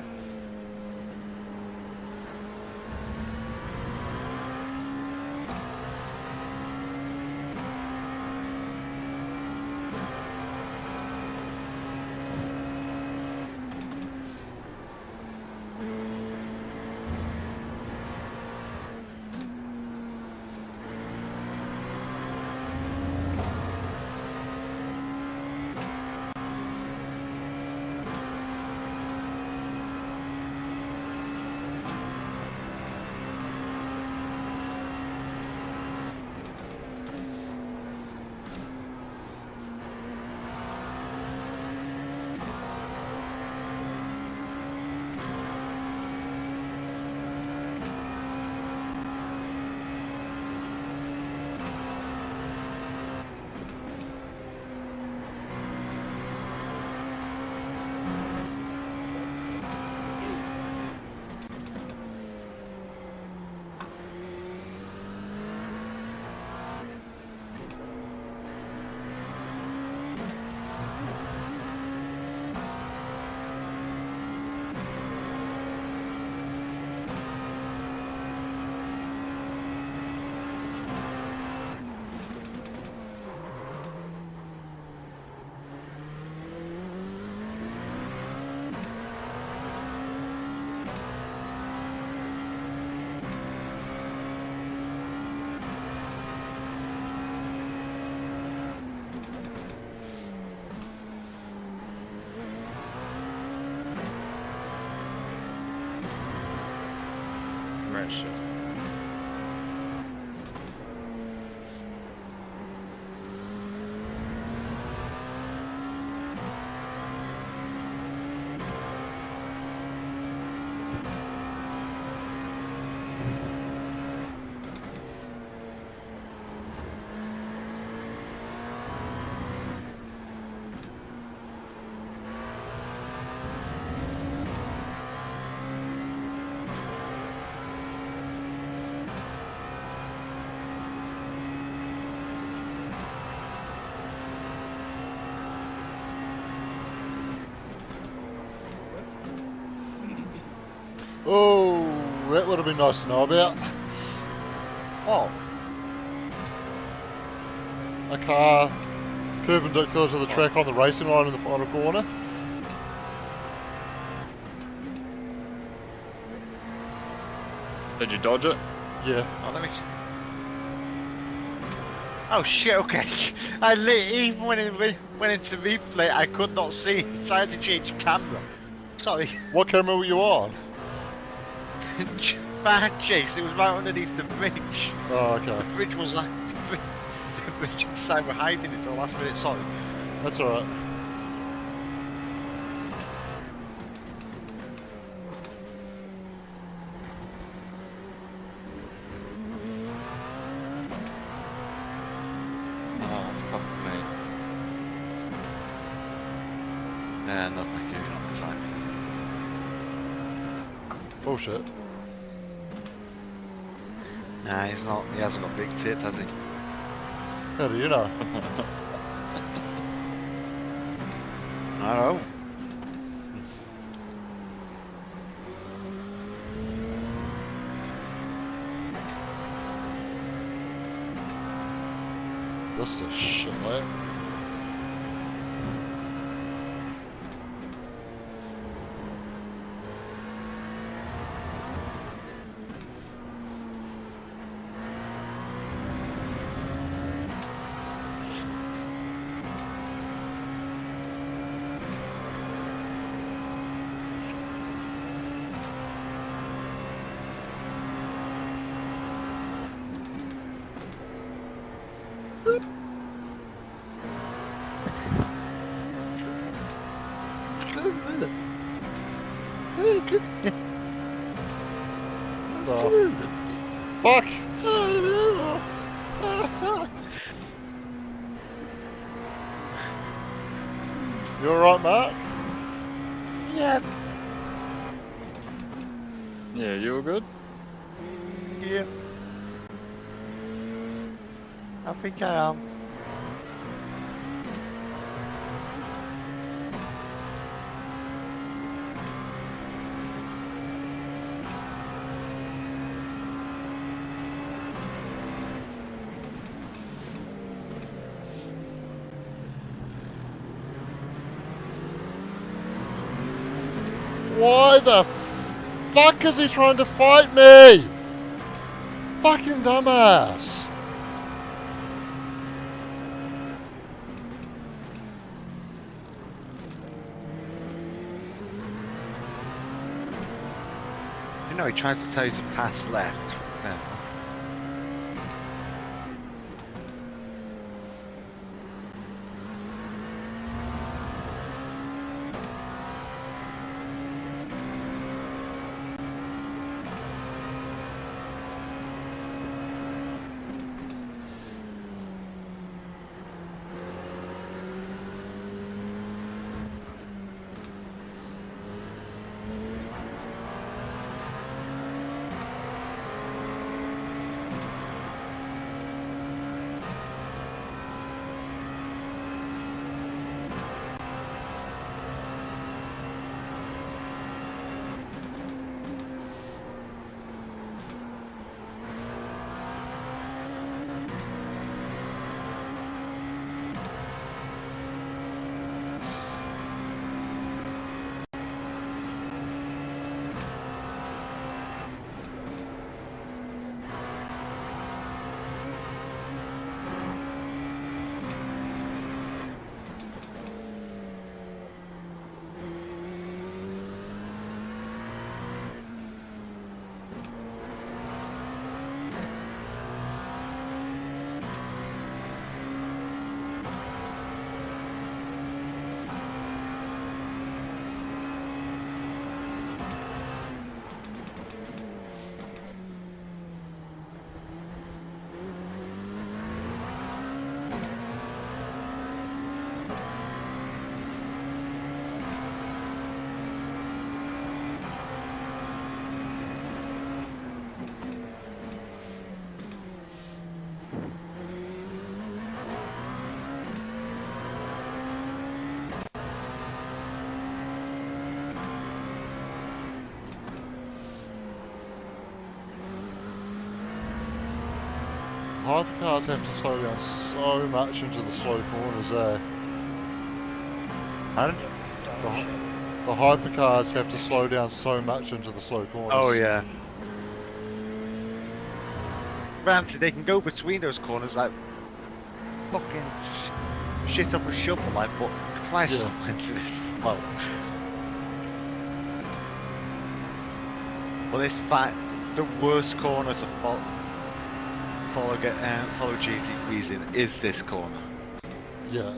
Right shit. Oh, that would have been nice to know about. Oh, A car perpendicular to the track on the racing line in the final corner. Did you dodge it? Yeah. oh, let me. Oh shit! Okay, even when it went into replay, I could not see it. So I had to change camera. Sorry. What camera were you on? Bad chase. It was right underneath the bridge. Oh, okay. The bridge was like the bridge inside. We're hiding it till the last minute. Sorry. That's alright. Bullshit. Nah, he's not. He hasn't got big tits, has he? How do you know? I don't know. This is a shit, mate. Fuck! You alright, Mark? Yeah. Yeah, you all good? Yeah. I think I am. Why the fuck is he trying to fight me? Fucking dumbass. You know, he tries to tell you to pass left. Yeah. Hypercars have to slow down so much into the slow corners there. Pardon? The hypercars have to slow down so much into the slow corners. Oh yeah. Granted, they can go between those corners like fucking shit up a shovel, like, but Christ almighty, this is slow. Well, this fact, the worst corner to follow GT3s in is this corner. Yeah.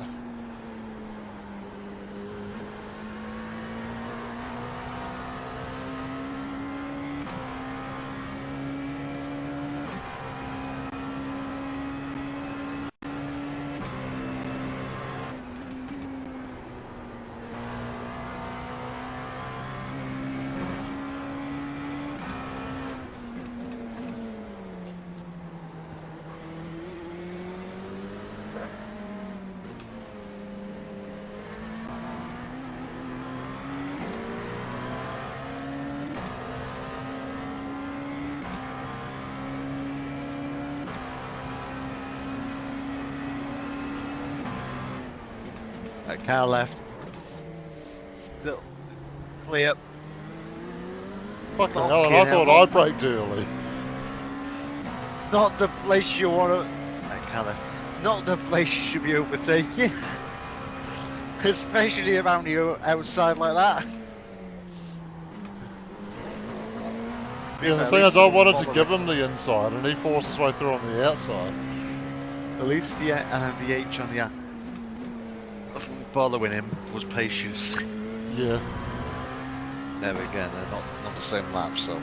Car left. Clear. Fucking Fucking hell, and I thought hell. I braked early. Not the place you want to... Car left. Not the place you should be overtaking. Especially around you outside like that. Yeah, the thing is, I wanted to give him the inside, and he forced his way through on the outside. At least the H on the following him was patient. Yeah. There we go, they're not the same lap, so.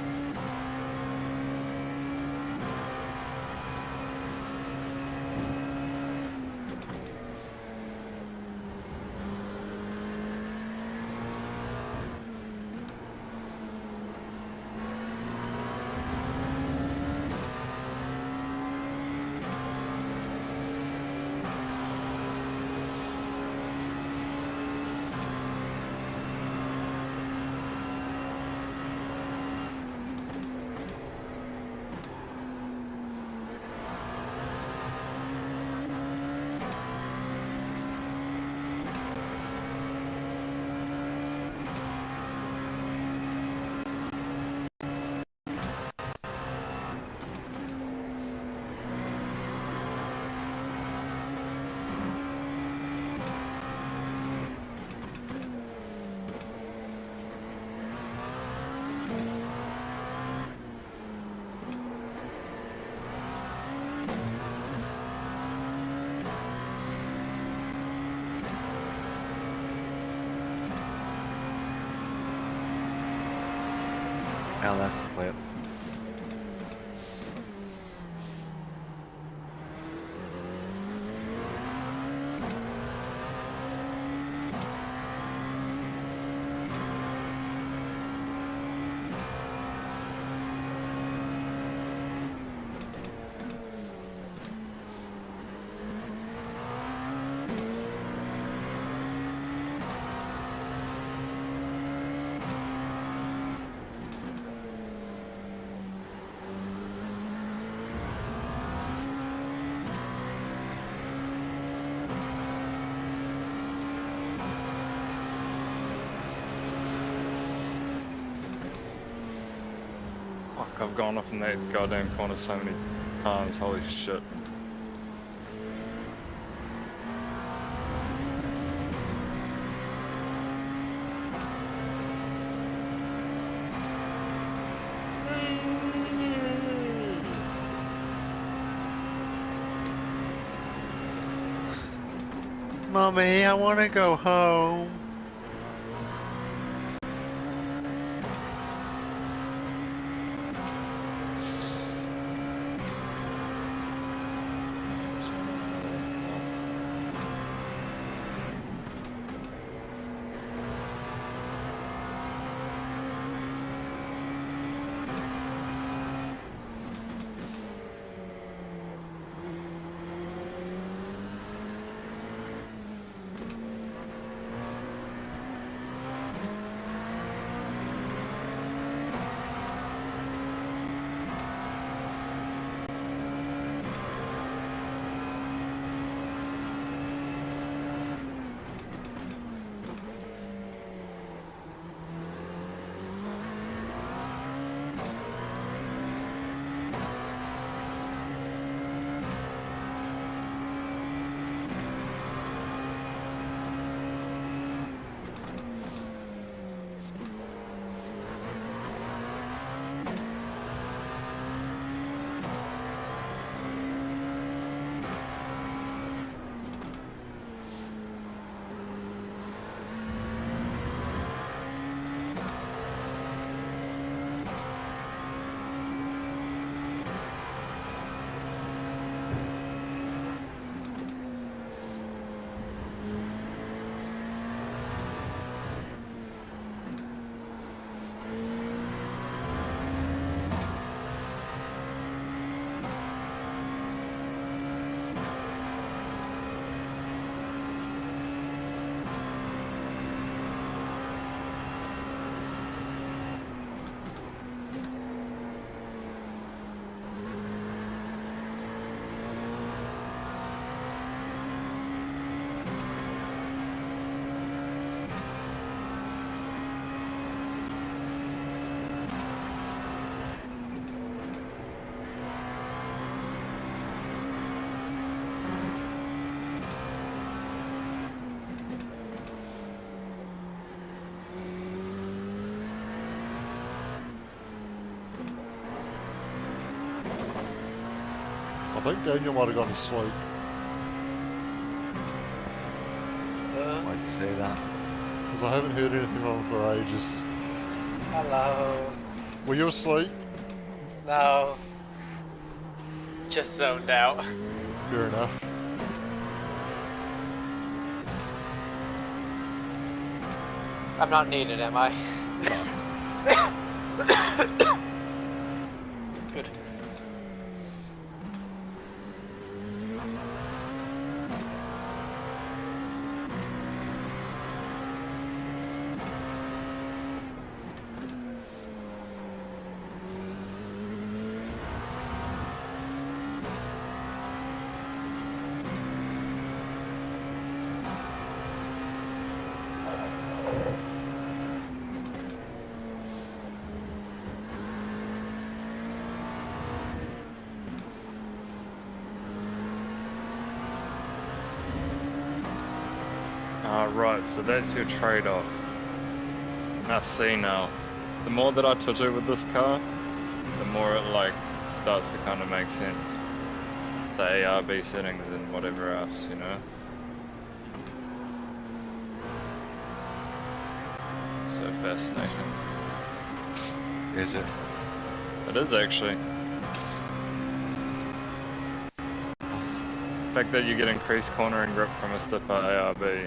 Car left, clear. Fuck, I've gone off in that goddamn corner so many times, holy shit. Mummy, I want to go home. I think Daniel might have gone to sleep. Why'd you say that? Because I haven't heard anything from him for ages. Hello. Were you asleep? No. Just zoned out. Fair enough. I'm not needed, am I? Good. Right, so that's your trade-off. I see now. The more that I tattoo with this car, the more it like starts to kind of make sense. The ARB settings and whatever else, you know? So fascinating. Is it? It is actually. The fact that you get increased cornering grip from a stiffer ARB.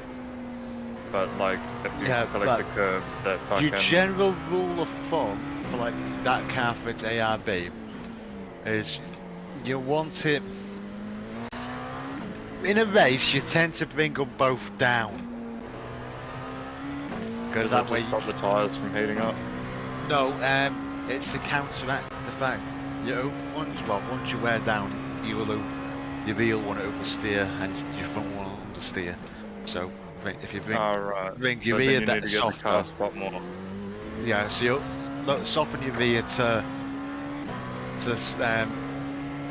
But like, if you collect the curve, that fucking... Your general rule of thumb for like that car for its ARB is you want it... In a race, you tend to bring them both down. Because that way you stop the tyres from heating up? No, it's to counteract the fact once you wear down, your rear one oversteer and your front one understeer. So if you bring your rear down softer, stop more. Yeah, so you'll soften your rear to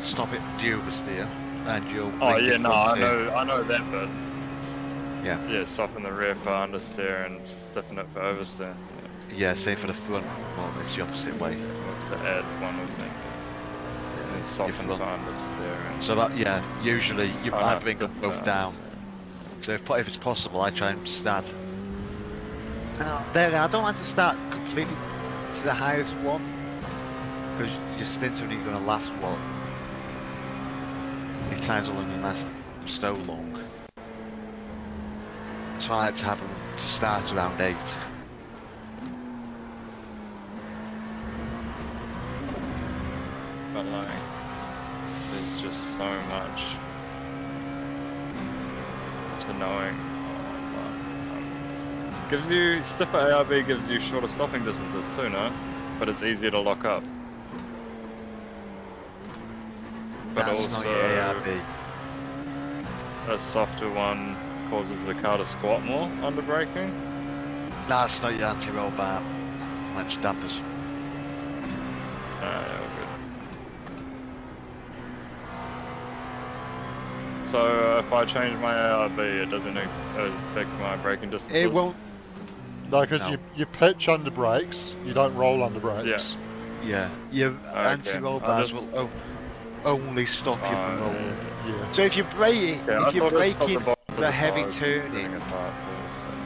stop it the oversteer, and you'll. Oh yeah, no, I know that bit. Yeah. Yeah, soften the rear for understeer and stiffen it for oversteer. Yeah, say for the front one, it's the opposite way. To add one with me. Yeah, and soften for understeer. And so that usually I bring them both down. So if it's possible, I try and start. I don't like to start completely to the highest one, because your stint's only going to last your time's only going to last so long. So I like to have them to start around 8. But like, there's just so much to knowing. Gives you stiffer ARB, gives you shorter stopping distances too, no? But it's easier to lock up. But That's also, not your ARB. a softer one causes the car to squat more under braking. That's not your anti-roll bar. That's your dampers. Yeah, good. So if I change my ARB, it doesn't affect my braking distance? It won't. No, because you pitch under brakes, you don't roll under brakes. Yeah. Your anti-roll bars will only stop you from rolling. Yeah. So if you're braking, for heavy turning, apart,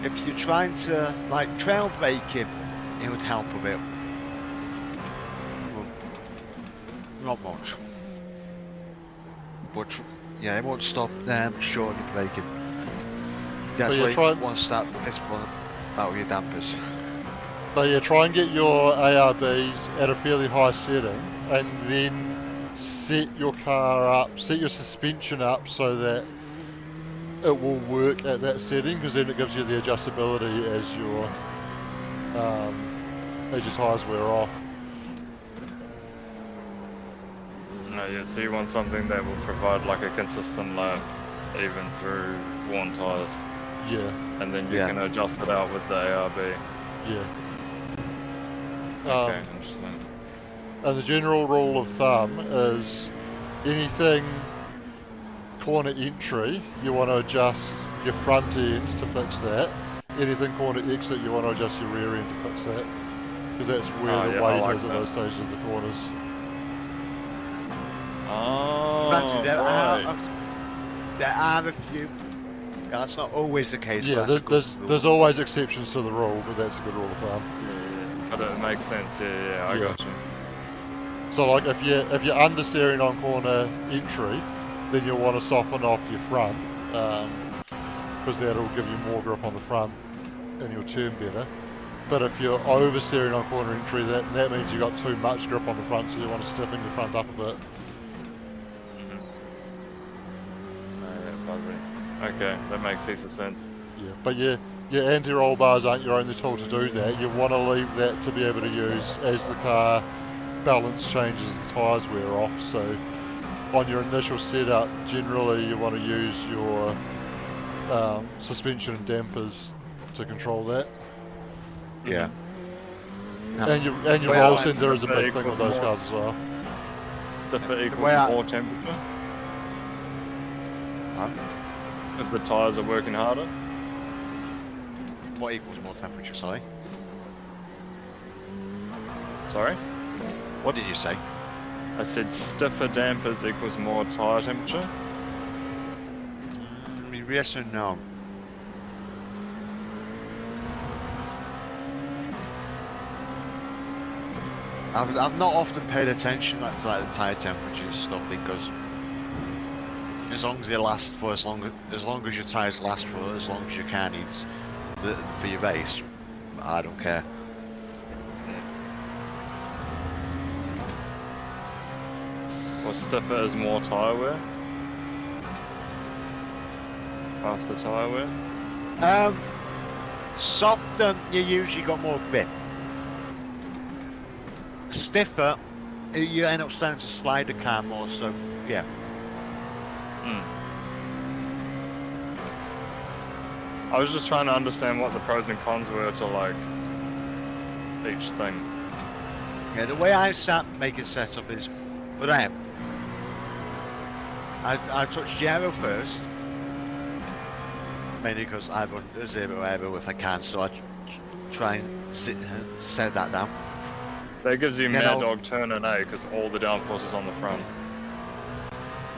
if you're trying to like trail braking, it would help a bit. Well, not much. But yeah, it won't stop short of braking. That's why you want to start this one out with your dampers. So yeah, try and get your ARBs at a fairly high setting, and then set your car up, set your suspension up so that it will work at that setting, because then it gives you the adjustability as your tyres wear off. No, yeah, so you want something that will provide like a consistent lap even through worn tyres. Yeah. And then you can adjust it out with the ARB. Yeah. Okay, interesting. And the general rule of thumb is anything corner entry, you want to adjust your front end to fix that. Anything corner exit, you want to adjust your rear end to fix that. Because that's where the weight is at those stages of the corners. Oh, Granted, right. there are a few. That's not always the case. Yeah, but that's a good rule. there's always exceptions to the rule, but that's a good rule of thumb. Yeah, but it makes sense. Yeah, I got you. So like if you're understeering on corner entry, then you'll want to soften off your front, because that'll give you more grip on the front and you'll turn better. But if you're oversteering on corner entry, that means you got too much grip on the front, so you want to stiffen your front up a bit. Okay, that makes heaps of sense. Yeah, but your anti-roll bars aren't your only tool to do that. You want to leave that to be able to use as the car balance changes, the tyres wear off. So on your initial setup, generally you want to use your suspension and dampers to control that. Yeah. And your roll sensor is a big thing with those cars as well. If it equals more temperature? Huh? If the tyres are working harder? What equals more temperature, sorry? Sorry? What did you say? I said stiffer dampers equals more tyre temperature? Yes and no. I've not often paid attention to like the tyre temperature and stuff, because as long as they last for as long as your tyres last for as long as your car needs for your race, I don't care. Or stiffer is more tyre wear? Faster tyre wear? Softer, you usually got more grip. Stiffer, you end up starting to slide the car more, so yeah. I was just trying to understand what the pros and cons were to like each thing. Yeah, the way I start making setup is for them. I touch the aero first, mainly because I run a 0 aero if I can, so I try and set that down. That gives you Mad Dog turn and A because all the downforce is on the front.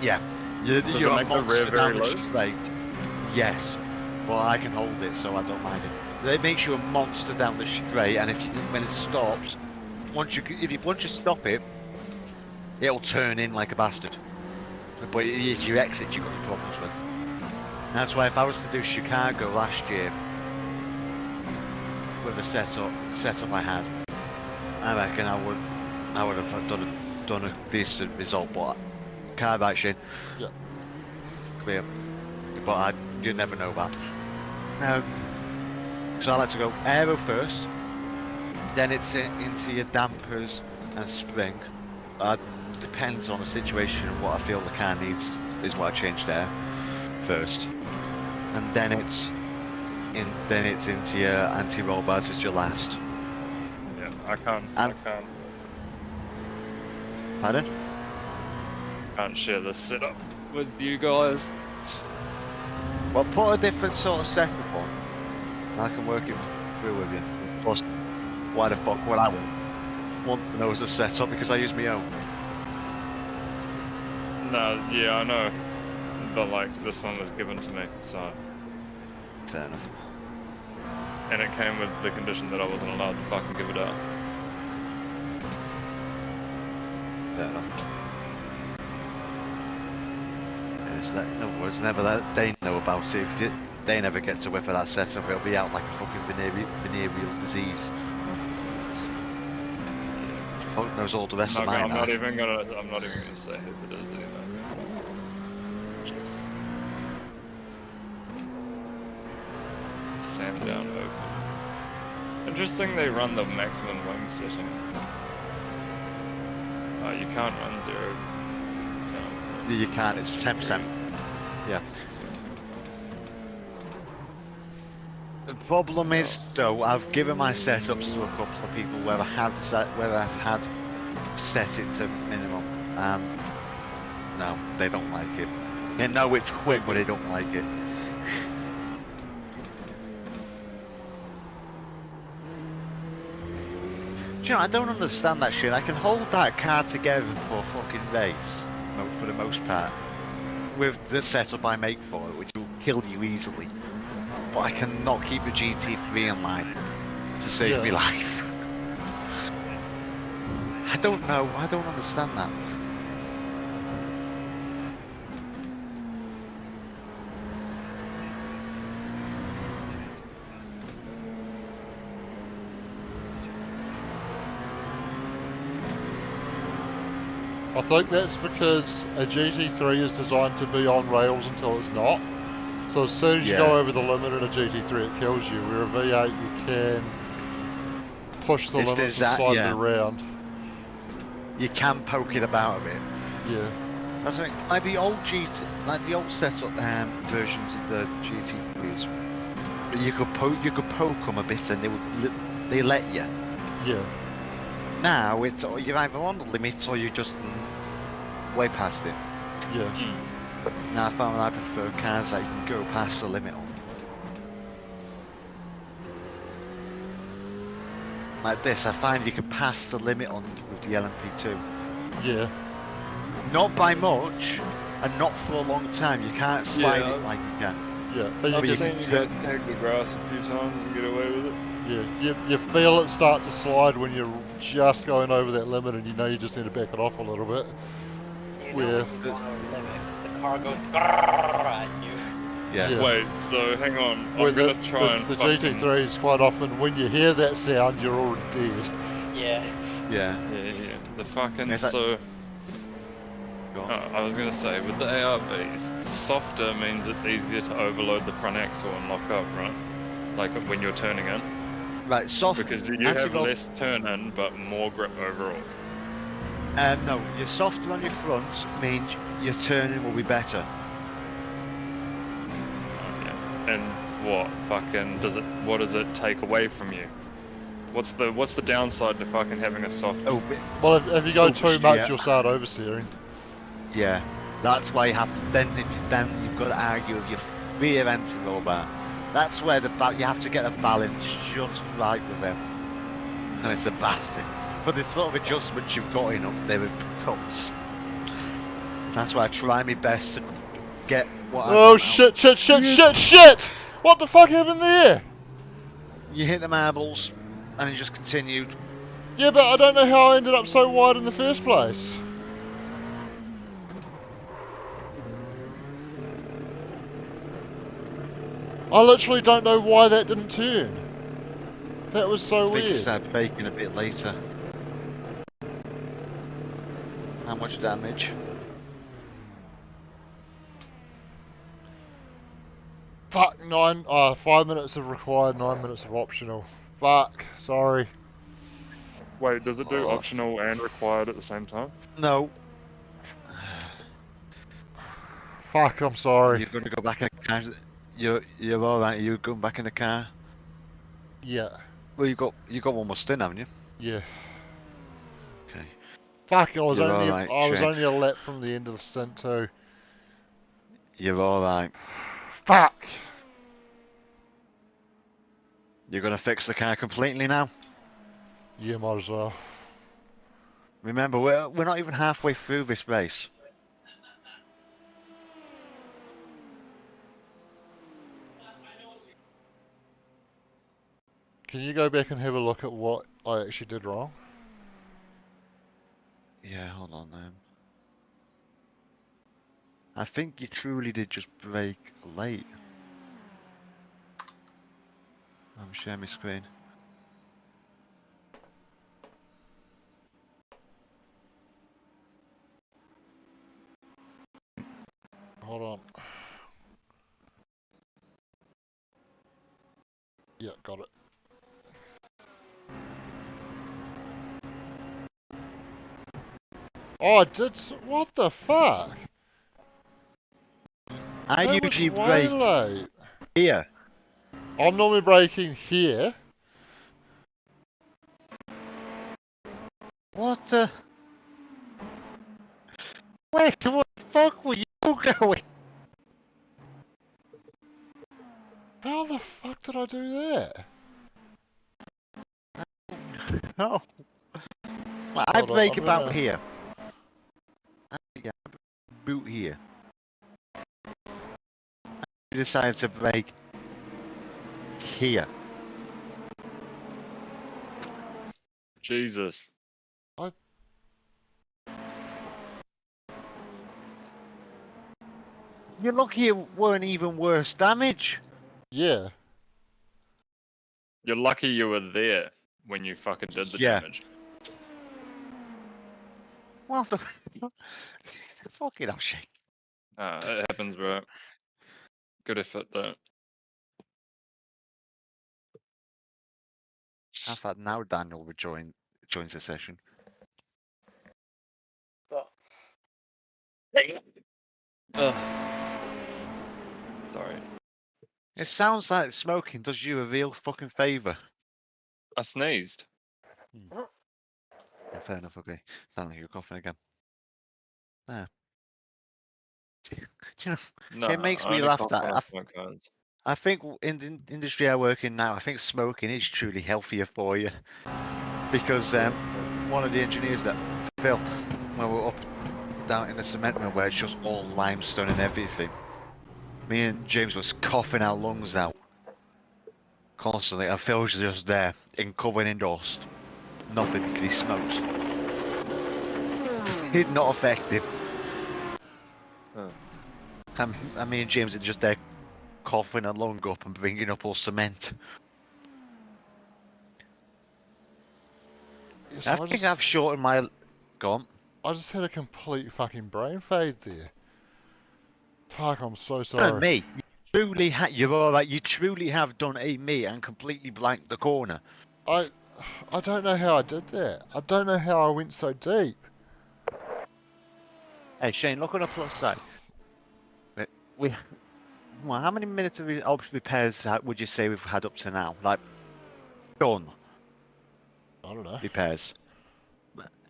Yeah, you're it make the rear very low? straight. Yes, but I can hold it, so I don't mind it. It makes you a monster down the straight, and when it stops, once you stop it, it'll turn in like a bastard. But if you exit, you've got the problems with. That's why if I was to do Chicago last year with the setup I had, I reckon I would have done a decent result. But car action, yeah, clear. But you never know that. So I like to go aero first, then it's into your dampers and spring. Depends on the situation and what I feel the car needs is what I change there first, and then it's into your anti-roll bars as your last. Yeah, I can't. Pardon? Can't share this setup with you guys. Well, put a different sort of setup on, and I can work it through with you. Plus, why the fuck would I want to know as a setup, because I use my own. No, yeah, I know. But like, this one was given to me, so. Fair enough. And it came with the condition that I wasn't allowed to fucking give it out. Fair enough. In other words, never that they know about it. If they never get to whiff of that setup, it'll be out like a fucking venereal disease. Fuck knows all the rest of mine. I'm not even gonna say if it is anyway. Just sand down open. Interesting, they run the maximum wing setting. You can't run 0 down. You can't. It's 10%. Yeah. The problem is, though, I've given my setups to a couple of people where I've had set it to minimum. No, they don't like it. They know it's quick, but they don't like it. Do you know, I don't understand that shit. I can hold that car together for a fucking race. for the most part, with the setup I make for it, which will kill you easily. But I cannot keep the GT3 in line to save me life. I don't know. I don't understand that. I think that's because a GT3 is designed to be on rails until it's not. So as soon as you go over the limit in a GT3 it kills you, where a V8 you can push the limits and slide it around. You can poke it about a bit. Yeah. That's right. Like the old setup versions of the GT3s, you could poke them a bit and they let you. Yeah. Now it's you're either on the limit or you're just way past it. Yeah. Now I found I prefer cars that you can go past the limit on. Like this, I find you can pass the limit on with the LMP2. Yeah. Not by much, and not for a long time. You can't slide it like you can. Yeah, but I've you seen you take the grass a few times and get away with it. Yeah, you feel it start to slide when you're just going over that limit and you know you just need to back it off a little bit. You know when you've gone over the limit, because the car goes grrrr at you. Yeah. Wait, so hang on, Well, I'm gonna try and the GT3s quite often, when you hear that sound, you're already dead. Yeah. Yeah. Yeah. The fucking, Is that... so... I was gonna say, with the ARVs, softer means it's easier to overload the front axle and lock up, right? Like when you're turning in. Right, soft. Because you have less turn in, but more grip overall. No, you're softer on your front means your turning will be better. Yeah. And what fucking what does it take away from you? What's the downside to fucking having a soft? Well, if you go too much, you'll start oversteering. Yeah, that's why you have to. Then you've got to argue with your rear end to go back. That's where you have to get a balance just right with them. And it's a bastard. But the sort of adjustments you've got in up there with cuts. That's why I try my best to get what I want shit! What the fuck happened there? You hit the marbles, and it just continued. Yeah, but I don't know how I ended up so wide in the first place. I literally don't know why that didn't turn. That was so weird. I think you started braking a bit later. How much damage? Fuck, 5 minutes of required, 9 minutes of optional. Fuck, sorry. Wait, does it do optional and required at the same time? No. Fuck, I'm sorry. You're gonna go back in the car. You're alright. You're going back in the car. Yeah. Well, you got one more stint, haven't you? Yeah. Okay. Fuck, I was only a lap from the end of the stint too. You're alright. Fuck. You're gonna fix the car completely now? Yeah, might as well. Remember, we're not even halfway through this race. Can you go back and have a look at what I actually did wrong? Yeah, hold on then. I think you truly did just brake late. I'm sharing my screen. Hold on. Yeah, got it. Oh, I did. What the fuck? I usually brake late. here. I'm normally braking here. What the? Where the fuck were you going? How the fuck did I do that? No. I brake about here. Yeah, boot here. You decided to brake here. Jesus. You're lucky it weren't even worse damage. Yeah. You're lucky you were there when you fucking did the Yeah. damage. What the fucking hell, shit. It happens, bro. Good effort, though. How about now Daniel joins the session? But Ugh. Sorry. It sounds like smoking does you a real fucking favour. I sneezed. Yeah, fair enough, okay. Sound like you're coughing again. Yeah. Do you know, No, it makes I me only laugh cough that when I smoke cones. I think in the industry I work in now, I think smoking is truly healthier for you. Because one of the engineers that Phil, when we were up down in the cement mill where it's just all limestone and everything, me and James was coughing our lungs out constantly, and Phil was just there, covered in dust. Nothing because he smokes. It not affect him. Huh. And me and James are just there coughing a lung up and bringing up all cement. Yes, I think I've shortened my... Go on. I just had a complete fucking brain fade there. Fuck, I'm so No, sorry. me. You're alright. You truly have done a me and completely blanked the corner. I don't know how I did that. I don't know how I went so deep. Hey Shane, look on the plus side. Well, how many minutes of repairs would you say we've had up to now? Like, done I don't know. repairs.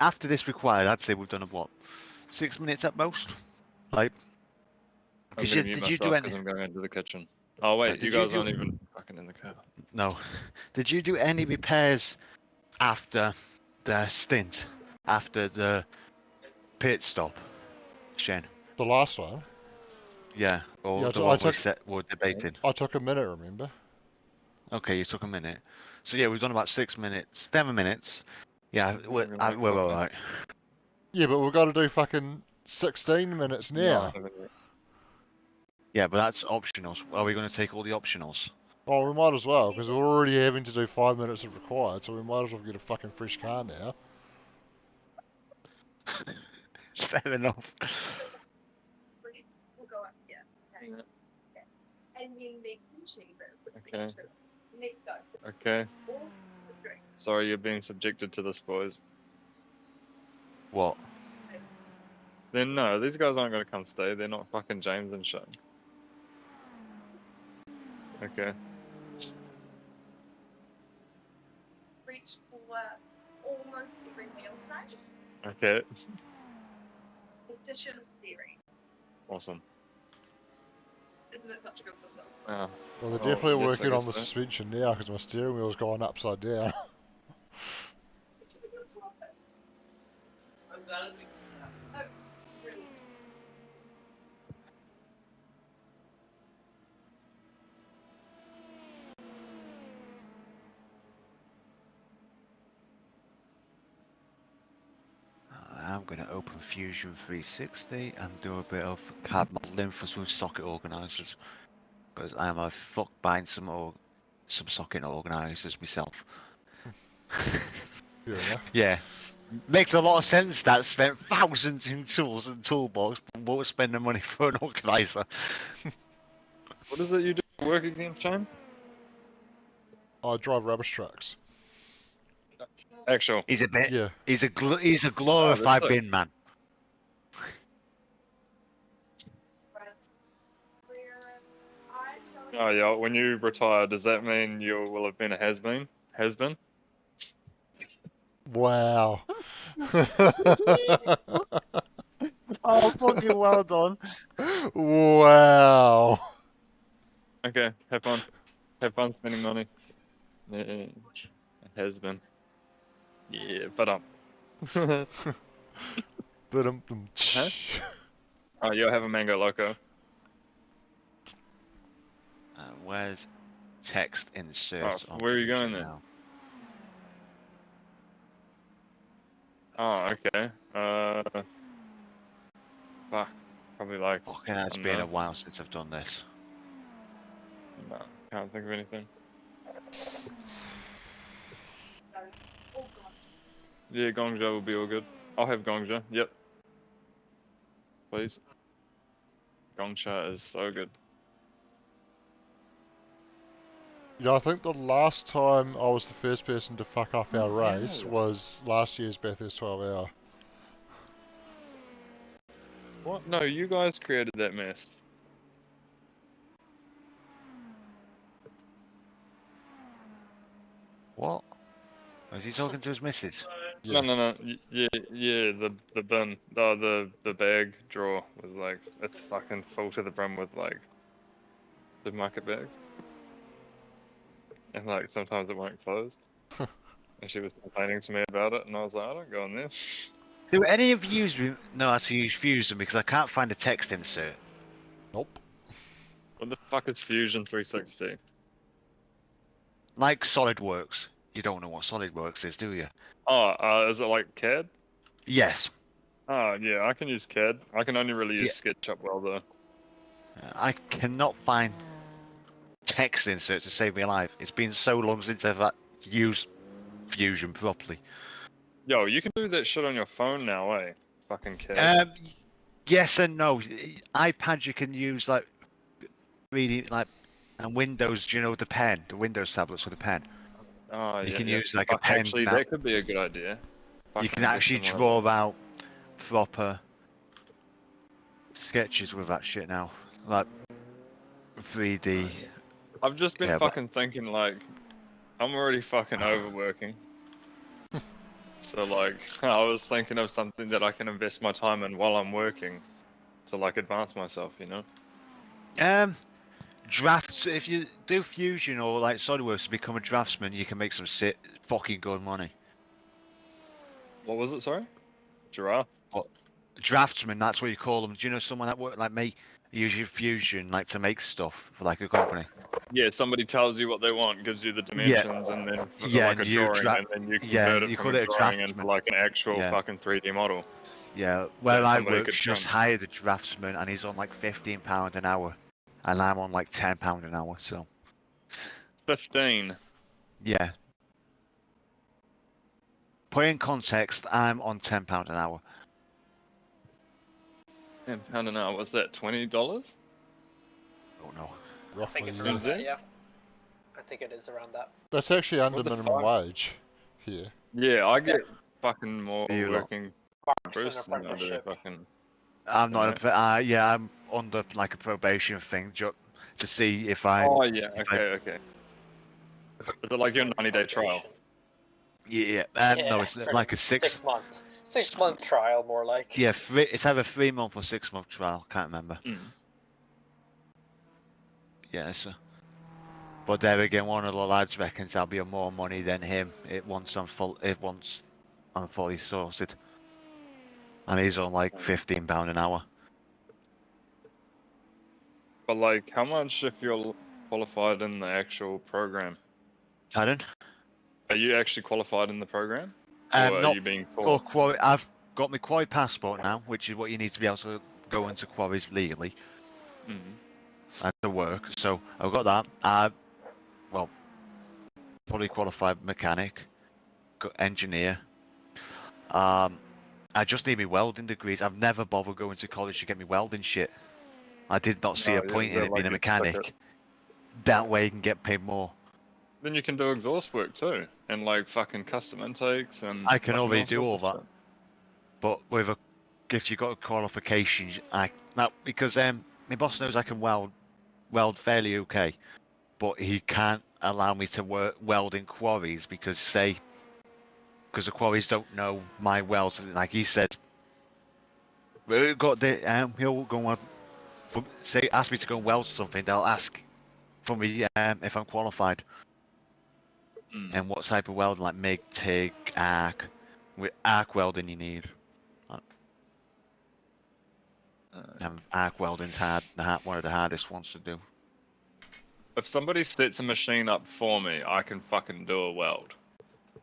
After this required, I'd say we've done what, 6 minutes at most. Like, I'm did gonna mute you do myself any? because I'm going into the kitchen. Oh wait, you did you guys do- aren't even fucking in the car. No. Did you do any repairs after the stint, after the pit stop, Shane? The last one? Yeah, or Yeah, the one we're debating. I took a minute, remember? Okay, you took a minute. So yeah, we've done about 6 minutes, 7 minutes. Yeah, we're alright. Yeah, but we've got to do fucking 16 minutes now. Yeah, but that's optionals. Are we going to take all the optionals? Oh, we might as well, because we're already having to do 5 minutes of required, so we might as well get a fucking fresh car now. Fair enough. Okay. Okay. Sorry, you're being subjected to this, boys. What? Then no, these guys aren't gonna come stay. They're not fucking James and shit. Okay. Reach for almost every meal tonight. Okay. Addition theory. Awesome. Isn't it such a good system? Oh. Well, they're definitely yes, I working on guess the so. suspension now, because my steering wheel's going upside down. I'm going to open Fusion 360 and do a bit of CAD modeling for some socket organizers. Because I am a fuck buying some socket organizers myself. Fair enough. Yeah. Makes a lot of sense that spent thousands in tools and toolbox, but won't spend the money for an organizer. What is it you do for work again, Shane? I drive rubbish trucks. Actual. He's a bit. Yeah. He's a glorified sick. bin man. Oh yeah, when you retire, does that mean you will have been a has-been? Has-been? Wow. Oh, fucking well done. Wow. Okay, have fun. Have fun spending money. Yeah, has-been. Yeah, but Huh? Oh, you'll have a mango loco. Where's text insert Oh, on where are you Fusion going then? now? Oh, okay. Fuck. Probably like. Fucking hell, it's I don't been know. a while since I've done this. No, can't think of anything. Oh god. Yeah, Gongja will be all good. I'll have Gongja. Yep. Please. Gongsha is so good. Yeah, I think the last time I was the first person to fuck up our race was last year's Bathurst 12 hour. What? No, you guys created that mess. What? Was he talking to his missus? Yeah. No. Yeah, the bin, the bag drawer was like, it's fucking full to the brim with like supermarket bags. And like, sometimes it won't close. And she was complaining to me about it, and I was like, I don't go in there. Do any of you know how to use Fusion because I can't find a text insert? Nope. What the fuck is Fusion 360? Like SolidWorks. You don't know what SolidWorks is, do you? Oh, is it like CAD? Yes. Oh, yeah, I can use CAD. I can only really use SketchUp well, though. I cannot find text inserts to save me alive. It's been so long since I've used Fusion properly. Yo, you can do that shit on your phone now, eh? Fucking CAD. Yes and no. iPad you can use like reading like, and Windows. Do you know the pen? The Windows tablets with the pen. Oh, You yeah, can yeah. use like Fuck, a pen. actually, now. that could be a good idea. You Fucking can actually get some draw out proper sketches with that shit now, like 3D. I've just been Yeah, but fucking thinking, like, I'm already fucking overworking. So, like, I was thinking of something that I can invest my time in while I'm working to, like, advance myself, you know? drafts. If you do Fusion or like SolidWorks to become a draftsman, you can make some fucking good money. What was it, sorry? Giraffe? What? Draftsman, that's what you call them. Do you know someone that work like me, usually Fusion, like to make stuff for like a company? Yeah, somebody tells you what they want, gives you the Yeah. dimensions, and then Yeah, like a and you drawing, and then you yeah, convert it you from call a it a drawing into draftsman. like an actual Yeah. fucking 3D model. Yeah, where that I somebody work, could just print. hired a draftsman, and he's on like £15 an hour, and I'm on like £10 an hour. So 15. yeah. Put in context, I'm on £10 an hour. £10 an hour, what's that, $20? Oh no. I think it's Roughly, around Is that, it? yeah. I think it is around that. That's actually under What the minimum fuck? wage here. Yeah, I get fucking more You lot. working Parks and Bruce than I do apprenticeship. fucking. I'm not. Right. Yeah, I'm under like a probation thing to see if I. Oh yeah, if okay. Is it like your 90-day trial? Yeah. Yeah, No, it's like a 6 month. 6 month trial, more like. Yeah, it's either 3 month or 6 month trial. Can't remember. Mm. Yeah. So. But there again, one of the lads reckons I'll be on more money than him. Once I'm fully sorted, and he's on like £15 an hour. But like, how much if you're qualified in the actual program? Pardon? Are you actually qualified in the program? Or are Not you being for taught? quarry. I've got my quarry passport now, which is what you need to be able to go into quarries legally. To work. So I've got that. Well, fully qualified mechanic, engineer. I just need my welding degrees. I've never bothered going to college to get me welding shit. I did not see Oh, a yeah, point in it like being a you mechanic. stick it. That way you can get paid more. Then you can do exhaust work too, and like fucking custom intakes and. I can fucking already do sorts all of that. shit. But if you got a qualification, because my boss knows I can weld fairly okay, but he can't allow me to weld in quarries because the quarries don't know my welds. Like he said, we got the he'll go on ask me to go and weld something. They'll ask for me if I'm qualified and what type of welding, like MIG, TIG, arc. With arc welding, you need. And arc welding's one of the hardest ones to do. If somebody sets a machine up for me, I can fucking do a weld.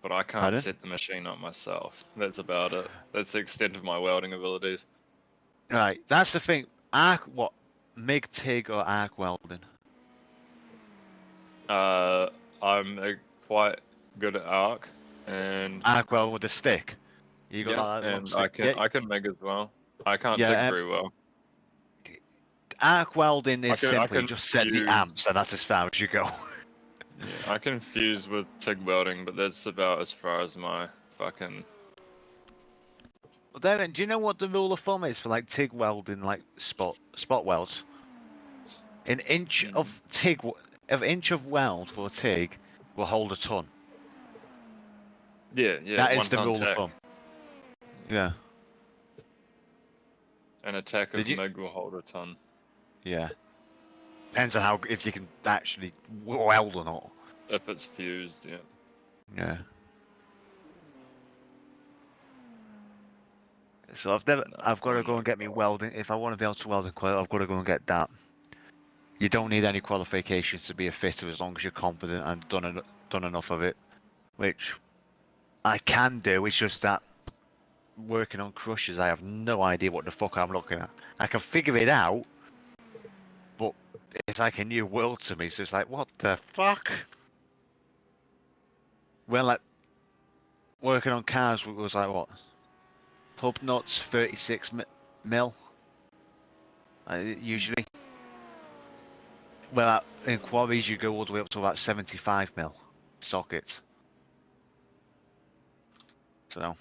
But I can't Pardon? set the machine up myself. That's about it. That's the extent of my welding abilities. Right, that's the thing. MIG, TIG, or arc welding? I'm quite good at arc, and Arc welding with a stick. You got yeah, that and one stick? I can MIG as well. I can't Yeah, TIG very well. Arc welding is I simply can just set the fuse. amps, and that's as far as you go. Yeah, I can fuse with TIG welding, but that's about as far as my fucking. Well, then, do you know what the rule of thumb is for like TIG welding, like spot welds? An inch of inch of weld for a TIG will hold a ton. Yeah, That is 1 the ton rule tack. of thumb. Yeah. An attack of Did you- MIG will hold a ton. Yeah. Depends on if you can actually weld or not. If it's fused, yeah. Yeah. So I've got to go and get me welding. If I want to be able to weld in quality, I've got to go and get that. You don't need any qualifications to be a fitter as long as you're confident and done enough of it, which I can do. It's just that working on crushers, I have no idea what the fuck I'm looking at. I can figure it out, but it's like a new world to me. So it's like, what the fuck? Well, like working on cars was like what? Hub nuts 36 mil. Usually. Well, in quarries you go all the way up to about 75 mil sockets. So.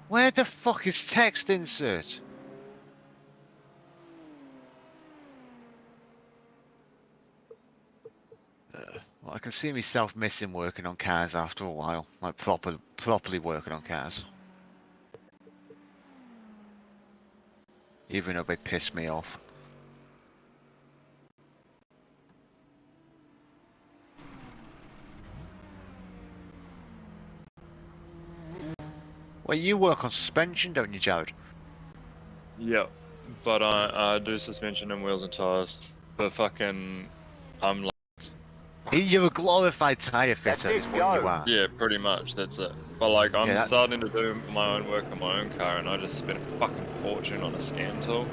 Where the fuck is text insert? Well, I can see myself missing working on cars after a while, like properly working on cars. Even though they piss me off. Well, you work on suspension, don't you, Jared? Yeah, but I do suspension and wheels and tires. But fucking, I'm like. You're a glorified tyre fitter, is what you are. Yeah, pretty much, that's it. But like, I'm starting to do my own work on my own car, and I just spent a fucking fortune on a scan tool.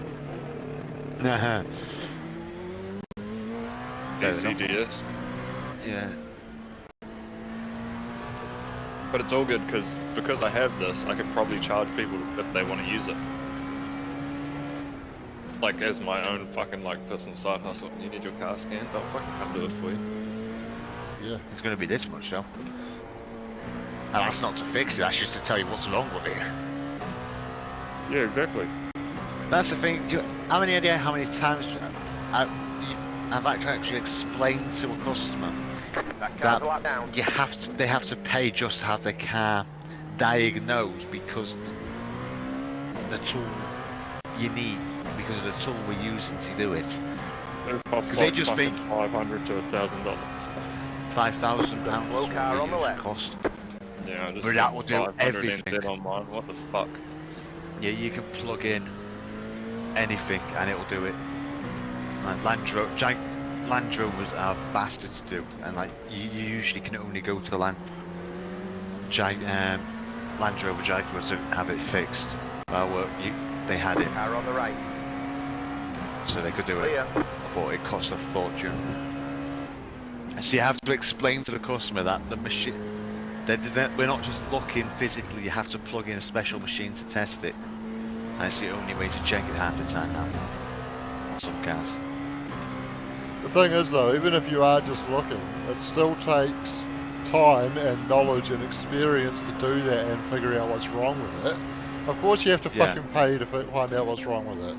DCDS. Yeah. But it's all good, because I have this, I could probably charge people if they want to use it. Like, as my own fucking, like, personal side hustle. You need your car scanned? I'll fucking come do it for you. Yeah. It's going to be this much, though. And that's not to fix it, that's just to tell you what's wrong with it. Yeah, exactly. That's the thing. Do you have any idea how many times I've actually explained to a customer that they have to pay just to have their car diagnosed because the tool you need, because of the tool we're using to do it. Because they just think $500 to $1,000. £5,000 Low car on the left. cost. Yeah, I just But that will do 500 everything. NZ on mine. What the fuck? Yeah, you can plug in anything and it'll do it. Like Land Rovers are bastards to do, and like you usually can only go to Land Rover Jaguar to have it fixed. Well, they had it. Car on the right. So they could do it, but it cost a fortune. So you have to explain to the customer that the machine, we're not just looking physically, you have to plug in a special machine to test it. And it's the only way to check it half the time now, on some cars. The thing is though, even if you are just looking, it still takes time and knowledge and experience to do that and figure out what's wrong with it. Of course you have to fucking pay to find out what's wrong with it.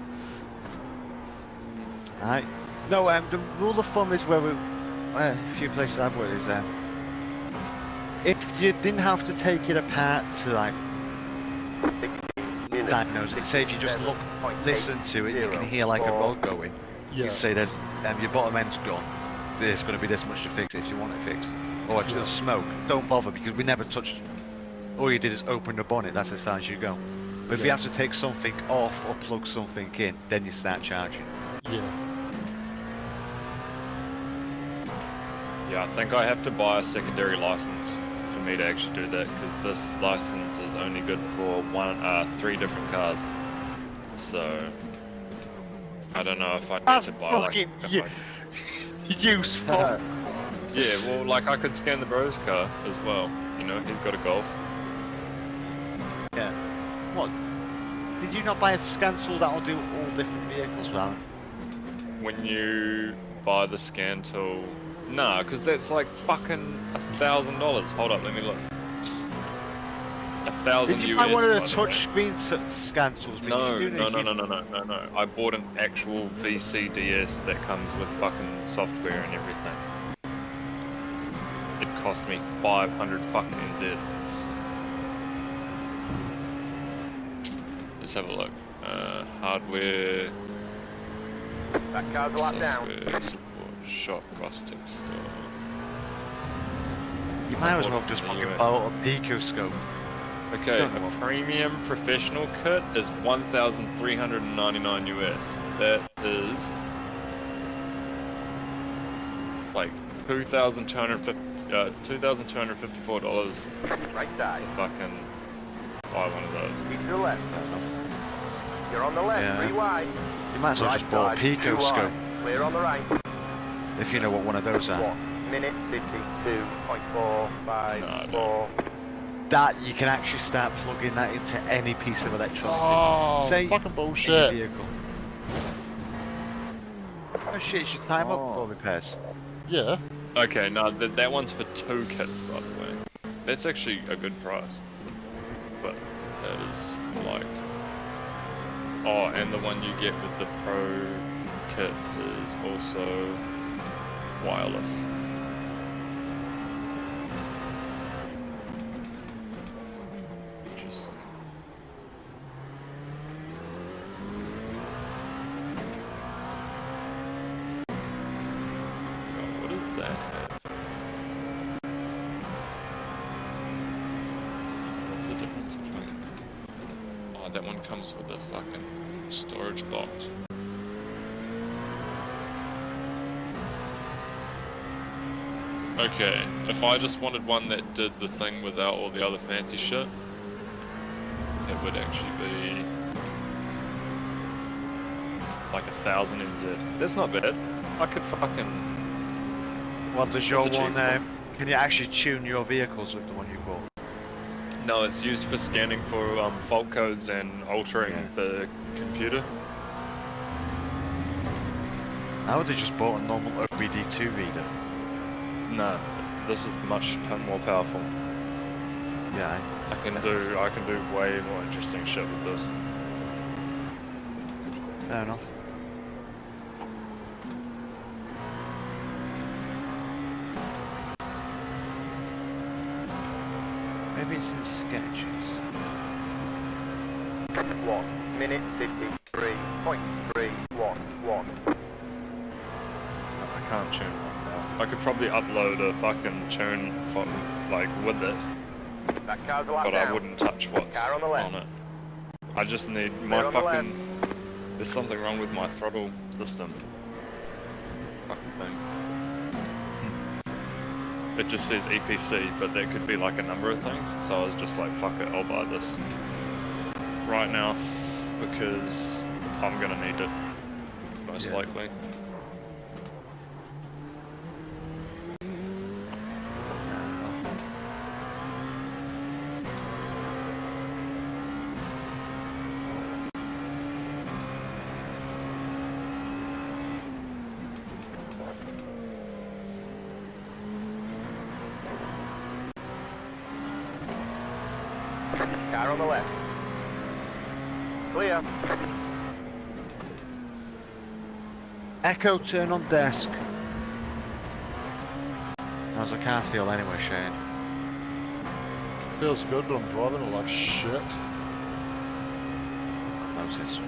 Alright. No, the rule of thumb is where a few places I've worked is if you didn't have to take it apart to like diagnose it, say if you just listen to it, you can hear like a rod going, You say there's your bottom end's gone. There's going to be this much to fix it if you want it fixed. Or if there's smoke, don't bother because we never touched. All you did is open the bonnet. That's as far as you go. But if you have to take something off or plug something in, then you start charging. Yeah. Yeah, I think I have to buy a secondary license for me to actually do that, because this license is only good for 3 different cars. So I don't know if I need to buy like. Useful. Yeah, well, like I could scan the bro's car as well. You know, he's got a Golf. Yeah. What? Did you not buy a scan tool that'll do all different vehicles, Val? When you buy the scan tool, nah, because that's like fucking $1,000. Hold up, let me look. 1,000 Did you US. buy one of the by way. touchscreen scan tools? No. I bought an actual VCDS that comes with fucking software and everything. It cost me 500 fucking NZ. Let's have a look. Hardware. That car's a lot down. Software support. Shop rustic store. You might as well just fucking buy a Picoscope. Okay, a premium professional kit is 1,399 US. That is like $2,254. Right side. Fucking buy one of those. Keep to the left. You're on the left, Yeah. 3 wide. You might as well Right just buy a side, 2 Picoscope. wide. Clear on the right. If you know what one of those are. 1 minute 52.454. That you can actually start plugging that into any piece of electronics. Oh, Say fucking any bullshit. vehicle. Oh shit, it's your time up for repairs. Yeah. Okay, no, that one's for 2 kits, by the way. That's actually a good price. But that is like... Oh, and the one you get with the Pro kit is also wireless. Interesting. God, what does that have? What's the difference between... Oh, that one comes with a fucking storage box. Okay, if I just wanted one that did the thing without all the other fancy shit, it would actually be like 1,000 NZ. That's not bad. I could fucking... What does your It's a one, cheap one. can you actually tune your vehicles with the one you bought? No, it's used for scanning for fault codes and altering the computer. I would have just bought a normal OBD2 reader. No, this is much more powerful. Yeah. I can do way more interesting shit with this. Fair enough. Maybe it's in sketches. 1 minute 53.311. I can't tune one now. I could probably upload a fucking tune from, like, with it, That car's a lot but down. I wouldn't touch what's Car on the left. on it. I just need Clear my on the fucking... There's something wrong with my throttle system. Fucking thing. It just says EPC, but that could be like a number of things, so I was just like, fuck it, I'll buy this right now, because I'm gonna need it, most likely. Car on the left. Clear. Echo, turn on desk. How's the car feel anyway, Shane? Feels good, but I'm driving it like shit. I noticed.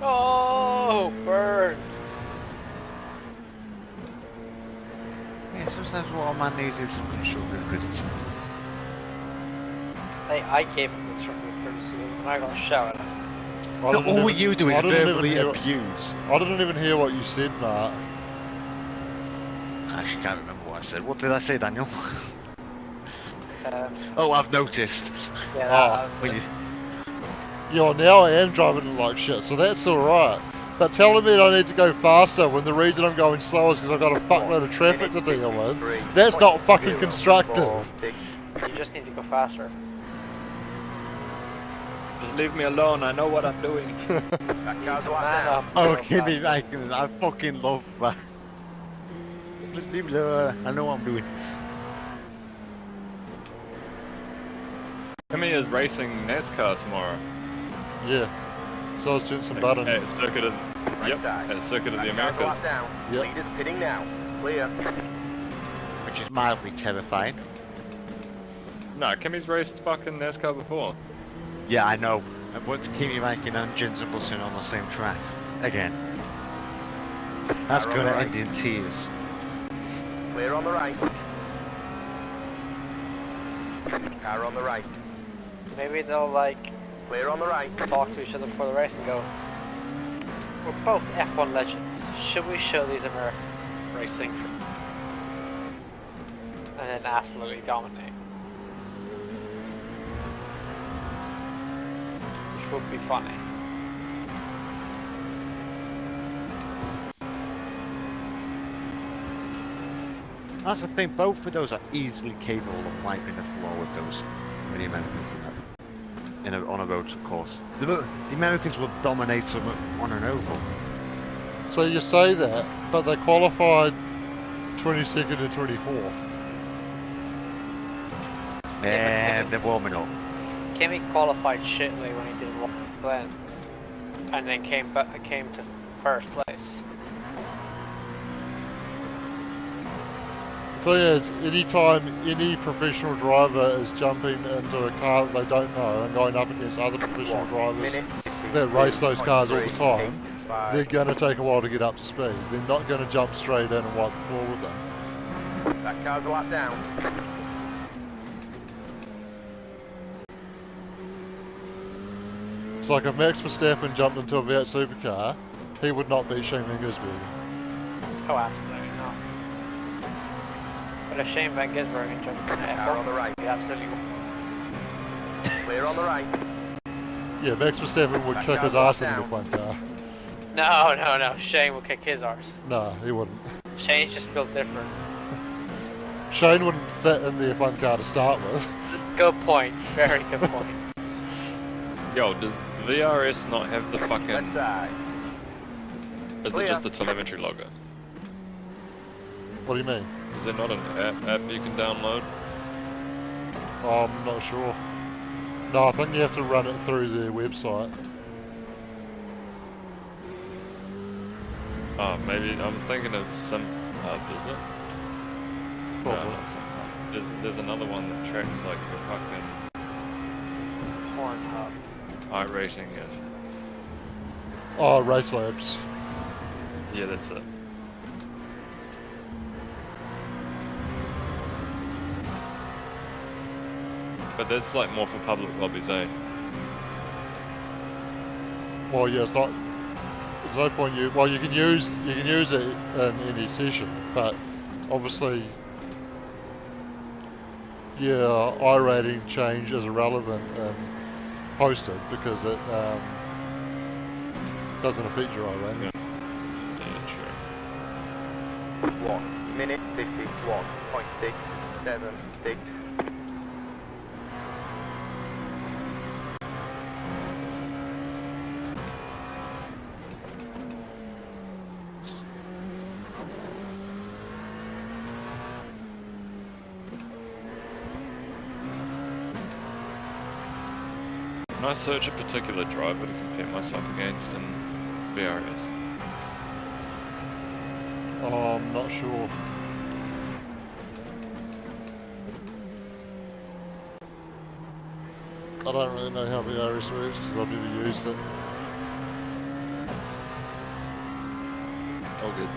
Oh! sometimes what a man needs is some constructive criticism. Hey, I gave him constructive criticism and I got shouted at. No, all you do is I didn't verbally even abuse. I didn't even hear what you said, Mark. I actually can't remember what I said. What did I say, Daniel? Um, Oh, I've noticed. yeah, that was When it. you- Yeah, now I am driving it like shit, so that's alright. But telling me that I need to go faster when the reason I'm going slow is because I've got a fuckload of traffic to deal with, that's not fucking constructive. You just need to go faster. Just leave me alone, I know what I'm doing. You need to man up. Oh, go give me faster. like, I fucking love that. Just leave me alone, I know what I'm doing. Kimmy is racing NASCAR tomorrow. Yeah. So I was doing some buttons. At Circuit of, yep, at Circuit of the Americas. Yep. Pitting now. Clear. Which is mildly terrifying. No, Kimmy's raced fucking NASCAR before. Yeah, I know. I've watched Kimi Räikkönen and Jensen Button on the same track. Again. That's Car on gonna the end in tears. Clear on the right. Car on the right. Maybe they'll like Clear on the right. talk to each other before the race and go, we're both F1 legends. Should we show these American racing? And then absolutely dominate. Which would be funny. That's the thing, both of those are easily capable of wiping the floor with those mini Americans on a road course. The Americans will dominate them on an oval. So you say that, but they qualified 22nd and 24th. And they're warming up. Kimi qualified shittily when he did Glen, and then came to first place. Thing is, anytime any professional driver is jumping into a car that they don't know and going up against other professional drivers that race those cars all the time, they're going to take a while to get up to speed. They're not going to jump straight in and wipe the floor with them. That car's a lap down. It's like if Max Verstappen jumped into a V8 supercar, he would not beat Shane Van Gisbergen. Oh, absolutely not. But if Shane Van Gisbergen jumped in an Car on the F1, right. he absolutely would. Clear on the right. Yeah, Max Verstappen would That kick his car's ass in locked the front car. No. Shane will kick his arse. No, he wouldn't. Shane's just built different. Shane wouldn't fit in the F1 car to start with. Good point. Very good point. Yo, does VRS not have the fucking... Left side. Is it just the telemetry logger? What do you mean? Is there not an app you can download? Oh, I'm not sure. No, I think you have to run it through their website. Oh, maybe I'm thinking of some hub, is it? No, Probably. not some hub. There's another one that tracks like the fucking Pornhub. iRacing is. Oh, Race Labs. Yeah, that's it. But that's like more for public lobbies, eh? Well, yeah, it's not. There's no point you. Well, you can use it in any session, but obviously, yeah, iRating change is irrelevant and posted because it doesn't affect your iRating. Yeah, sure. 1 minute 51.676. Can I search a particular driver to compare myself against in VRS? Oh, I'm not sure. I don't really know how VRS works because I've never used it. All good.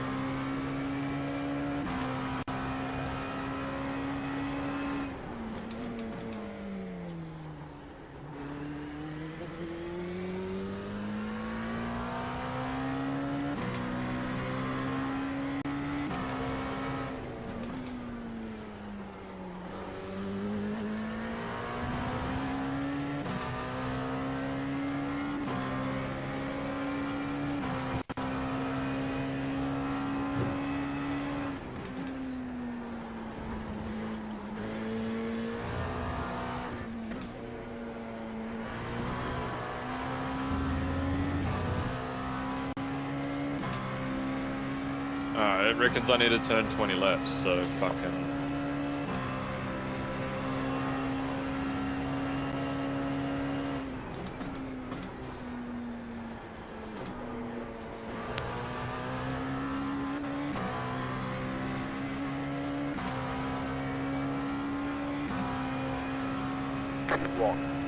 It reckons I need to turn 20 laps, so fucking...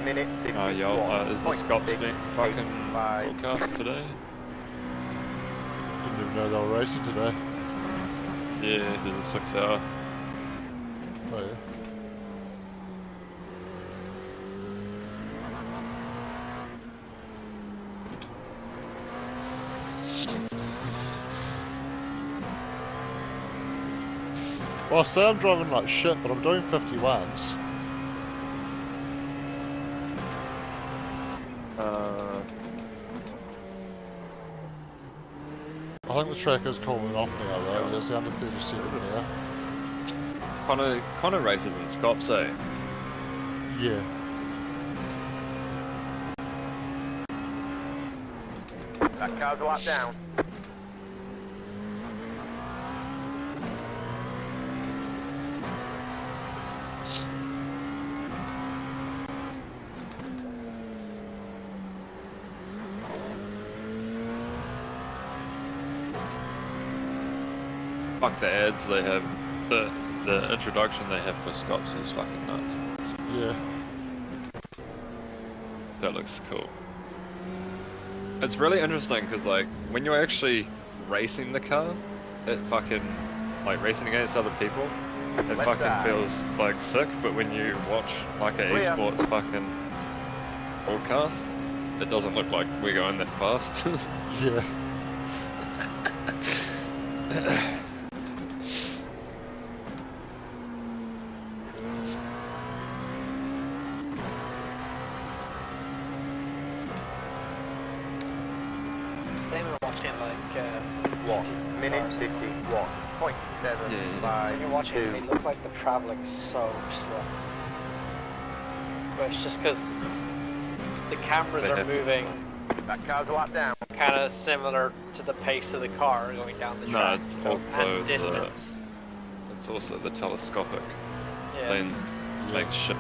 Minute 50. Oh, yo, is the Scops being fucking broadcast today? Didn't even know they were racing today. Yeah, there's a 6 hour. Oh yeah. Well, I say I'm driving like shit, but I'm doing 51s. I think the track is calling off now though, there's down to 37 now. Connor races in Scops, eh? Yeah. That car's a lap down. Fuck the ads they have, the introduction they have for Scops is fucking nuts. Yeah. That looks cool. It's really interesting because like when you're actually racing the car, it fucking like racing against other people, it fucking feels like sick. But when you watch like a esports fucking broadcast, it doesn't look like we're going that fast. Yeah. Same with watching like minute 51.75. When you're watching it, they look like they're traveling so slow. But it's just because the cameras are moving. That car's a lap down. Kind of similar to the pace of the car going down the track. it's also and distance. It's also the telescopic Yeah. lens makes shit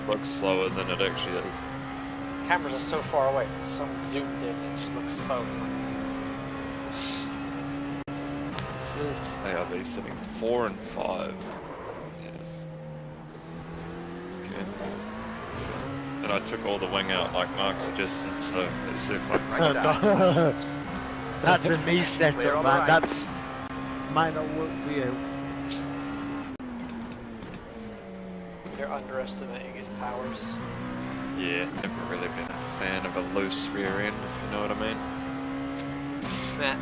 look slower than it actually is. Cameras are so far away. Someone zoomed in and it just looks so. They are these sitting 4 and 5. Yeah. Okay. And I took all the wing out like Mark suggested, so it's super. That's a me setup, man. That's might not work for you. You're underestimating his powers. Yeah, never really been a fan of a loose rear end, if you know what I mean. Nah.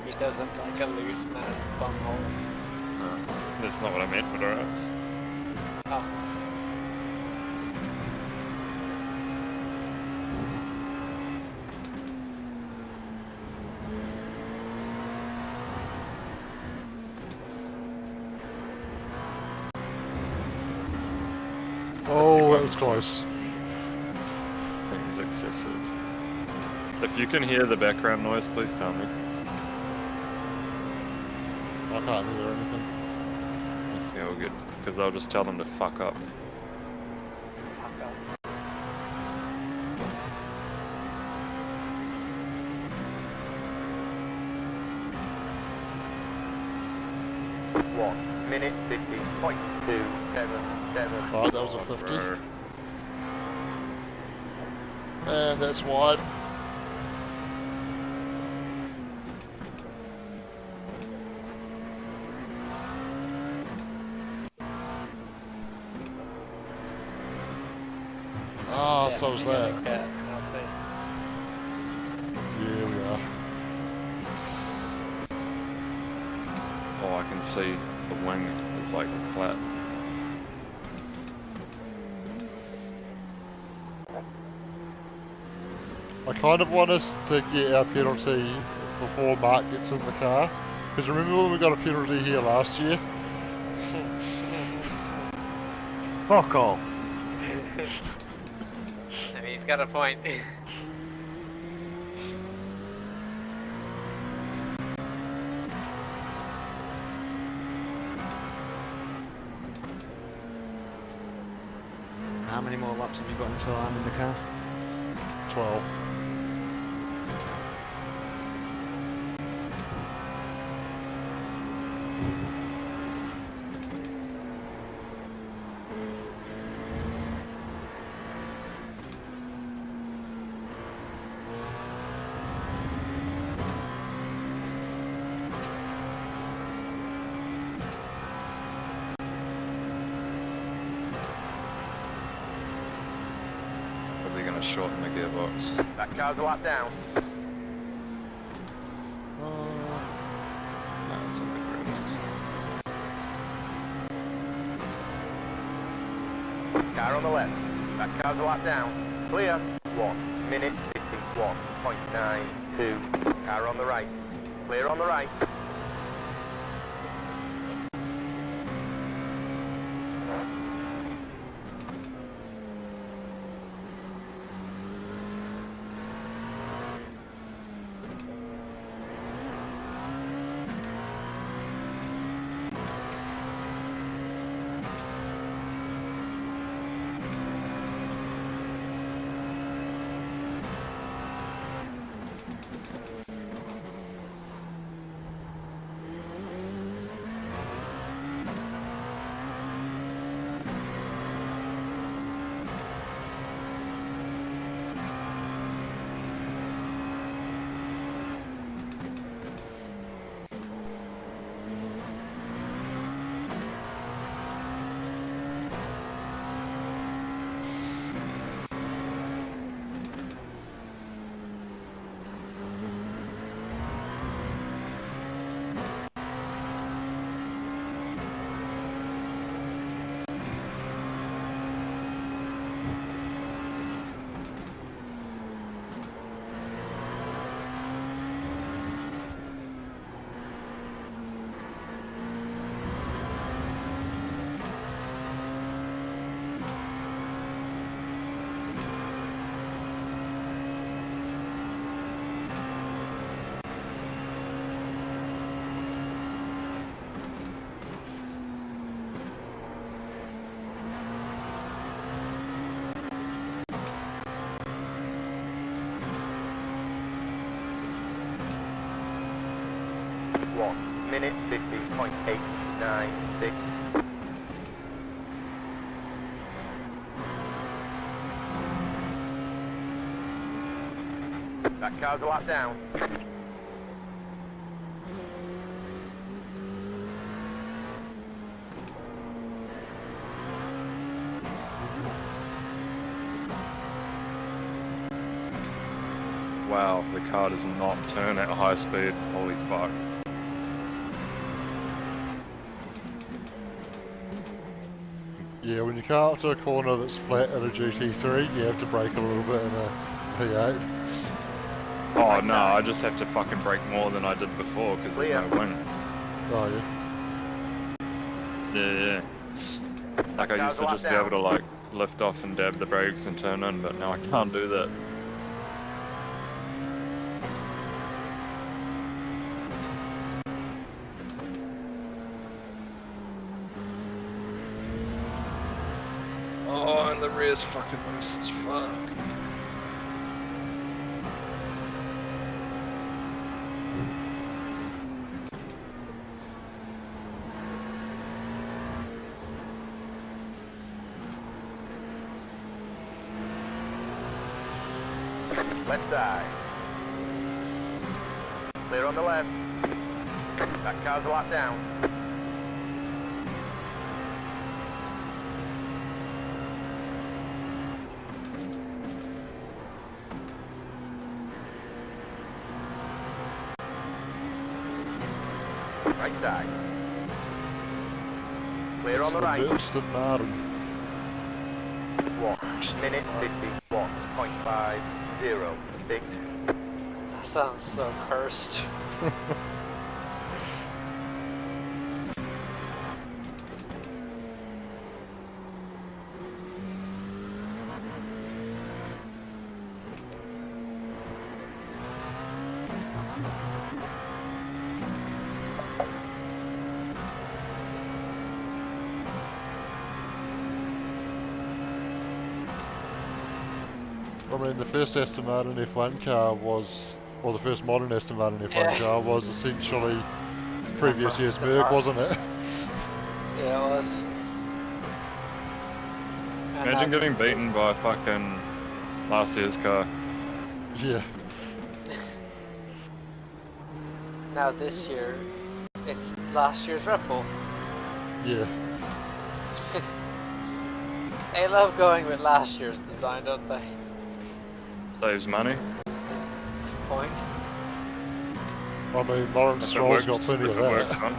He doesn't like a loose man's bumhole. No, that's not what I meant, but alright. Oh. Oh, that was close. Things excessive. If you can hear the background noise, please tell me. I can't hear anything. Yeah, we're good. Because I'll just tell them to fuck up. Fuck up. 1 minute 50.277. Right, that was a 50. And that's wide. Ah, Yeah, so's you that. can make that, I'll say. Yeah, we are. Oh, I can see the wing is like flat. I kind of want us to get our penalty before Mark gets in the car. Because remember when we got a penalty here last year? Fuck off. I mean, he's got a point. laps have you got until I'm in the car? 12. Probably gonna shorten the gearbox. That car's a lap down. That's a bit really Car on the left. That car's a lap down. Clear. 1 minute 51.92. Car on the right. Clear on the right. Minute 50.896. That car's a lap down. Wow, the car does not turn at high speed. Holy fuck. Yeah, when you come up to a corner that's flat at a GT3, you have to brake a little bit in a P8. Oh no, I just have to fucking brake more than I did before because there's no wind. Oh Yeah. Like I used to just be able to like lift off and dab the brakes and turn in, but now I can't do that. Oh, and the rear's fucking loose as fuck. Left side. Clear on the left. That car's a lap down. Right side. Clear on the right. 1 minute 51.506. That sounds so cursed. I mean, the first Aston Martin F1 car was, or the first modern Aston Martin F1 Yeah. car was essentially previous year's Merc, wasn't it? Yeah, it was. And Imagine getting beaten by fucking last year's car. Yeah. Now this year, it's last year's Red Bull. Yeah. They love going with last year's design, don't they? Saves money. Point. I mean, Lawrence If it Stroll's got works- plenty if of it works, that. fine.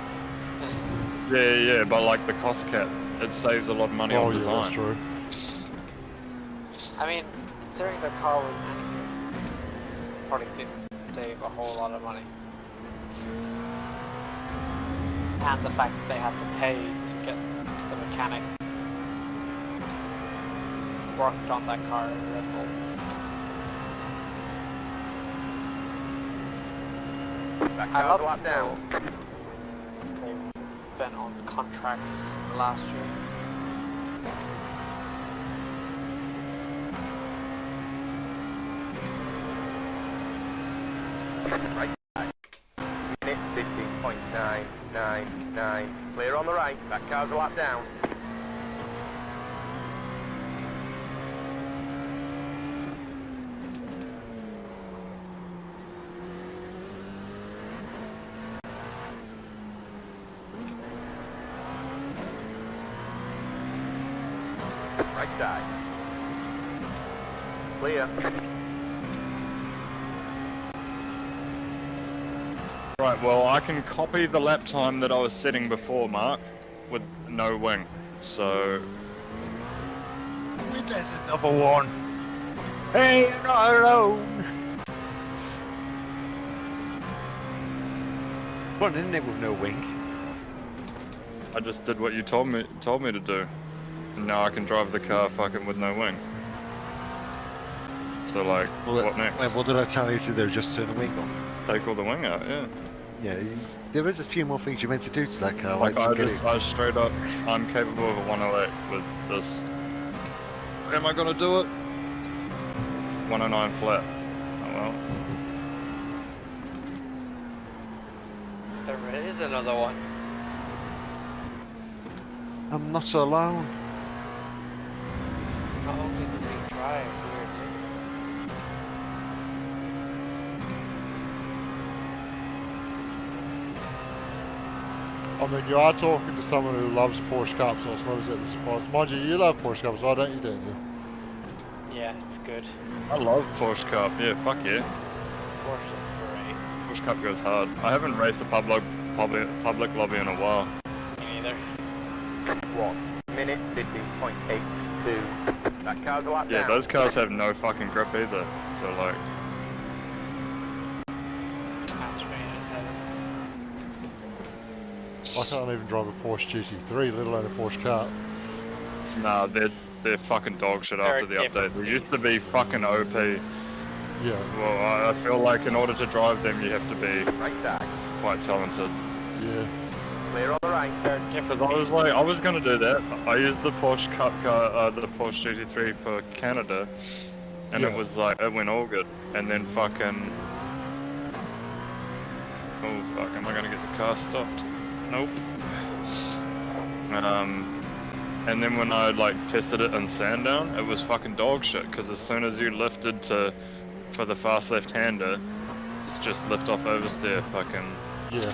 Yeah, but like the cost cap, it saves a lot of money Oh on yeah, design. that's true. I mean, considering the car was anyway, probably didn't save a whole lot of money. And the fact that they had to pay to get the mechanic worked on that car in Red Bull. I love lap down. They've been on contracts last year. Right side. Minute 15.999. Clear on the right. That car's a lap down. Right side. Clear. Right, well I can copy the lap time that I was setting before, Mark, with no wing. So There's another one. Hey, you're not alone. Fun, isn't it, with no wing? I just did what you told me to do. And now I can drive the car fucking with no wing. So like, what next? What did I tell you to do? Just turn the wing on? Take all the wing out, yeah. Yeah, there is a few more things you're meant to do to that car. Like to I get just, it. I straight up, I'm capable of a 108 with this. Am I gonna do it? 109 flat. Oh well. There is another one. I'm not alone. Not only does he drive weirdly. I mean, you are talking to someone who loves Porsche Cups, so it's not as at the surprise. Mind you, you love Porsche Cups, why don't you, Daniel? Yeah, it's good. I love Porsche Cup, yeah, fuck yeah. Porsche is great. Porsche Cup goes hard. I haven't raced the public lobby in a while. Me neither. 1 minute 15.82. That car's a lap Yeah, down. those cars have no fucking grip either. So like, I can't even drive a Porsche GT3, let alone a Porsche Cup. nah, they're fucking dog shit after the update. They used to be fucking OP. Yeah. Well, I feel like in order to drive them, you have to be Right side. quite talented. Yeah. Clear on the right. Because I was gonna do that. I used the Porsche Cup car, the Porsche GT3 for Canada, and Yeah. it was like it went all good. And then fucking, oh fuck, am I gonna get the car stopped? Nope. And then when I like tested it in Sandown, it was fucking dog shit. Because as soon as you lifted for the fast left-hander, it's just lift off oversteer, fucking. Yeah.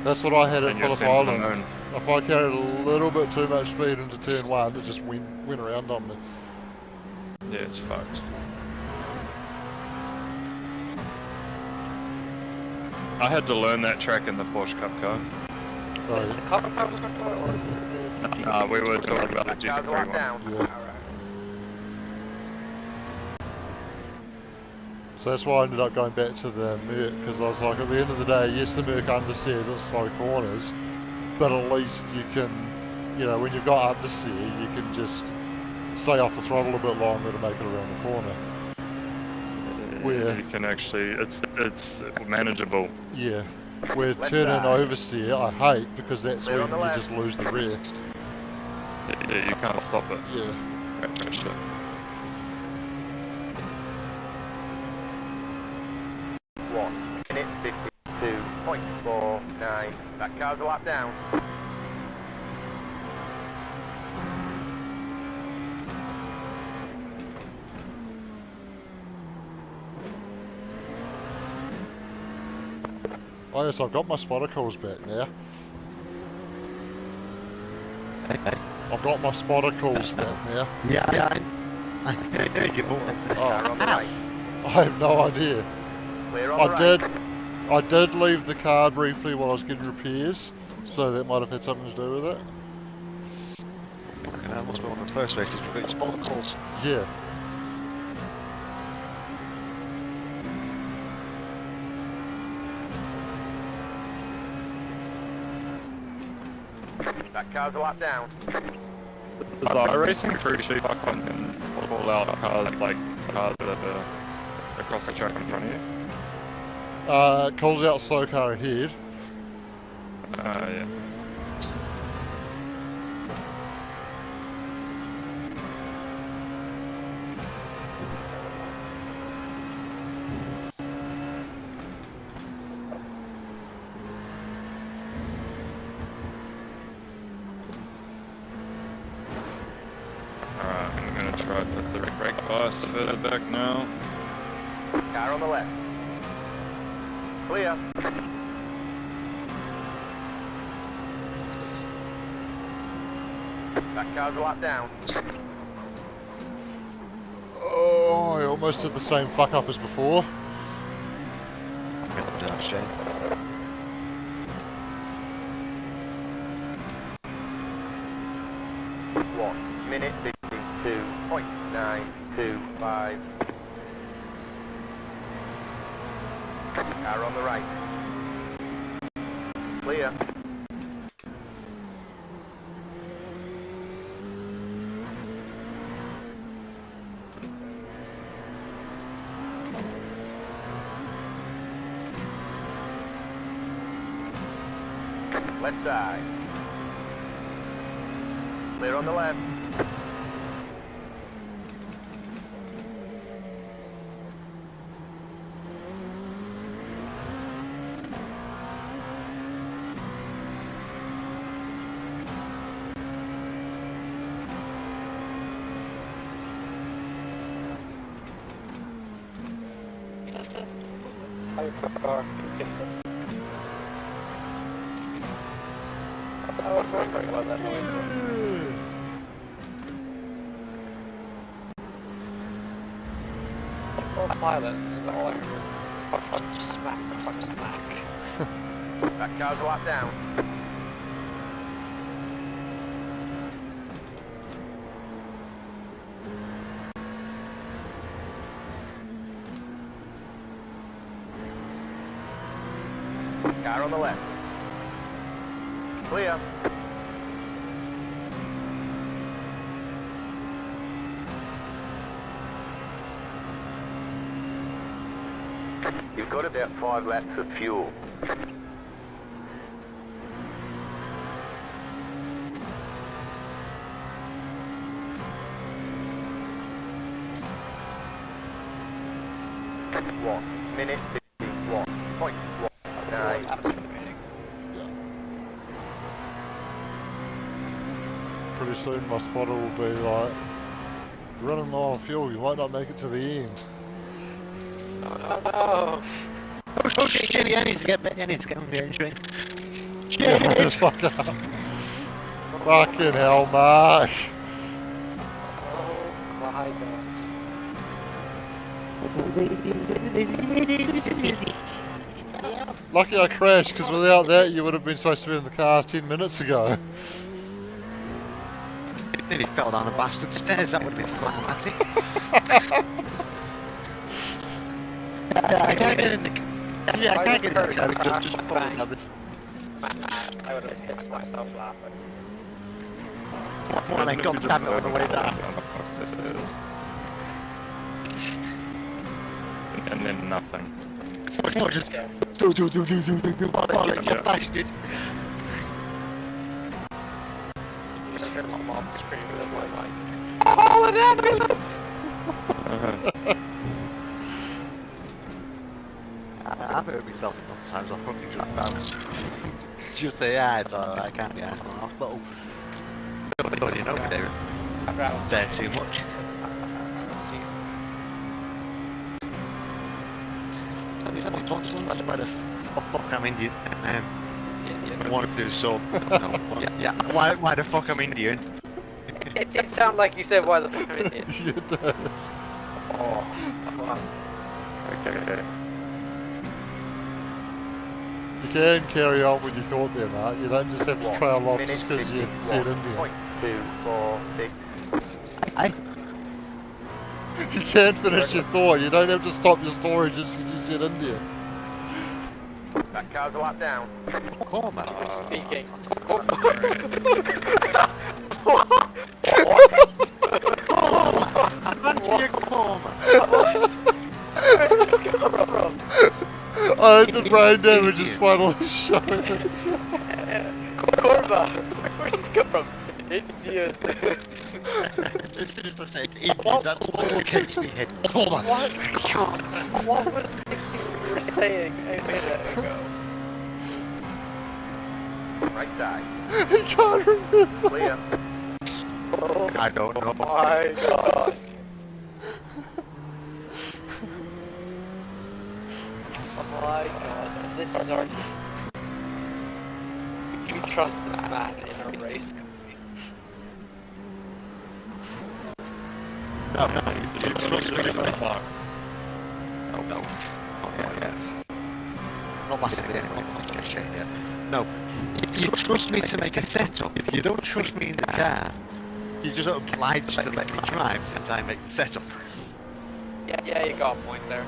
That's what I had at And you're Phillip sending Island. them home. If I carried a little bit too much speed into turn 1, it just went around on me. Yeah, it's fucked. I had to learn that track in the Porsche Cup car. Is the car or is it the... Nah, we were talking about the That car's a GT3 lap one. down. Yeah. So that's why I ended up going back to the Merc, because I was like, at the end of the day, yes, the Merc understeers at slow corners, but at least you can, you know, when you've got understeer, you can just stay off the throttle a bit longer to make it around the corner. Where You can actually, it's manageable. yeah, where Left turn and side. oversteer I hate, because that's Clear when on you the just lose the rear. Yeah, you can't stop it. Yeah. That shit. 1 minute 52.49. That car's a lap down. Oh yes, I've got my spotter calls back now. Hey. I've got my spotter calls back now. Yeah, I heard you. Car on the right. I have no idea. Clear on the right. I did leave the car briefly while I was getting repairs, so that might have had something to do with it. That must be one of the first races we've got your spotter calls. Yeah. That car's a lap down. Does iRacing crew sheet like on and call out cars like cars that are across the track in front of you? It calls out slow car ahead. Yeah. Alright, I'm gonna try to put the brake bias further back now. Car on the left. Clear. That car's a lap down. Oh, I almost did the same fuck up as before. I'm gonna do that shit. 1 minute 52.925. Car on the right. Clear. Left side. Clear on the left. I was wondering what that noise was. It was all silent, and all I heard was punch, smack, punch, smack. That car's a lap down. Car on the left. Clear. You've got about 5 laps of fuel. One minute 51.19. Pretty soon my spotter will be like, running low on fuel, you might not make it to the end. Oh no! Oh shit, I need to get back, I need to get on the engine. Shit! Fucking hell, Mark! Oh my god. Lucky I crashed, because without that you would have been supposed to be in the car 10 minutes ago. Nearly fell down a bastard stairs, that would have been problematic. I can't get in the I can't get in the car because I'm just falling down this. I would have pissed myself laughing. When I got that all the way down. And then nothing. Or just go. Bastard. You just heard my mom screaming at my mic. Oh, an ambulance! I I've hurt myself enough times. I'll probably just bounce. Just say, yeah, it's alright. I can't be out of the hospital. Nobody knows me there. They're too much. Somebody talk to them about the fuck I'm Indian. I want to do so. No, yeah. Why the fuck I'm Indian? It did sound like you said why the fuck I'm Indian. You did. Oh, come on. Okay. You can carry on with your thought there, Mark. You don't just have to trail off just because you said India. 2, 4, 6. Aye. You can finish your thought. You don't have to stop your story just because you said India. That car's a lap down. Come on, man. Speaking. Fancy a coma. I heard the brain damage is finally showing. Korma! Where's this come from? India. As soon as I said India, that's all that came to me head. Coma. What was the thing you were saying a minute ago? Right side. I can't remember. Clear. I don't know. Oh my god. Oh my god, this is our team. You trust this man in a race company? No, you trust me to make Mark. No. Oh, yeah. Not massively anyway, just shit, yeah. No, you trust me to make a setup. If you don't trust me in the car, you're just obliged to let me drive since I make the setup. Yeah, you got a point there.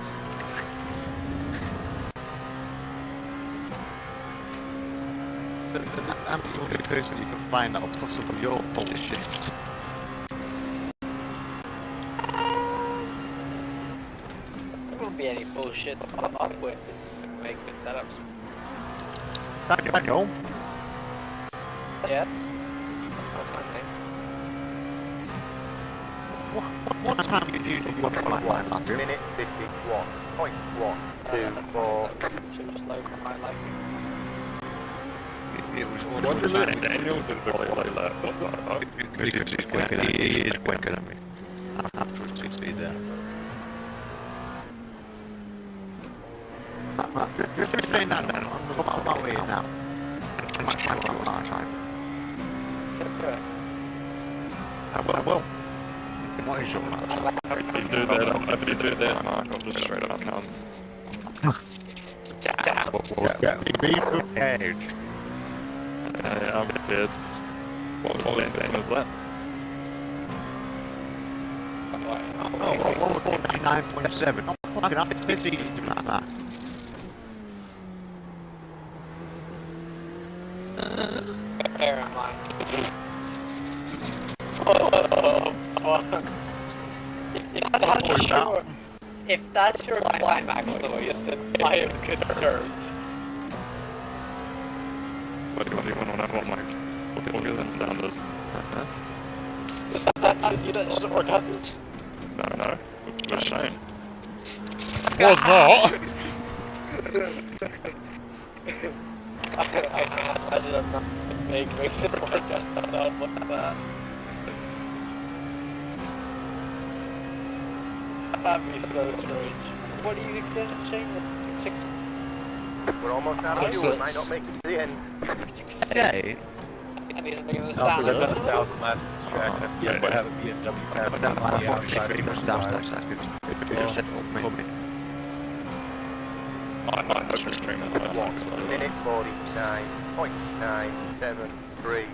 I'm the only person you can find that'll put up with your bullshit. There won't be any bullshit to pop up with and make good setups. Back home. Yes? That's my name. What time do you do your line up here? Minute 51.1, 2, 4. Too slow for my liking. It was all What does it Daniel did really left? because he's quicker than me. He is quicker than me. I have to trust speed there. Just saying that then, I'm not waiting now. My time. Okay. I will. What is your last? If you do that, Mark, I'll just straight up come. Be prepared. I'm prepared. What was that? Oh, 49.7. Fucking up, it's easy to do that. Bear in mind. If that's your climax noise, then I am concerned. What do you want to know what my orgasm sound is? You don't just orgasm. No. With Shane. Was not. I can't imagine I'm not make racing orgasm sound like that. That'd be so strange. What are you gonna change? 6. We're almost out of fuel. Might not make it to the end. 6. Yeah. And he's making the No, sound. because that's the south left track. Yeah, but have a BMW car. But that on might the not outside be of the much drive. downstairs. You just said up me. I might have to stream as well. Minute 49.973.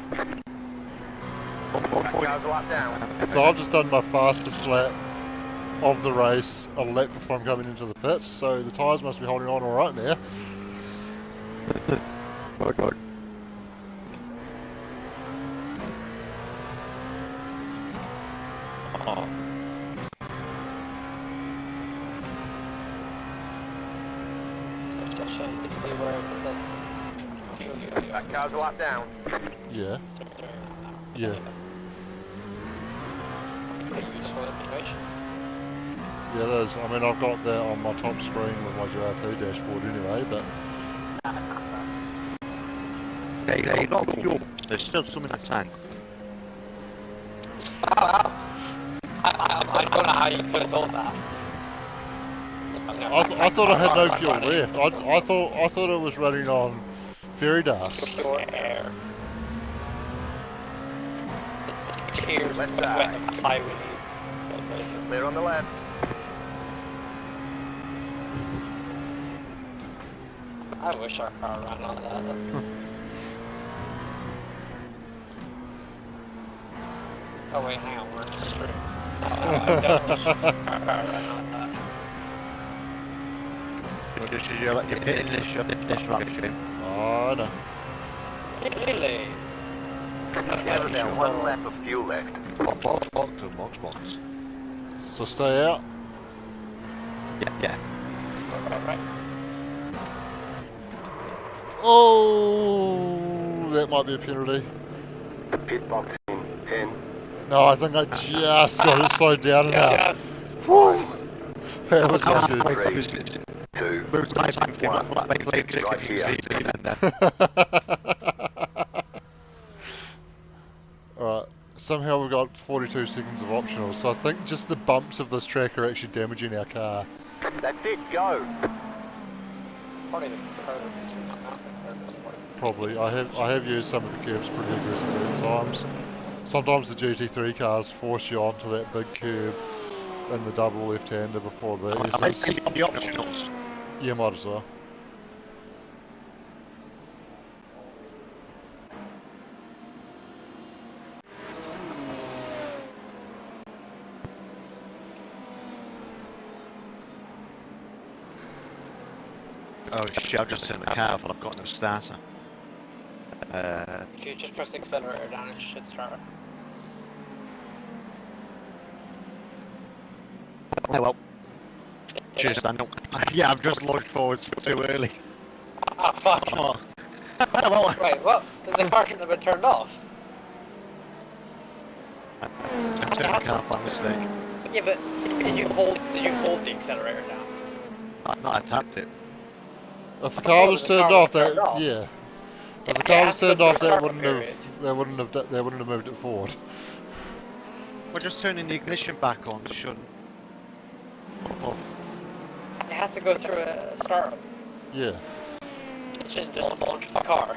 That car's a lap down. So I've just done my fastest lap of the race a lap before I'm coming into the pits, so the tyres must be holding on alright now. Oh god. Oh. That car's a lap down. Yeah. Yeah. Pretty useful information. Yeah, it is. I mean, I've got that on my top screen with my GR2 dashboard anyway, but... Yeah, you got fuel. There's still some in the tank. I don't know how you could have thought that. I thought I had no fuel left. I thought it was running on fairy dust. Pure air. Tears and sweat and fly we need. Clear on the left. I wish our car ran on that. Oh wait, hang on, we're just straight. I don't wish our car ran on that. You're hitting this rock stream. Oh, no. Really? Down one lap of fuel left. Box. So stay out. Yeah. Right. Oh, that might be a penalty. Pit box in 10. No, I think I just got it slowed down enough. Whew. That was not good. 2. Right Alright, somehow we've got 42 seconds of optional, so I think just the bumps of this track are actually damaging our car. That's it, go. Probably the curves, not the curves. Probably. I have used some of the curves pretty aggressively at times. Sometimes the GT3 cars force you onto that big curb in the double left-hander before the S's. The optionals. Yeah, might as well. Oh shit, I've just turned the car off and I've got no starter. If you just press the accelerator down, it should start. Oh well. Cheers, Daniel. Yeah, I've just launched forward too early. Ah, fuck. Oh. Well, Wait, what? The car shouldn't have been turned off. I turned the car off by mistake. Yeah, but did you hold the accelerator down? No, I tapped it. If the car was turned off, that off. yeah. If the Yeah, car it was has to go turned through a off, startup they wouldn't have moved it forward. We're just turning the ignition back on. Shouldn't. Oh. It has to go through a startup. Yeah. It shouldn't just launch the car.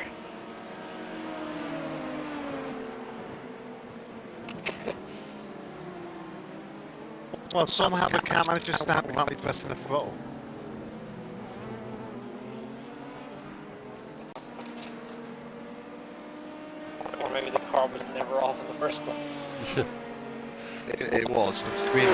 Well, somehow the car managed to start without me pressing the throttle. Or maybe the car was never off in the first place. Yeah. It was. It's green.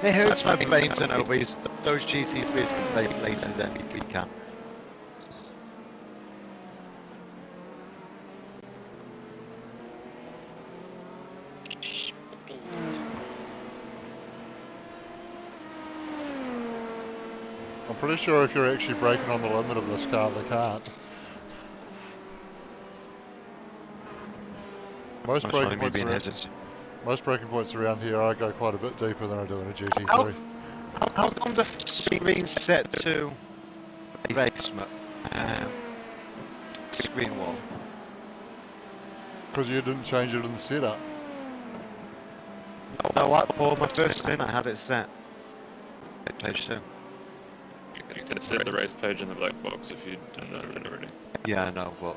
It hurts my brain to know those GT3s can play later than we can. I'm pretty sure if you're actually braking on the limit of this car, they can't. Most braking points around here, I go quite a bit deeper than I do in a GT3. How come the screen's set to race screen wall? Because you didn't change it in the setup. No, for my first spin I had it set. Page 2. You can set the race page in the black box if you don't know it already. Yeah, I know, but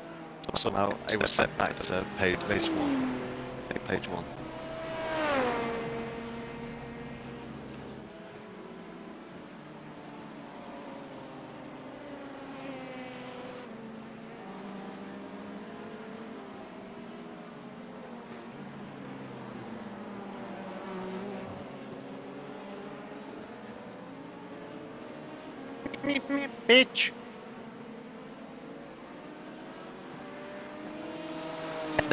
somehow it was set back to page 1. Page 1. Bitch. I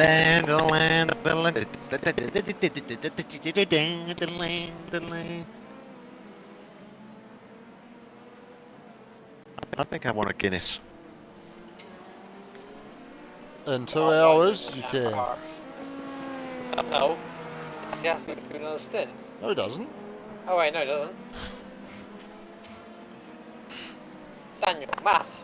think I want a Guinness. In 2 hours, you can. No. He has to do another stint. No, he doesn't. Oh wait, no, he doesn't. Daniel, math.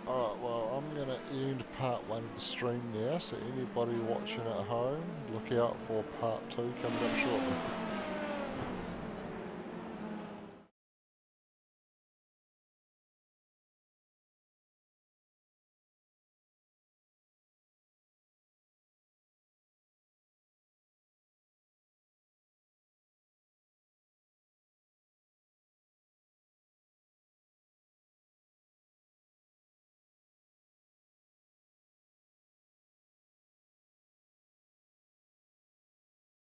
Alright, well, I'm going to end part 1 of the stream now, so anybody watching at home, look out for part 2 coming up shortly.